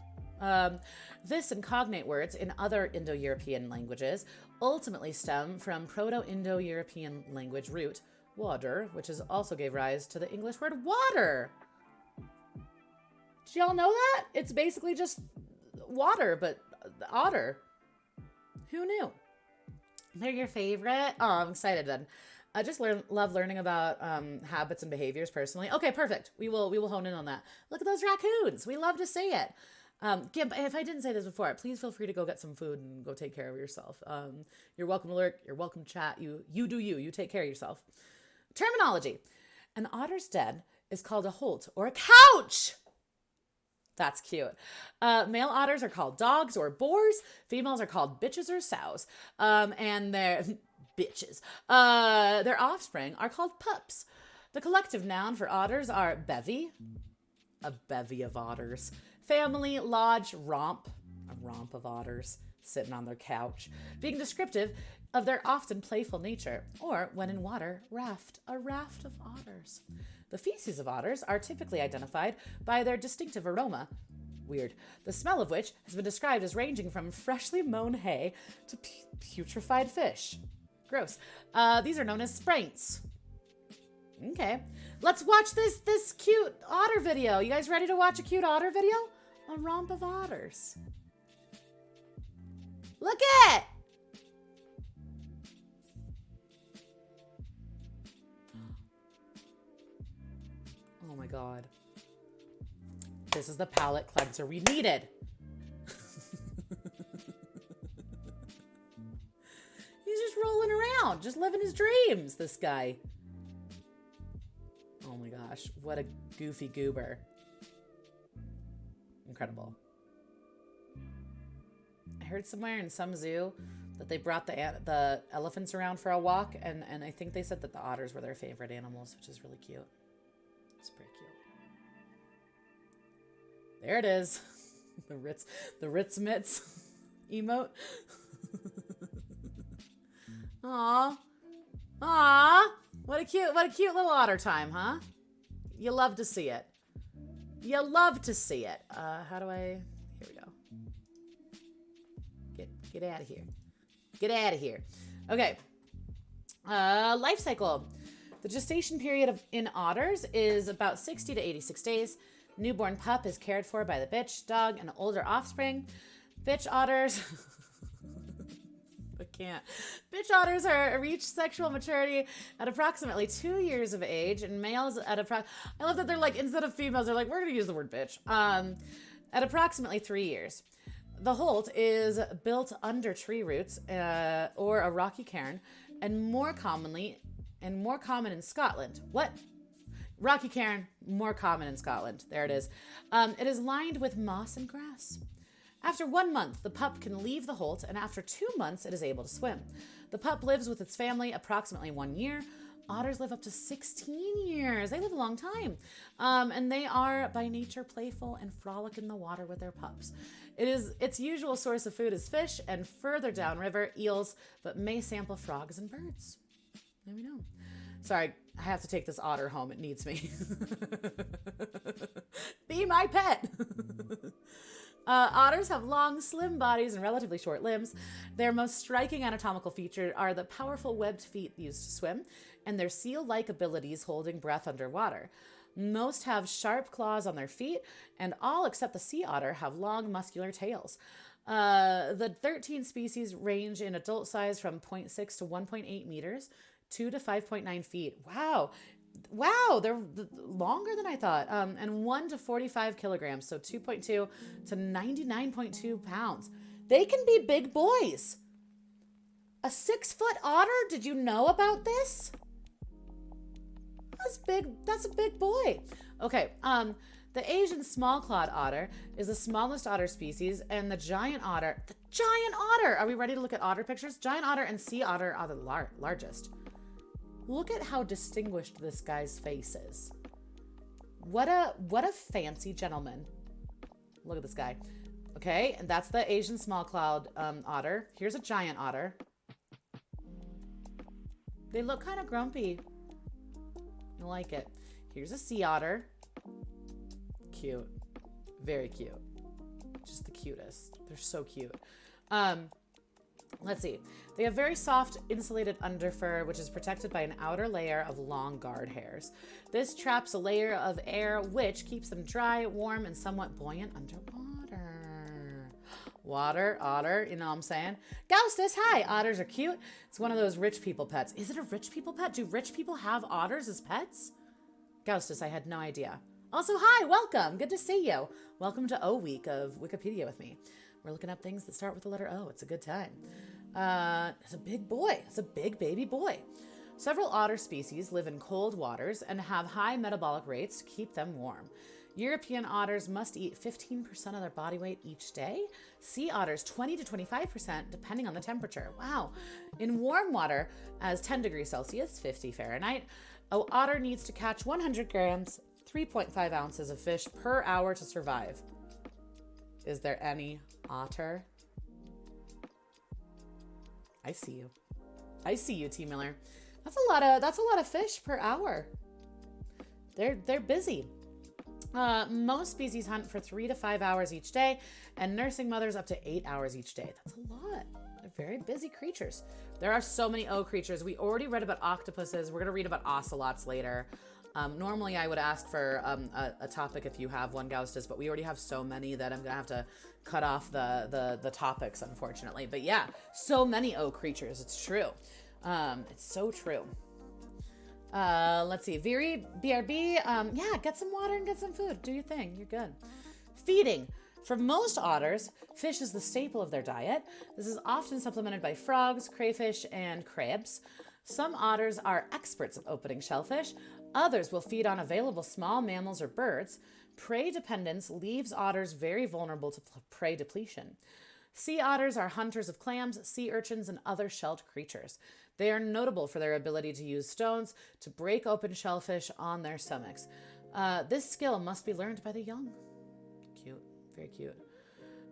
Speaker 1: This and cognate words in other Indo-European languages ultimately stem from Proto-Indo-European language root water, which also gave rise to the English word water. Did y'all know that? It's basically just water, but otter. Who knew? They're your favorite? Oh, I'm excited then. I just love learning about habits and behaviors personally. Okay, perfect. We will hone in on that. Look at those raccoons. We love to see it. Gimp, if I didn't say this before, please feel free to go get some food and go take care of yourself. You're welcome to lurk. You're welcome to chat. You do you. You take care of yourself. Terminology. An otter's den is called a holt or a couch. That's cute. Male otters are called dogs or boars. Females are called bitches or sows. And they're bitches. Their offspring are called pups. The collective noun for otters are bevy, a bevy of otters. Family, lodge, romp, a romp of otters sitting on their couch, being descriptive of their often playful nature, or when in water, raft, a raft of otters. The feces of otters are typically identified by their distinctive aroma, weird, the smell of which has been described as ranging from freshly mown hay to putrefied fish. Gross. These are known as spraints. Okay. Let's watch this cute otter video. You guys ready to watch a cute otter video? A romp of otters. Look at it! Oh my god. This is the palate cleanser we needed. He's just rolling around, just living his dreams, this guy. Oh my gosh, what a goofy goober. Incredible. I heard somewhere in some zoo that they brought the elephants around for a walk, and I think they said that the otters were their favorite animals, which is really cute. It's pretty cute. There it is. The Ritz Mitz emote. Aw. Aw. What a cute little otter time, huh? You love to see it. You love to see it. How do I... Here we go. Get out of here. Get out of here. Okay. Life cycle. The gestation period in otters is about 60 to 86 days. Newborn pup is cared for by the bitch, dog, and older offspring. Bitch otters... I can't. Bitch otters reach sexual maturity at approximately 2 years of age, and males at I love that they're like, instead of females, they're like, we're going to use the word bitch. At approximately 3 years. The holt is built under tree roots or a rocky cairn, and more common in Scotland. What? Rocky cairn, more common in Scotland. There it is. It is lined with moss and grass. After 1 month, the pup can leave the holt, and after 2 months, it is able to swim. The pup lives with its family approximately 1 year. Otters live up to 16 years. They live a long time. And they are, by nature, playful and frolic in the water with their pups. Its usual source of food is fish, and further downriver, eels, but may sample frogs and birds. There we go. Sorry, I have to take this otter home. It needs me. Be my pet. Otters have long, slim bodies and relatively short limbs. Their most striking anatomical feature are the powerful webbed feet used to swim and their seal-like abilities holding breath underwater. Most have sharp claws on their feet, and all except the sea otter have long, muscular tails. The 13 species range in adult size from 0.6 to 1.8 meters, 2 to 5.9 feet. Wow, they're longer than I thought. And 1 to 45 kilograms, so 2.2 to 99.2 pounds. They can be big boys. A 6-foot otter? Did you know about this? That's big. That's a big boy. Okay, the Asian small-clawed otter is the smallest otter species, and the giant otter, are we ready to look at otter pictures? Giant otter and sea otter are the largest. Look at how distinguished this guy's face is. What a fancy gentleman. Look at this guy. Okay, and that's the Asian small-clawed otter. Here's a giant otter. They look kind of grumpy. I like it. Here's a sea otter. Cute. Very cute. Just the cutest. They're so cute. Let's see. They have very soft, insulated underfur, which is protected by an outer layer of long guard hairs. This traps a layer of air, which keeps them dry, warm, and somewhat buoyant underwater. Water, otter, you know what I'm saying? Gaustus, hi! Otters are cute. It's one of those rich people pets. Is it a rich people pet? Do rich people have otters as pets? Gaustus, I had no idea. Also, hi, welcome. Good to see you. Welcome to O Week of Wikipedia with me. We're looking up things that start with the letter O. It's a good time. It's a big boy. It's a big baby boy. Several otter species live in cold waters and have high metabolic rates to keep them warm. European otters must eat 15% of their body weight each day. Sea otters, 20 to 25%, depending on the temperature. Wow. In warm water, as 10 degrees Celsius, 50 Fahrenheit, an otter needs to catch 100 grams, 3.5 ounces of fish per hour to survive. Is there any otter? I see you. I see you, T. Miller. That's a lot of fish per hour. They're busy. Most species hunt for 3 to 5 hours each day, and nursing mothers up to 8 hours each day. That's a lot. They're very busy creatures. There are so many O creatures. We already read about octopuses. We're going to read about ocelots later. Normally I would ask for a topic if you have one, Gaustus, but we already have so many that I'm going to have to cut off the topics, unfortunately. But yeah, so many O creatures. It's true. It's so true. Let's see. BRB. Yeah, get some water and get some food. Do your thing. You're good. Feeding. For most otters, fish is the staple of their diet. This is often supplemented by frogs, crayfish, and crabs. Some otters are experts at opening shellfish. Others will feed on available small mammals or birds. Prey dependence leaves otters very vulnerable to prey depletion. Sea otters are hunters of clams, sea urchins, and other shelled creatures. They are notable for their ability to use stones to break open shellfish on their stomachs. This skill must be learned by the young. Cute. Very cute.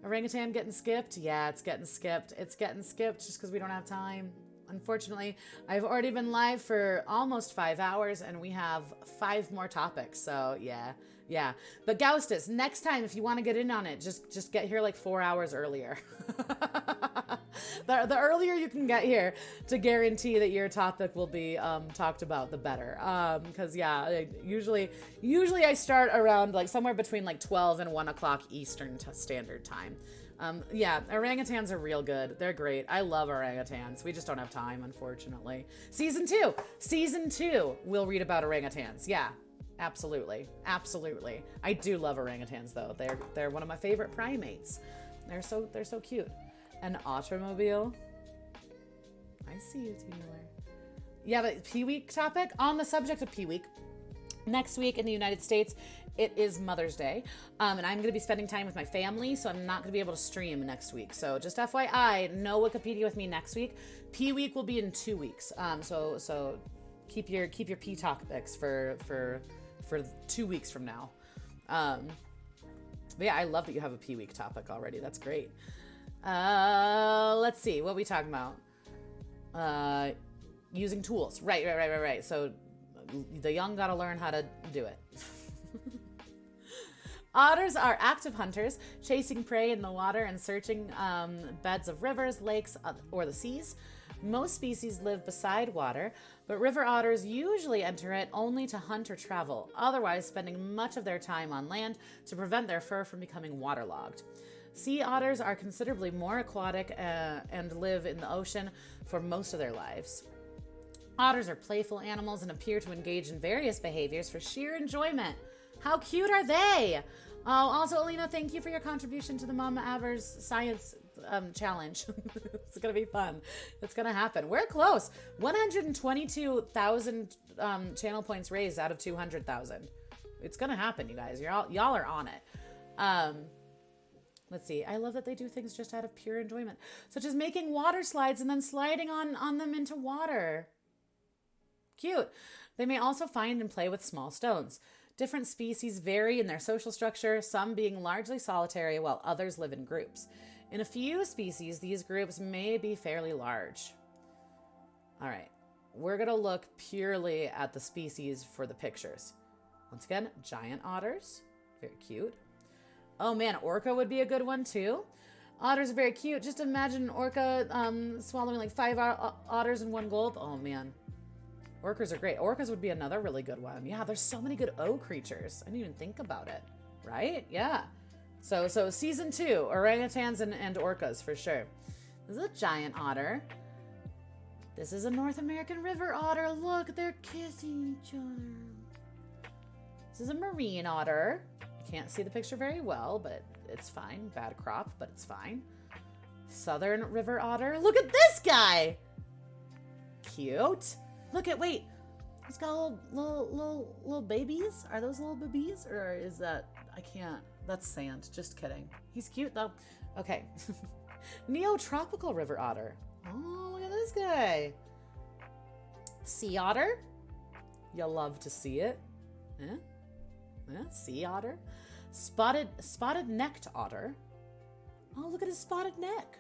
Speaker 1: Orangutan getting skipped? Yeah, it's getting skipped. It's getting skipped just because we don't have time. Unfortunately, I've already been live for almost 5 hours, and we have 5 more topics. So yeah. But Gaustus, next time, if you want to get in on it, just get here like 4 hours earlier. The earlier you can get here to guarantee that your topic will be talked about, the better. Because usually I start around like somewhere between like 12 and 1 o'clock Eastern Standard Time. Orangutans are real good. They're great. I love orangutans. We just don't have time, unfortunately. Season two, we'll read about orangutans. Yeah, absolutely. I do love orangutans, though. They're one of my favorite primates. They're so cute. An automobile. I see you, Taylor. Yeah, but Pee Week topic. On the subject of Pee Week, next week in the United States, it is Mother's Day, and I'm going to be spending time with my family, so I'm not going to be able to stream next week. So just FYI, no Wikipedia with me next week. Pee Week will be in 2 weeks. So keep your P topics for 2 weeks from now. But yeah, I love that you have a Pee Week topic already. That's great. Let's see, what are we talking about? Using tools. Right. So the young gotta learn how to do it. Otters are active hunters, chasing prey in the water and searching beds of rivers, lakes, or the seas. Most species live beside water, but river otters usually enter it only to hunt or travel, otherwise spending much of their time on land to prevent their fur from becoming waterlogged. Sea otters are considerably more aquatic and live in the ocean for most of their lives. Otters are playful animals and appear to engage in various behaviors for sheer enjoyment. How cute are they? Oh, also, Alina, thank you for your contribution to the Mama Avers Science Challenge. It's going to be fun. It's going to happen. We're close. 122,000 channel points raised out of 200,000. It's going to happen, you guys. Y'all are on it. Let's see. I love that they do things just out of pure enjoyment, such as making water slides and then sliding on them into water. Cute. They may also find and play with small stones. Different species vary in their social structure, some being largely solitary while others live in groups. In a few species, these groups may be fairly large. All right, we're going to look purely at the species for the pictures. Once again, giant otters, very cute. Oh man, orca would be a good one too. Otters are very cute. Just imagine an orca swallowing like 5 otters in one gulp. Oh man. Orcas are great. Orcas would be another really good one. Yeah, there's so many good O creatures. I didn't even think about it. Right? Yeah. So season 2, orangutans and orcas for sure. This is a giant otter. This is a North American river otter. Look, they're kissing each other. This is a marine otter. You can't see the picture very well, but it's fine. Bad crop, but it's fine. Southern river otter. Look at this guy. Cute. Wait, he's got little babies? Are those little babies? Or is that, I can't, that's sand, just kidding. He's cute though. Okay. Neotropical river otter. Oh, look at this guy. Sea otter. You'll love to see it. Yeah, sea otter. Spotted necked otter. Oh, look at his spotted neck.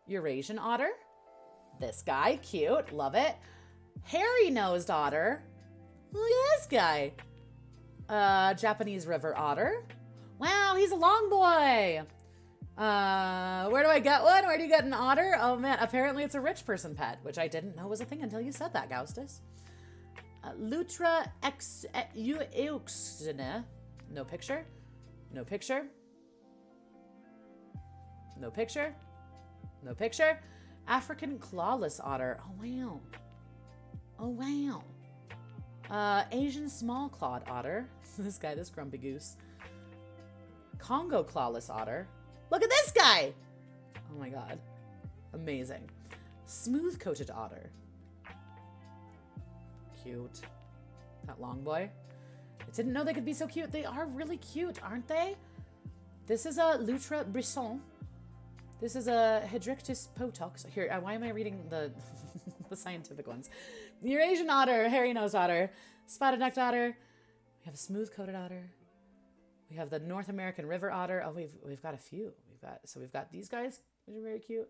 Speaker 1: Eurasian otter. This guy, cute, love it. Hairy-nosed otter. Look at this guy. Japanese river otter. Wow, he's a long boy. Where do I get one? Where do you get an otter? Oh man, apparently it's a rich person pet, which I didn't know was a thing until you said that, Gaustus. Lutra euxine. No picture. No picture. No picture. No picture. African clawless otter. Oh wow. Oh wow. Asian small clawed otter. This guy, this grumpy goose. Congo clawless otter. Look at this guy. Oh my god. Amazing. Smooth coated otter. Cute. That long boy. I didn't know they could be so cute. They are really cute, aren't they? This is a Lutra brisson. This is a Hedrictis potox. Here, why am I reading the the scientific ones? The Eurasian otter, hairy-nosed otter, spotted-necked otter. We have a smooth-coated otter. We have the North American river otter. Oh, we've got a few. We've got these guys, which are very cute.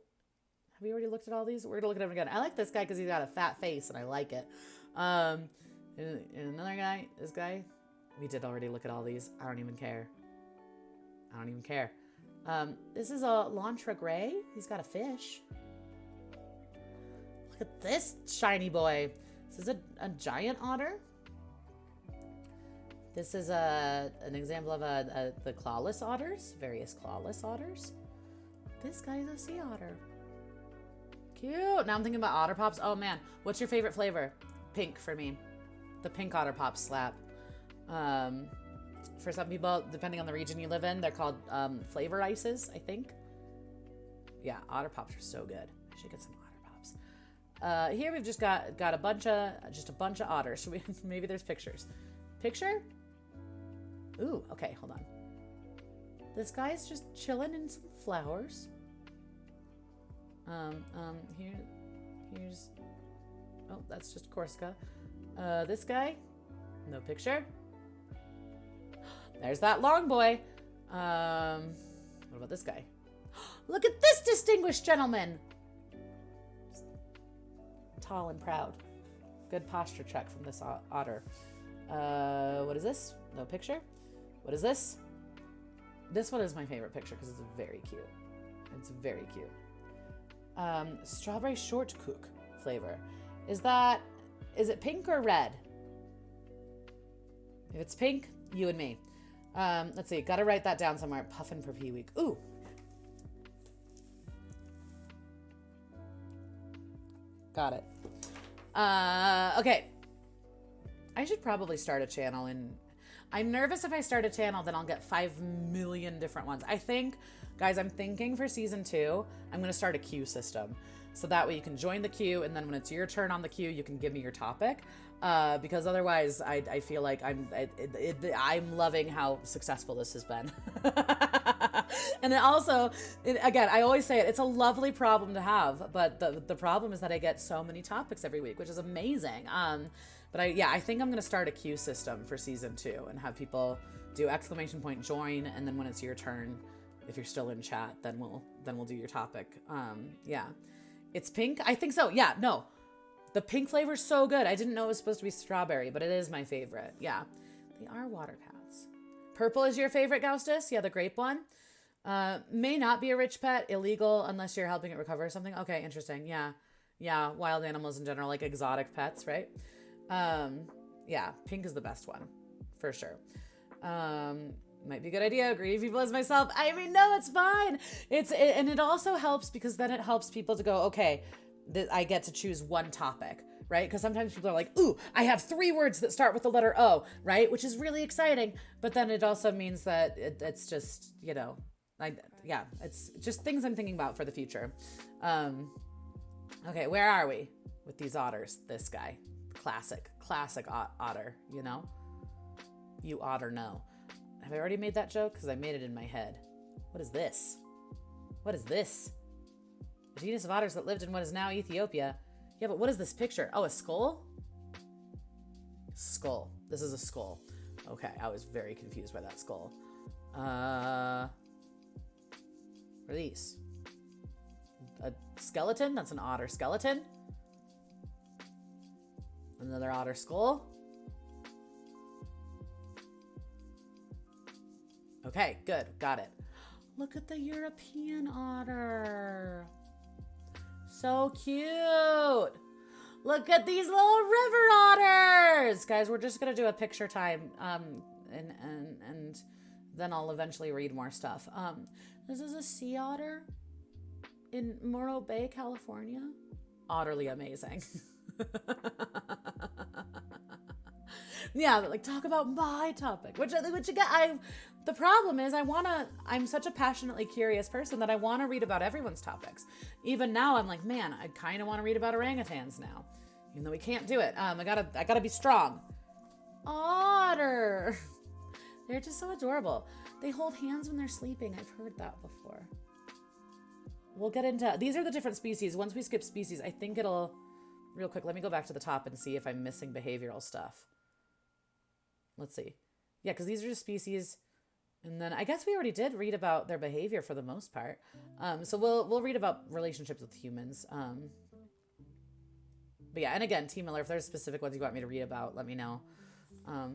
Speaker 1: Have we already looked at all these? We're gonna look at them again. I like this guy because he's got a fat face and I like it. And another guy, this guy. We did already look at all these. I don't even care. This is a Lantra Gray. He's got a fish. Look at this shiny boy. This is a giant otter. This is an example of the clawless otters, various clawless otters. This guy is a sea otter. Cute. Now I'm thinking about Otter Pops. Oh man, what's your favorite flavor? Pink for me. The pink Otter Pops slap. For some people, depending on the region you live in, they're called flavor ices, I think. Yeah, Otter Pops are so good. I should get some Otter Pops. Here we've just got a bunch of otters. Should we, maybe there's pictures. Picture? Ooh, okay, hold on. This guy's just chilling in some flowers. Here's, oh, that's just Corsica. This guy, no picture. There's that long boy. What about this guy? Look at this distinguished gentleman. Tall and proud. Good posture check from this otter. What is this? No picture. What is this? This one is my favorite picture because it's very cute. It's very cute. Strawberry shortcake flavor. Is it pink or red? If it's pink, you and me. Let's see. Gotta write that down somewhere. Puffin for Pea Week. Ooh. Got it. Okay. I should probably start a channel, and I'm nervous if I start a channel, then I'll get 5 million different ones. I think, guys, I'm thinking for season 2, I'm going to start a queue system. So that way you can join the queue, and then when it's your turn on the queue, you can give me your topic. Because otherwise, I feel like I'm loving how successful this has been. And then also, again, I always say it's a lovely problem to have, but the problem is that I get so many topics every week, which is amazing. But I think I'm going to start a queue system for season 2 and have people do ! Join, and then when it's your turn, if you're still in chat, then we'll do your topic. Yeah. It's pink? I think so. Yeah, no. The pink flavor is so good. I didn't know it was supposed to be strawberry, but it is my favorite. Yeah. They are water cats. Purple is your favorite, Gaustus? Yeah, the grape one. May not be a rich pet, illegal unless you're helping it recover or something. Okay, interesting. Yeah. Yeah, wild animals in general, like exotic pets, right? Yeah, pink is the best one, for sure. Might be a good idea. Agree people as myself. I mean, no, it's fine. And it also helps because then it helps people to go, okay, I get to choose one topic, right? Because sometimes people are like, ooh, I have 3 words that start with the letter O, right? Which is really exciting. But then it also means that it's just, it's just things I'm thinking about for the future. Okay, where are we with these otters? This guy, classic otter, you know? You otter know. Have I already made that joke? Because I made it in my head. What is this? What is this? A genus of otters that lived in what is now Ethiopia. Yeah, but what is this picture? Oh, a skull? Skull. This is a skull. Okay, I was very confused by that skull. What are these? A skeleton? That's an otter skeleton. Another otter skull. Okay, good. Got it. Look at the European otter. So cute. Look at these little river otters. Guys, we're just going to do a picture time. And then I'll eventually read more stuff. This is a sea otter in Morro Bay, California. Utterly amazing. Yeah, like talk about my topic, which again, the problem is I'm such a passionately curious person that I want to read about everyone's topics. Even now I'm like, man, I kind of want to read about orangutans now, even though we can't do it. I gotta be strong. Otter. They're just so adorable. They hold hands when they're sleeping. I've heard that before. We'll get into, these are the different species. Once we skip species, I think it'll, real quick, let me go back to the top and see if I'm missing behavioral stuff. Let's see. Yeah, because these are just species. And then I guess we already did read about their behavior for the most part. So we'll read about relationships with humans. But yeah, and again, T. Miller, if there's specific ones you want me to read about, let me know. But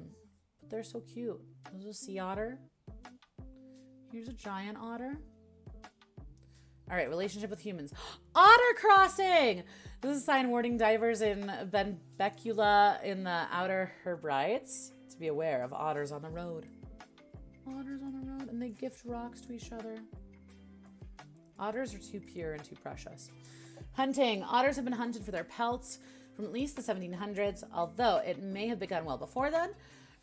Speaker 1: they're so cute. There's a sea otter. Here's a giant otter. All right, relationship with humans. Otter crossing! This is a sign warning divers in Benbecula in the Outer Hebrides to be aware of otters on the road. Otters on the road, and they gift rocks to each other. Otters are too pure and too precious. Hunting. Otters have been hunted for their pelts from at least the 1700s, although it may have begun well before then.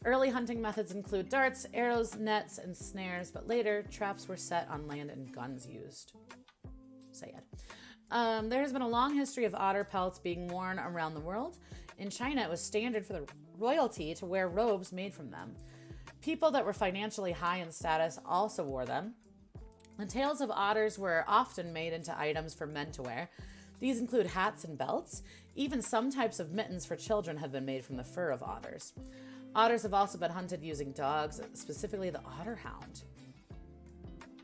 Speaker 1: Early hunting methods include darts, arrows, nets, and snares, but later traps were set on land and guns used. Sad. There has been a long history of otter pelts being worn around the world. In China, it was standard for the royalty to wear robes made from them. People that were financially high in status also wore them. The tails of otters were often made into items for men to wear. These include hats and belts. Even some types of mittens for children have been made from the fur of otters. Otters have also been hunted using dogs, specifically the otter hound.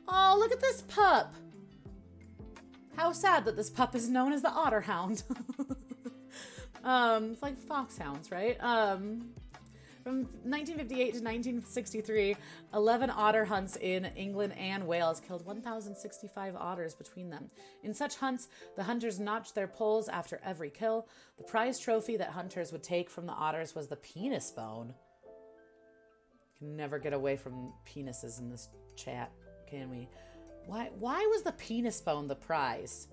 Speaker 1: Oh, look at this pup! How sad that this pup is known as the otter hound. It's like foxhounds, right? From 1958 to 1963, 11 otter hunts in England and Wales killed 1,065 otters between them. In such hunts, the hunters notched their poles after every kill. The prize trophy that hunters would take from the otters was the penis bone. Can never get away from penises in this chat, can we? Why was the penis bone the prize?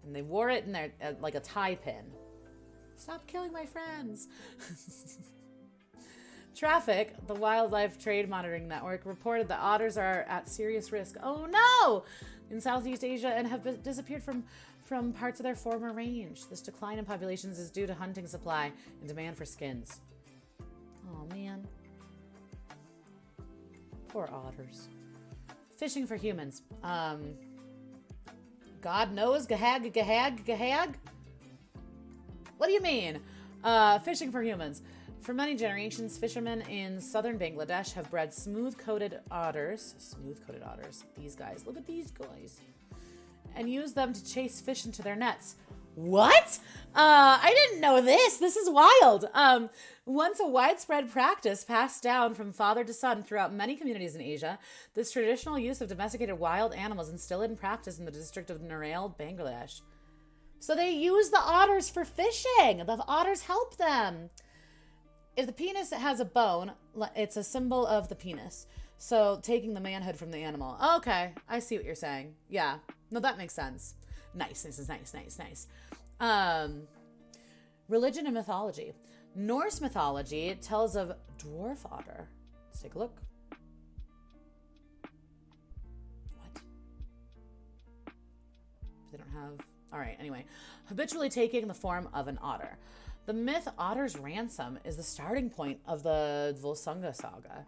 Speaker 1: And they wore it in their like a tie pin. Stop killing my friends. Traffic, the Wildlife Trade Monitoring Network, reported that otters are at serious risk. Oh no! In Southeast Asia and have disappeared from parts of their former range. This decline in populations is due to hunting supply and demand for skins. Oh man. Poor otters. Fishing for humans. God knows, gahag, gahag, gahag? What do you mean? Fishing for humans. For many generations, fishermen in southern Bangladesh have bred smooth-coated otters. Smooth-coated otters. These guys. Look at these guys. And use them to chase fish into their nets. What? I didn't know this. This is wild. Once a widespread practice passed down from father to son throughout many communities in Asia, this traditional use of domesticated wild animals is still in practice in the district of Narale, Bangladesh. So they use the otters for fishing. The otters help them. If the penis has a bone, it's a symbol of the penis. So taking the manhood from the animal. Okay, I see what you're saying. Yeah, no, that makes sense. Nice. Religion and mythology. Norse mythology tells of dwarf otter. Let's take a look. What? They don't have... All right, anyway. Habitually taking the form of an otter. The myth Otter's Ransom is the starting point of the Volsunga saga.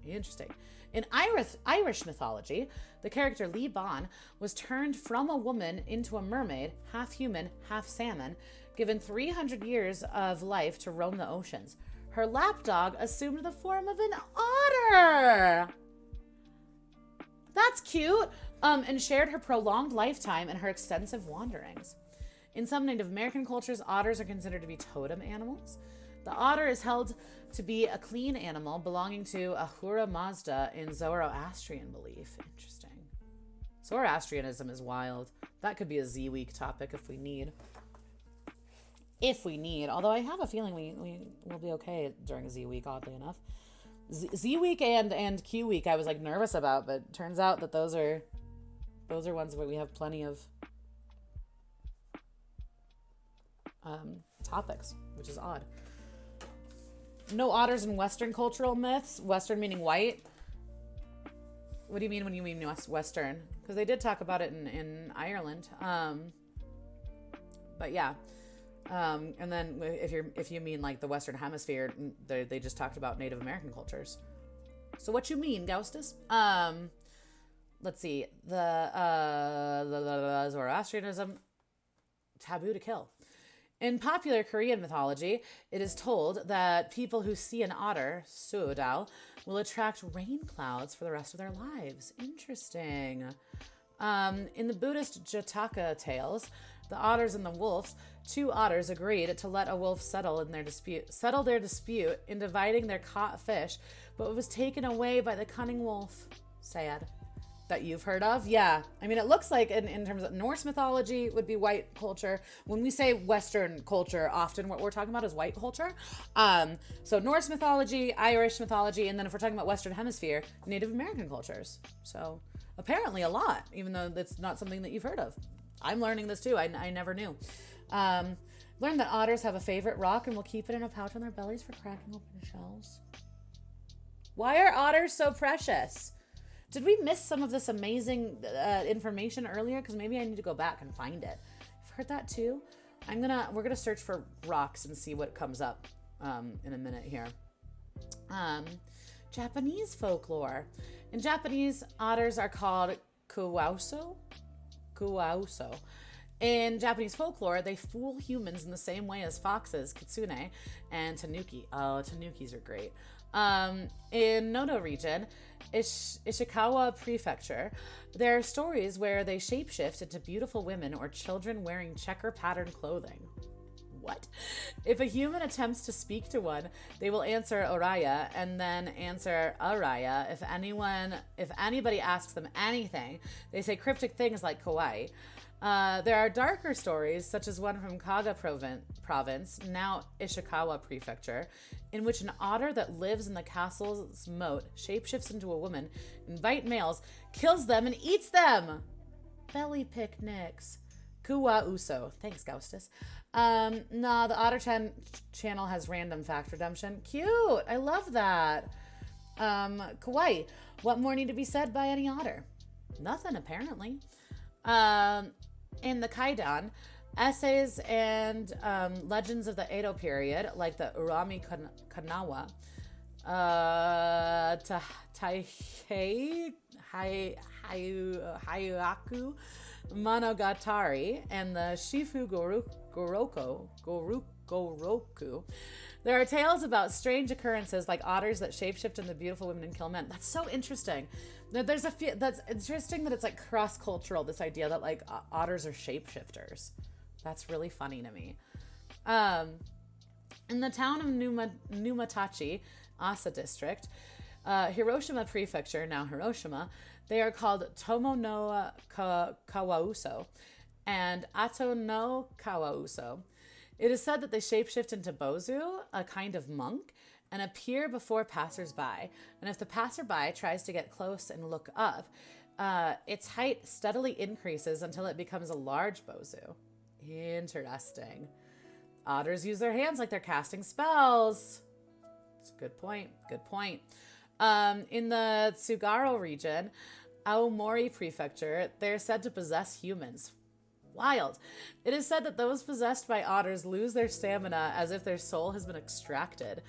Speaker 1: Interesting. In Irish mythology, the character Lee Bon was turned from a woman into a mermaid, half human, half salmon, given 300 years of life to roam the oceans. Her lapdog assumed the form of an otter. That's cute. And shared her prolonged lifetime and her extensive wanderings. In some Native American cultures, otters are considered to be totem animals. The otter is held to be a clean animal belonging to Ahura Mazda in Zoroastrian belief. Interesting. Zoroastrianism is wild. That could be a Z-Week topic if we need. Although I have a feeling we will be okay during Z-Week, oddly enough. Z-Week and Q-Week I was like nervous about, but turns out that those are ones where we have plenty of topics, which is odd. No otters in Western cultural myths. Western meaning white. What do you mean when you mean Western? Because they did talk about it in Ireland. But yeah. And then if you mean like the Western Hemisphere, they just talked about Native American cultures. So what you mean, Gaustus? Let's see. The Zoroastrianism, taboo to kill. In popular Korean mythology, it is told that people who see an otter, suodao, will attract rain clouds for the rest of their lives. Interesting. In the Buddhist Jataka tales, the otters and the wolves, two otters agreed to let a wolf settle their dispute in dividing their caught fish, but it was taken away by the cunning wolf. Sad. that you've heard of? Yeah. I mean, it looks like in terms of Norse mythology would be white culture. When we say Western culture, often what we're talking about is white culture. So Norse mythology, Irish mythology, and then if we're talking about Western Hemisphere, Native American cultures. So apparently a lot, even though that's not something that you've heard of. I'm learning this too. I never knew. Learned that otters have a favorite rock and will keep it in a pouch on their bellies for cracking open shells. Why are otters so precious? Did we miss some of this amazing information earlier? Because maybe I need to go back and find it. I've heard that too. We're gonna search for rocks and see what comes up in a minute here. Japanese folklore. In Japanese, otters are called kuwauso. Kuwauso. In Japanese folklore, they fool humans in the same way as foxes, kitsune, and tanuki. Oh, tanukis are great. In Noto region, Ishikawa Prefecture, there are stories where they shapeshift into beautiful women or children wearing checker patterned clothing. What? If a human attempts to speak to one, they will answer Oraya and then answer Araya. If anybody asks them anything, they say cryptic things like kawaii. There are darker stories, such as one from Kaga province, now Ishikawa Prefecture, in which an otter that lives in the castle's moat shapeshifts into a woman, invites males, kills them, and eats them. Belly picnics. Kuwa Uso. Thanks, Ghostus. The Otter channel has random fact redemption. Cute. I love that. Kawaii. What more need to be said by any otter? Nothing, apparently. In the Kaidan, essays and legends of the Edo period, like the Urami Kanawa, Taihei Hayaku Monogatari, and the Shifu Goroku. There are tales about strange occurrences like otters that shapeshift into beautiful women and kill men. That's so interesting. That's interesting that it's like cross-cultural, this idea that like otters are shapeshifters. That's really funny to me. In the town of Numatachi, Asa District, Hiroshima Prefecture, now Hiroshima, they are called Tomo no Kawauso and Ato no Kawauso. It is said that they shapeshift into Bozu, a kind of monk, and appear before passersby. And if the passerby tries to get close and look up, its height steadily increases until it becomes a large Bozu. Interesting. Otters use their hands like they're casting spells. That's a good point. Good point. In the Tsugaro region, Aomori Prefecture, they're said to possess humans. Wild. It is said that those possessed by otters lose their stamina as if their soul has been extracted.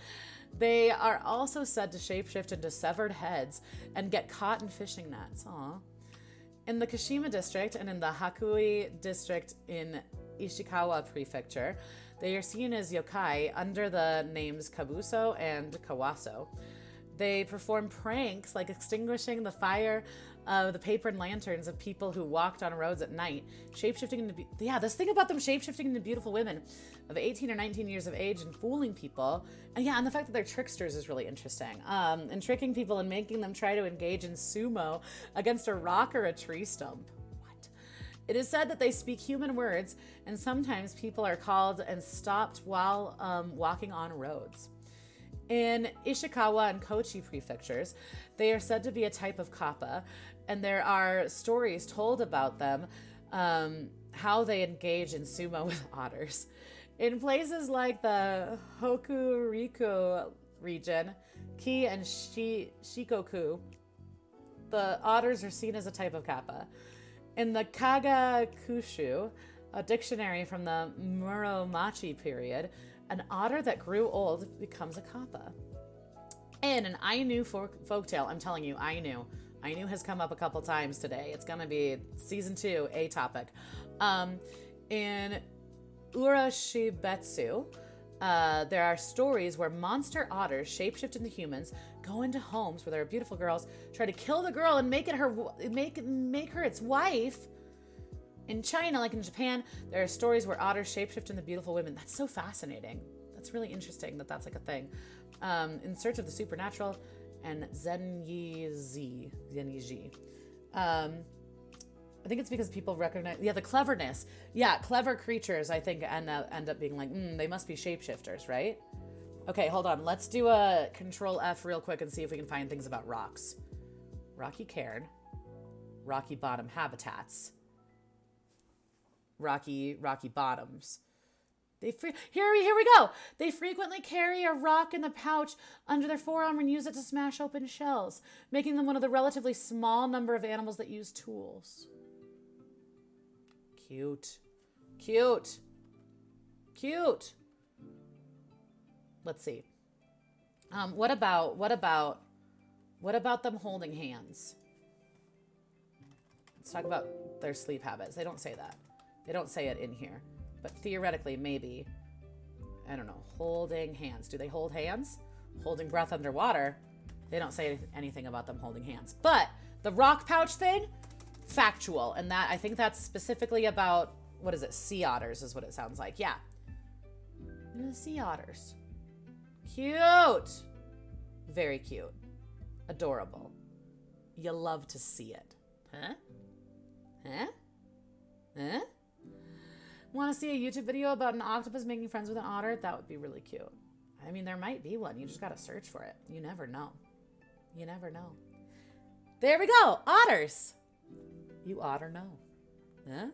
Speaker 1: They are also said to shapeshift into severed heads and get caught in fishing nets. Aww. In the Kashima district and in the Hakui district in Ishikawa Prefecture, they are seen as yokai under the names Kabuso and Kawaso. They perform pranks like extinguishing the fire of the paper and lanterns of people who walked on roads at night, shapeshifting into this thing about them shapeshifting into beautiful women of 18 or 19 years of age and fooling people. And the fact that they're tricksters is really interesting. And tricking people and making them try to engage in sumo against a rock or a tree stump. What? It is said that they speak human words, and sometimes people are called and stopped while walking on roads. In Ishikawa and Kochi prefectures, they are said to be a type of kappa, and there are stories told about them, how they engage in sumo with otters. In places like the Hokuriku region, Ki and Shikoku, the otters are seen as a type of kappa. In the Kagakushu, a dictionary from the Muromachi period, an otter that grew old becomes a kappa. And an Ainu folktale, I'm telling you, Ainu has come up a couple times today. It's going to be season 2, a topic. In Urashibetsu, there are stories where monster otters shapeshift into humans, go into homes where there are beautiful girls, try to kill the girl and make her its wife. In China, like in Japan, there are stories where otters shapeshift into beautiful women. That's so fascinating. That's really interesting that that's like a thing. In Search of the Supernatural and Zenyi. I think it's because people recognize, the cleverness. Yeah, clever creatures, I think, end up being like, they must be shapeshifters, right? Okay, hold on. Let's do a Control F real quick and see if we can find things about rocks. Rocky cairn, rocky bottom habitats, rocky bottoms. Here we go. They frequently carry a rock in the pouch under their forearm and use it to smash open shells, making them one of the relatively small number of animals that use tools. Cute. Let's see. What about them holding hands? Let's talk about their sleep habits. They don't say that. They don't say it in here. But theoretically, maybe. I don't know. Holding hands. Do they hold hands? Holding breath underwater. They don't say anything about them holding hands. But the rock pouch thing, factual. And that, I think that's specifically about, what is it? Sea otters is what it sounds like. Yeah. Sea otters. Cute. Very cute. Adorable. You love to see it. Huh? Want to see a YouTube video about an octopus making friends with an otter? That would be really cute. I mean, there might be one. You just got to search for it. You never know. There we go. Otters. You oughter know. Huh?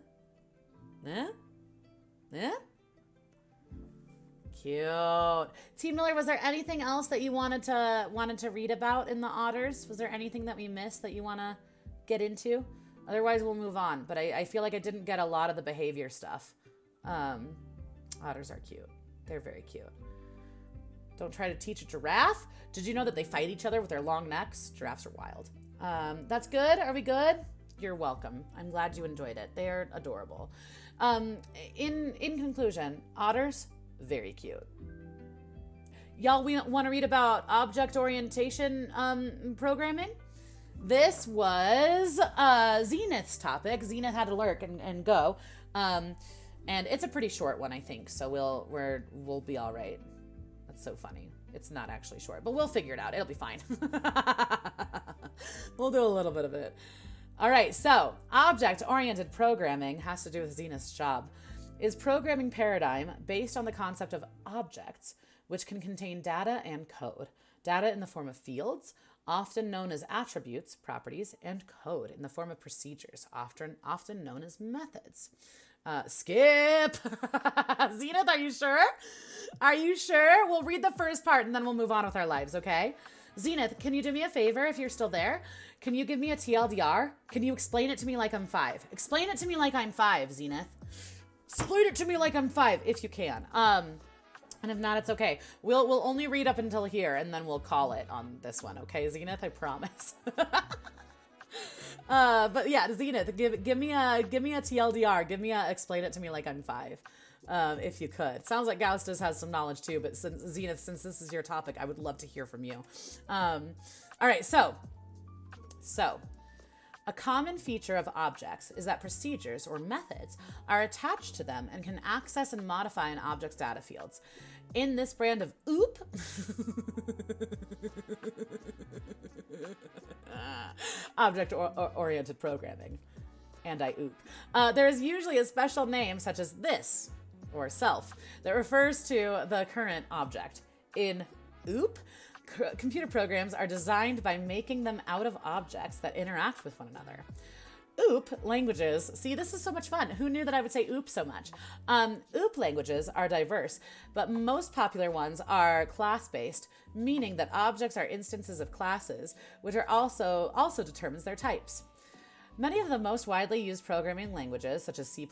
Speaker 1: Cute. T. Miller, was there anything else that you wanted to read about in the otters? Was there anything that we missed that you want to get into? Otherwise, we'll move on. But I feel like I didn't get a lot of the behavior stuff. Otters are cute. They're very cute. Don't try to teach a giraffe. Did you know that they fight each other with their long necks? Giraffes are wild. That's good. Are we good? You're welcome. I'm glad you enjoyed it. They're adorable. In conclusion, otters, very cute. Y'all, we want to read about object orientation programming? This was Zenith's topic. Zenith had to lurk and go. And it's a pretty short one, I think. So we'll be all right. That's so funny. It's not actually short, but we'll figure it out. It'll be fine. We'll do a little bit of it. All right. So object-oriented programming has to do with Zenith's job. Is programming paradigm based on the concept of objects, which can contain data and code. Data in the form of fields, often known as attributes, properties, and code in the form of procedures, often known as methods. Skip. Zenith, are you sure? Are you sure? We'll read the first part and then we'll move on with our lives, okay? Zenith, can you do me a favor if you're still there? Can you give me a TLDR? Can you explain it to me like I'm 5? Explain it to me like I'm 5, Zenith. Explain it to me like I'm 5, if you can. And if not, it's okay. We'll only read up until here and then we'll call it on this one, okay, Zenith? I promise. But yeah, Zenith, give me a TLDR. Give me a explain it to me like I'm 5, if you could. Sounds like Gaustas has some knowledge too, but Zenith, since this is your topic, I would love to hear from you. All right, so a common feature of objects is that procedures or methods are attached to them and can access and modify an object's data fields. In this brand of OOP, object-oriented programming, and I OOP, there is usually a special name such as this, or self, that refers to the current object. In OOP, computer programs are designed by making them out of objects that interact with one another. OOP languages, see, this is so much fun. Who knew that I would say OOP so much? OOP languages are diverse, but most popular ones are class-based, meaning that objects are instances of classes, which are also determines their types. Many of the most widely used programming languages, such as C++,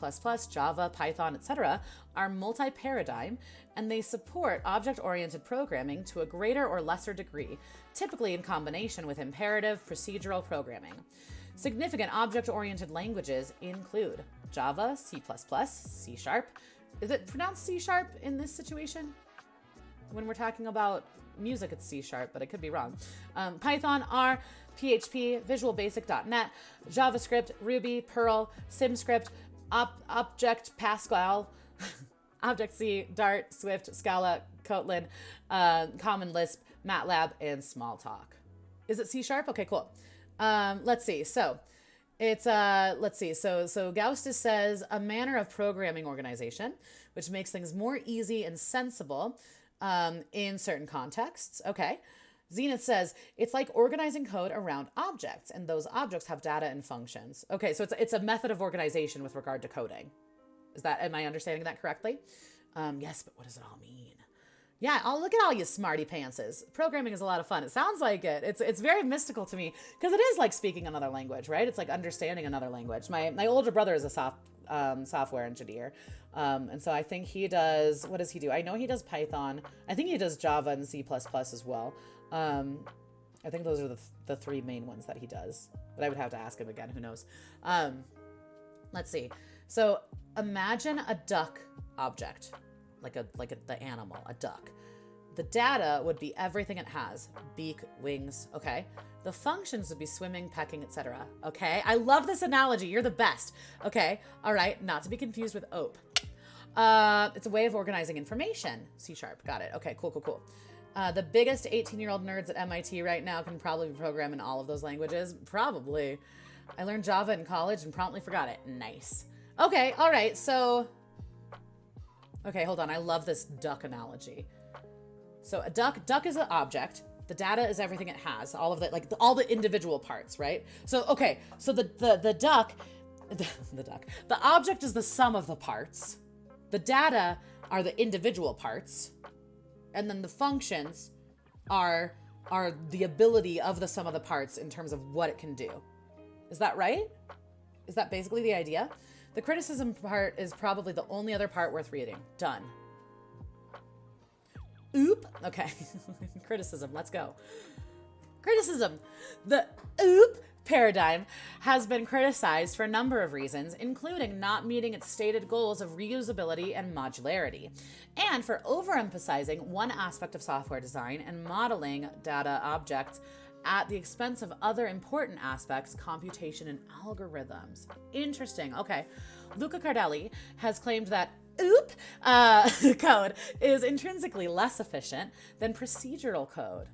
Speaker 1: Java, Python, etc., are multi-paradigm, and they support object-oriented programming to a greater or lesser degree, typically in combination with imperative procedural programming. Significant object-oriented languages include Java, C++, C#. Is it pronounced C# in this situation? When we're talking about music, it's C#, but I could be wrong. Python, R, PHP, Visual Basic.NET, JavaScript, Ruby, Perl, SimScript, Object Pascal, Object-C, Dart, Swift, Scala, Kotlin, Common Lisp, MATLAB, and Smalltalk. Is it C#? Okay, cool. Let's see. So It's let's see. So Gaustus says a manner of programming organization, which makes things more easy and sensible in certain contexts. Okay. Zenith says it's like organizing code around objects, and those objects have data and functions. Okay, so it's a method of organization with regard to coding. Am I understanding that correctly? Yes, but what does it all mean? Yeah, look at all you smarty pantses. Programming is a lot of fun. It sounds like it. It's very mystical to me because it is like speaking another language, right? It's like understanding another language. My older brother is a software engineer, and so I think he does. What does he do? I know he does Python. I think he does Java and C++ as well. I think those are the three main ones that he does. But I would have to ask him again. Who knows? Let's see. So imagine a duck object. Like the animal, a duck. The data would be everything it has. Beak, wings, okay? The functions would be swimming, pecking, etc. Okay? I love this analogy. You're the best. Okay? All right. Not to be confused with OPE. It's a way of organizing information. C#. Got it. Okay, cool. The biggest 18-year-old nerds at MIT right now can probably program in all of those languages. Probably. I learned Java in college and promptly forgot it. Nice. Okay, all right. So... Okay, hold on. I love this duck analogy. So a duck is an object. The data is everything it has. All of the all the individual parts, right? So okay, so the duck, the object is the sum of the parts. The data are the individual parts, and then the functions are the ability of the sum of the parts in terms of what it can do. Is that right? Is that basically the idea? The criticism part is probably the only other part worth reading. Done. Oop. Okay. Criticism. Let's go. Criticism. The oop paradigm has been criticized for a number of reasons, including not meeting its stated goals of reusability and modularity, and for overemphasizing one aspect of software design and modeling data objects at the expense of other important aspects, computation and algorithms. Interesting. Okay. Luca Cardelli has claimed that OOP code is intrinsically less efficient than procedural code.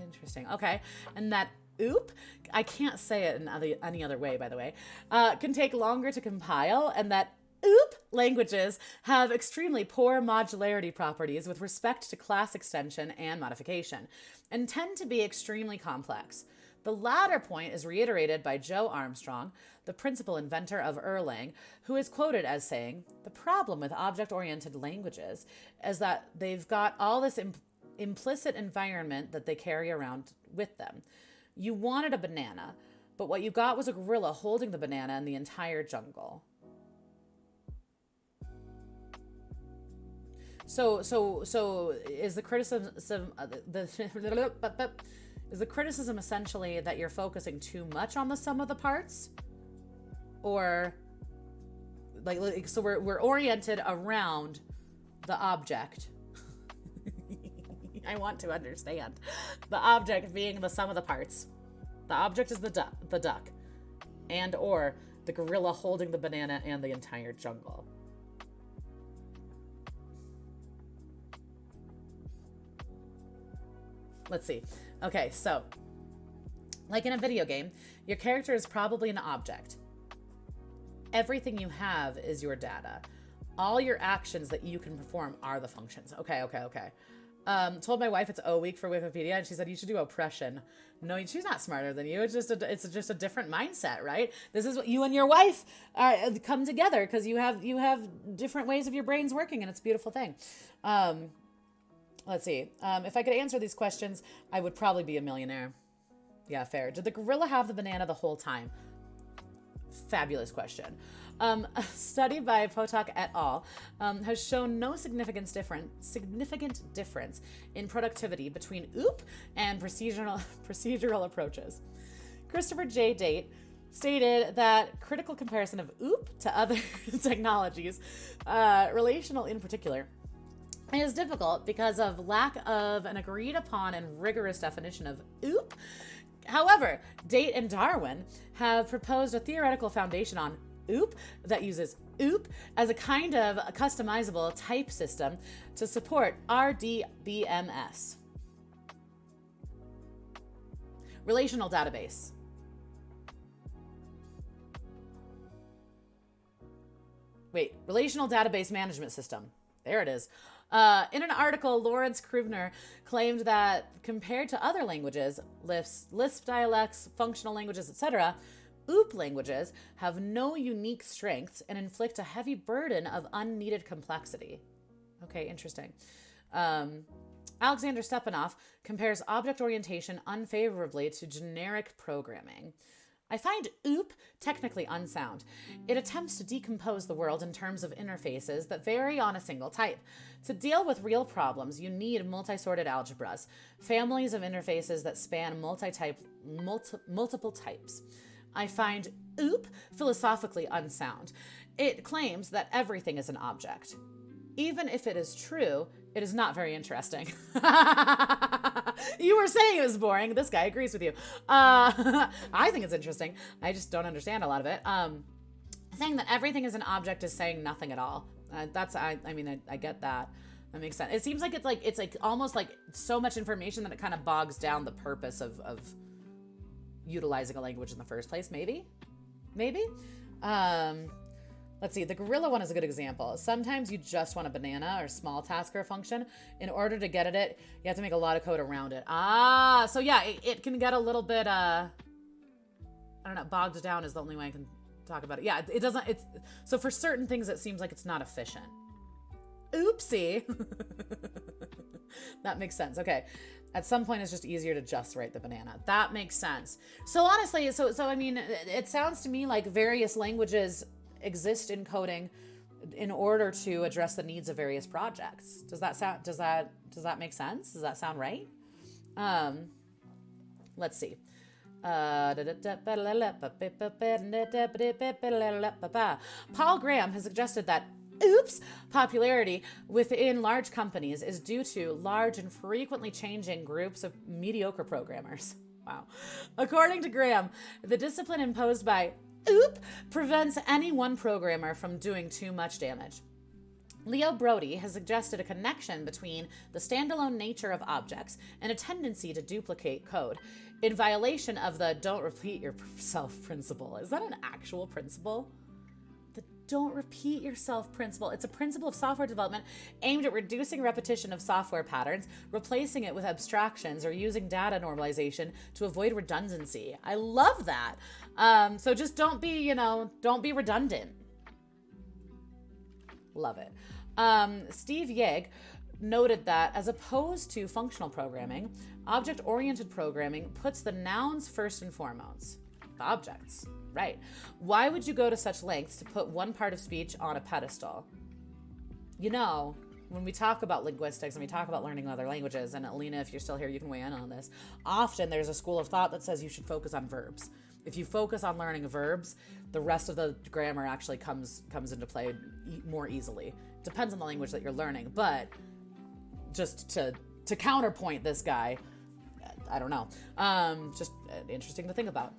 Speaker 1: Interesting. Okay. And that OOP, I can't say it in any other way, by the way, can take longer to compile, and that OOP languages have extremely poor modularity properties with respect to class extension and modification, and tend to be extremely complex. The latter point is reiterated by Joe Armstrong, the principal inventor of Erlang, who is quoted as saying, "The problem with object-oriented languages is that they've got all this implicit environment that they carry around with them. You wanted a banana, but what you got was a gorilla holding the banana in the entire jungle." So is the criticism is the criticism essentially that you're focusing too much on the sum of the parts, or so we're oriented around the object? I want to understand the object being the sum of the parts. The object is the duck, and or the gorilla holding the banana and the entire jungle. Let's see. Okay, so like in a video game, your character is probably an object. Everything you have is your data. All your actions that you can perform are the functions. Okay. Told my wife it's O week for Wikipedia, and she said you should do oppression. No, she's not smarter than you. It's just a different mindset, right? This is what you and your wife come together because you have different ways of your brains working, and it's a beautiful thing. Let's see. If I could answer these questions, I would probably be a millionaire. Yeah, fair. Did the gorilla have the banana the whole time? Fabulous question. A study by Potok et al. Has shown no significant difference in productivity between OOP and procedural approaches. Christopher J. Date stated that critical comparison of OOP to other technologies, relational in particular, is difficult because of lack of an agreed upon and rigorous definition of OOP. However, Date and Darwin have proposed a theoretical foundation on OOP that uses OOP as a kind of a customizable type system to support RDBMS. Relational database. Relational Database Management System. There it is. In an article, Lawrence Kruvner claimed that compared to other languages, Lisp dialects, functional languages, etc., OOP languages have no unique strengths and inflict a heavy burden of unneeded complexity. Okay, interesting. Alexander Stepanov compares object orientation unfavorably to generic programming. I find OOP technically unsound. It attempts to decompose the world in terms of interfaces that vary on a single type. To deal with real problems, you need multi-sorted algebras, families of interfaces that span multiple types. I find OOP philosophically unsound. It claims that everything is an object. Even if it is true, it is not very interesting. You were saying it was boring. This guy agrees with you. I think it's interesting. I just don't understand a lot of it. Saying that everything is an object is saying nothing at all. I get that. That makes sense. It seems like it's almost like so much information that it kind of bogs down the purpose of utilizing a language in the first place. Maybe. Let's see, the gorilla one is a good example. Sometimes you just want a banana or small task or function. In order to get at it, you have to make a lot of code around it. So yeah, it can get a little bit, bogged down is the only way I can talk about it. Yeah, so for certain things, it seems like it's not efficient. Oopsie. That makes sense. Okay. At some point, it's just easier to just write the banana. That makes sense. So honestly, it sounds to me like various languages exist in coding in order to address the needs of various projects. Does that make sense? Does that sound right? Let's see. Paul Graham has suggested that popularity within large companies is due to large and frequently changing groups of mediocre programmers. Wow. According to Graham, the discipline imposed by OOP prevents any one programmer from doing too much damage. Leo Brody has suggested a connection between the standalone nature of objects and a tendency to duplicate code in violation of the don't repeat yourself principle. Is that an actual principle? The don't repeat yourself principle. It's a principle of software development aimed at reducing repetition of software patterns, replacing it with abstractions, or using data normalization to avoid redundancy. I love that. So just don't be redundant. Love it. Steve Yeg noted that as opposed to functional programming, object-oriented programming puts the nouns first and foremost. The objects. Right. Why would you go to such lengths to put one part of speech on a pedestal? When we talk about linguistics and we talk about learning other languages, and Alina, if you're still here, you can weigh in on this. Often there's a school of thought that says you should focus on verbs. If you focus on learning verbs, the rest of the grammar actually comes into play more easily. Depends on the language that you're learning, but just to counterpoint this guy, I don't know. Just interesting to think about.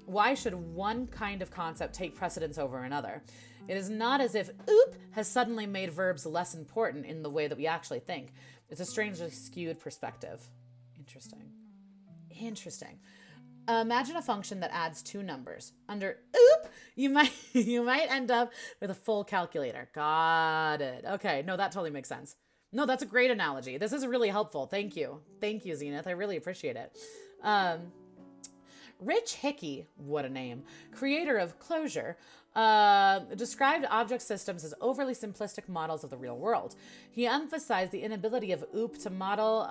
Speaker 1: Why should one kind of concept take precedence over another? It is not as if OOP has suddenly made verbs less important in the way that we actually think. It's a strangely skewed perspective. Interesting. Imagine a function that adds two numbers. Under OOP, you might end up with a full calculator. Got it. Okay, no, that totally makes sense. No, that's a great analogy. This is really helpful. Thank you, Zenith. I really appreciate it. Rich Hickey, what a name, creator of Clojure, described object systems as overly simplistic models of the real world. He emphasized the inability of OOP to model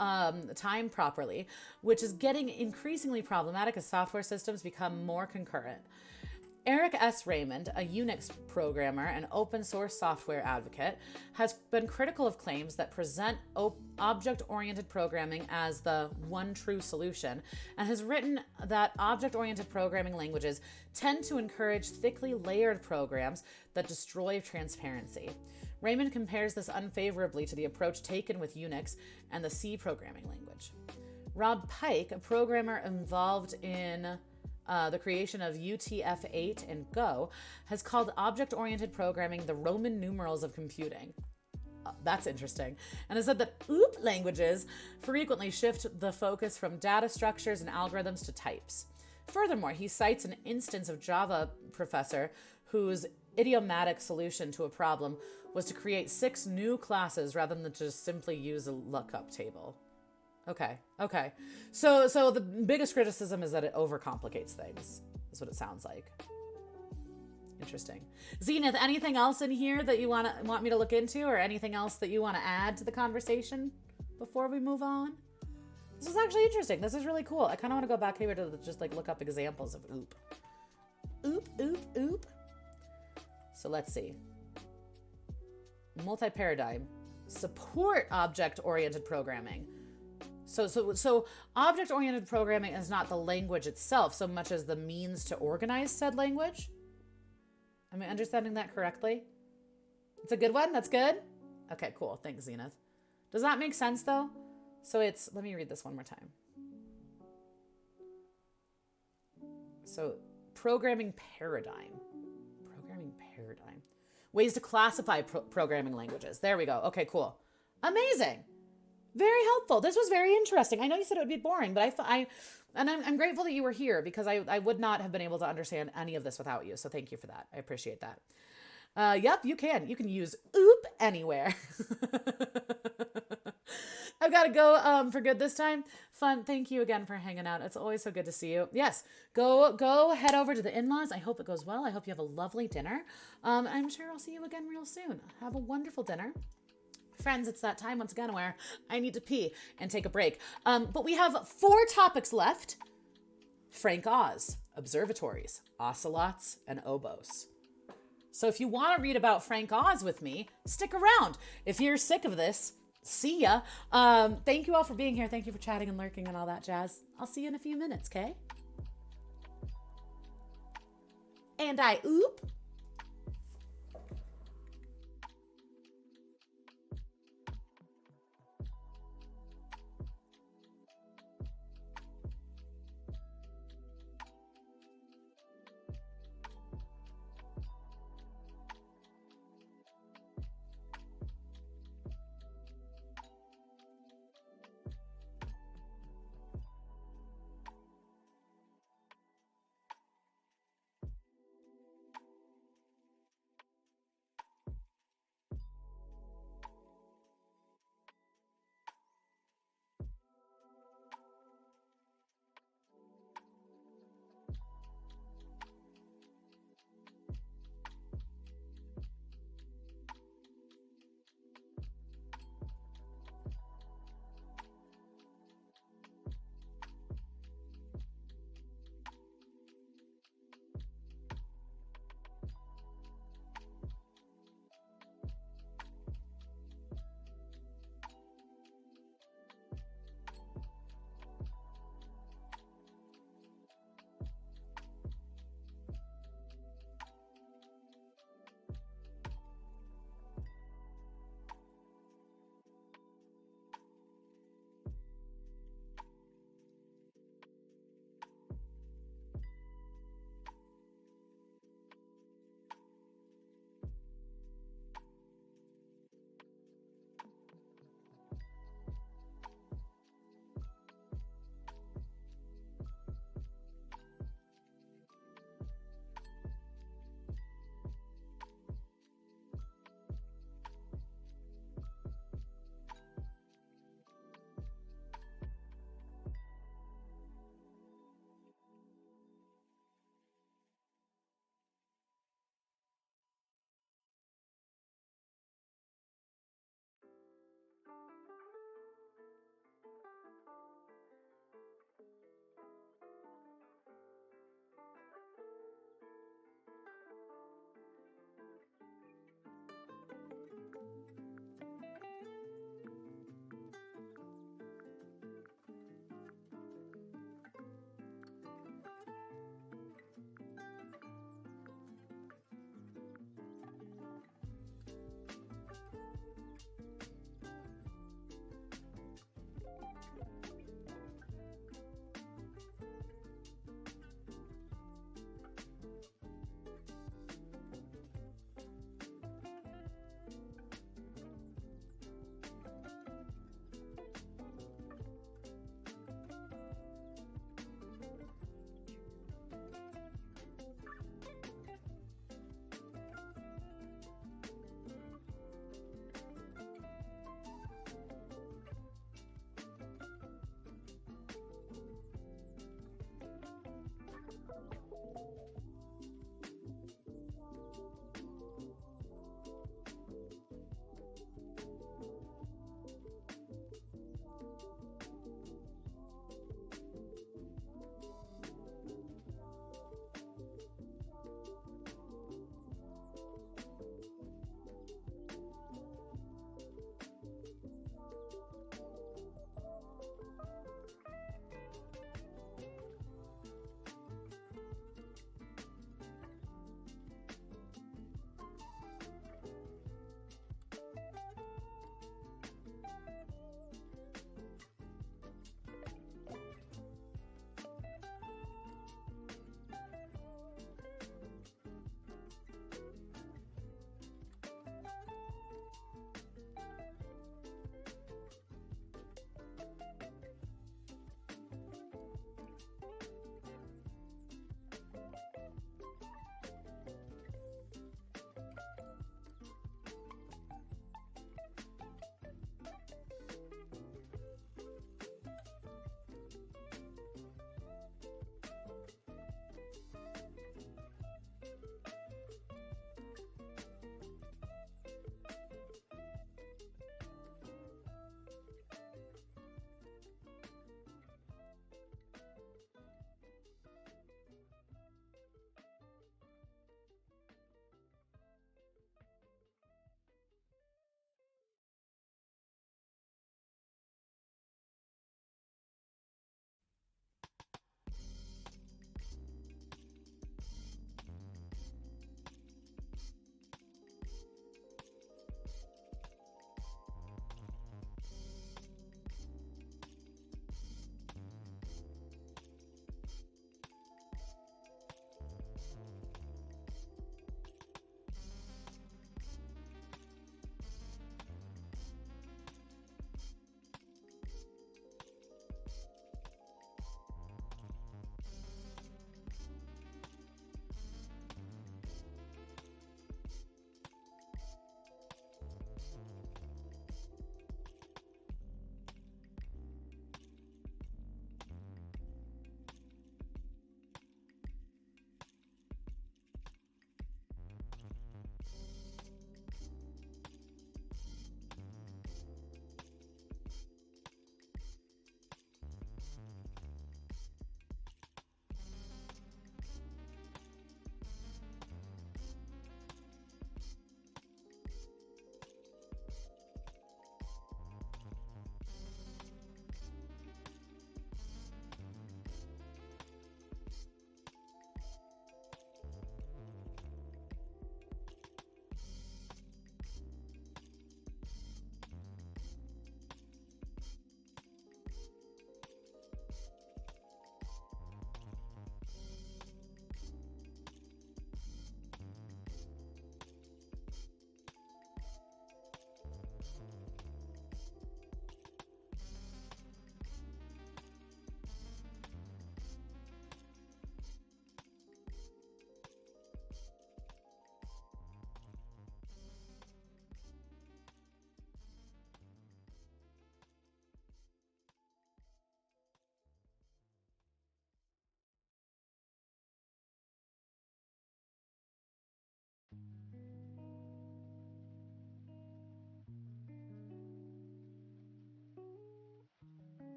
Speaker 1: time properly, which is getting increasingly problematic as software systems become more concurrent. Eric S. Raymond, a Unix programmer and open source software advocate, has been critical of claims that present object-oriented programming as the one true solution, and has written that object-oriented programming languages tend to encourage thickly layered programs that destroy transparency. Raymond compares this unfavorably to the approach taken with Unix and the C programming language. Rob Pike, a programmer involved in the creation of UTF-8 and Go, has called object-oriented programming the Roman numerals of computing. That's interesting. And has said that OOP languages frequently shift the focus from data structures and algorithms to types. Furthermore, he cites an instance of Java professor whose idiomatic solution to a problem was to create 6 new classes rather than just simply use a lookup table. Okay. So the biggest criticism is that it overcomplicates things, is what it sounds like. Interesting. Zenith, anything else in here that you want me to look into, or anything else that you want to add to the conversation before we move on? This is actually interesting. This is really cool. I kind of want to go back here to just like look up examples of oop. Oop. So let's see. Multi-paradigm. Support object-oriented programming. So object-oriented programming is not the language itself so much as the means to organize said language. Am I understanding that correctly? It's a good one? That's good? Okay, cool. Thanks, Zenith. Does that make sense, though? So it's, let me read this one more time. So, programming paradigm. Ways to classify programming languages. There we go. Okay, cool. Amazing. Very helpful. This was very interesting. I know you said it would be boring, but I'm grateful that you were here, because I would not have been able to understand any of this without you. So thank you for that. I appreciate that. Yep, you can. You can use oop anywhere. I've got to go for good this time. Fun. Thank you again for hanging out. It's always so good to see you. Yes, go head over to the in-laws. I hope it goes well. I hope you have a lovely dinner. I'm sure I'll see you again real soon. Have a wonderful dinner. Friends, it's that time once again where I need to pee and take a break. But we have 4 topics left. Frank Oz, observatories, ocelots, and oboes. So if you want to read about Frank Oz with me, stick around. If you're sick of this, see ya. Thank you all for being here. Thank you for chatting and lurking and all that jazz. I'll see you in a few minutes, okay? And I oop.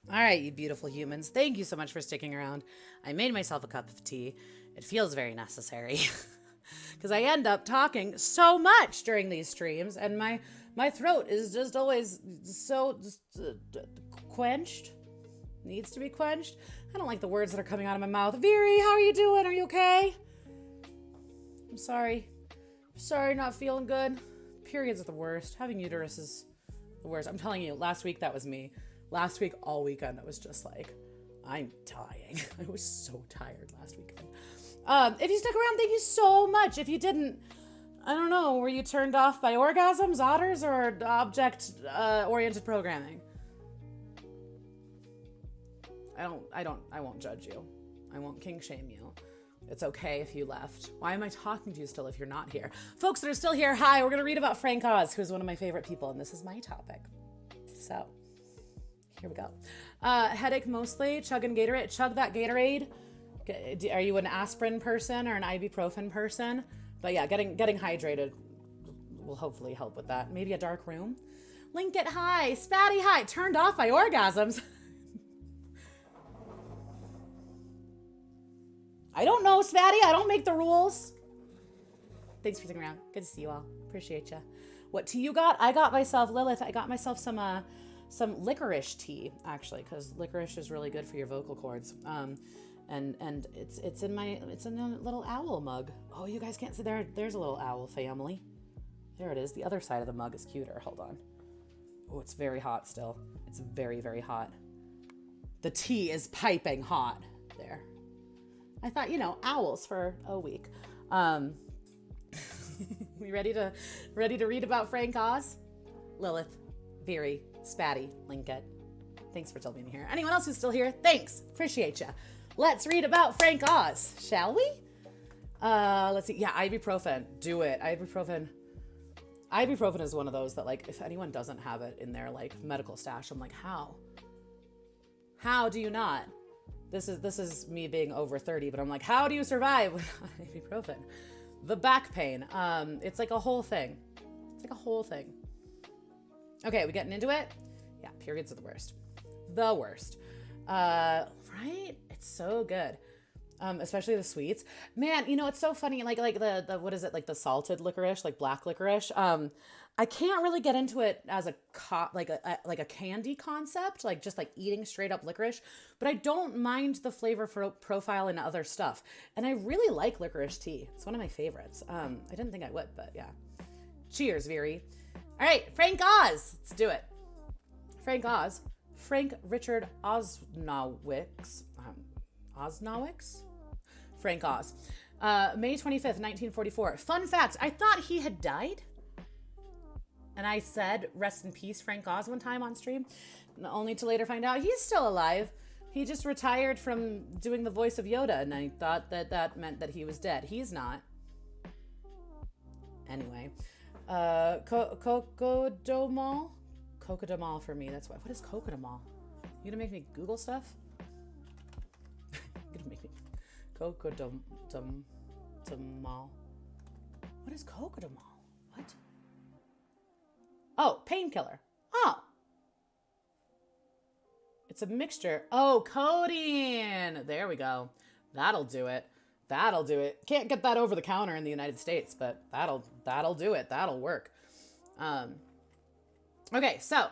Speaker 1: All right, you beautiful humans. Thank you so much for sticking around. I made myself a cup of tea. It feels very necessary because I end up talking so much during these streams, and my throat is just always so quenched. Needs to be quenched. I don't like the words that are coming out of my mouth. Veery, how are you doing? Are you okay? I'm sorry. Sorry, not feeling good. Periods are the worst. Having uterus is the worst. I'm telling you, last week that was me. Last week, all weekend, I was just like, I'm dying. I was so tired last weekend. If you stuck around, thank you so much. If you didn't, I don't know, were you turned off by orgasms, otters, or object-oriented programming? I won't judge you. I won't kink shame you. It's okay if you left. Why am I talking to you still if you're not here? Folks that are still here, hi, we're going to read about Frank Oz, who's one of my favorite people, and this is my topic. So, here we go. Headache mostly, chugging Gatorade. Chug that Gatorade. Are you an aspirin person or an ibuprofen person? But yeah, getting hydrated will hopefully help with that. Maybe a dark room. Link it high, Spatty high, turned off by orgasms. I don't know, Spatty. I don't make the rules. Thanks for sticking around. Good to see you all. Appreciate you. What tea you got? I got myself, Lilith, I got myself some licorice tea, actually, because licorice is really good for your vocal cords. And it's in a little owl mug. Oh, you guys can't see there's a little owl family. There it is. The other side of the mug is cuter. Hold on. Oh, it's very hot still. It's very, very hot. The tea is piping hot. There. I thought, owls for a week. We ready to read about Frank Oz? Lilith, Veery, Spatty, Linkett. Thanks for still being here. Anyone else who's still here? Thanks. Appreciate you. Let's read about Frank Oz, shall we? Let's see. Yeah, ibuprofen. Do it. Ibuprofen is one of those that, like, if anyone doesn't have it in their, like, medical stash, I'm like, how? How do you not? This is me being over 30, but I'm like, how do you survive without ibuprofen? The back pain. It's like a whole thing. Okay, we getting into it? Yeah, periods are the worst. The worst. Right? It's so good. Especially the sweets. Man, it's so funny. Like the what is it? Like the salted licorice, like black licorice. I can't really get into it as a candy concept, like just like eating straight up licorice, but I don't mind the flavor profile in other stuff. And I really like licorice tea. It's one of my favorites. I didn't think I would, but yeah. Cheers, Veery. All right, Frank Oz. Let's do it. Frank Oz. Frank Richard Osnowicz. Frank Oz. May 25th, 1944. Fun fact, I thought he had died. And I said, rest in peace, Frank Oz, one time on stream, only to later find out he's still alive. He just retired from doing the voice of Yoda, and I thought that meant that he was dead. He's not. Anyway. Cocodomol? Cocodomol for me, that's what is Cocodomol? You gonna make me Google stuff? You're gonna make me Cocodomol. What is Cocodomol? What? Oh, painkiller. Oh. It's a mixture. Oh, codeine. There we go. That'll do it. Can't get that over the counter in the United States, but that'll do it. That'll work. Okay, so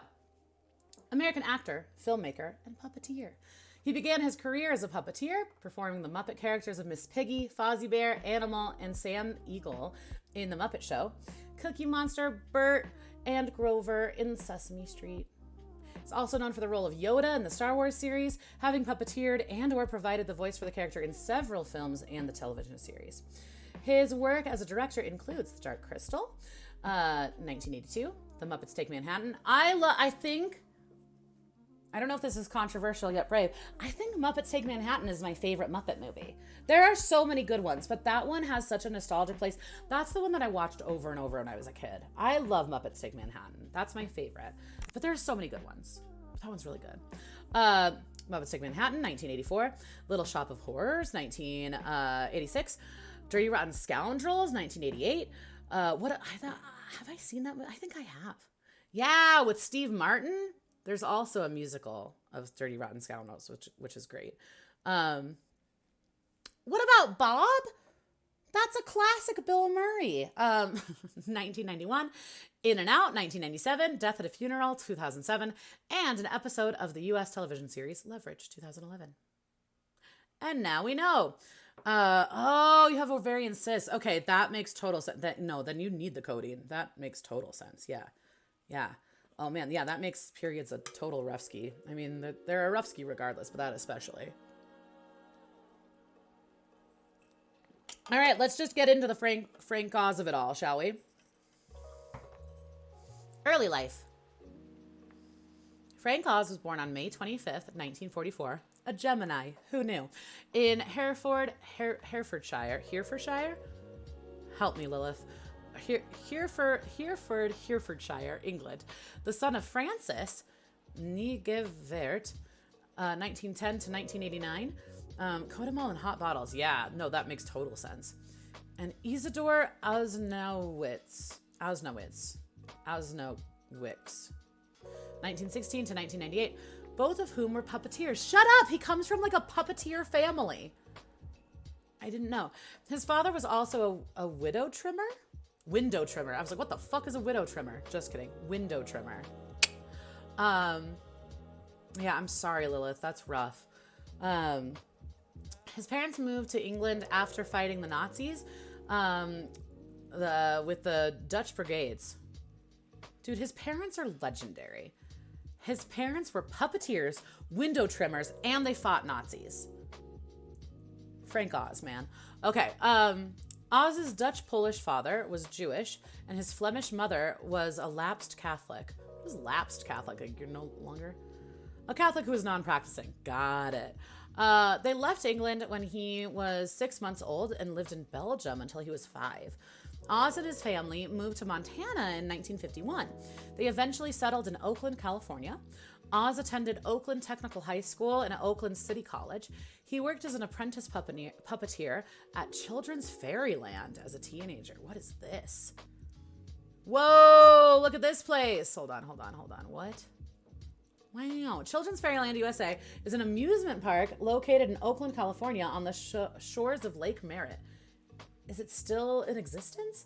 Speaker 1: American actor, filmmaker, and puppeteer. He began his career as a puppeteer, performing the Muppet characters of Miss Piggy, Fozzie Bear, Animal, and Sam Eagle in The Muppet Show, Cookie Monster, Bert, and Grover in Sesame Street. He's also known for the role of Yoda in the Star Wars series, having puppeteered and or provided the voice for the character in several films and the television series. His work as a director includes The Dark Crystal, 1982, The Muppets Take Manhattan. I don't know if this is controversial yet brave. I think Muppets Take Manhattan is my favorite Muppet movie. There are so many good ones, but that one has such a nostalgic place. That's the one that I watched over and over when I was a kid. I love Muppets Take Manhattan. That's my favorite. But there's so many good ones. That one's really good. Muppets Take Manhattan, 1984. Little Shop of Horrors, 1986. Dirty Rotten Scoundrels, 1988. Have I seen that? I think I have. Yeah, with Steve Martin. There's also a musical of Dirty Rotten Scoundrels, which is great. What about Bob? That's a classic Bill Murray. 1991, In and Out, 1997, Death at a Funeral, 2007, and an episode of the U.S. television series Leverage, 2011. And now we know. You have ovarian cysts. Okay, that makes total sense. Then you need the codeine. That makes total sense. Yeah. Oh man, yeah, that makes periods a total rough ski. I mean, they're a rough ski regardless, but that especially. All right, let's just get into the Frank Oz of it all, shall we? Early life. Frank Oz was born on May 25th, 1944, a Gemini. Who knew? In Herefordshire. Help me, Lilith. Herefordshire, England. The son of Francis Nigevert, 1910 to 1989. Codamol in hot bottles. Yeah, no, that makes total sense. And Isidore Osnowitz, 1916 to 1998, both of whom were puppeteers. Shut up! He comes from like a puppeteer family. I didn't know. His father was also a window trimmer. I was like, what the fuck is a widow trimmer? Just kidding. Window trimmer. Yeah, I'm sorry, Lilith. That's rough. His parents moved to England after fighting the Nazis with the Dutch brigades. Dude, his parents are legendary. His parents were puppeteers, window trimmers, and they fought Nazis. Frank Oz, man. Okay, Oz's Dutch-Polish father was Jewish, and his Flemish mother was a lapsed Catholic. What is lapsed Catholic? Like you're no longer... A Catholic who was non-practicing. Got it. They left England when he was 6 months old and lived in Belgium until he was 5. Oz and his family moved to Montana in 1951. They eventually settled in Oakland, California. Oz attended Oakland Technical High School and Oakland City College. He worked as an apprentice puppeteer at Children's Fairyland as a teenager. What is this? Whoa, look at this place. Hold on. What? Wow. Children's Fairyland USA is an amusement park located in Oakland, California on the shores of Lake Merritt. Is it still in existence?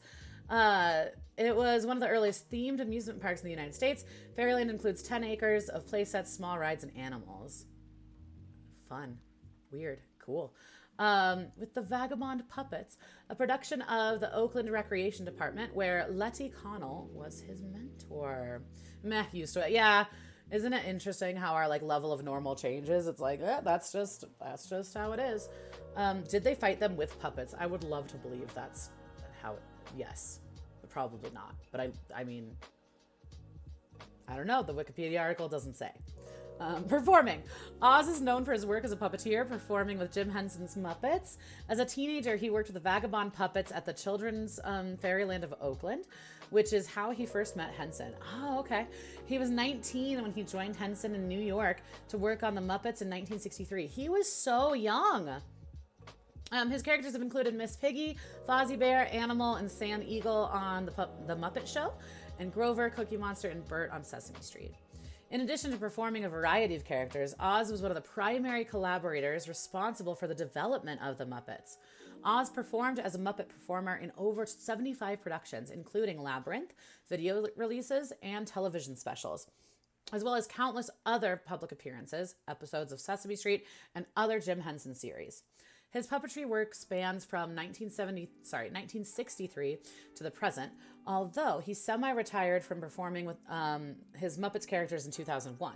Speaker 1: It was one of the earliest themed amusement parks in the United States. Fairyland includes 10 acres of play sets, small rides, and animals. Fun. Weird. Cool. With the Vagabond Puppets, a production of the Oakland Recreation Department where Letty Connell was his mentor. Meh, used to it. Yeah. Isn't it interesting how our like level of normal changes? It's like, that's just how it is. Did they fight them with puppets? I would love to believe that's how yes, but probably not. But I mean, I don't know. The Wikipedia article doesn't say. Performing. Oz is known for his work as a puppeteer, performing with Jim Henson's Muppets. As a teenager, he worked with the Vagabond Puppets at the Children's Fairyland of Oakland, which is how he first met Henson. Oh, okay. He was 19 when he joined Henson in New York to work on the Muppets in 1963. He was so young. His characters have included Miss Piggy, Fozzie Bear, Animal, and Sam Eagle on the Muppet Show, and Grover, Cookie Monster, and Bert on Sesame Street. In addition to performing a variety of characters, Oz was one of the primary collaborators responsible for the development of the Muppets. Oz performed as a Muppet performer in over 75 productions, including Labyrinth, video releases, and television specials, as well as countless other public appearances, episodes of Sesame Street, and other Jim Henson series. His puppetry work spans from 1963 to the present, although he semi-retired from performing with his Muppets characters in 2001.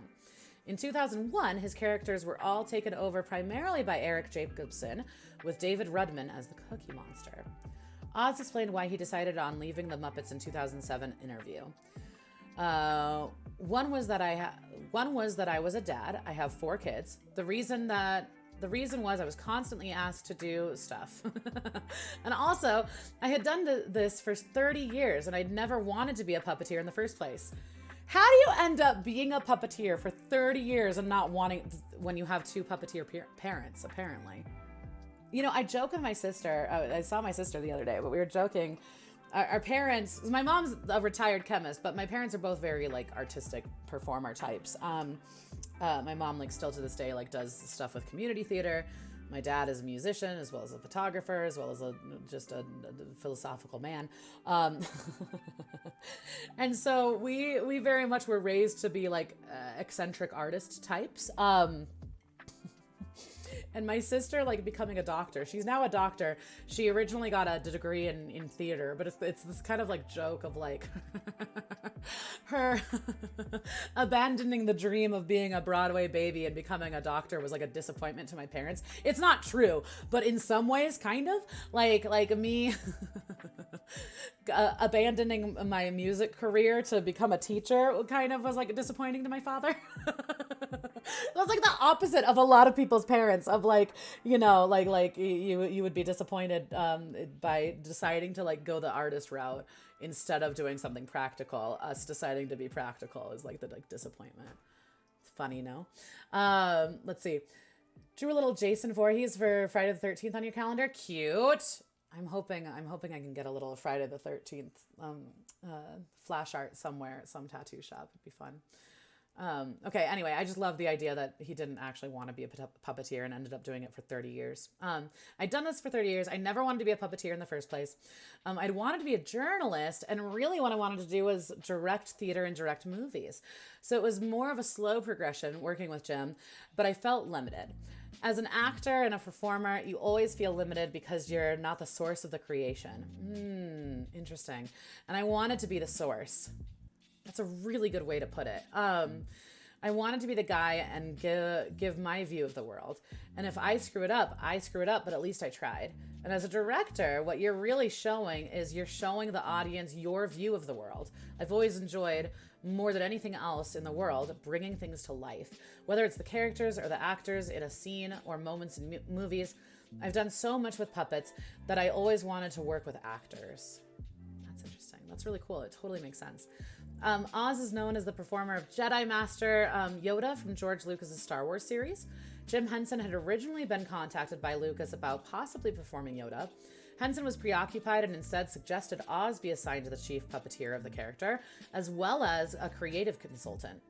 Speaker 1: In 2001, his characters were all taken over primarily by Eric Jacobson, with David Rudman as the Cookie Monster. Oz explained why he decided on leaving the Muppets in 2007 interview. One was that I was a dad. I have 4 kids. The reason was I was constantly asked to do stuff. And also, I had done this for 30 years and I'd never wanted to be a puppeteer in the first place. How do you end up being a puppeteer for 30 years and not wanting when you have 2 puppeteer parents, apparently? You know, I joke with my sister. I saw my sister the other day, but we were joking. Our parents, my mom's a retired chemist, but my parents are both very like artistic performer types. My mom, like, still to this day, like, does stuff with community theater. My dad is a musician as well as a photographer, as well as just a philosophical man. And so we very much were raised to be like eccentric artist types. And my sister, like, becoming a doctor. She's now a doctor. She originally got a degree in theater, but it's this kind of like joke of like her abandoning the dream of being a Broadway baby and becoming a doctor was like a disappointment to my parents. It's not true, but in some ways, kind of like me abandoning my music career to become a teacher kind of was like disappointing to my father. That's like the opposite of a lot of people's parents of like, you know, like you would be disappointed by deciding to like go the artist route instead of doing something practical. Us deciding to be practical is like the like disappointment. It's funny, no? Let's see. Drew a little Jason Voorhees for Friday the 13th on your calendar. Cute. I'm hoping I can get a little Friday the 13th flash art somewhere at some tattoo shop. It'd be fun. Okay, anyway, I just love the idea that he didn't actually want to be a puppeteer and ended up doing it for 30 years. I'd done this for 30 years. I never wanted to be a puppeteer in the first place. I'd wanted to be a journalist, and really what I wanted to do was direct theater and direct movies. So it was more of a slow progression working with Jim, but I felt limited. As an actor and a performer, you always feel limited because you're not the source of the creation. Interesting. And I wanted to be the source. That's a really good way to put it. I wanted to be the guy and give my view of the world. And if I screw it up, but at least I tried. And as a director, what you're really showing is you're showing the audience your view of the world. I've always enjoyed, more than anything else in the world, bringing things to life. Whether it's the characters or the actors in a scene or moments in movies, I've done so much with puppets that I always wanted to work with actors. That's interesting. That's really cool. It totally makes sense. Oz is known as the performer of Jedi Master Yoda from George Lucas's Star Wars series. Jim Henson had originally been contacted by Lucas about possibly performing Yoda. Henson was preoccupied and instead suggested Oz be assigned to the chief puppeteer of the character, as well as a creative consultant.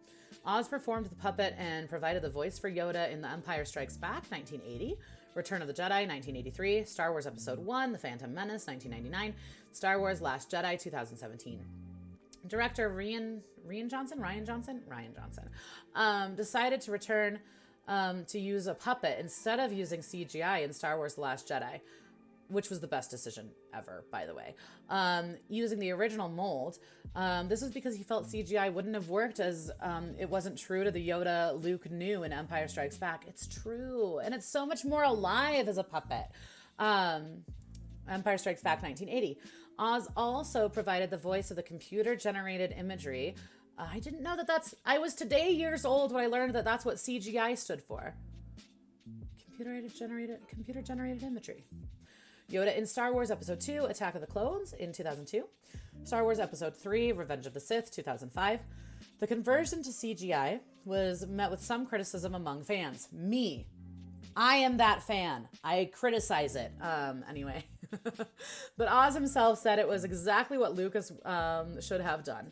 Speaker 1: Oz performed the puppet and provided the voice for Yoda in The Empire Strikes Back, 1980, Return of the Jedi, 1983, Star Wars Episode 1, The Phantom Menace, 1999, Star Wars Last Jedi, 2017. Director Rian Johnson decided to return to use a puppet instead of using CGI in Star Wars The Last Jedi, which was the best decision ever, by the way. Using the original mold. This was because he felt CGI wouldn't have worked as it wasn't true to the Yoda Luke knew in Empire Strikes Back. It's true. And it's so much more alive as a puppet. Empire Strikes Back, 1980. Oz also provided the voice of the computer-generated imagery. I didn't know I was today years old when I learned that that's what CGI stood for. Computer-generated imagery. Yoda in Star Wars Episode 2, Attack of the Clones in 2002. Star Wars Episode 3, Revenge of the Sith, 2005. The conversion to CGI was met with some criticism among fans. Me. I am that fan. I criticize it. Anyway. But Oz himself said it was exactly what Lucas should have done.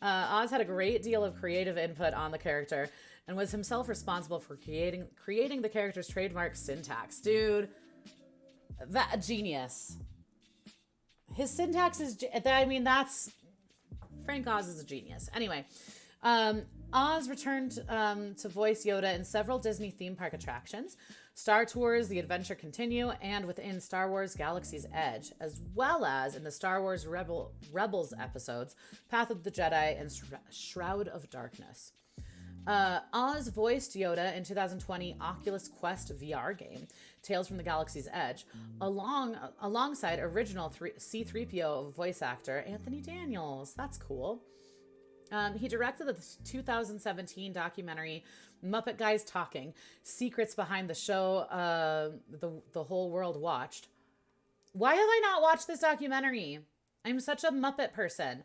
Speaker 1: Oz had a great deal of creative input on the character and was himself responsible for creating the character's trademark syntax. Dude, that genius. His syntax is, Frank Oz is a genius. Anyway, Oz returned to voice Yoda in several Disney theme park attractions, Star Tours, The Adventure Continue, and within Star Wars Galaxy's Edge, as well as in the Star Wars Rebels episodes, Path of the Jedi and Shroud of Darkness. Oz voiced Yoda in 2020 Oculus Quest VR game, Tales from the Galaxy's Edge, alongside original C-3PO voice actor Anthony Daniels. That's cool. He directed the 2017 documentary Muppet Guys Talking, Secrets Behind the Show the Whole World Watched. Why have I not watched this documentary? I'm such a Muppet person.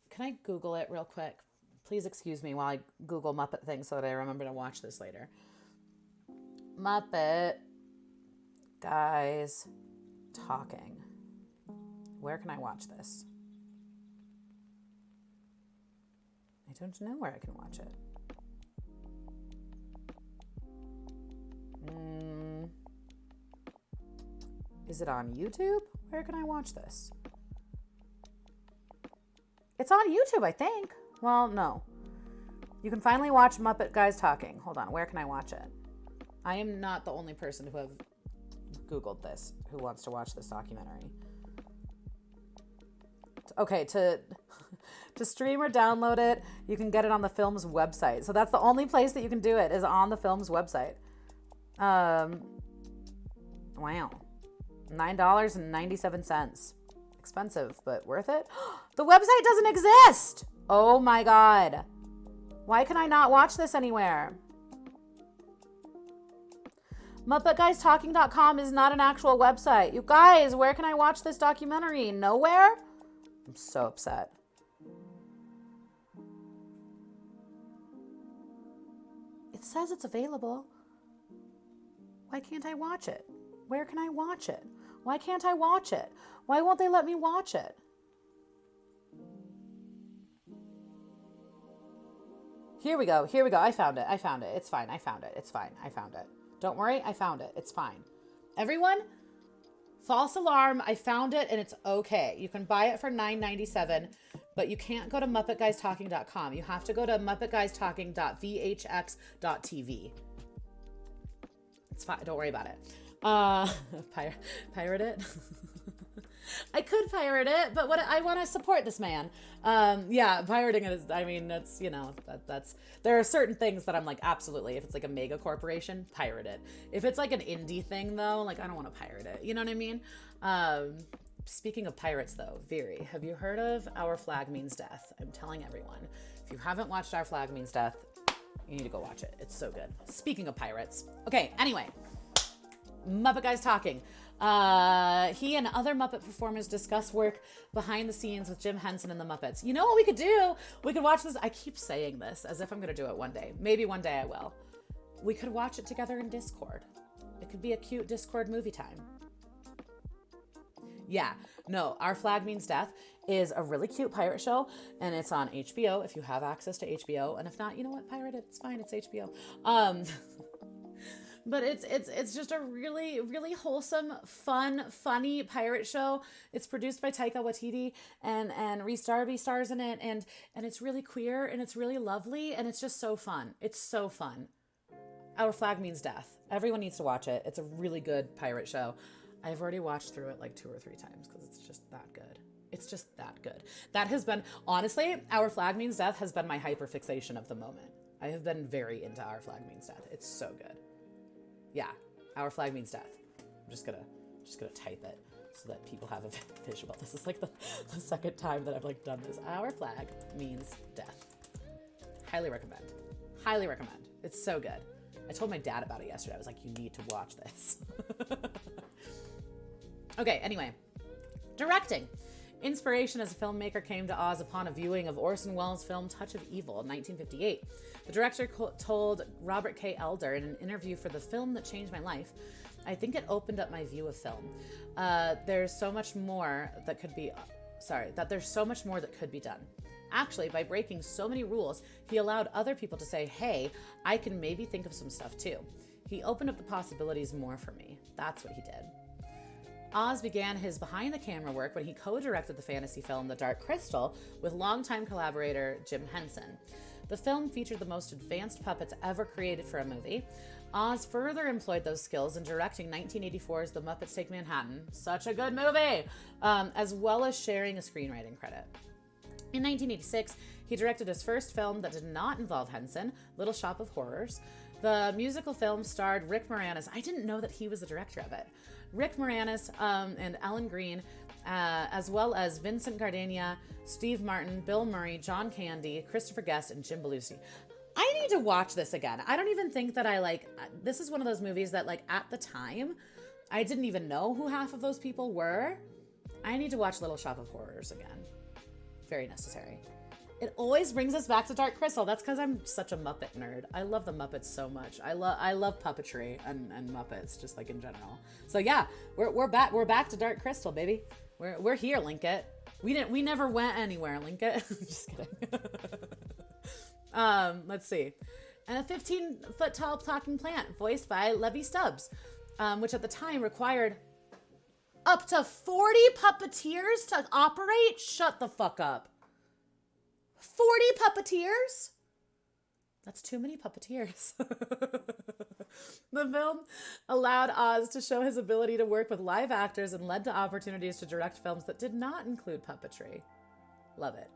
Speaker 1: Can I Google it real quick? Please excuse me while I Google Muppet things so that I remember to watch this later. Muppet Guys Talking. Where can I watch this? I don't know where I can watch it. Is it on YouTube? Where can I watch this? It's on YouTube, I think. Well, no. You can finally watch Muppet Guys Talking. Hold on, where can I watch it? I am not the only person who have Googled this, who wants to watch this documentary. Okay, to stream or download it, you can get it on the film's website. So that's the only place that you can do it, is on the film's website. Wow. $9.97. Expensive, but worth it. The website doesn't exist. Oh my God. Why can I not watch this anywhere? MuppetGuysTalking.com is not an actual website. You guys, where can I watch this documentary? Nowhere? I'm so upset. It says it's available. Why can't I watch it? Where can I watch it? Why can't I watch it? Why won't they let me watch it? Here we go. I found it. It's fine. I found it. Don't worry. I found it. It's fine. Everyone, false alarm. I found it and it's okay. You can buy it for $9.97, but you can't go to MuppetGuysTalking.com. You have to go to MuppetGuysTalking.vhx.tv. It's fine. Don't worry about it. Pirate it? I could pirate it, but I want to support this man. Yeah, pirating it is, I mean, that's, that's, there are certain things that I'm like, absolutely. If it's like a mega corporation, pirate it. If it's like an indie thing though, like I don't want to pirate it. You know what I mean? Speaking of pirates though, Viri, have you heard of Our Flag Means Death? I'm telling everyone, if you haven't watched Our Flag Means Death, you need to go watch it. It's so good. Speaking of pirates. Okay, anyway. Muppet Guys Talking. He and other Muppet performers discuss work behind the scenes with Jim Henson and the Muppets. You know what we could do? We could watch this. I keep saying this as if I'm going to do it one day. Maybe one day I will. We could watch it together in Discord. It could be a cute Discord movie time. Yeah, no, Our Flag Means Death is a really cute pirate show, and it's on HBO if you have access to HBO. And if not, you know what? Pirate it. It's fine. It's HBO. But it's just a really, really wholesome, fun, funny pirate show. It's produced by Taika Waititi, and Rhys Darby stars in it, and it's really queer, and it's really lovely, and it's just so fun. It's so fun. Our Flag Means Death. Everyone needs to watch it. It's a really good pirate show. I've already watched through it like 2 or 3 times because it's just that good. It's just that good. That has been, honestly, Our Flag Means Death has been my hyperfixation of the moment. I have been very into Our Flag Means Death. It's so good. Yeah, Our Flag Means Death. I'm just gonna type it so that people have a visual. This is like the second time that I've like done this. Our Flag Means Death. Highly recommend. Highly recommend. It's so good. I told my dad about it yesterday. I was like, you need to watch this. Okay, anyway. Directing. Inspiration as a filmmaker came to Oz upon a viewing of Orson Welles' film Touch of Evil in 1958. The director told Robert K. Elder in an interview for The Film That Changed My Life, "I think it opened up my view of film. There's so much more that could be done. Actually, by breaking so many rules, he allowed other people to say, hey, I can maybe think of some stuff too. He opened up the possibilities more for me. That's what he did." Oz began his behind-the-camera work when he co-directed the fantasy film The Dark Crystal with longtime collaborator Jim Henson. The film featured the most advanced puppets ever created for a movie. Oz further employed those skills in directing 1984's The Muppets Take Manhattan, such a good movie, as well as sharing a screenwriting credit. In 1986, he directed his first film that did not involve Henson, Little Shop of Horrors. The musical film starred Rick Moranis. I didn't know that he was the director of it. Rick Moranis and Ellen Greene, as well as Vincent Gardenia, Steve Martin, Bill Murray, John Candy, Christopher Guest, and Jim Belushi. I need to watch this again. I don't even think that this is one of those movies that at the time, I didn't even know who half of those people were. I need to watch Little Shop of Horrors again. Very necessary. It always brings us back to Dark Crystal. That's because I'm such a Muppet nerd. I love the Muppets so much. I love puppetry and Muppets just in general. So yeah, we're back to Dark Crystal, baby. We're here, Linkit. We never went anywhere, Linkit. Just kidding. Let's see. And a 15-foot tall talking plant voiced by Levy Stubbs, which at the time required Up to 40 puppeteers to operate? Shut the fuck up. 40 puppeteers? That's too many puppeteers. The film allowed Oz to show his ability to work with live actors and led to opportunities to direct films that did not include puppetry. Love it.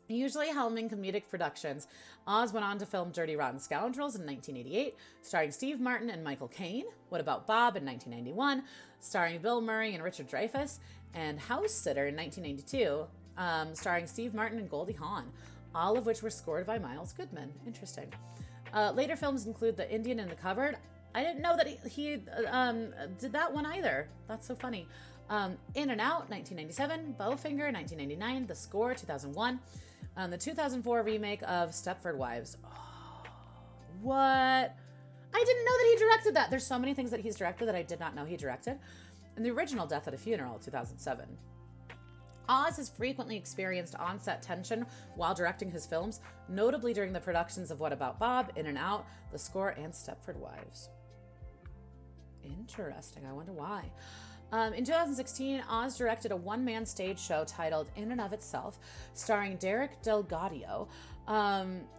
Speaker 1: Usually helming comedic productions, Oz went on to film Dirty Rotten Scoundrels in 1988, starring Steve Martin and Michael Caine. What About Bob in 1991, starring Bill Murray and Richard Dreyfuss, and House Sitter in 1992, starring Steve Martin and Goldie Hawn, all of which were scored by Miles Goodman. Interesting. Later films include The Indian in the Cupboard. I didn't know that he did that one either. That's so funny. In and Out, 1997, Bowfinger, 1999, The Score, 2001, the 2004 remake of Stepford Wives. Oh, what? I didn't know that he directed that. There's so many things that he's directed that I did not know he directed. And the original Death at a Funeral, 2007. Oz has frequently experienced on-set tension while directing his films, notably during the productions of What About Bob, In and Out, The Score, and Stepford Wives. Interesting. I wonder why. In 2016, Oz directed a one-man stage show titled In and of Itself, starring Derek DelGaudio,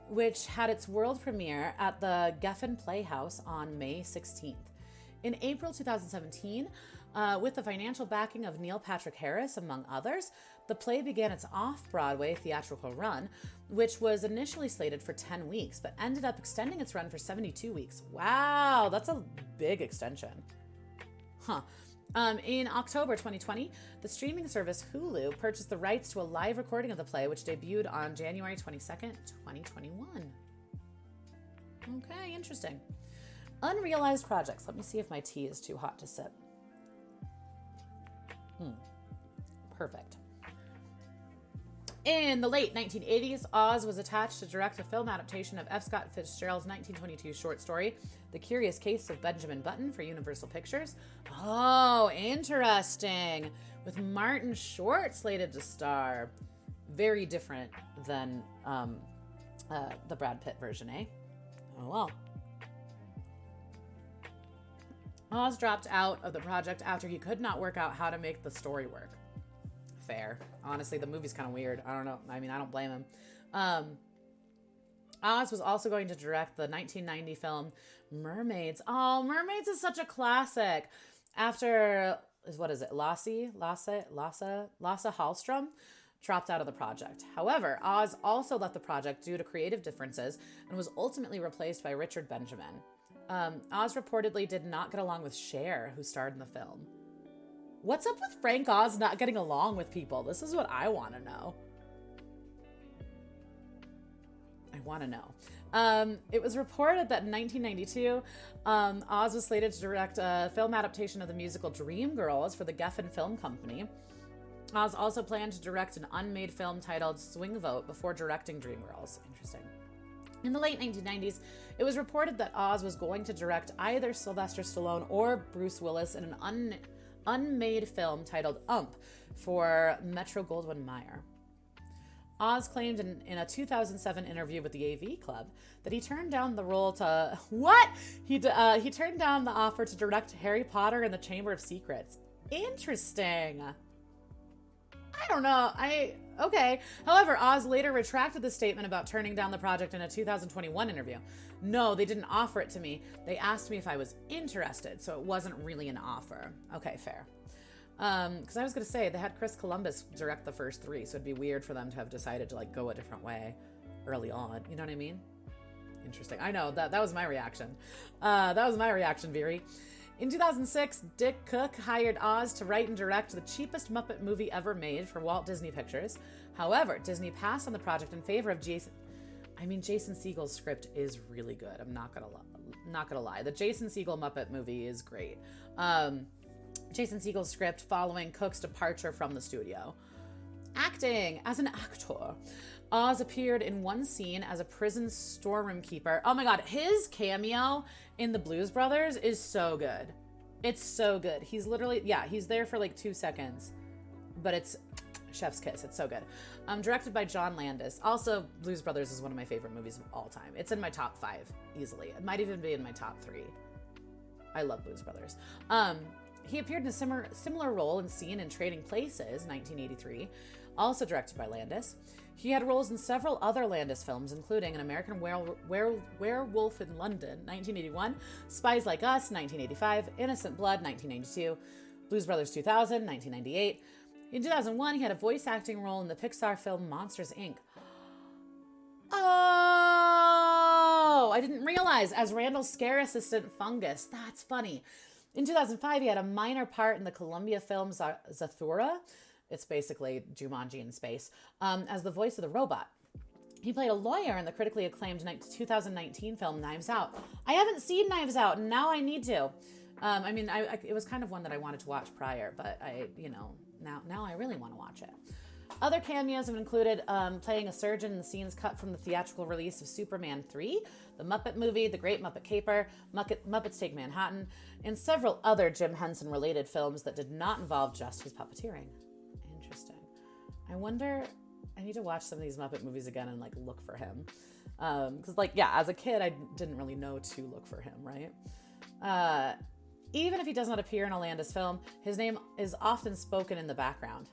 Speaker 1: which had its world premiere at the Geffen Playhouse on May 16th. In April 2017, with the financial backing of Neil Patrick Harris, among others, the play began its off-Broadway theatrical run, which was initially slated for 10 weeks, but ended up extending its run for 72 weeks. Wow, that's a big extension. Huh. In October 2020, the streaming service Hulu purchased the rights to a live recording of the play, which debuted on January 22nd, 2021. Okay, interesting. Unrealized projects. Let me see if my tea is too hot to sip. Perfect. In the late 1980s, Oz was attached to direct a film adaptation of F. Scott Fitzgerald's 1922 short story, The Curious Case of Benjamin Button, for Universal Pictures. Oh, interesting. With Martin Short slated to star. Very different than the Brad Pitt version, eh? Oh, well. Oz dropped out of the project after he could not work out how to make the story work. Fair. Honestly, the movie's kind of weird. I don't know. I mean, I don't blame him. Oz was also going to direct the 1990 film Mermaids. Oh, Mermaids is such a classic. After, what is it, Lasse Hallström dropped out of the project. However, Oz also left the project due to creative differences and was ultimately replaced by Richard Benjamin. Oz reportedly did not get along with Cher, who starred in the film. What's up with Frank Oz not getting along with people? This is what I want to know. It was reported that in 1992, Oz was slated to direct a film adaptation of the musical Dreamgirls for the Geffen Film Company. Oz also planned to direct an unmade film titled Swing Vote before directing Dreamgirls. Interesting. In the late 1990s, it was reported that Oz was going to direct either Sylvester Stallone or Bruce Willis in an unmade film titled Ump for Metro-Goldwyn-Mayer. Oz claimed in a 2007 interview with the AV Club that he turned down the role to... What? He turned down the offer to direct Harry Potter and the Chamber of Secrets. Interesting. I don't know. Okay. However, Oz later retracted the statement about turning down the project in a 2021 interview. No, they didn't offer it to me. They asked me if I was interested, so it wasn't really an offer. Okay, fair. Because I was going to say, they had Chris Columbus direct the first three, so it'd be weird for them to have decided to like go a different way early on. You know what I mean? Interesting. I know, that was my reaction. Viri. In 2006, Dick Cook hired Oz to write and direct the cheapest Muppet movie ever made for Walt Disney Pictures. However, Disney passed on the project in favor of Jason Segel's script is really good. I'm not gonna lie. The Jason Segel Muppet movie is great. Jason Segel's script following Cook's departure from the studio. Acting. As an actor, Oz appeared in one scene as a prison storeroom keeper. Oh my god, his cameo in the Blues Brothers is so good. It's so good. He's literally, he's there for like 2 seconds, but it's chef's kiss. It's so good. Directed by John Landis. Also, Blues Brothers is one of my favorite movies of all time. It's in my top 5 easily. It might even be in my top 3. I love Blues Brothers. He appeared in a similar role in Scene in Trading Places, 1983, also directed by Landis. He had roles in several other Landis films, including An American Werewolf in London, 1981, Spies Like Us, 1985, Innocent Blood, 1992, Blues Brothers 2000, 1998. In 2001, he had a voice acting role in the Pixar film Monsters, Inc. Oh, I didn't realize, as Randall's scare assistant Fungus. That's funny. In 2005, he had a minor part in the Columbia film Zathura. It's basically Jumanji in space, as the voice of the robot. He played a lawyer in the critically acclaimed 2019 film Knives Out. I haven't seen Knives Out, and now I need to. It was kind of one that I wanted to watch prior, but now I really want to watch it. Other cameos have included playing a surgeon in scenes cut from the theatrical release of Superman 3, The Muppet Movie, The Great Muppet Caper, Muppets Take Manhattan, and several other Jim Henson-related films that did not involve just his puppeteering. Interesting. I wonder, I need to watch some of these Muppet movies again and look for him. Because as a kid, I didn't really know to look for him, right? Even if he does not appear in a Landis film, his name is often spoken in the background.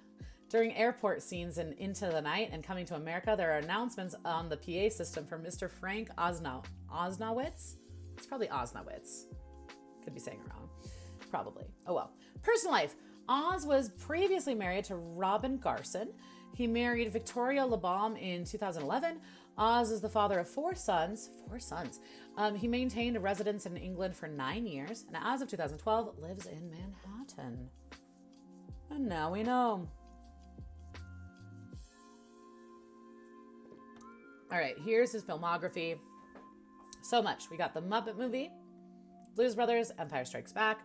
Speaker 1: During airport scenes in Into the Night and Coming to America, there are announcements on the PA system for Mr. Frank Osnowitz. It's probably Osnowitz. Could be saying it wrong. Probably. Oh well. Personal life. Oz was previously married to Robin Garson. He married Victoria LeBaum in 2011. Oz is the father of four sons. He maintained a residence in England for 9 years, and as of 2012, lives in Manhattan. And now we know. All right, here's his filmography. So much. We got The Muppet Movie, Blues Brothers, Empire Strikes Back,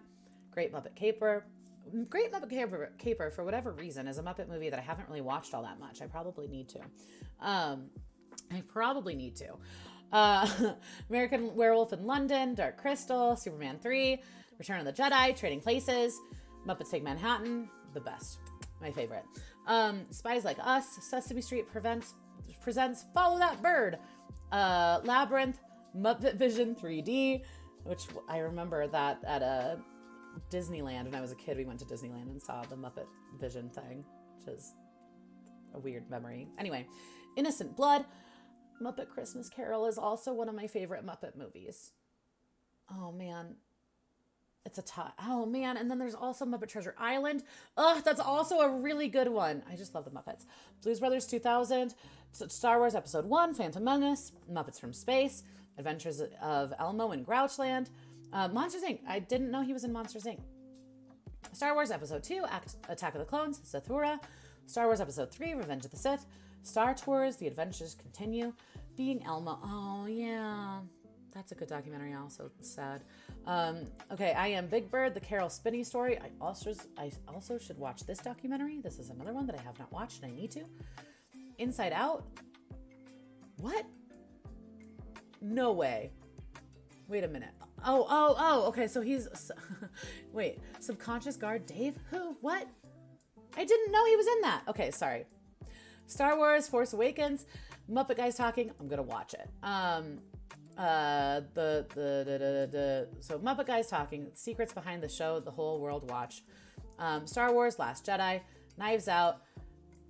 Speaker 1: Great Muppet Caper. Great Muppet Caper, for whatever reason, is a Muppet movie that I haven't really watched all that much. I probably need to. American Werewolf in London, Dark Crystal, Superman 3, Return of the Jedi, Trading Places, Muppets Take Manhattan, the best. My favorite. Spies Like Us, Sesame Street presents Follow That Bird, Labyrinth, Muppet Vision 3D, which I remember that at a Disneyland. When I was a kid, we went to Disneyland and saw the Muppet Vision thing, which is a weird memory. Anyway, Innocent Blood, Muppet Christmas Carol is also one of my favorite Muppet movies. Oh man, it's a tie. Oh man, and then there's also Muppet Treasure Island. Ugh, that's also a really good one. I just love the Muppets. Blues Brothers 2000, Star Wars Episode 1, Phantom Menace, Muppets from Space, Adventures of Elmo in Grouchland, Monsters, Inc. I didn't know he was in Monsters, Inc. Star Wars Episode 2, Attack of the Clones, Zathura, Star Wars Episode 3, Revenge of the Sith, Star Tours, The Adventures Continue, Being Elmo. Oh, yeah. That's a good documentary, also sad. Okay, I Am Big Bird, The Carol Spinney Story. I also should watch this documentary. This is another one that I have not watched and I need to. Inside Out. What? No way. Wait a minute. Oh, okay, so he's... Wait, Subconscious Guard Dave? Who? What? I didn't know he was in that. Okay, sorry. Star Wars, Force Awakens, Muppet Guys Talking. I'm gonna watch it. So Muppet Guys Talking, Secrets Behind the Show, The Whole World Watch, Star Wars, Last Jedi, Knives Out,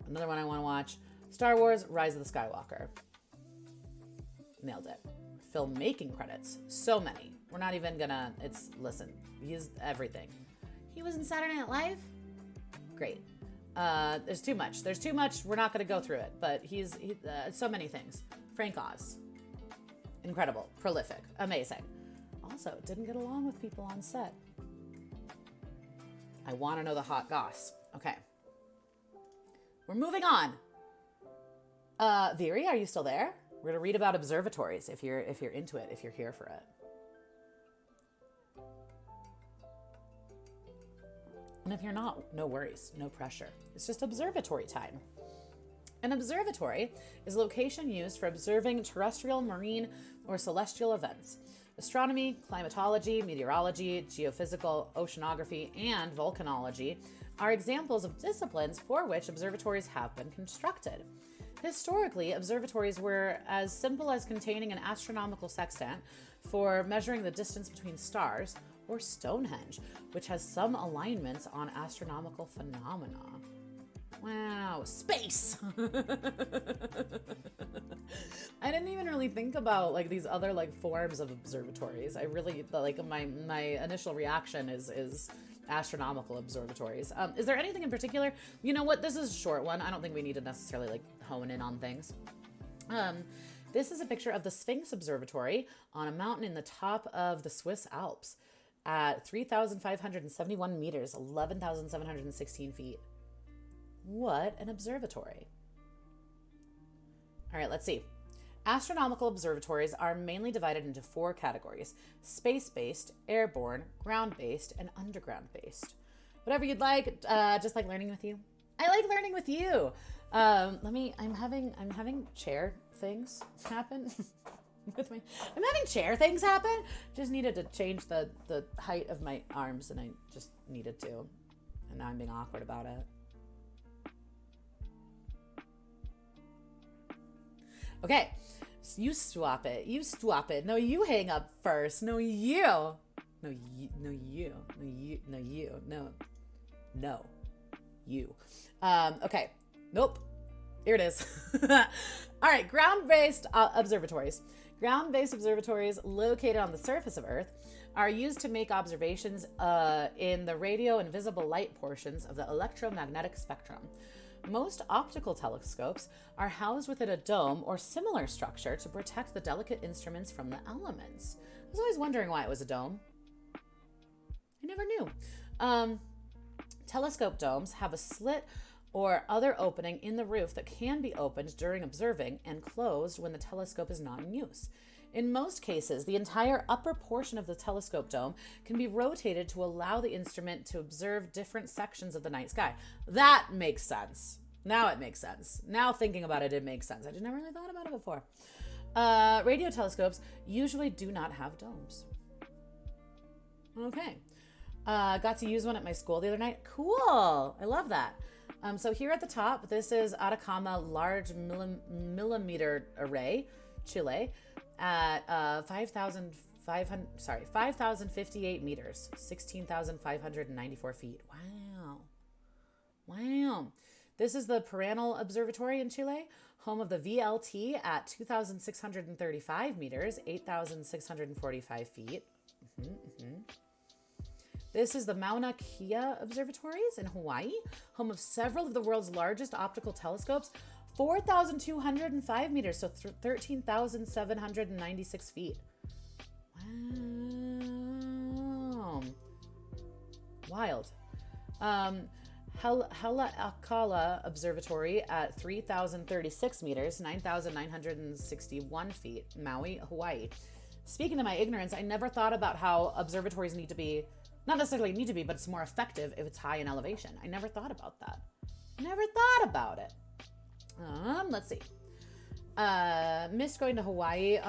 Speaker 1: another one I want to watch, Star Wars, Rise of the Skywalker. Nailed it. Filmmaking credits, so many. We're not even gonna, listen, he's everything. He was in Saturday Night Live? Great. There's too much. We're not gonna go through it, but he's so many things. Frank Oz. Incredible, prolific, amazing. Also, didn't get along with people on set. I want to know the hot goss. Okay. We're moving on. Viri, are you still there? We're going to read about observatories if you're into it, if you're here for it. And if you're not, no worries, no pressure. It's just observatory time. An observatory is a location used for observing terrestrial, marine, or celestial events. Astronomy, climatology, meteorology, geophysical, oceanography, and volcanology are examples of disciplines for which observatories have been constructed. Historically, observatories were as simple as containing an astronomical sextant for measuring the distance between stars, or Stonehenge, which has some alignments on astronomical phenomena. Wow, space! I didn't even really think about like these other like forms of observatories. I really like my initial reaction is astronomical observatories. Is there anything in particular? You know what? This is a short one. I don't think we need to necessarily like hone in on things. This is a picture of the Sphinx Observatory on a mountain in the top of the Swiss Alps at 3,571 meters, 11,716 feet. What an observatory. All right, let's see. Astronomical observatories are mainly divided into 4 categories: space-based, airborne, ground-based, and underground-based. Whatever you'd like, just like learning with you. I like learning with you. I'm having chair things happen with me. I'm having chair things happen. Just needed to change the height of my arms, and I just needed to. And now I'm being awkward about it. Okay, so you swap it. You swap it. No, you hang up first. No, you. No, you. No, you. No, you. No, you. No. No. You. Okay. Nope. Here it is. All right, ground-based observatories. Ground-based observatories located on the surface of Earth are used to make observations in the radio and visible light portions of the electromagnetic spectrum. Most optical telescopes are housed within a dome or similar structure to protect the delicate instruments from the elements. I was always wondering why it was a dome. I never knew. Telescope domes have a slit or other opening in the roof that can be opened during observing and closed when the telescope is not in use. In most cases, the entire upper portion of the telescope dome can be rotated to allow the instrument to observe different sections of the night sky. That makes sense. Now it makes sense. Now thinking about it, it makes sense. I just never really thought about it before. Radio telescopes usually do not have domes. Okay. Got to use one at my school the other night. Cool. I love that. So here at the top, this is Atacama Large Millimeter Array, Chile, at 5,058 meters, 16,594 feet. Wow. This is the Paranal Observatory in Chile, home of the VLT at 2,635 meters, 8,645 feet. This is the Mauna Kea Observatories in Hawaii, home of several of the world's largest optical telescopes, 4,205 meters, so 13,796 feet. Wow. Wild. Haleakala Observatory at 3,036 meters, 9,961 feet, Maui, Hawaii. Speaking to my ignorance, I never thought about how observatories need to be, not necessarily need to be, but it's more effective if it's high in elevation. I never thought about that. Never thought about it. Let's see. Missed going to Hawaii.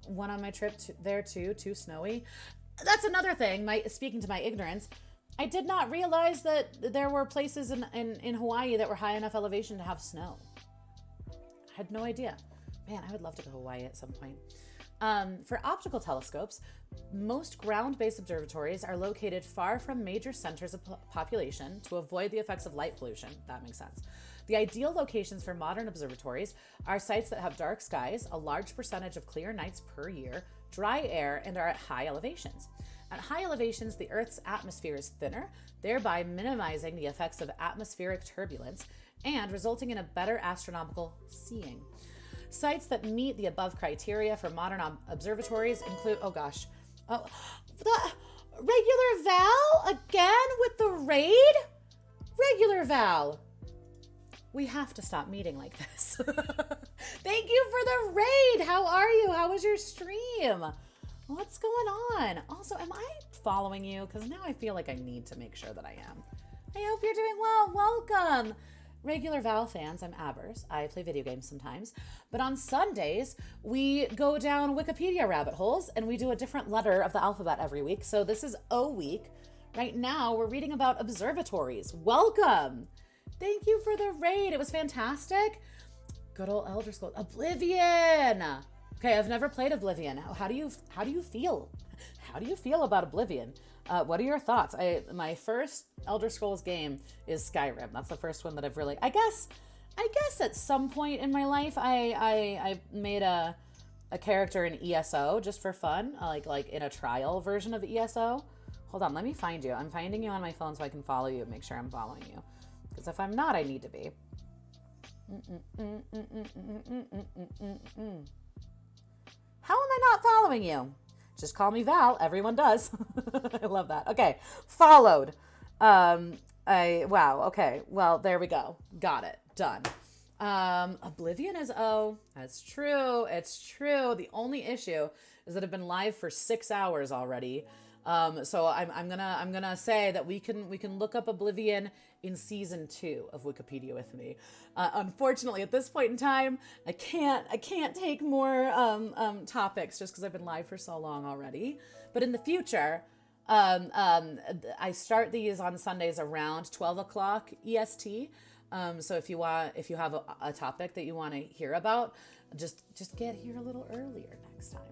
Speaker 1: Went on my trip there too snowy. That's another thing. Speaking to my ignorance, I did not realize that there were places in Hawaii that were high enough elevation to have snow. I had no idea. Man, I would love to go to Hawaii at some point. For optical telescopes, most ground-based observatories are located far from major centers of population to avoid the effects of light pollution. That makes sense. The ideal locations for modern observatories are sites that have dark skies, a large percentage of clear nights per year, dry air, and are at high elevations. At high elevations, the Earth's atmosphere is thinner, thereby minimizing the effects of atmospheric turbulence and resulting in a better astronomical seeing. Sites that meet the above criteria for modern observatories include, the regular Val again with the raid? Regular Val. We have to stop meeting like this. Thank you for the raid. How are you? How was your stream? What's going on? Also, am I following you? Because now I feel like I need to make sure that I am. I hope you're doing well. Welcome. Regular Val fans, I'm Abers. I play video games sometimes. But on Sundays, we go down Wikipedia rabbit holes and we do a different letter of the alphabet every week. So this is O week. Right now, we're reading about observatories. Welcome. Thank you for the raid. It was fantastic. Good old Elder Scrolls. Oblivion. Okay, I've never played Oblivion. How do you feel? how do you feel about Oblivion? What are your thoughts? My first Elder Scrolls game is Skyrim. That's the first one that I've really, I guess at some point in my life, I made a character in ESO just for fun, like in a trial version of ESO. Hold on, let me find you. I'm finding you on my phone so I can follow you and make sure I'm following you. Because if I'm not, I need to be. How am I not following you? Just call me Val. Everyone does. I love that. Okay, followed. Wow. Okay. Well, there we go. Got it. Done. Oblivion is that's true. It's true. The only issue is that I've been live for 6 hours already. So I'm gonna say that we can look up Oblivion in season 2 of Wikipedia with me. Unfortunately, at this point in time, I can't take more topics just because I've been live for so long already. But in the future, I start these on Sundays around 12 o'clock EST. So if you have a topic that you want to hear about, just get here a little earlier next time.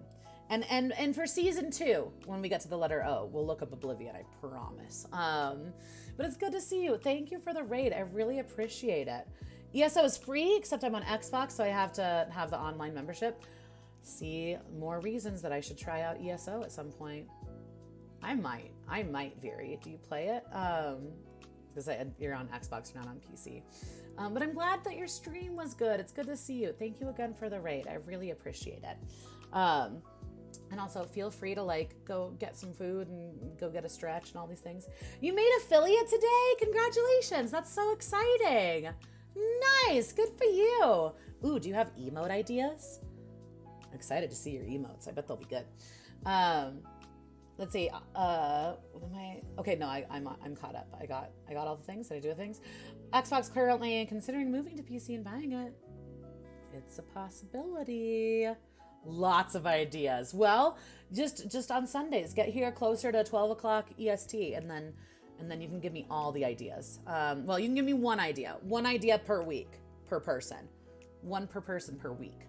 Speaker 1: And for season 2, when we get to the letter O, we'll look up Oblivion, I promise. But it's good to see you. Thank you for the raid. I really appreciate it. ESO is free, except I'm on Xbox, so I have to have the online membership. See more reasons that I should try out ESO at some point. I might, Viri. Do you play it? Because you're on Xbox, you're not on PC. But I'm glad that your stream was good. It's good to see you. Thank you again for the raid. I really appreciate it. And also feel free to go get some food and go get a stretch and all these things. You made affiliate today? Congratulations. That's so exciting. Nice. Good for you. Ooh, do you have emote ideas? I'm excited to see your emotes. I bet they'll be good. Let's see. What am I? Okay, no, I'm caught up. I got all the things. Did I do the things? Xbox currently considering moving to PC and buying it. It's a possibility. Lots of ideas. Well, just on Sundays, get here closer to 12 o'clock EST, and then you can give me all the ideas. Well, you can give me one idea per week, per person, one per person per week.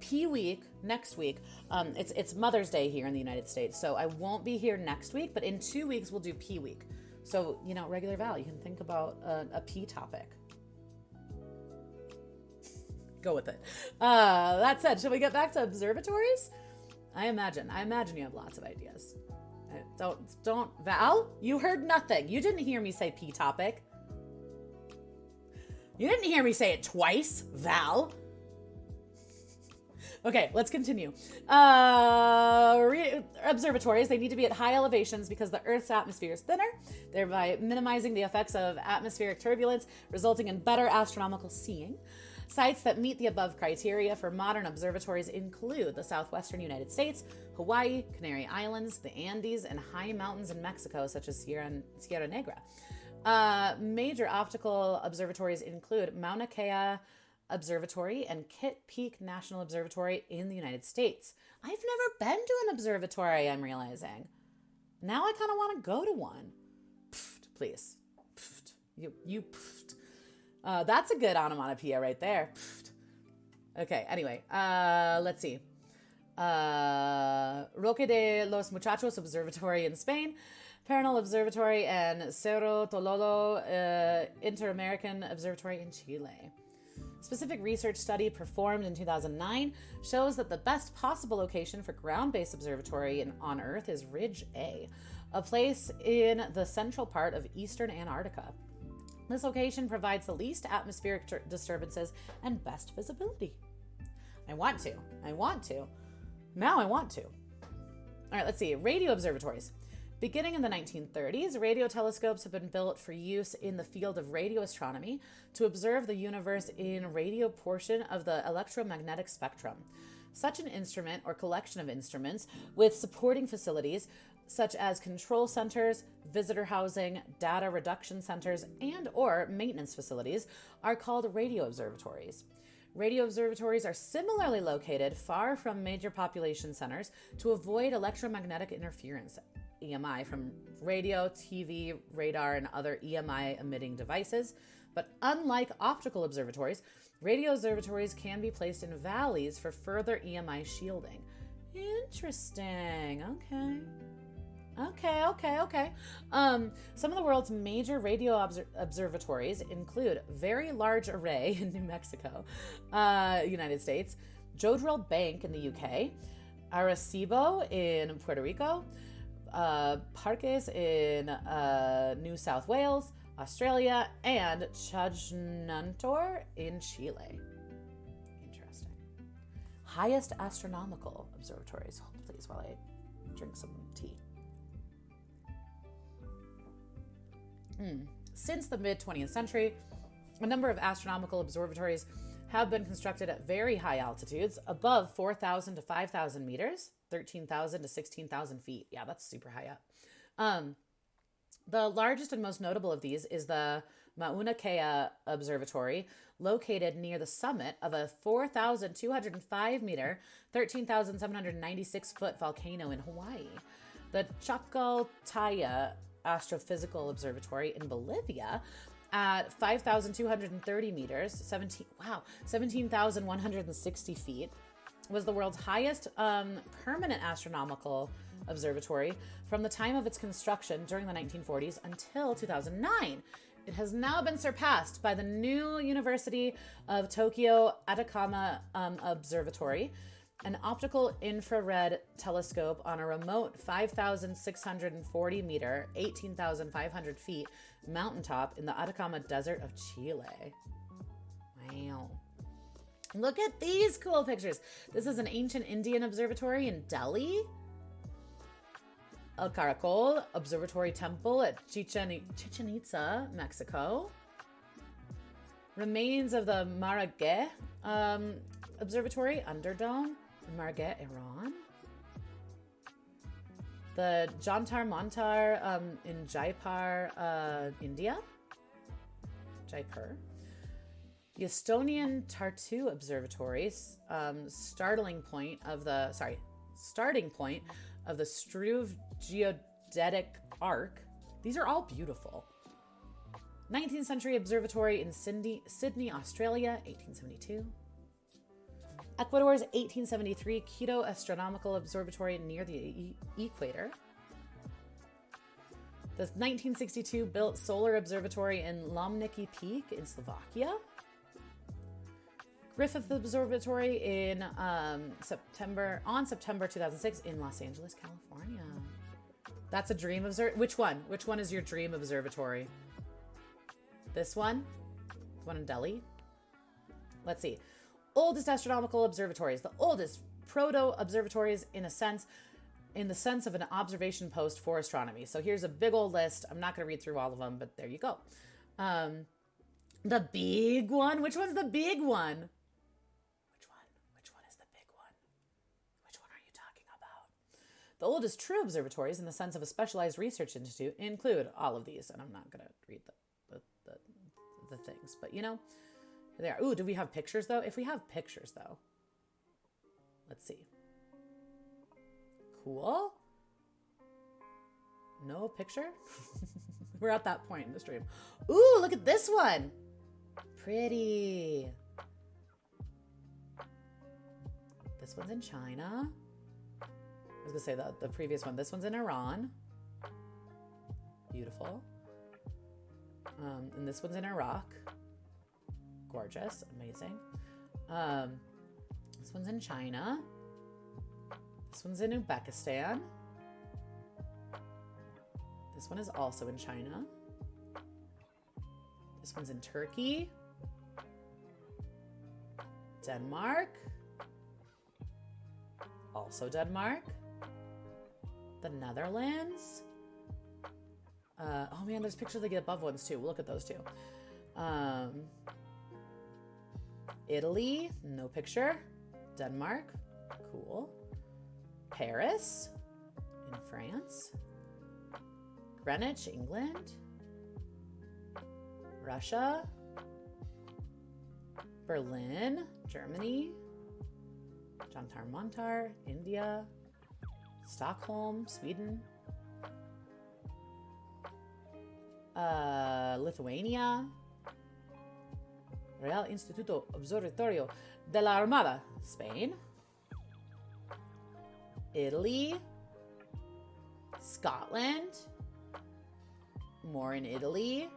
Speaker 1: P week next week. It's Mother's Day here in the United States, so I won't be here next week, but in 2 weeks we'll do P week. So regular Val, you can think about a P topic. Go with it. That said, shall we get back to observatories? I imagine you have lots of ideas. Don't, Val, you heard nothing. You didn't hear me say P topic. You didn't hear me say it twice, Val. Okay, let's continue. Observatories, they need to be at high elevations because the Earth's atmosphere is thinner, thereby minimizing the effects of atmospheric turbulence, resulting in better astronomical seeing. Sites that meet the above criteria for modern observatories include the southwestern United States, Hawaii, Canary Islands, the Andes, and high mountains in Mexico, such as Sierra Negra. Major optical observatories include Mauna Kea Observatory and Kitt Peak National Observatory in the United States. I've never been to an observatory, I'm realizing. Now I kind of want to go to one. Pfft, please. Pfft. You pfft. That's a good onomatopoeia right there. Pfft. Okay, anyway, let's see. Roque de los Muchachos Observatory in Spain, Paranal Observatory, and Cerro Tololo Inter-American Observatory in Chile. Specific research study performed in 2009 shows that the best possible location for ground-based observatory on Earth is Ridge A, a place in the central part of eastern Antarctica. This location provides the least atmospheric disturbances and best visibility. I want to. Now I want to. All right, let's see. Radio observatories. Beginning in the 1930s, radio telescopes have been built for use in the field of radio astronomy to observe the universe in radio portion of the electromagnetic spectrum. Such an instrument or collection of instruments with supporting facilities such as control centers, visitor housing, data reduction centers, and or maintenance facilities are called radio observatories. Radio observatories are similarly located far from major population centers to avoid electromagnetic interference, EMI, from radio, TV, radar, and other EMI emitting devices. But unlike optical observatories, radio observatories can be placed in valleys for further EMI shielding. Interesting. Okay. Some of the world's major radio observatories include Very Large Array in New Mexico, United States, Jodrell Bank in the UK, Arecibo in Puerto Rico, Parques in New South Wales, Australia, and Chajnantor in Chile. Interesting. Highest astronomical observatories. Hold please while I drink some tea. Since the mid-20th century, a number of astronomical observatories have been constructed at very high altitudes, above 4,000 to 5,000 meters, 13,000 to 16,000 feet. Yeah, that's super high up. The largest and most notable of these is the Mauna Kea Observatory, located near the summit of a 4,205 meter, 13,796 foot volcano in Hawaii. The Chacaltaya Astrophysical Observatory in Bolivia at 5,230 meters, 17,160 feet, was the world's highest permanent astronomical observatory from the time of its construction during the 1940s until 2009. It has now been surpassed by the new University of Tokyo Atacama Observatory, an optical infrared telescope on a remote 5,640 meter, 18,500 feet mountaintop in the Atacama Desert of Chile. Wow. Look at these cool pictures. This is an ancient Indian observatory in Delhi. El Caracol Observatory Temple at Chichen Itza, Mexico. Remains of the Marageh Observatory Underdome in Marageh, Iran. The Jantar Mantar in Jaipur, India. Jaipur. The Estonian Tartu Observatory, starting point of the Struve Geodetic Arc. These are all beautiful. 19th century observatory in Sydney, Australia, 1872. Ecuador's 1873 Quito Astronomical Observatory near the equator. The 1962 built Solar Observatory in Lomnicki Peak in Slovakia. Griffith Observatory in September 2006 in Los Angeles, California. That's a dream observatory. Which one? Which one is your dream observatory? This one? The one in Delhi? Let's see. Oldest astronomical observatories. The oldest proto-observatories in the sense of an observation post for astronomy. So here's a big old list. I'm not going to read through all of them, but there you go. The big one? Which one's the big one? Which one is the big one? Which one are you talking about? The oldest true observatories in the sense of a specialized research institute include all of these, and I'm not going to read the things, but you know, here they are. Ooh, do we have pictures though? If we have pictures though, let's see. Cool. No picture? We're at that point in the stream. Ooh, look at this one. Pretty. This one's in China. I was gonna say the previous one. This one's in Iran. Beautiful. And this one's in Iraq. Gorgeous, amazing. This one's in China. This one's in Uzbekistan. This one is also in China. This one's in Turkey. Denmark. Also Denmark. The Netherlands. Oh man, there's pictures of the above ones too. We'll look at those too. Italy, no picture. Denmark, cool. Paris, in France. Greenwich, England. Russia. Berlin, Germany. Jantar Mantar, India. Stockholm, Sweden. Lithuania. Real Instituto Observatorio de la Armada, Spain. Italy, Scotland, more in Italy,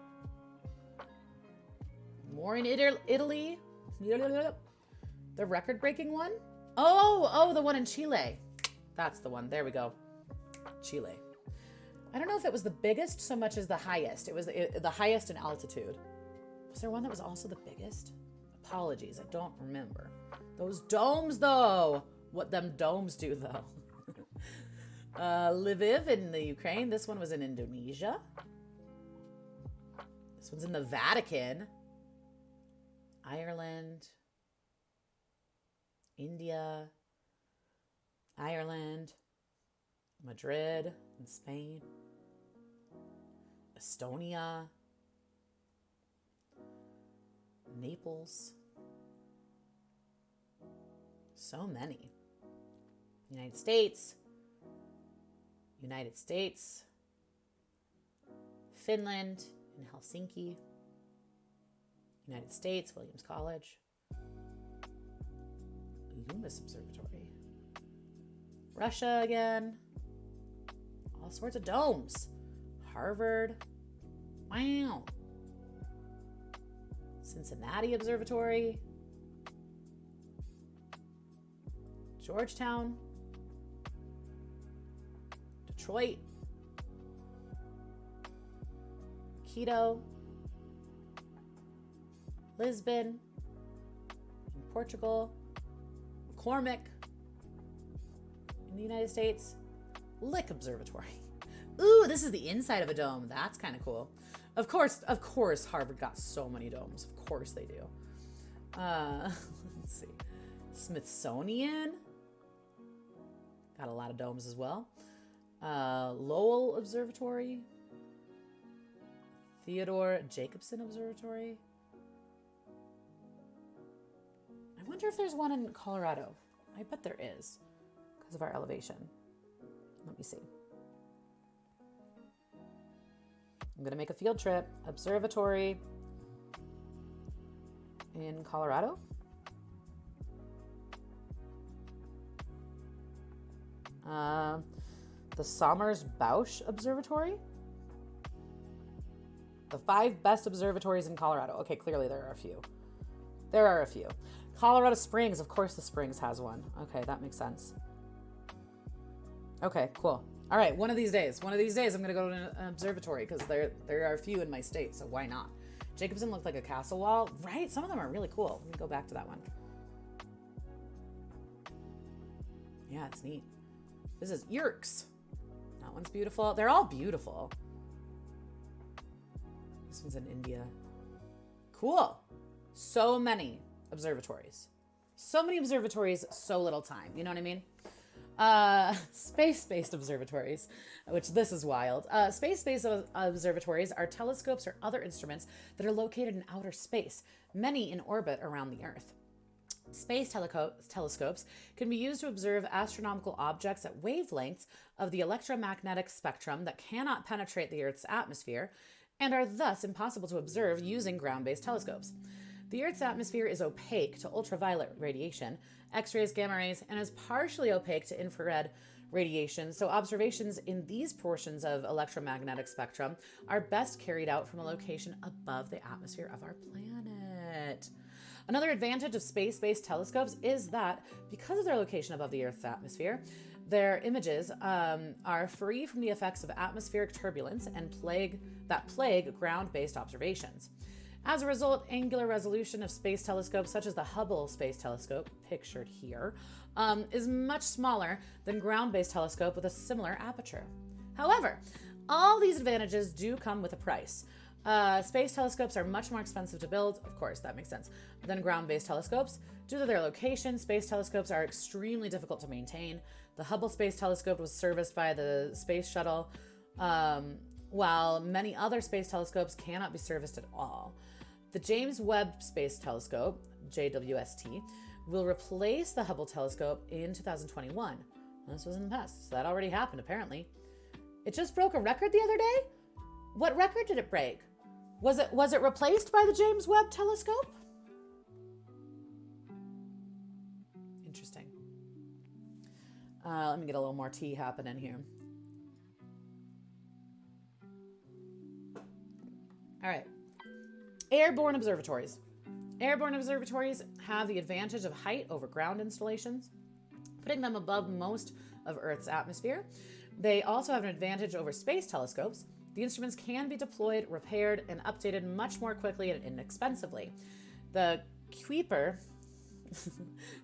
Speaker 1: more in Italy. The record-breaking one? Oh, the one in Chile. That's the one. There we go. Chile. I don't know if it was the biggest so much as the highest. It was the highest in altitude. Was there one that was also the biggest? Apologies, I don't remember. Those domes, though. What them domes do, though. Lviv in the Ukraine. This one was in Indonesia. This one's in the Vatican. Ireland. India. Ireland. Madrid in Spain. Estonia. Naples. So many. United States. Finland in Helsinki. United States, Williams College. Loomis Observatory. Russia again. All sorts of domes. Harvard. Wow. Cincinnati Observatory. Georgetown. Detroit. Quito. Lisbon. Portugal. McCormick. In the United States. Lick Observatory. Ooh, this is the inside of a dome. That's kind of cool. Of course, Harvard got so many domes. Of course they do. Let's see. Smithsonian. Got a lot of domes as well. Lowell Observatory. Theodore Jacobson Observatory. I wonder if there's one in Colorado. I bet there is because of our elevation. Let me see. I'm going to make a field trip. Observatory in Colorado. The Somers-Bausch Observatory. The 5 best observatories in Colorado. Okay, clearly there are a few. Colorado Springs. Of course the Springs has one. Okay, that makes sense. Okay, cool. All right, one of these days I'm going to go to an observatory because there are a few in my state, so why not? Jacobson looked like a castle wall, right? Some of them are really cool. Let me go back to that one. Yeah, it's neat. This is Yerkes. That one's beautiful. They're all beautiful. This one's in India. Cool. So many observatories. So many observatories, so little time. You know what I mean? Space-based observatories, which this is wild. Space-based observatories are telescopes or other instruments that are located in outer space, many in orbit around the Earth. Space telescopes can be used to observe astronomical objects at wavelengths of the electromagnetic spectrum that cannot penetrate the Earth's atmosphere and are thus impossible to observe using ground-based telescopes. The Earth's atmosphere is opaque to ultraviolet radiation, X-rays, gamma rays, and is partially opaque to infrared radiation, so observations in these portions of electromagnetic spectrum are best carried out from a location above the atmosphere of our planet. Another advantage of space-based telescopes is that, because of their location above the Earth's atmosphere, their images are free from the effects of atmospheric turbulence and plague ground-based observations. As a result, angular resolution of space telescopes, such as the Hubble Space Telescope, pictured here, is much smaller than ground-based telescope with a similar aperture. However, all these advantages do come with a price. Space telescopes are much more expensive to build, of course, that makes sense, than ground-based telescopes. Due to their location, space telescopes are extremely difficult to maintain. The Hubble Space Telescope was serviced by the Space Shuttle, while many other space telescopes cannot be serviced at all. The James Webb Space Telescope, JWST, will replace the Hubble telescope in 2021. This was in the past, so that already happened, apparently. It just broke a record the other day? What record did it break? Was it replaced by the James Webb Telescope? Interesting. Let me get a little more tea happening here. All right. Airborne observatories. Airborne observatories have the advantage of height over ground installations, putting them above most of Earth's atmosphere. They also have an advantage over space telescopes. The instruments can be deployed, repaired, and updated much more quickly and inexpensively. The Kuiper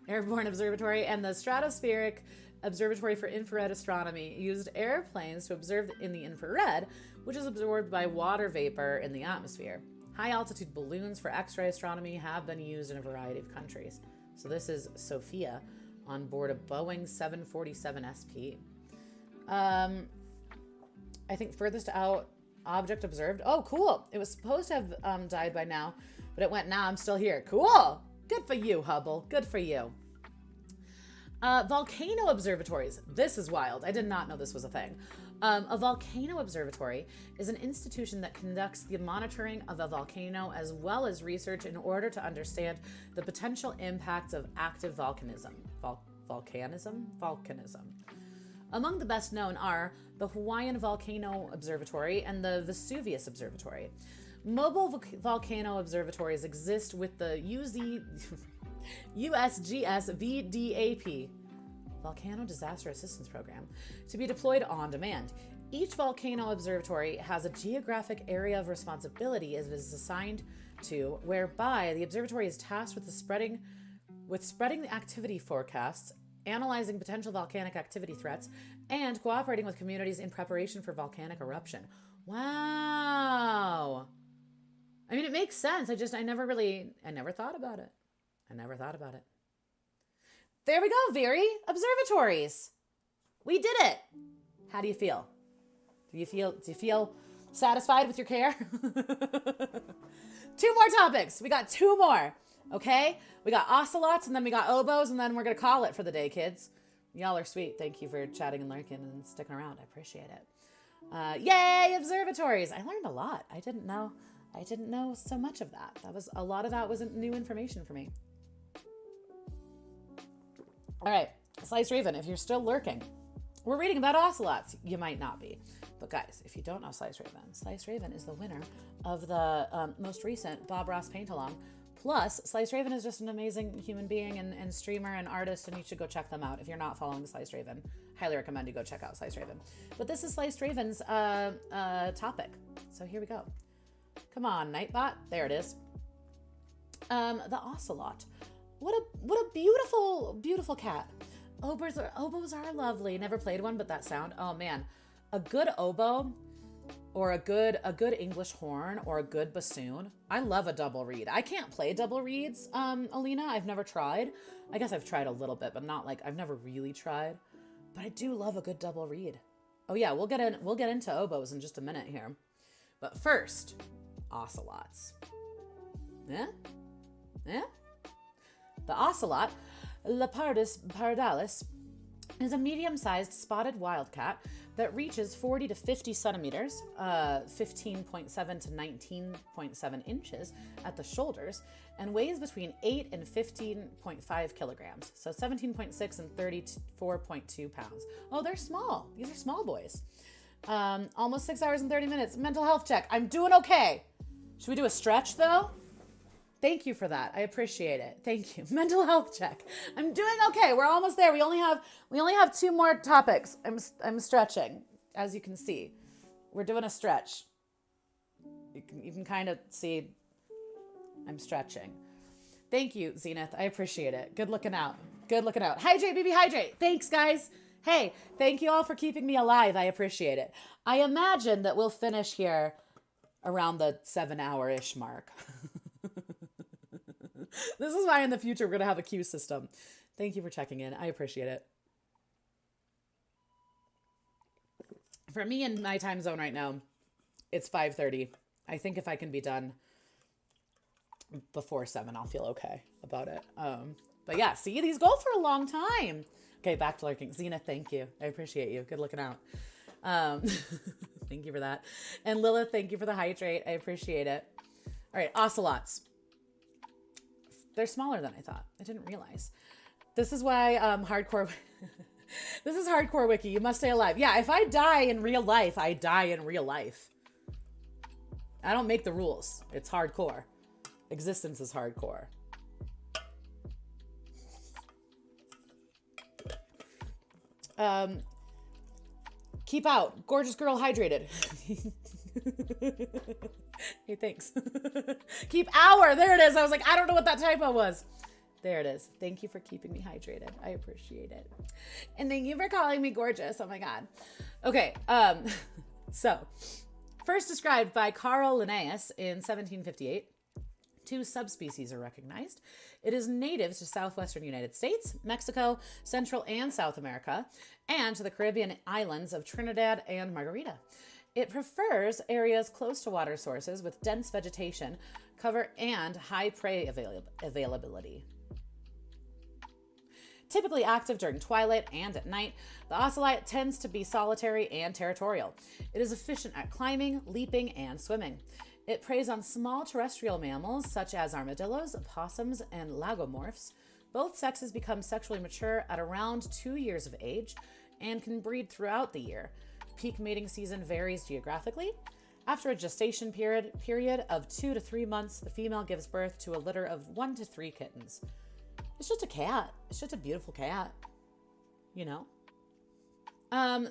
Speaker 1: Airborne Observatory and the Stratospheric Observatory for Infrared Astronomy used airplanes to observe in the infrared, which is absorbed by water vapor in the atmosphere. High-altitude balloons for X-ray astronomy have been used in a variety of countries. So this is Sophia on board a Boeing 747 SP. I think furthest out object observed. Oh, cool. It was supposed to have died by now, but it went, now I'm still here. Cool. Good for you, Hubble. Good for you. Volcano observatories. This is wild. I did not know this was a thing. A volcano observatory is an institution that conducts the monitoring of a volcano as well as research in order to understand the potential impacts of active volcanism. Volcanism. Among the best known are the Hawaiian Volcano Observatory and the Vesuvius Observatory. Mobile volcano observatories exist with the USGS VDAP, Volcano Disaster Assistance Program, to be deployed on demand. Each volcano observatory has a geographic area of responsibility as it is assigned to, whereby the observatory is tasked with spreading the activity forecasts, analyzing potential volcanic activity threats, and cooperating with communities in preparation for volcanic eruption. Wow. I mean, it makes sense. I never thought about it. There we go, Very. Observatories. We did it. How do you feel? Do you feel satisfied with your care? 2 more topics. We got 2 more. Okay? We got ocelots, and then we got oboes, and then we're going to call it for the day, kids. Y'all are sweet. Thank you for chatting and lurking and sticking around. I appreciate it. Yay, observatories. I learned a lot. I didn't know so much of that. A lot of that wasn't new information for me. All right, Slice Raven, if you're still lurking, we're reading about ocelots. You might not be. But guys, if you don't know Slice Raven is the winner of the most recent Bob Ross Paint-Along. Plus, Slice Raven is just an amazing human being and streamer and artist, and you should go check them out. If you're not following Slice Raven, highly recommend you go check out Slice Raven. But this is Slice Raven's topic. So here we go. Come on, Nightbot. There it is. The ocelot. What a beautiful, beautiful cat. Oboes are lovely. Never played one, but that sound. Oh man, a good oboe or a good English horn or a good bassoon. I love a double reed. I can't play double reeds, Alina. I've never tried. I guess I've tried a little bit, but not like I've never really tried. But I do love a good double reed. Oh yeah, we'll get into oboes in just a minute here. But first, ocelots. Yeah? The ocelot, Lepardus pardalis, is a medium-sized spotted wildcat that reaches 40 to 50 centimeters, 15.7 to 19.7 inches at the shoulders, and weighs between 8 and 15.5 kilograms, so 17.6 and 34.2 pounds. Oh, they're small. These are small boys. Almost 6 hours and 30 minutes. Mental health check. I'm doing okay. Should we do a stretch, though? Thank you for that. I appreciate it. Thank you. Mental health check. I'm doing okay. We're almost there. We only have 2 more topics. I'm stretching, as you can see. We're doing a stretch. You can kind of see I'm stretching. Thank you, Zenith. I appreciate it. Good looking out. Hydrate, baby, hydrate. Thanks, guys. Hey, thank you all for keeping me alive. I appreciate it. I imagine that we'll finish here around the 7-hour-ish mark. This is why in the future we're going to have a queue system. Thank you for checking in. I appreciate it. For me in my time zone right now, it's 5:30. I think if I can be done before 7, I'll feel okay about it. But yeah, see, these go for a long time. Okay, back to lurking. Zena, thank you. I appreciate you. Good looking out. Thank you for that. And Lilith, thank you for the hydrate. I appreciate it. All right, ocelots. They're smaller than I thought. I didn't realize. This is why hardcore This is hardcore wiki. You must stay alive. Yeah, if I die in real life, I die in real life. I don't make the rules. It's hardcore. Existence is hardcore. Keep out. Gorgeous girl hydrated. Hey, thanks. Keep hour. There it is. I was like, I don't know what that typo was. There it is. Thank you for keeping me hydrated. I appreciate it. And thank you for calling me gorgeous. Oh my God. Okay. So first described by Carl Linnaeus in 1758. 2 subspecies are recognized. It is native to southwestern United States, Mexico, Central and South America, and to the Caribbean islands of Trinidad and Margarita. It prefers areas close to water sources with dense vegetation, cover, and high prey availability. Typically active during twilight and at night, the ocelot tends to be solitary and territorial. It is efficient at climbing, leaping, and swimming. It preys on small terrestrial mammals such as armadillos, opossums, and lagomorphs. Both sexes become sexually mature at around 2 years of age and can breed throughout the year. Peak mating season varies geographically. After a gestation period of 2 to 3 months, the female gives birth to a litter of 1 to 3 kittens. It's just a cat. It's just a beautiful cat, you know?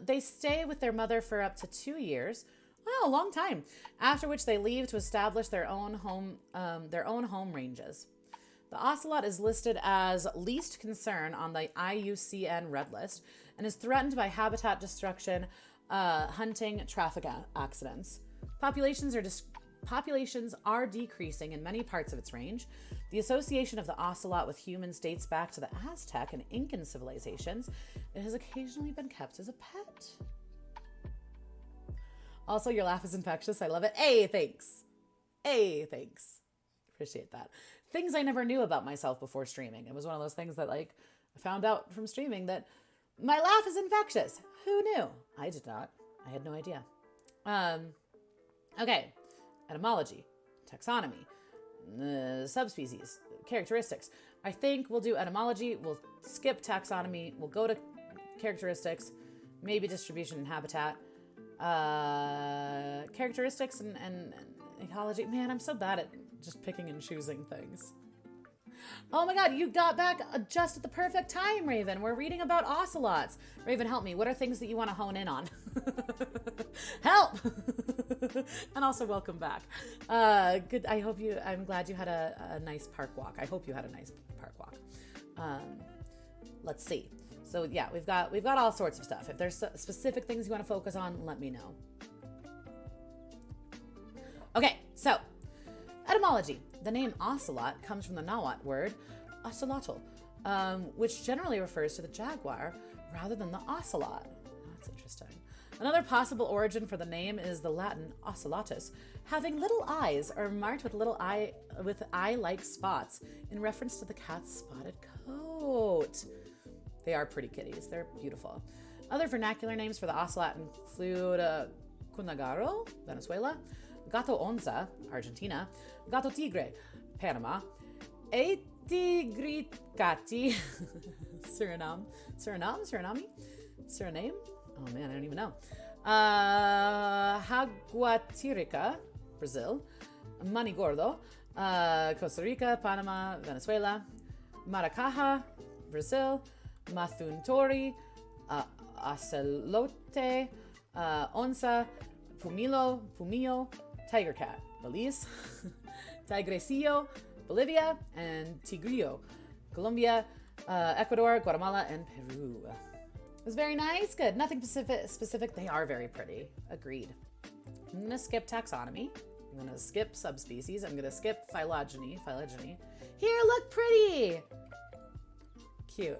Speaker 1: They stay with their mother for up to 2 years. Wow, a long time. After which they leave to establish their own home ranges. The ocelot is listed as least concern on the IUCN Red List and is threatened by habitat destruction, hunting, traffic accidents. Populations are decreasing in many parts of its range. The association of the ocelot with humans dates back to the Aztec and Incan civilizations. It has occasionally been kept as a pet. Also, your laugh is infectious. I love it. Hey, thanks. Hey, thanks. Appreciate that. Things I never knew about myself before streaming. It was one of those things that, like, I found out from streaming that my laugh is infectious. Who knew? I did not. I had no idea. Okay. Etymology, taxonomy, subspecies, characteristics. I think we'll do etymology. We'll skip taxonomy. We'll go to characteristics, maybe distribution and habitat. Characteristics and ecology. Man, I'm so bad at just picking and choosing things. Oh my God, you got back just at the perfect time, Raven. We're reading about ocelots. Raven, help me. What are things that you want to hone in on? Help! And also welcome back. Good. I'm glad you had a nice park walk. I hope you had a nice park walk. Let's see. So yeah, we've got all sorts of stuff. If there's specific things you want to focus on, let me know. Okay, so etymology. The name ocelot comes from the Nahuatl word ocelotl, which generally refers to the jaguar rather than the ocelot. That's interesting. Another possible origin for the name is the Latin ocelotus, having little eyes or marked with eye-like spots in reference to the cat's spotted coat. They are pretty kitties. They're beautiful. Other vernacular names for the ocelot include cunagaro, Venezuela, gato onza, Argentina, gato tigre, Panama, e tigricati, Suriname. Oh man, I don't even know. Jaguatirica, Brazil, Manigordo, Costa Rica, Panama, Venezuela, Maracaja, Brazil, Mathuntori, Ocelote, Onza, Pumillo, Tiger cat, Belize, Tigrecillo, Bolivia, and Tigrillo, Colombia, Ecuador, Guatemala, and Peru. It was very nice. Good. Nothing specific. They are very pretty. Agreed. I'm going to skip taxonomy. I'm going to skip subspecies. I'm going to skip phylogeny. Here, look pretty. Cute.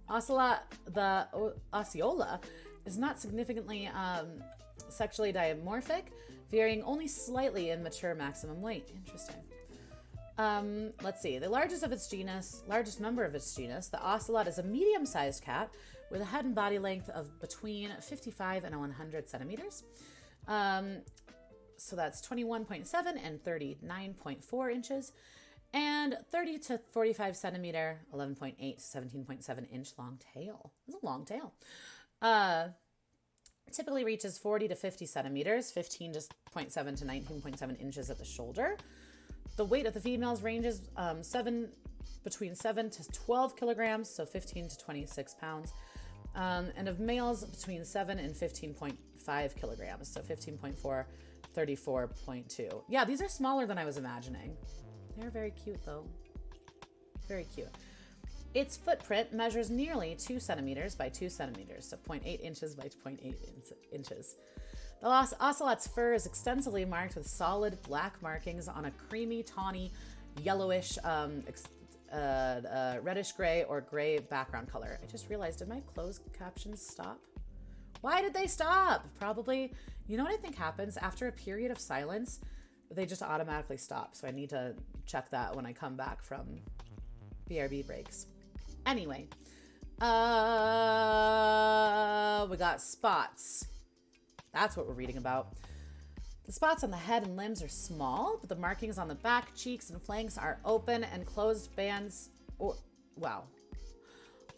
Speaker 1: Ocelot, the Osceola, is not significantly sexually dimorphic, varying only slightly in mature maximum weight. Interesting. Let's see. The largest member of its genus, the ocelot, is a medium-sized cat with a head and body length of between 55 and 100 centimeters. So that's 21.7 and 39.4 inches. and 30 to 45 centimeter, 11.8 to 17.7 inch long tail. It's a long tail. Typically reaches 40 to 50 centimeters, 15.7 to 19.7 inches at the shoulder. The weight of the females ranges between 7 to 12 kilograms, so 15 to 26 pounds. And of males, between 7 and 15.5 kilograms, so 15.4, 34.2. Yeah, these are smaller than I was imagining. They're very cute, though. Very cute. Its footprint measures nearly 2 centimeters by 2 centimeters, so 0.8 inches by 0.8 inches. The ocelot's fur is extensively marked with solid black markings on a creamy, tawny, yellowish, reddish gray or gray background color. I just realized, did my closed captions stop? Why did they stop? Probably, you know what I think happens? After a period of silence, they just automatically stop. So I need to check that when I come back from BRB breaks. Anyway, we got spots. That's what we're reading about. The spots on the head and limbs are small, but the markings on the back, cheeks, and flanks are open and closed bands.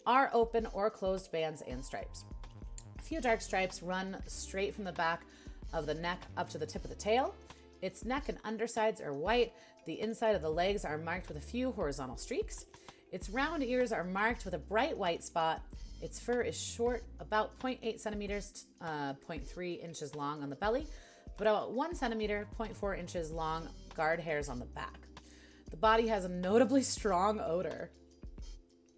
Speaker 1: Are open or closed bands and stripes. A few dark stripes run straight from the back of the neck up to the tip of the tail. Its neck and undersides are white. The inside of the legs are marked with a few horizontal streaks. Its round ears are marked with a bright white spot. Its fur is short, about 0.8 centimeters, 0.3 inches long on the belly, but about 1 centimeter, 0.4 inches long guard hairs on the back. The body has a notably strong odor.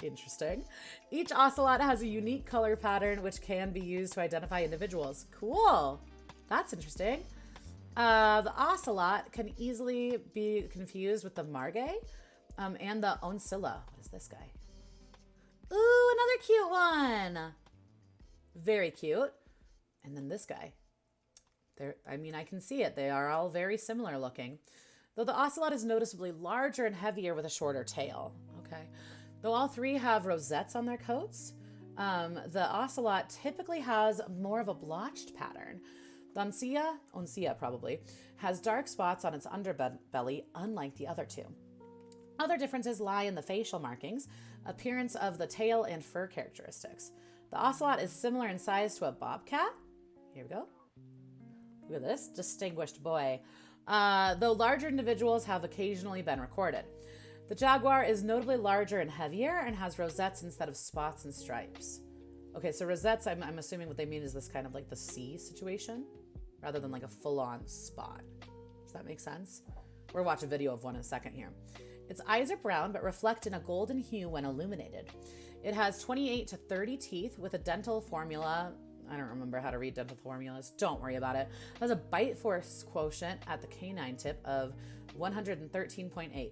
Speaker 1: Interesting. Each ocelot has a unique color pattern which can be used to identify individuals. Cool. That's interesting. The ocelot can easily be confused with the margay and the oncilla. What is this guy? Ooh, another cute one. Very cute. And then this guy. I can see it. They are all very similar looking. Though the ocelot is noticeably larger and heavier with a shorter tail. Okay. Though all three have rosettes on their coats, the ocelot typically has more of a blotched pattern. The oncilla probably, has dark spots on its underbelly, unlike the other two. Other differences lie in the facial markings, appearance of the tail, and fur characteristics. The ocelot is similar in size to a bobcat. Here we go. Look at this distinguished boy. Though larger individuals have occasionally been recorded. The jaguar is notably larger and heavier and has rosettes instead of spots and stripes. Okay, so rosettes, I'm assuming what they mean is this kind of like the C situation, rather than like a full-on spot. Does that make sense? We'll watch a video of one in a second here. Its eyes are brown but reflect in a golden hue when illuminated. It has 28 to 30 teeth with a dental formula. I don't remember how to read dental formulas. Don't worry about it. It has a bite force quotient at the canine tip of 113.8.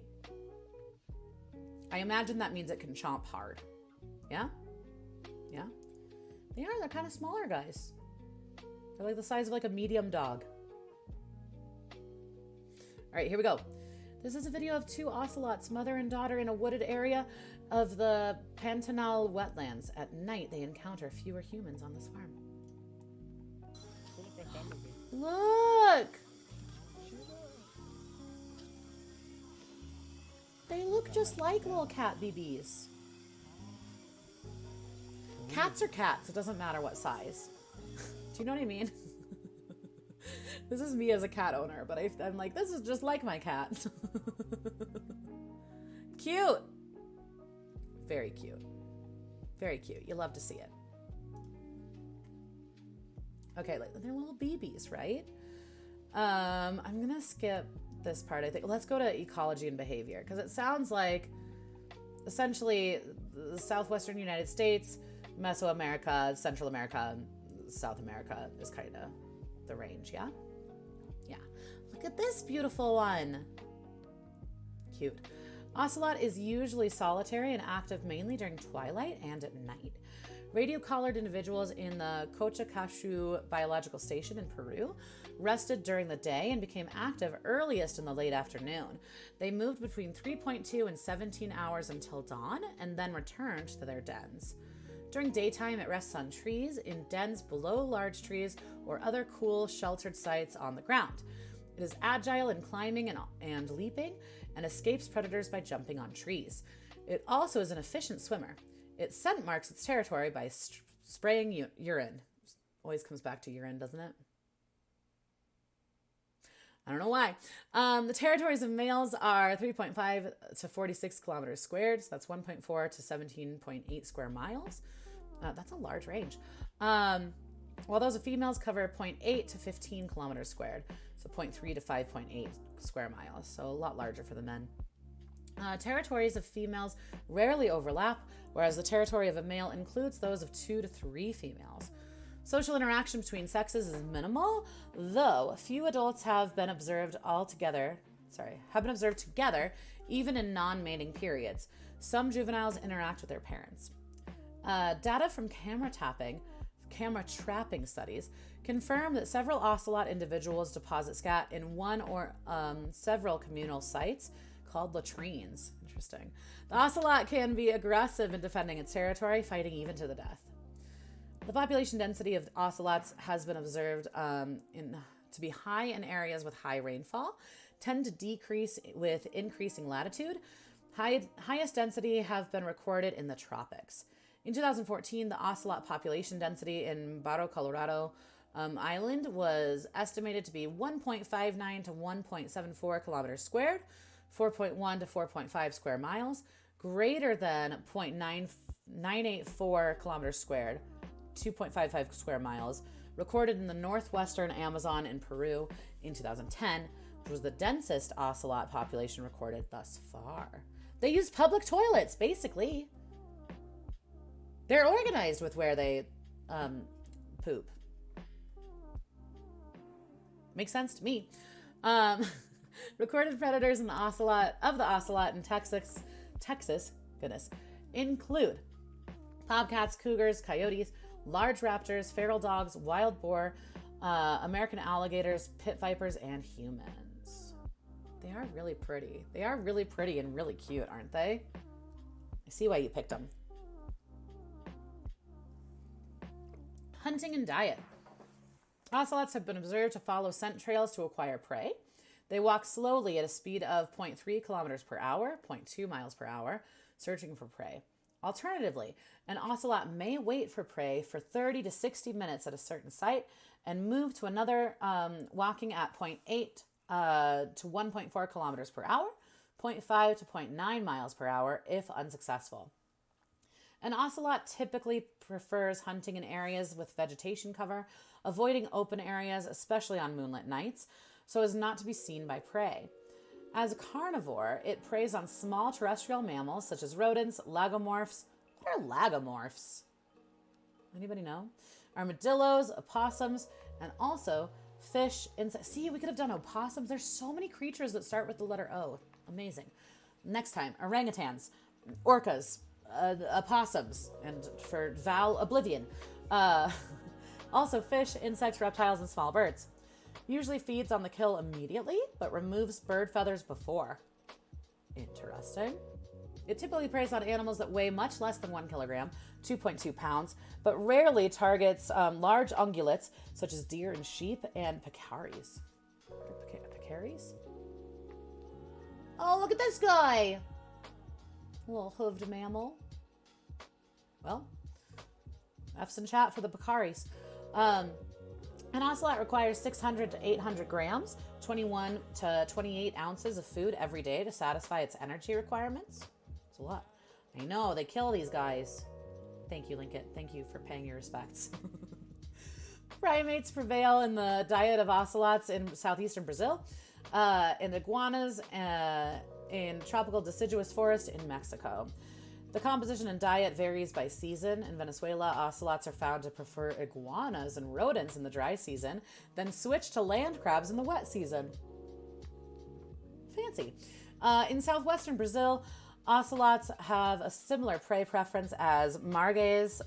Speaker 1: I imagine that means it can chomp hard. Yeah? Yeah? They're kind of smaller guys. They're like the size of like a medium dog. All right, here we go. This is a video of two ocelots, mother and daughter, in a wooded area of the Pantanal wetlands. At night, they encounter fewer humans on this farm. Look! They look just like little cat BBs. Cats are cats. It doesn't matter what size. Do you know what I mean? This is me as a cat owner, but I'm like, this is just like my cat. Cute. Very cute. Very cute. You love to see it. Okay, like they're little BBs, right? I'm gonna skip this part. I think let's go to ecology and behavior because it sounds like essentially the southwestern United States, Mesoamerica, Central America, and South America is kind of the range, yeah? Yeah. Look at this beautiful one. Cute. Ocelot is usually solitary and active mainly during twilight and at night. Radio-collared individuals in the Cochacashu Biological Station in Peru rested during the day and became active earliest in the late afternoon. They moved between 3.2 and 17 hours until dawn and then returned to their dens. During daytime, it rests on trees, in dens below large trees, or other cool, sheltered sites on the ground. It is agile in climbing and leaping and escapes predators by jumping on trees. It also is an efficient swimmer. Its scent marks its territory by spraying urine. Always comes back to urine, doesn't it? I don't know why. The territories of males are 3.5 to 46 kilometers squared. So that's 1.4 to 17.8 square miles. That's a large range. While those of females cover 0.8 to 15 kilometers squared. So 0.3 to 5.8 square miles. So a lot larger for the men. Territories of females rarely overlap, whereas the territory of a male includes those of 2 to 3 females. Social interaction between sexes is minimal, though few adults have been observed together, even in non-mating periods. Some juveniles interact with their parents. Data from camera trapping studies confirm that several ocelot individuals deposit scat in one or several communal sites called latrines. Interesting. The ocelot can be aggressive in defending its territory, fighting even to the death. The population density of ocelots has been observed to be high in areas with high rainfall, tend to decrease with increasing latitude. Highest density have been recorded in the tropics. In 2014, the ocelot population density in Barro Colorado Island was estimated to be 1.59 to 1.74 kilometers squared, 4.1 to 4.5 square miles, greater than 0.984 kilometers squared, 2.55 square miles, recorded in the northwestern Amazon in Peru in 2010, which was the densest ocelot population recorded thus far. They use public toilets, basically. They're organized with where they poop. Makes sense to me. Recorded predators in the ocelot in Texas, include bobcats, cougars, coyotes, large raptors, feral dogs, wild boar, American alligators, pit vipers, and humans. They are really pretty. They are really pretty and really cute, aren't they? I see why you picked them. Hunting and diet. Ocelots have been observed to follow scent trails to acquire prey. They walk slowly at a speed of 0.3 kilometers per hour, 0.2 miles per hour, searching for prey. Alternatively, an ocelot may wait for prey for 30 to 60 minutes at a certain site and move to another, walking at 0.8 to 1.4 kilometers per hour, 0.5 to 0.9 miles per hour if unsuccessful. An ocelot typically prefers hunting in areas with vegetation cover, avoiding open areas, especially on moonlit nights, so as not to be seen by prey. As a carnivore, it preys on small terrestrial mammals such as rodents, lagomorphs. What are lagomorphs? Anybody know? Armadillos, opossums, and also fish, insects. See, we could have done opossums. There's so many creatures that start with the letter O. Amazing. Next time, orangutans, orcas, opossums, and for Val, oblivion. Also fish, insects, reptiles, and small birds. Usually feeds on the kill immediately, but removes bird feathers before. Interesting. It typically preys on animals that weigh much less than 1 kilogram, 2.2 pounds, but rarely targets large ungulates such as deer and sheep and pecaries. Pecaries? Oh, look at this guy! A little hooved mammal. Well, F's in chat for the pecaries. An ocelot requires 600 to 800 grams, 21 to 28 ounces of food every day to satisfy its energy requirements. It's a lot. I know, they kill these guys. Thank you, Lincoln. Thank you for paying your respects. Primates prevail in the diet of ocelots in southeastern Brazil, and iguanas in tropical deciduous forest in Mexico. The composition and diet varies by season. In Venezuela, ocelots are found to prefer iguanas and rodents in the dry season, then switch to land crabs in the wet season. Fancy. In southwestern Brazil, ocelots have a similar prey preference as margays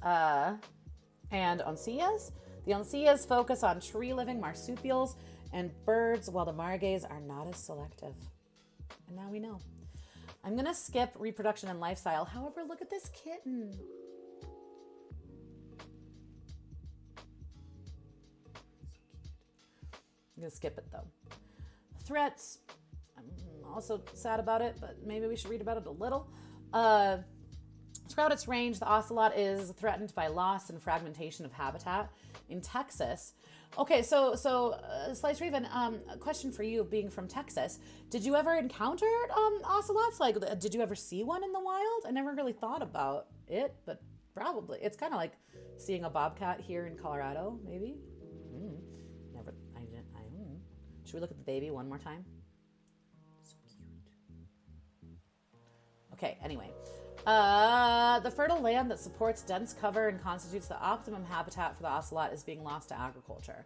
Speaker 1: and oncillas. The oncillas focus on tree-living marsupials and birds, while the margays are not as selective. And now we know. I'm going to skip reproduction and lifestyle. However, look at this kitten. I'm going to skip it, though. threats. I'm also sad about it, but maybe we should read about it a little. Throughout its range, the ocelot is threatened by loss and fragmentation of habitat. In Texas, okay, so Slice Raven, a question for you, being from Texas, did you ever encounter ocelots? Like, did you ever see one in the wild? I never really thought about it, but probably it's kind of like seeing a bobcat here in Colorado, maybe. Never, I didn't. Should we look at the baby one more time? So cute. Okay, anyway. The fertile land that supports dense cover and constitutes the optimum habitat for the ocelot is being lost to agriculture.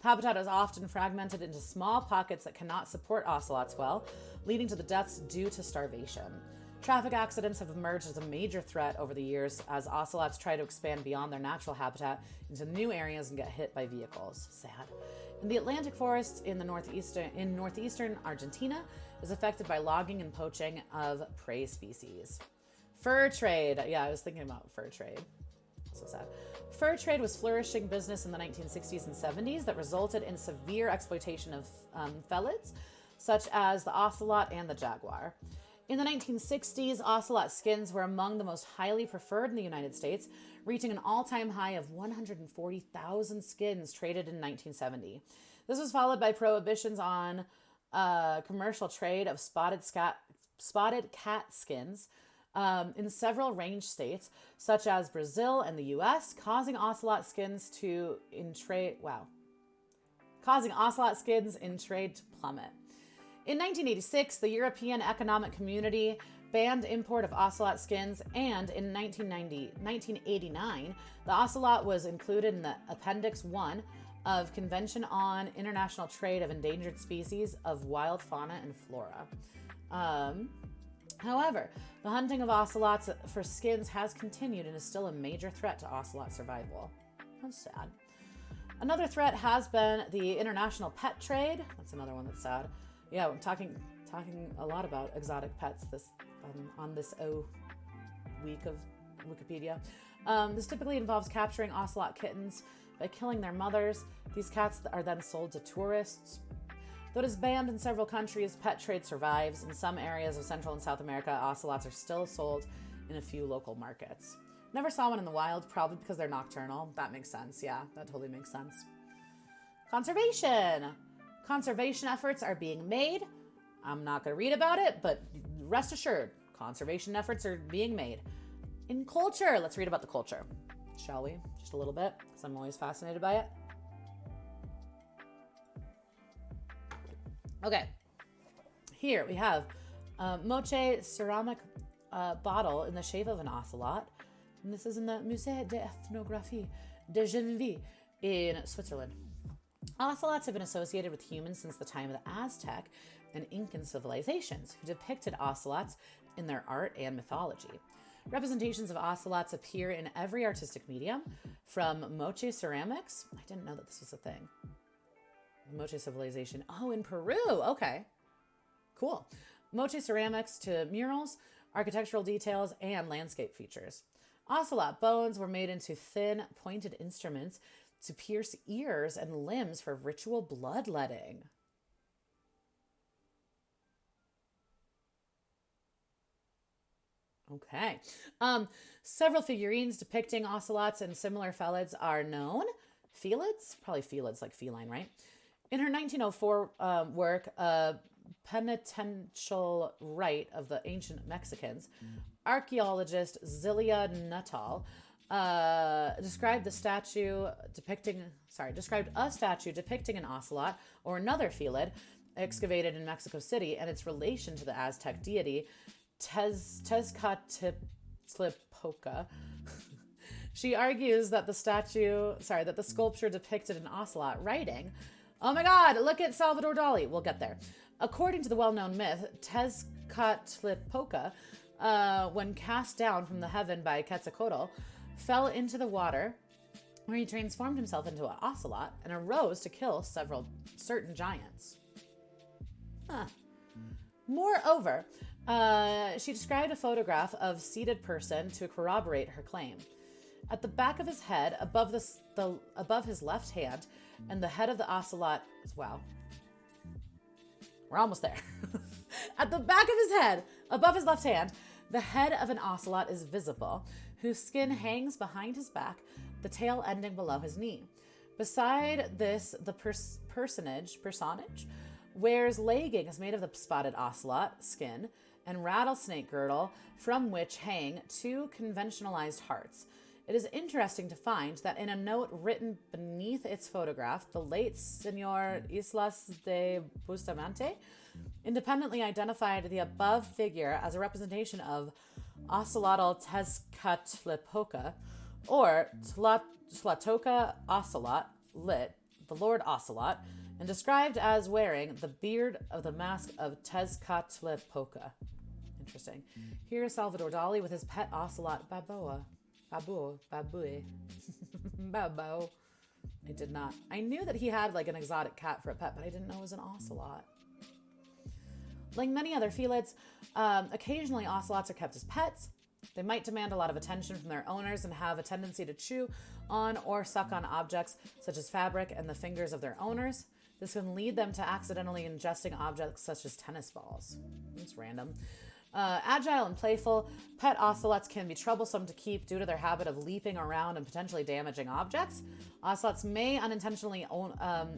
Speaker 1: The habitat is often fragmented into small pockets that cannot support ocelots well, leading to the deaths due to starvation. Traffic accidents have emerged as a major threat over the years as ocelots try to expand beyond their natural habitat into new areas and get hit by vehicles. Sad. In the Atlantic forest in northeastern Argentina is affected by logging and poaching of prey species. Fur trade. Yeah, I was thinking about fur trade. So sad. Fur trade was flourishing business in the 1960s and 70s that resulted in severe exploitation of felids, such as the ocelot and the jaguar. In the 1960s, ocelot skins were among the most highly preferred in the United States, reaching an all-time high of 140,000 skins traded in 1970. This was followed by prohibitions on commercial trade of spotted cat skins in several range states, such as Brazil and the U.S., causing ocelot skins in trade to plummet. In 1986, the European Economic Community banned import of ocelot skins, and in 1989, the ocelot was included in the Appendix 1 of Convention on International Trade of Endangered Species of Wild Fauna and Flora. However, the hunting of ocelots for skins has continued and is still a major threat to ocelot survival. That's sad. Another threat has been the international pet trade. That's another one that's sad. Yeah, I'm talking a lot about exotic pets on this week of Wikipedia. This typically involves capturing ocelot kittens by killing their mothers. These cats are then sold to tourists. Though it is banned in several countries, pet trade survives. In some areas of Central and South America, ocelots are still sold in a few local markets. Never saw one in the wild, probably because they're nocturnal. That makes sense. Yeah, that totally makes sense. Conservation. Conservation efforts are being made. I'm not going to read about it, but rest assured, conservation efforts are being made. In culture, let's read about the culture, shall we? Just a little bit, because I'm always fascinated by it. Okay, here we have a moche ceramic bottle in the shape of an ocelot. And this is in the Musée d'Ethnographie de Genève in Switzerland. Ocelots have been associated with humans since the time of the Aztec and Incan civilizations, who depicted ocelots in their art and mythology. Representations of ocelots appear in every artistic medium, from moche ceramics. I didn't know that this was a thing. Moche civilization. Oh, in Peru. Okay. Cool. Moche ceramics to murals, architectural details, and landscape features. Ocelot bones were made into thin, pointed instruments to pierce ears and limbs for ritual bloodletting. Okay. Several figurines depicting ocelots and similar felids are known. Felids? Probably felids, like feline, right? In her 1904 work, Penitential Rite of the Ancient Mexicans, archaeologist Zilia Nuttall described a statue depicting an ocelot or another felid excavated in Mexico City and its relation to the Aztec deity Tezcatlipoca. She argues that the sculpture depicted an ocelot, writing, "Oh my God, look at Salvador Dali." We'll get there. According to the well-known myth, Tezcatlipoca, when cast down from the heaven by Quetzalcoatl, fell into the water, where he transformed himself into an ocelot and arose to kill certain giants. Huh. Moreover, she described a photograph of a seated person to corroborate her claim. At the back of his head, above his left hand, and the head of the ocelot, wow. We're almost there. At the back of his head, above his left hand, the head of an ocelot is visible, whose skin hangs behind his back, the tail ending below his knee. Beside this, the personage wears leggings made of the spotted ocelot skin and rattlesnake girdle, from which hang 2 conventionalized hearts. It is interesting to find that in a note written beneath its photograph, the late Senor Islas de Bustamante independently identified the above figure as a representation of Ocelotl Tezcatlipoca, or Tlatoca Ocelot, lit, the Lord Ocelot, and described as wearing the beard of the mask of Tezcatlipoca. Interesting. Here is Salvador Dali with his pet ocelot, Baboo. Babo. I did not. I knew that he had like an exotic cat for a pet, but I didn't know it was an ocelot. Like many other felids, occasionally ocelots are kept as pets. They might demand a lot of attention from their owners and have a tendency to chew on or suck on objects such as fabric and the fingers of their owners. This can lead them to accidentally ingesting objects such as tennis balls. That's random. Agile and playful, pet ocelots can be troublesome to keep due to their habit of leaping around and potentially damaging objects. Ocelots may unintentionally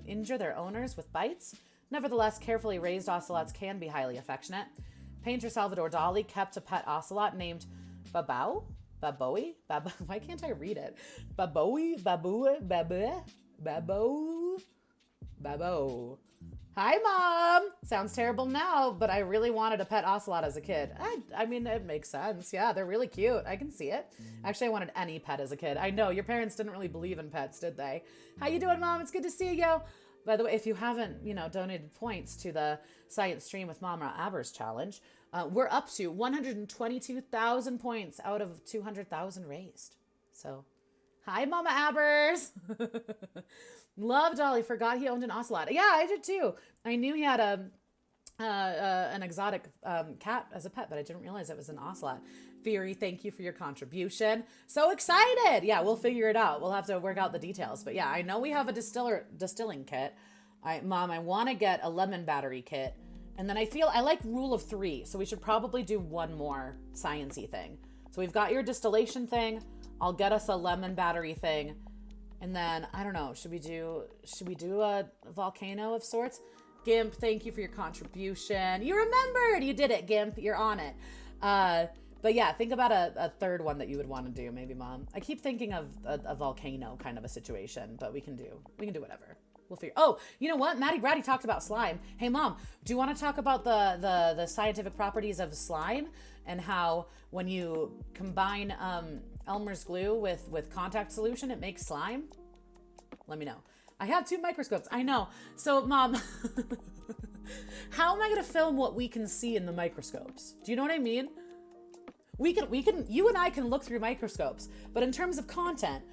Speaker 1: injure their owners with bites. Nevertheless, carefully raised ocelots can be highly affectionate. Painter Salvador Dali kept a pet ocelot named Babao? Baboe? Why can't I read it? Baboe? Babo. Hi, Mom! Sounds terrible now, but I really wanted a pet ocelot as a kid. I mean, it makes sense. Yeah, they're really cute. I can see it. Actually, I wanted any pet as a kid. I know, your parents didn't really believe in pets, did they? How you doing, Mom? It's good to see you. By the way, if you haven't, donated points to the Science Stream with Mama Abers challenge, we're up to 122,000 points out of 200,000 raised. So, hi, Mama Abers! Love Dolly. Forgot he owned an ocelot. Yeah, I did too. I knew he had an exotic cat as a pet, but I didn't realize it was an ocelot. Fury, thank you for your contribution. So excited. Yeah, we'll figure it out. We'll have to work out the details. But yeah, I know we have a distilling kit. Mom, I want to get a lemon battery kit. And then I like rule of 3. So we should probably do one more science-y thing. So we've got your distillation thing. I'll get us a lemon battery thing. And then, I don't know, should we do a volcano of sorts? Gimp, thank you for your contribution. You remembered! You did it, Gimp. You're on it. But yeah, think about a third one that you would want to do, maybe, Mom. I keep thinking of a volcano kind of a situation, but we can do whatever. We'll figure. Oh, you know what? Maddie Bratty talked about slime. Hey, Mom, do you want to talk about the scientific properties of slime and how when you combine Elmer's glue with contact solution, it makes slime? Let me know. I have 2 microscopes. I know. So, Mom, how am I going to film what we can see in the microscopes? Do you know what I mean? You and I can look through microscopes, but in terms of content,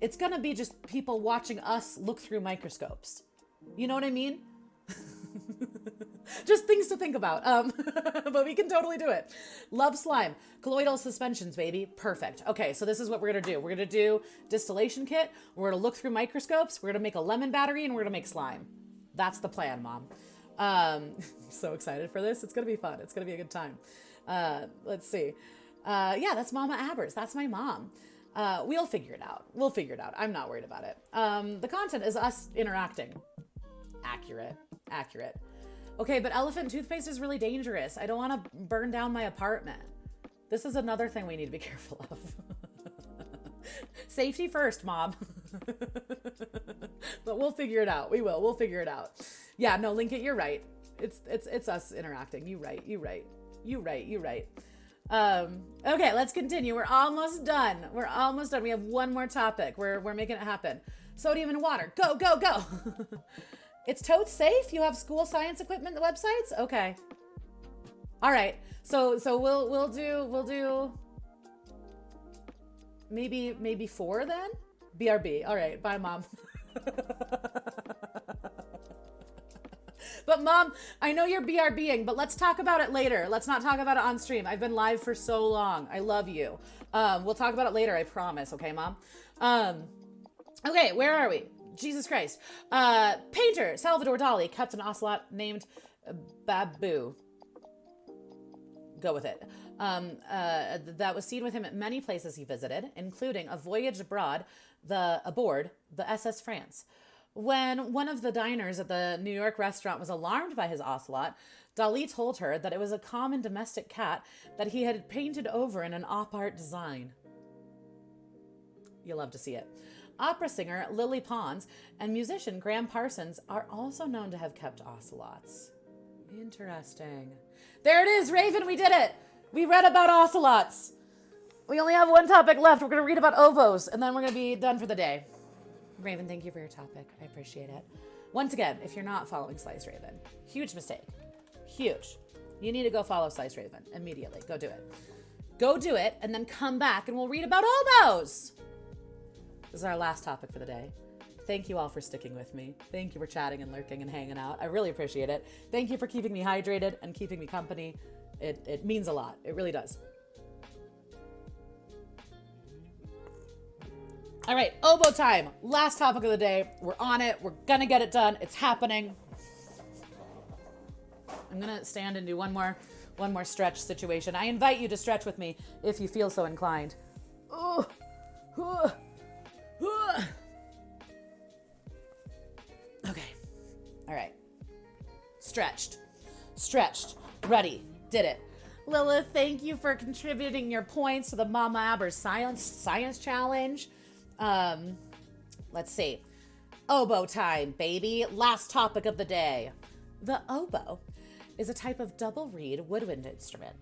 Speaker 1: it's going to be just people watching us look through microscopes. You know what I mean? Just things to think about. But we can totally do it. Love slime. Colloidal suspensions, baby. Perfect. Okay, so this is what we're going to do. We're going to do distillation kit. We're going to look through microscopes. We're going to make a lemon battery, and we're going to make slime. That's the plan, Mom. So excited for this. It's going to be fun. It's going to be a good time. Let's see. Yeah, that's Mama Abers. That's my mom. We'll figure it out. I'm not worried about it. The content is us interacting. Accurate. Okay, but elephant toothpaste is really dangerous. I don't want to burn down my apartment. This is another thing we need to be careful of. Safety first, Mom. But we'll figure it out. We'll figure it out. Yeah, no, Linkit, you're right. It's us interacting. You right. Okay, let's continue. We're almost done. We have one more topic. We're making it happen. Sodium and water. Go. It's totes safe? You have school science equipment websites? Okay. All right. So we'll do maybe 4 then? BRB. All right. Bye, Mom. But Mom, I know you're BRBing, but let's talk about it later. Let's not talk about it on stream. I've been live for so long. I love you. We'll talk about it later, I promise. Okay, Mom? Okay, where are we? Jesus Christ. Painter Salvador Dali kept an ocelot named Babu. Go with it. That was seen with him at many places he visited, including a voyage aboard the SS France. When one of the diners at the New York restaurant was alarmed by his ocelot, Dali told her that it was a common domestic cat that he had painted over in an op art design. You'll love to see it. Opera singer Lily Pons and musician Graham Parsons are also known to have kept ocelots. Interesting. There it is, Raven, we did it! We read about ocelots. We only have one topic left. We're going to read about oboes, and then we're going to be done for the day. Raven, thank you for your topic. I appreciate it. Once again, if you're not following Slice Raven, huge mistake. Huge. You need to go follow Slice Raven immediately. Go do it. Go do it, and then come back, and we'll read about oboes. This is our last topic for the day. Thank you all for sticking with me. Thank you for chatting and lurking and hanging out. I really appreciate it. Thank you for keeping me hydrated and keeping me company. It means a lot. It really does. All right, oboe time. Last topic of the day. We're on it. We're gonna get it done. It's happening. I'm gonna stand and do one more stretch situation. I invite you to stretch with me if you feel so inclined. Okay. All right. Stretched. Ready. Did it. Lilith, thank you for contributing your points to the Mama Aber Science Challenge. Let's see. Oboe time, baby. Last topic of the day. The oboe is a type of double reed woodwind instrument.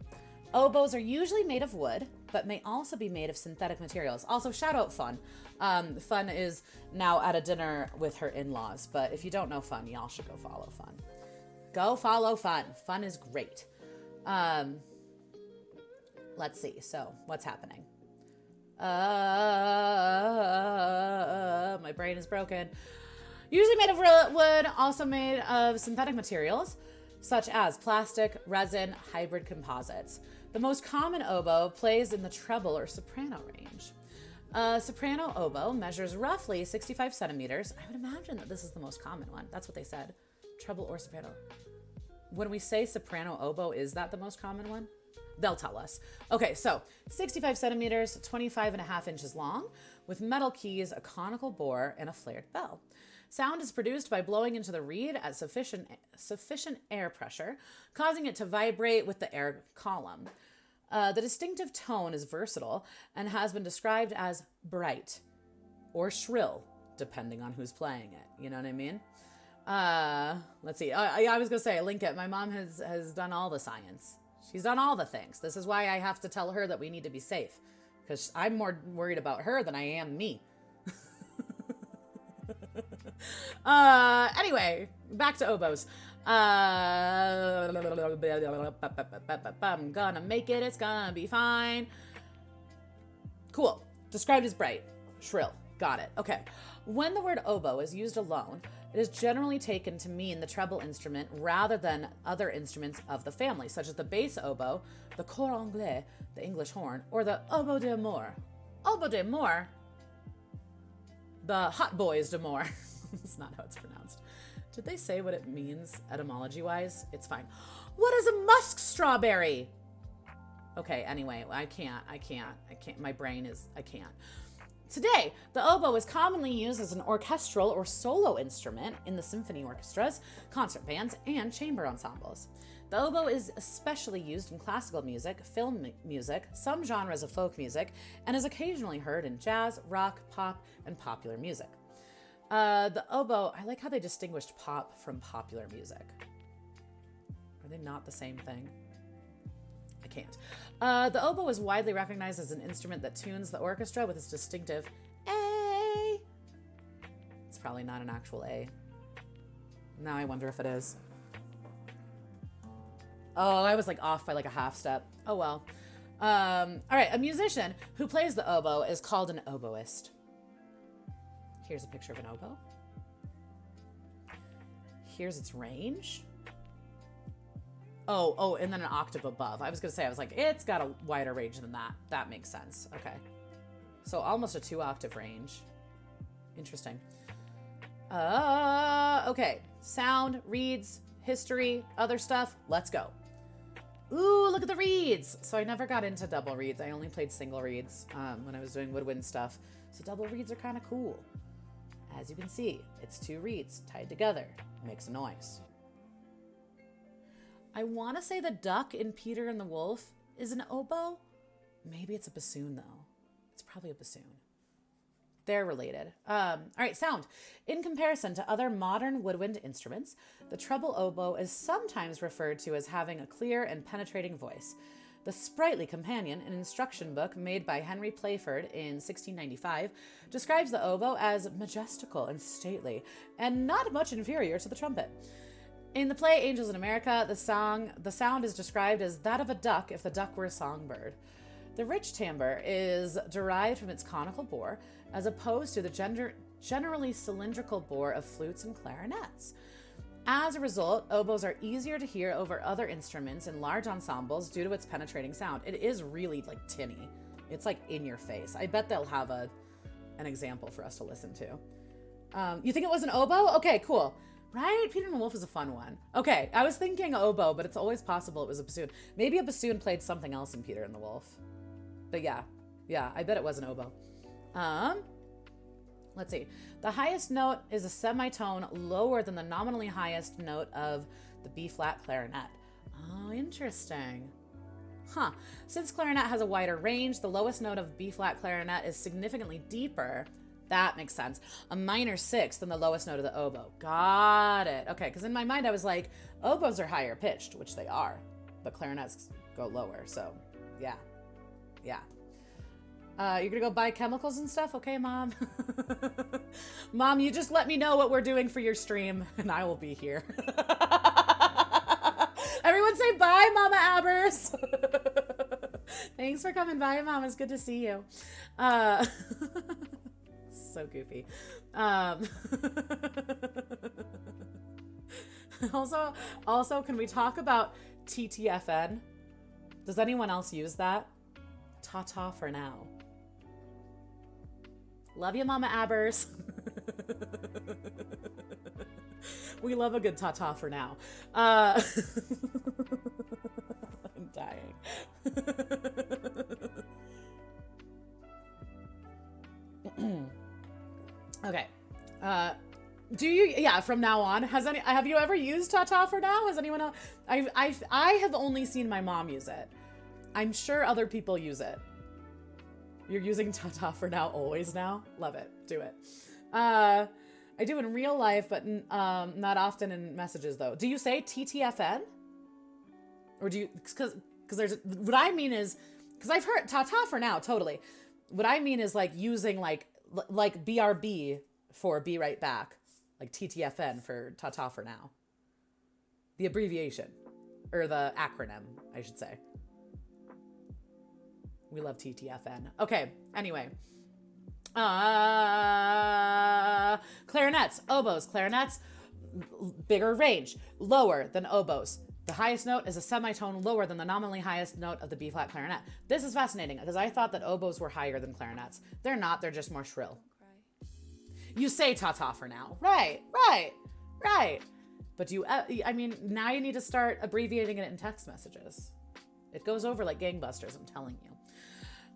Speaker 1: Oboes are usually made of wood, but may also be made of synthetic materials. Also, shout out Fun. Fun is now at a dinner with her in-laws, but if you don't know Fun, y'all should go follow Fun. Go follow Fun. Fun is great. Let's see. So, what's happening? My brain is broken. Usually made of wood, also made of synthetic materials, such as plastic, resin, hybrid composites. The most common oboe plays in the treble or soprano range. A soprano oboe measures roughly 65 centimeters. I would imagine that this is the most common one. That's what they said. Treble or soprano. When we say soprano oboe, is that the most common one? They'll tell us. Okay, so 65 centimeters, 25 and a half inches long, with metal keys, a conical bore, and a flared bell. Sound is produced by blowing into the reed at sufficient air pressure, causing it to vibrate with the air column. The distinctive tone is versatile and has been described as bright or shrill, depending on who's playing it. You know what I mean? Let's see. I was going to say, link it. My mom has done all the science. She's done all the things. This is why I have to tell her that we need to be safe, because I'm more worried about her than I am me. Anyway, back to oboes. I'm gonna make it. It's gonna be fine. Cool. Described as bright, shrill. Got it. Okay. When the word oboe is used alone, it is generally taken to mean the treble instrument rather than other instruments of the family, such as the bass oboe, the cor anglais, the English horn, or the oboe d'amour. Oboe d'amour? The hot boys d'amour. That's not how it's pronounced. Did they say what it means etymology-wise? It's fine. What is a musk strawberry? Okay, anyway, I can't. My brain is, I can't. Today, the oboe is commonly used as an orchestral or solo instrument in the symphony orchestras, concert bands, and chamber ensembles. The oboe is especially used in classical music, film music, some genres of folk music, and is occasionally heard in jazz, rock, pop, and popular music. The oboe, I like how they distinguished pop from popular music. Are they not the same thing? I can't. The oboe is widely recognized as an instrument that tunes the orchestra with its distinctive A. It's probably not an actual A. Now I wonder if it is. Oh, I was like off by like a half step. Oh well. All right, a musician who plays the oboe is called an oboist. Here's a picture of an oboe. Here's its range. Oh, and then an octave above. I was like, it's got a wider range than that. That makes sense. Okay. So almost a 2-octave range. Interesting. Okay. Sound, reeds, history, other stuff. Let's go. Ooh, look at the reeds. So I never got into double reeds. I only played single reeds when I was doing woodwind stuff. So double reeds are kind of cool. As you can see, it's 2 reeds tied together. Makes a noise. I want to say the duck in Peter and the Wolf is an oboe. Maybe it's a bassoon, though. It's probably a bassoon. They're related. All right, sound. In comparison to other modern woodwind instruments, the treble oboe is sometimes referred to as having a clear and penetrating voice. The Sprightly Companion, an instruction book made by Henry Playford in 1695, describes the oboe as majestical and stately, and not much inferior to the trumpet. In the play Angels in America, the sound is described as that of a duck if the duck were a songbird. The rich timbre is derived from its conical bore, as opposed to the generally cylindrical bore of flutes and clarinets. As a result, oboes are easier to hear over other instruments in large ensembles due to its penetrating sound. It is really like tinny. It's like in your face. I bet they'll have an example for us to listen to. You think it was an oboe? Okay, cool. Right? Peter and the Wolf is a fun one. Okay, I was thinking oboe, but it's always possible it was a bassoon. Maybe a bassoon played something else in Peter and the Wolf. But yeah, I bet it was an oboe. Let's see. The highest note is a semitone lower than the nominally highest note of the B-flat clarinet. Oh, interesting. Huh. Since clarinet has a wider range, the lowest note of B-flat clarinet is significantly deeper. That makes sense. A minor 6th than the lowest note of the oboe. Got it. Okay, because in my mind I was like, oboes are higher pitched, which they are, but clarinets go lower. So, yeah. You're gonna go buy chemicals and stuff? Okay, Mom. Mom, you just let me know what we're doing for your stream, and I will be here. Everyone say bye, Mama Abers. Thanks for coming by, Mom. It's good to see you. So goofy. Also, can we talk about TTFN? Does anyone else use that? Ta-ta for now. Love you, Mama Abers. We love a good ta-ta for now. I'm dying. Okay. Do you? Yeah. From now on, have you ever used ta-ta for now? Has anyone else? I have only seen my mom use it. I'm sure other people use it. You're using ta-ta for now always now? Love it. Do it. I do in real life, but not often in messages though. Do you say TTFN? Or do you, because there's, what I mean is, because I've heard ta-ta for now, totally. What I mean is like using like BRB for be right back. Like TTFN for ta-ta for now. The abbreviation. Or the acronym, I should say. We love TTFN. Okay, anyway. Clarinets, oboes, clarinets, bigger range, lower than oboes. The highest note is a semitone lower than the nominally highest note of the B-flat clarinet. This is fascinating because I thought that oboes were higher than clarinets. They're not, they're just more shrill. You say ta-ta for now. Right. But I mean, now you need to start abbreviating it in text messages. It goes over like gangbusters, I'm telling you.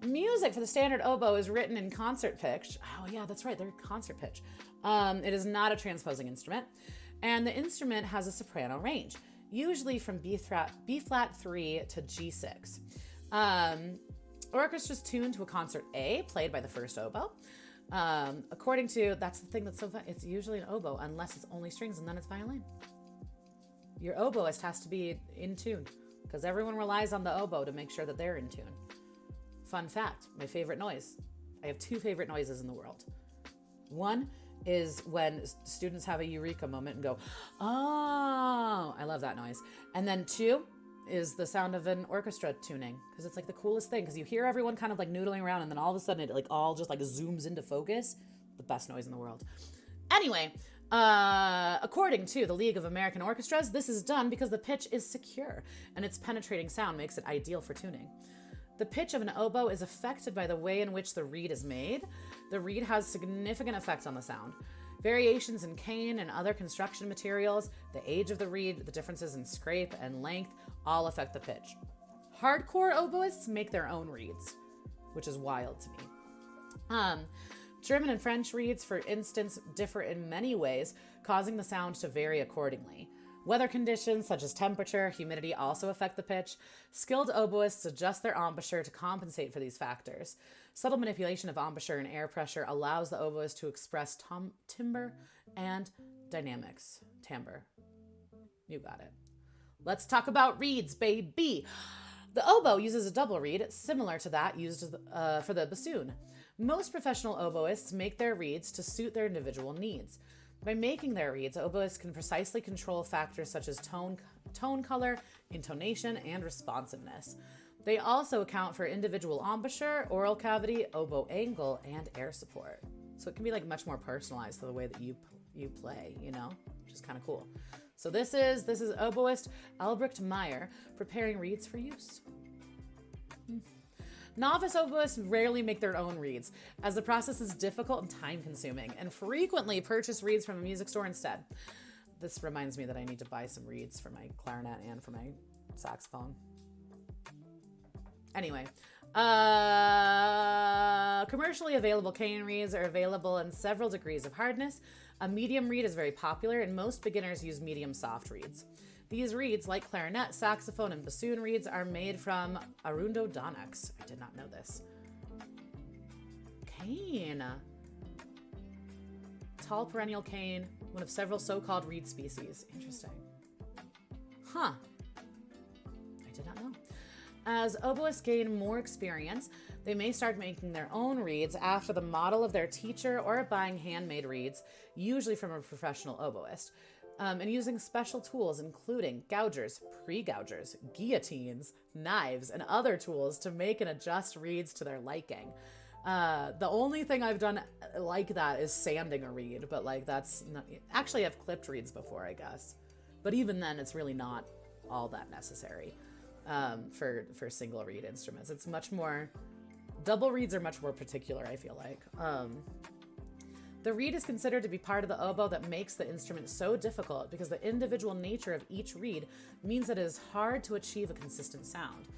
Speaker 1: Music for the standard oboe is written in concert pitch. Oh yeah, that's right, they're concert pitch. It is not a transposing instrument. And the instrument has a soprano range, usually from B-flat 3 to G6. Orchestra's tuned to a concert A, played by the first oboe. According to, that's the thing that's so fun, it's usually an oboe, unless it's only strings and then it's violin. Your oboist has to be in tune, because everyone relies on the oboe to make sure that they're in tune. Fun fact, my favorite noise. I have 2 favorite noises in the world. One is when students have a eureka moment and go, oh, I love that noise. And then 2 is the sound of an orchestra tuning, because it's like the coolest thing, because you hear everyone kind of like noodling around and then all of a sudden it like all just like zooms into focus. The best noise in the world. Anyway, according to the League of American Orchestras, this is done because the pitch is secure and its penetrating sound makes it ideal for tuning. The pitch of an oboe is affected by the way in which the reed is made. The reed has significant effect on the sound. Variations in cane and other construction materials, the age of the reed, the differences in scrape and length all affect the pitch. Hardcore oboists make their own reeds, which is wild to me. German and French reeds, for instance, differ in many ways, causing the sound to vary accordingly. Weather conditions such as temperature, humidity also affect the pitch. Skilled oboists adjust their embouchure to compensate for these factors. Subtle manipulation of embouchure and air pressure allows the oboist to express timbre and dynamics. Timbre. You got it. Let's talk about reeds, baby. The oboe uses a double reed, similar to that used for the bassoon. Most professional oboists make their reeds to suit their individual needs. By making their reeds, oboists can precisely control factors such as tone color, intonation, and responsiveness. They also account for individual embouchure, oral cavity, oboe angle, and air support. So it can be like much more personalized to the way that you play, which is kind of cool. So this is oboist Albrecht Meyer preparing reeds for use. Novice oboists rarely make their own reeds, as the process is difficult and time-consuming, and frequently purchase reeds from a music store instead. This reminds me that I need to buy some reeds for my clarinet and for my saxophone. Anyway, commercially available cane reeds are available in several degrees of hardness. A medium reed is very popular, and most beginners use medium soft reeds. These reeds, like clarinet, saxophone, and bassoon reeds, are made from Arundodonyx. I did not know this. Cane. Tall perennial cane, one of several so-called reed species. Interesting. Huh. I did not know. As oboists gain more experience, they may start making their own reeds after the model of their teacher or buying handmade reeds, usually from a professional oboist. And using special tools, including gougers, pre-gougers, guillotines, knives, and other tools to make and adjust reeds to their liking. The only thing I've done like that is sanding a reed, but that's not, actually I've clipped reeds before, I guess. But even then, it's really not all that necessary for single reed instruments. It's much more, double reeds are much more particular, I feel like. The reed is considered to be part of the oboe that makes the instrument so difficult because the individual nature of each reed means that it is hard to achieve a consistent sound.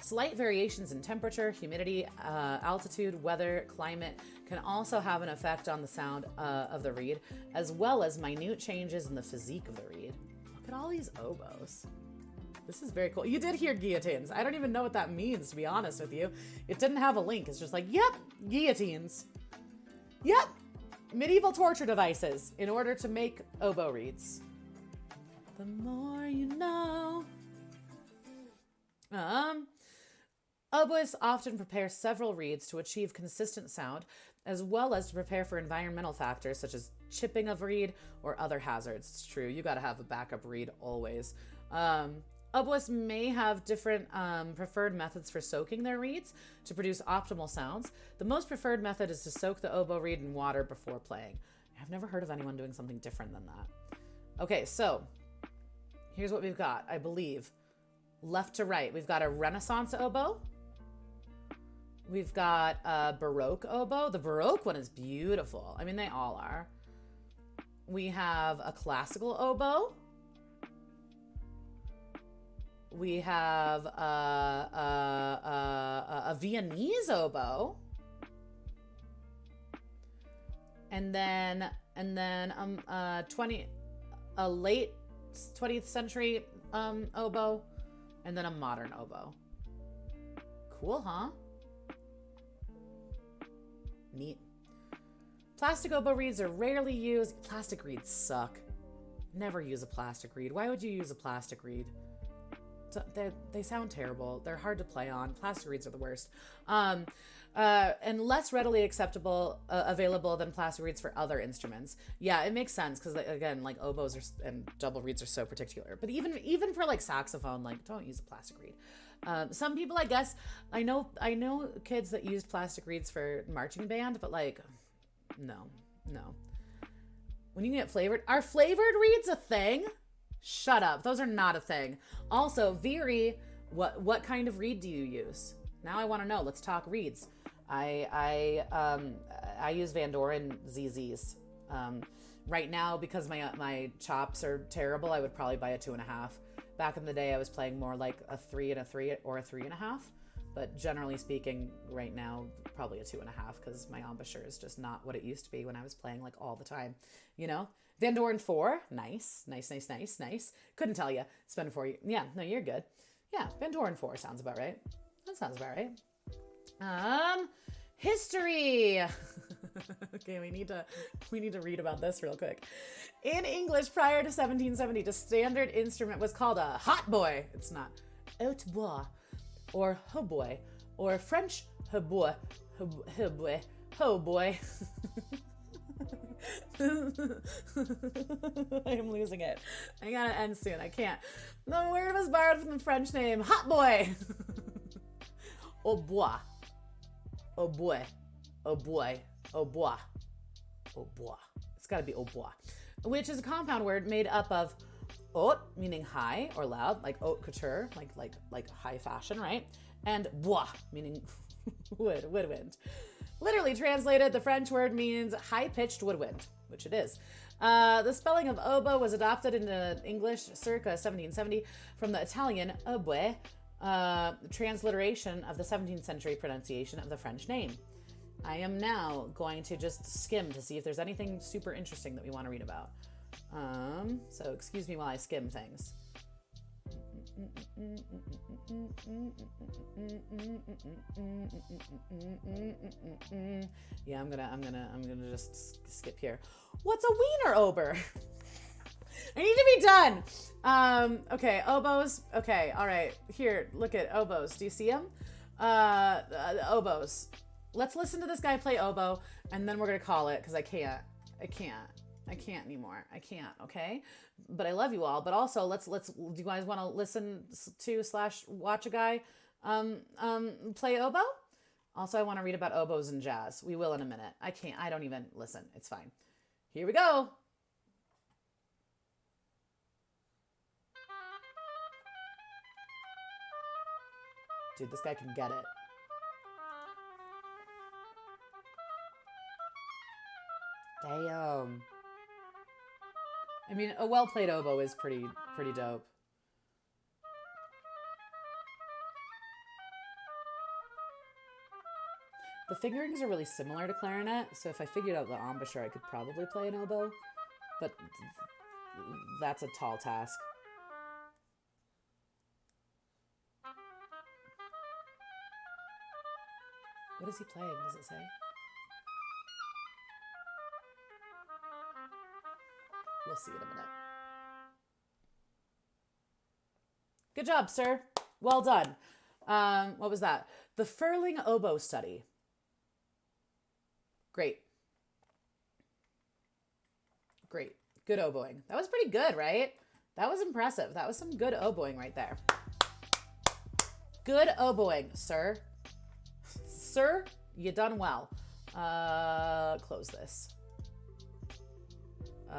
Speaker 1: Slight variations in temperature, humidity, altitude, weather, climate can also have an effect on the sound of the reed, as well as minute changes in the physique of the reed. Look at all these oboes. This is very cool. You did hear guillotines. I don't even know what that means, to be honest with you. It didn't have a link. It's just like, yep, guillotines. Yep. Medieval torture devices in order to make oboe reeds. The more you know. Oboists often prepare several reeds to achieve consistent sound, as well as to prepare for environmental factors such as chipping of reed or other hazards. It's true, you gotta have a backup reed always. Oboists may have different preferred methods for soaking their reeds to produce optimal sounds. The most preferred method is to soak the oboe reed in water before playing. I've never heard of anyone doing something different than that. Okay, so here's what we've got, I believe. Left to right, we've got a Renaissance oboe. We've got a Baroque oboe. The Baroque one is beautiful. I mean, they all are. We have a classical oboe. We have a Viennese oboe, and then a late 20th century oboe, and then a modern oboe. Cool, huh? Neat. Plastic oboe reeds are rarely used. Plastic reeds suck. Never use a plastic reed. Why would you use a plastic reed? They sound terrible. They're hard to play on. Plastic reeds are the worst. And less readily available than plastic reeds for other instruments. Yeah, it makes sense because, again, like oboes and double reeds are so particular. But even for like saxophone, like don't use a plastic reed. Some people, I guess, I know kids that used plastic reeds for marching band, but like, no. When you get flavored, are flavored reeds a thing? Shut up. Those are not a thing. Also, Veery, what kind of reed do you use? Now I want to know. Let's talk reeds. I use Van Doren ZZs. Right now, because my chops are terrible, I would probably buy a 2.5. Back in the day, I was playing more like a 3 and a 3 or a 3.5. But generally speaking, right now, probably a 2.5 because my embouchure is just not what it used to be when I was playing like all the time. You know? Van Doren 4, nice. Couldn't tell you. It's been 4 years. Yeah, no, you're good. Yeah, Van Doren 4 sounds about right. That sounds about right. History. Okay, we need to read about this real quick. In English, prior to 1770, the standard instrument was called a hautboy. It's not hautboy, or hautboy, or French hautboy, hautboy. I'm losing it. I gotta end soon. I can't. The word was borrowed from the French name hautboy. Au bois. Au bois. Au bois. Au bois. Au bois. It's gotta be au bois. Which is a compound word made up of haute, meaning high or loud, like haute couture, like high fashion, right? And bois, meaning woodwind. Literally translated, the French word means high-pitched woodwind, which it is. The spelling of oboe was adopted into English circa 1770 from the Italian oboe, transliteration of the 17th century pronunciation of the French name. I am now going to just skim to see if there's anything super interesting that we want to read about. So excuse me while I skim things. Yeah, I'm gonna just skip here. What's a wiener ober? I need to be done. Okay, oboes. Okay, all right. Here, look at oboes. Do you see them? Oboes. Let's listen to this guy play oboe, and then we're gonna call it because I can't anymore. I can't. Okay, but I love you all. But also, let's. Do you guys want to listen to / watch a guy play oboe? Also, I want to read about oboes and jazz. We will in a minute. I can't. I don't even listen. It's fine. Here we go. Dude, this guy can get it. Damn. I mean, a well-played oboe is pretty dope. The fingerings are really similar to clarinet, so if I figured out the embouchure, I could probably play an oboe, but that's a tall task. What is he playing? Does it say? We'll see in a minute. Good job, sir. Well done. What was that? The Furling Oboe Study. Great. Good oboeing. That was pretty good, right? That was impressive. That was some good oboeing right there. Good oboeing, sir. Sir, you done well. Close this. Can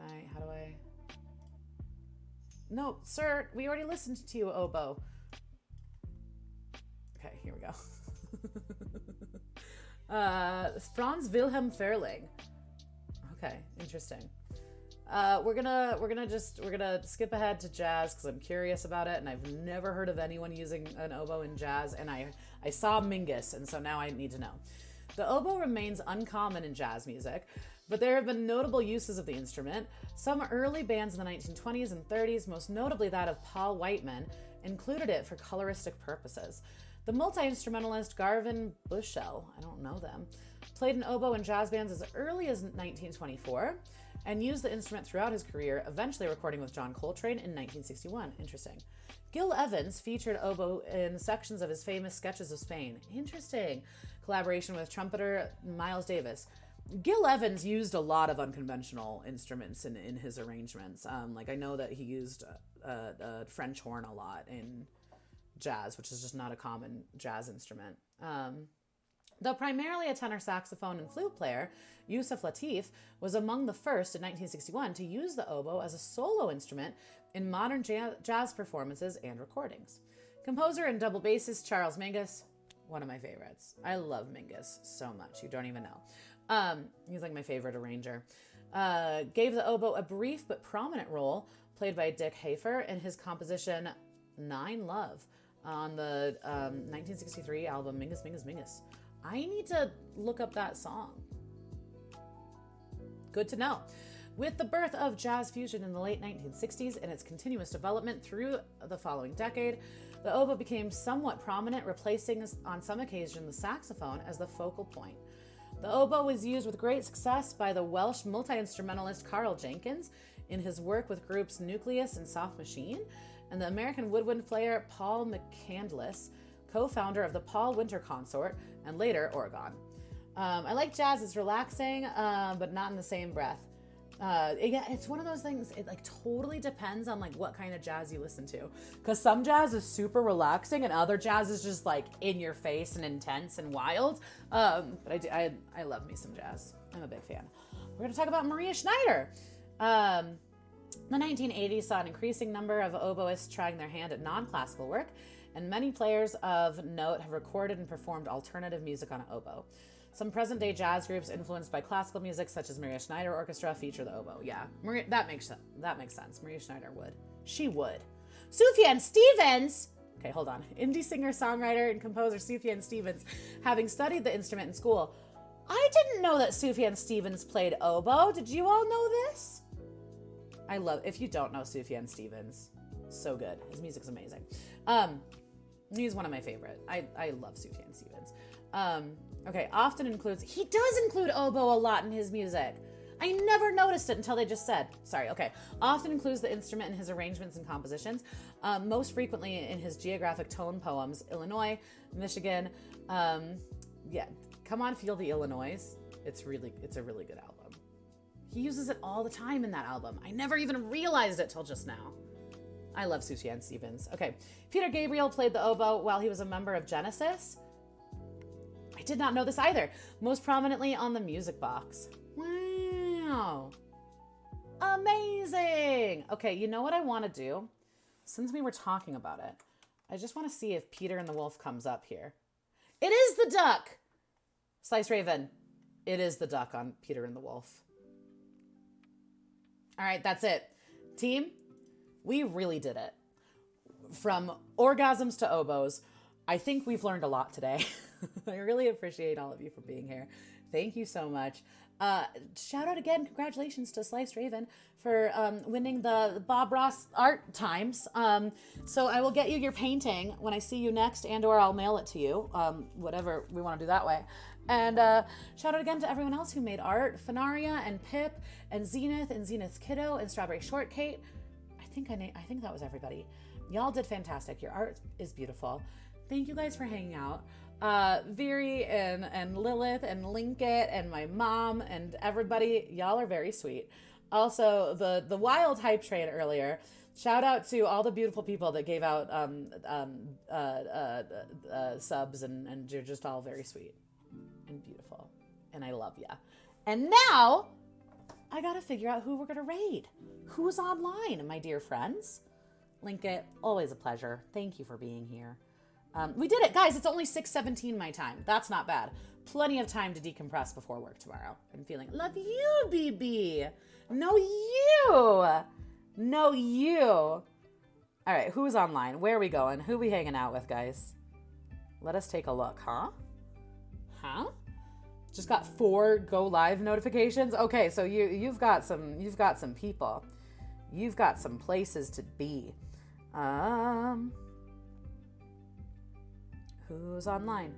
Speaker 1: I, how do I? No, sir, we already listened to you, oboe. Okay, here we go. Franz Wilhelm Furling. Okay, interesting. We're gonna skip ahead to jazz because I'm curious about it, and I've never heard of anyone using an oboe in jazz, and I saw Mingus, and so now I need to know. The oboe remains uncommon in jazz music, but there have been notable uses of the instrument. Some early bands in the 1920s and 30s, most notably that of Paul Whiteman, included it for coloristic purposes. The multi-instrumentalist Garvin Bushell, I don't know them, played an oboe in jazz bands as early as 1924 and used the instrument throughout his career, eventually recording with John Coltrane in 1961. Interesting. Gil Evans featured oboe in sections of his famous Sketches of Spain. Interesting. Collaboration with trumpeter Miles Davis. Gil Evans used a lot of unconventional instruments in his arrangements. Like I know that he used a French horn a lot in jazz, which is just not a common jazz instrument. Though primarily a tenor saxophone and flute player, Yusuf Lateef was among the first in 1961 to use the oboe as a solo instrument in modern jazz performances and recordings. Composer and double bassist Charles Mingus, one of my favorites. I love Mingus so much, you don't even know. He's like my favorite arranger. Gave the oboe a brief but prominent role, played by Dick Hafer in his composition Nine Love on the 1963 album Mingus Mingus Mingus. I need to look up that song. Good to know. With the birth of jazz fusion in the late 1960s and its continuous development through the following decade, the oboe became somewhat prominent, replacing on some occasion the saxophone as the focal point. The oboe was used with great success by the Welsh multi-instrumentalist Carl Jenkins in his work with groups Nucleus and Soft Machine, and the American woodwind player Paul McCandless, co-founder of the Paul Winter Consort, and later Oregon. I like jazz. It's relaxing, but not in the same breath. It's one of those things, it like totally depends on like what kind of jazz you listen to, because some jazz is super relaxing and other jazz is just like in your face and intense and wild. But I love me some jazz. I'm a big fan. We're going to talk about Maria Schneider. The 1980s saw an increasing number of oboists trying their hand at non-classical work, and many players of note have recorded and performed alternative music on an oboe. Some present-day jazz groups influenced by classical music, such as Maria Schneider Orchestra, feature the oboe. Yeah, that makes sense. Maria Schneider would. She would. Sufjan Stevens. Okay, hold on. Indie singer, songwriter, and composer Sufjan Stevens, having studied the instrument in school. I didn't know that Sufjan Stevens played oboe. Did you all know this? If you don't know Sufjan Stevens, so good. His music's amazing. He's one of my favorite. I love Sufjan Stevens. Okay, he does include oboe a lot in his music. I never noticed it until they just said. Sorry, okay. Often includes the instrument in his arrangements and compositions, most frequently in his geographic tone poems, Illinois, Michigan. Come on, Feel the Illinois. It's a really good album. He uses it all the time in that album. I never even realized it till just now. I love Sufjan Stevens. Okay, Peter Gabriel played the oboe while he was a member of Genesis. I did not know this either. Most prominently on the Music Box. Wow. Amazing. Okay, you know what I want to do? Since we were talking about it, I just want to see if Peter and the Wolf comes up here. It is the duck. Slice Raven. It is the duck on Peter and the Wolf. All right, that's it. Team, we really did it. From orgasms to oboes, I think we've learned a lot today. I really appreciate all of you for being here. Thank you so much. Shout out again, congratulations to Sliced Raven for winning the Bob Ross Art Times. So I will get you your painting when I see you next, or I'll mail it to you, whatever we want to do that way. And shout out again to everyone else who made art, Fenaria and Pip and Zenith's Kiddo and Strawberry Shortcake. I think that was everybody. Y'all did fantastic. Your art is beautiful. Thank you guys for hanging out. Viri and Lilith and Linkit and my mom and everybody, y'all are very sweet. Also, the wild hype train earlier. Shout out to all the beautiful people that gave out subs, and you're just all very sweet and beautiful, and I love ya. And now I gotta figure out who we're gonna raid. Who's online, my dear friends? Linkit, always a pleasure. Thank you for being here. We did it, guys. It's only 6:17 my time. That's not bad. Plenty of time to decompress before work tomorrow. I'm feeling, love you, BB. No, you. All right, who's online? Where are we going? Who are we hanging out with, guys? Let us take a look, huh? Just got 4 go live notifications. Okay, so you've got some people. You've got some places to be. Who's online?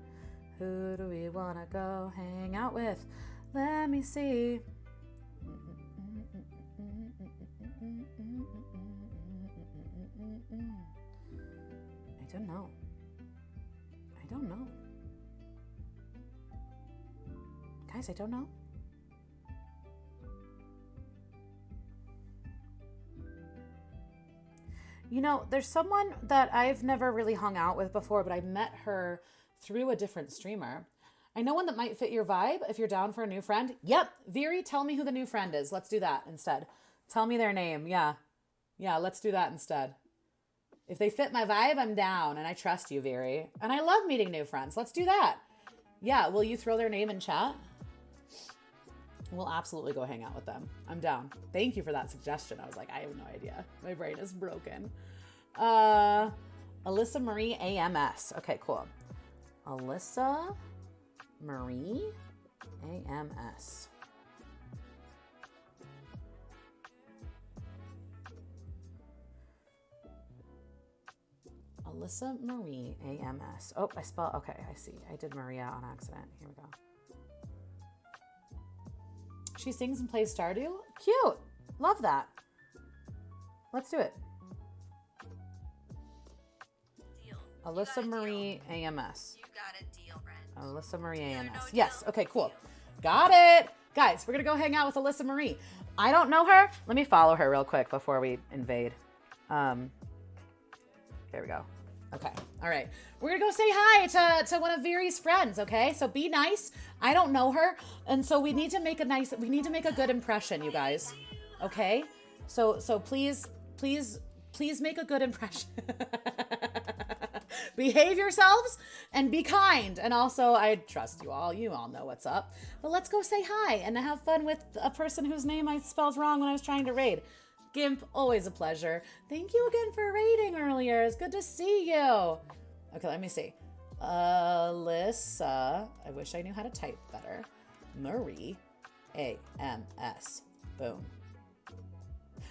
Speaker 1: Who do we want to go hang out with? Let me see. I don't know. Guys, I don't know. You know, there's someone that I've never really hung out with before, but I met her through a different streamer. I know one that might fit your vibe if you're down for a new friend. Yep, Viri, tell me who the new friend is. Let's do that instead. Tell me their name. Yeah, let's do that instead. If they fit my vibe, I'm down, and I trust you, Viri. And I love meeting new friends. Let's do that. Yeah, will you throw their name in chat? We'll absolutely go hang out with them. I'm down. Thank you for that suggestion. I was like, I have no idea. My brain is broken. Alyssa Marie AMS. Okay, cool. Alyssa Marie AMS. Alyssa Marie AMS. Oh, I spelled, okay, I see. I did Maria on accident. Here we go. She sings and plays Stardew? Cute. Love that. Let's do it.
Speaker 2: Deal.
Speaker 1: Alyssa Marie AMS.
Speaker 2: You got a deal, Brent.
Speaker 1: Alyssa Marie
Speaker 2: Deal or
Speaker 1: AMS.
Speaker 2: no
Speaker 1: Yes.
Speaker 2: deal?
Speaker 1: Okay, cool. Got it. Guys, we're going to go hang out with Alyssa Marie. I don't know her. Let me follow her real quick before we invade. There we go. Okay. All right. We're going to go say hi to one of Viri's friends, okay? So be nice. I don't know her. And so we need to make a good impression, you guys. Okay? So please make a good impression. Behave yourselves and be kind. And also, I trust you all. You all know what's up. But let's go say hi and have fun with a person whose name I spelled wrong when I was trying to raid. Gimp, always a pleasure. Thank you again for raiding earlier. It's good to see you. Okay, let me see. Alyssa, I wish I knew how to type better. Marie, AMS. Boom.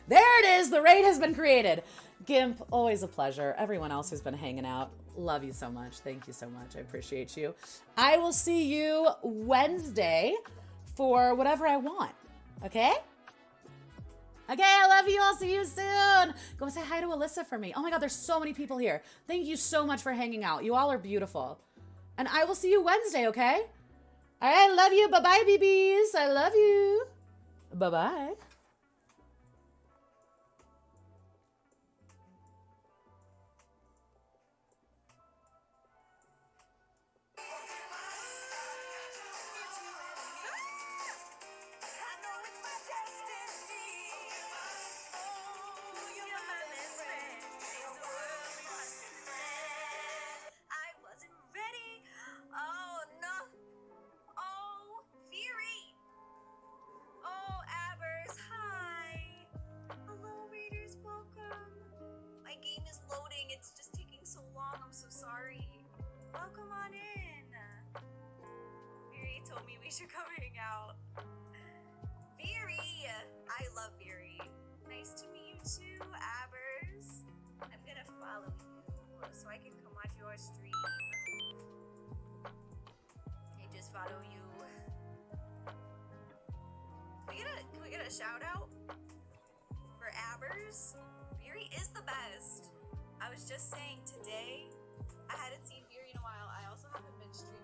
Speaker 1: There it is. The raid has been created. Gimp, always a pleasure. Everyone else who's been hanging out, love you so much. Thank you so much. I appreciate you. I will see you Wednesday for whatever I want. Okay? Okay, I love you. I'll see you soon. Go say hi to Alyssa for me. Oh my God, there's so many people here. Thank you so much for hanging out. You all are beautiful. And I will see you Wednesday, okay? All right, I love you. Bye-bye, BBs. I love you. Bye-bye.
Speaker 2: It's just taking so long. I'm so sorry. Welcome on in. Viri told me we should come hang out. Viri! I love Viri. Nice to meet you too, Abers. I'm gonna follow you so I can come watch your stream. I just follow you. Can we get a shout out for Abers? Viri is the best. I was just saying today, I hadn't seen Viri in a while. I also haven't been streaming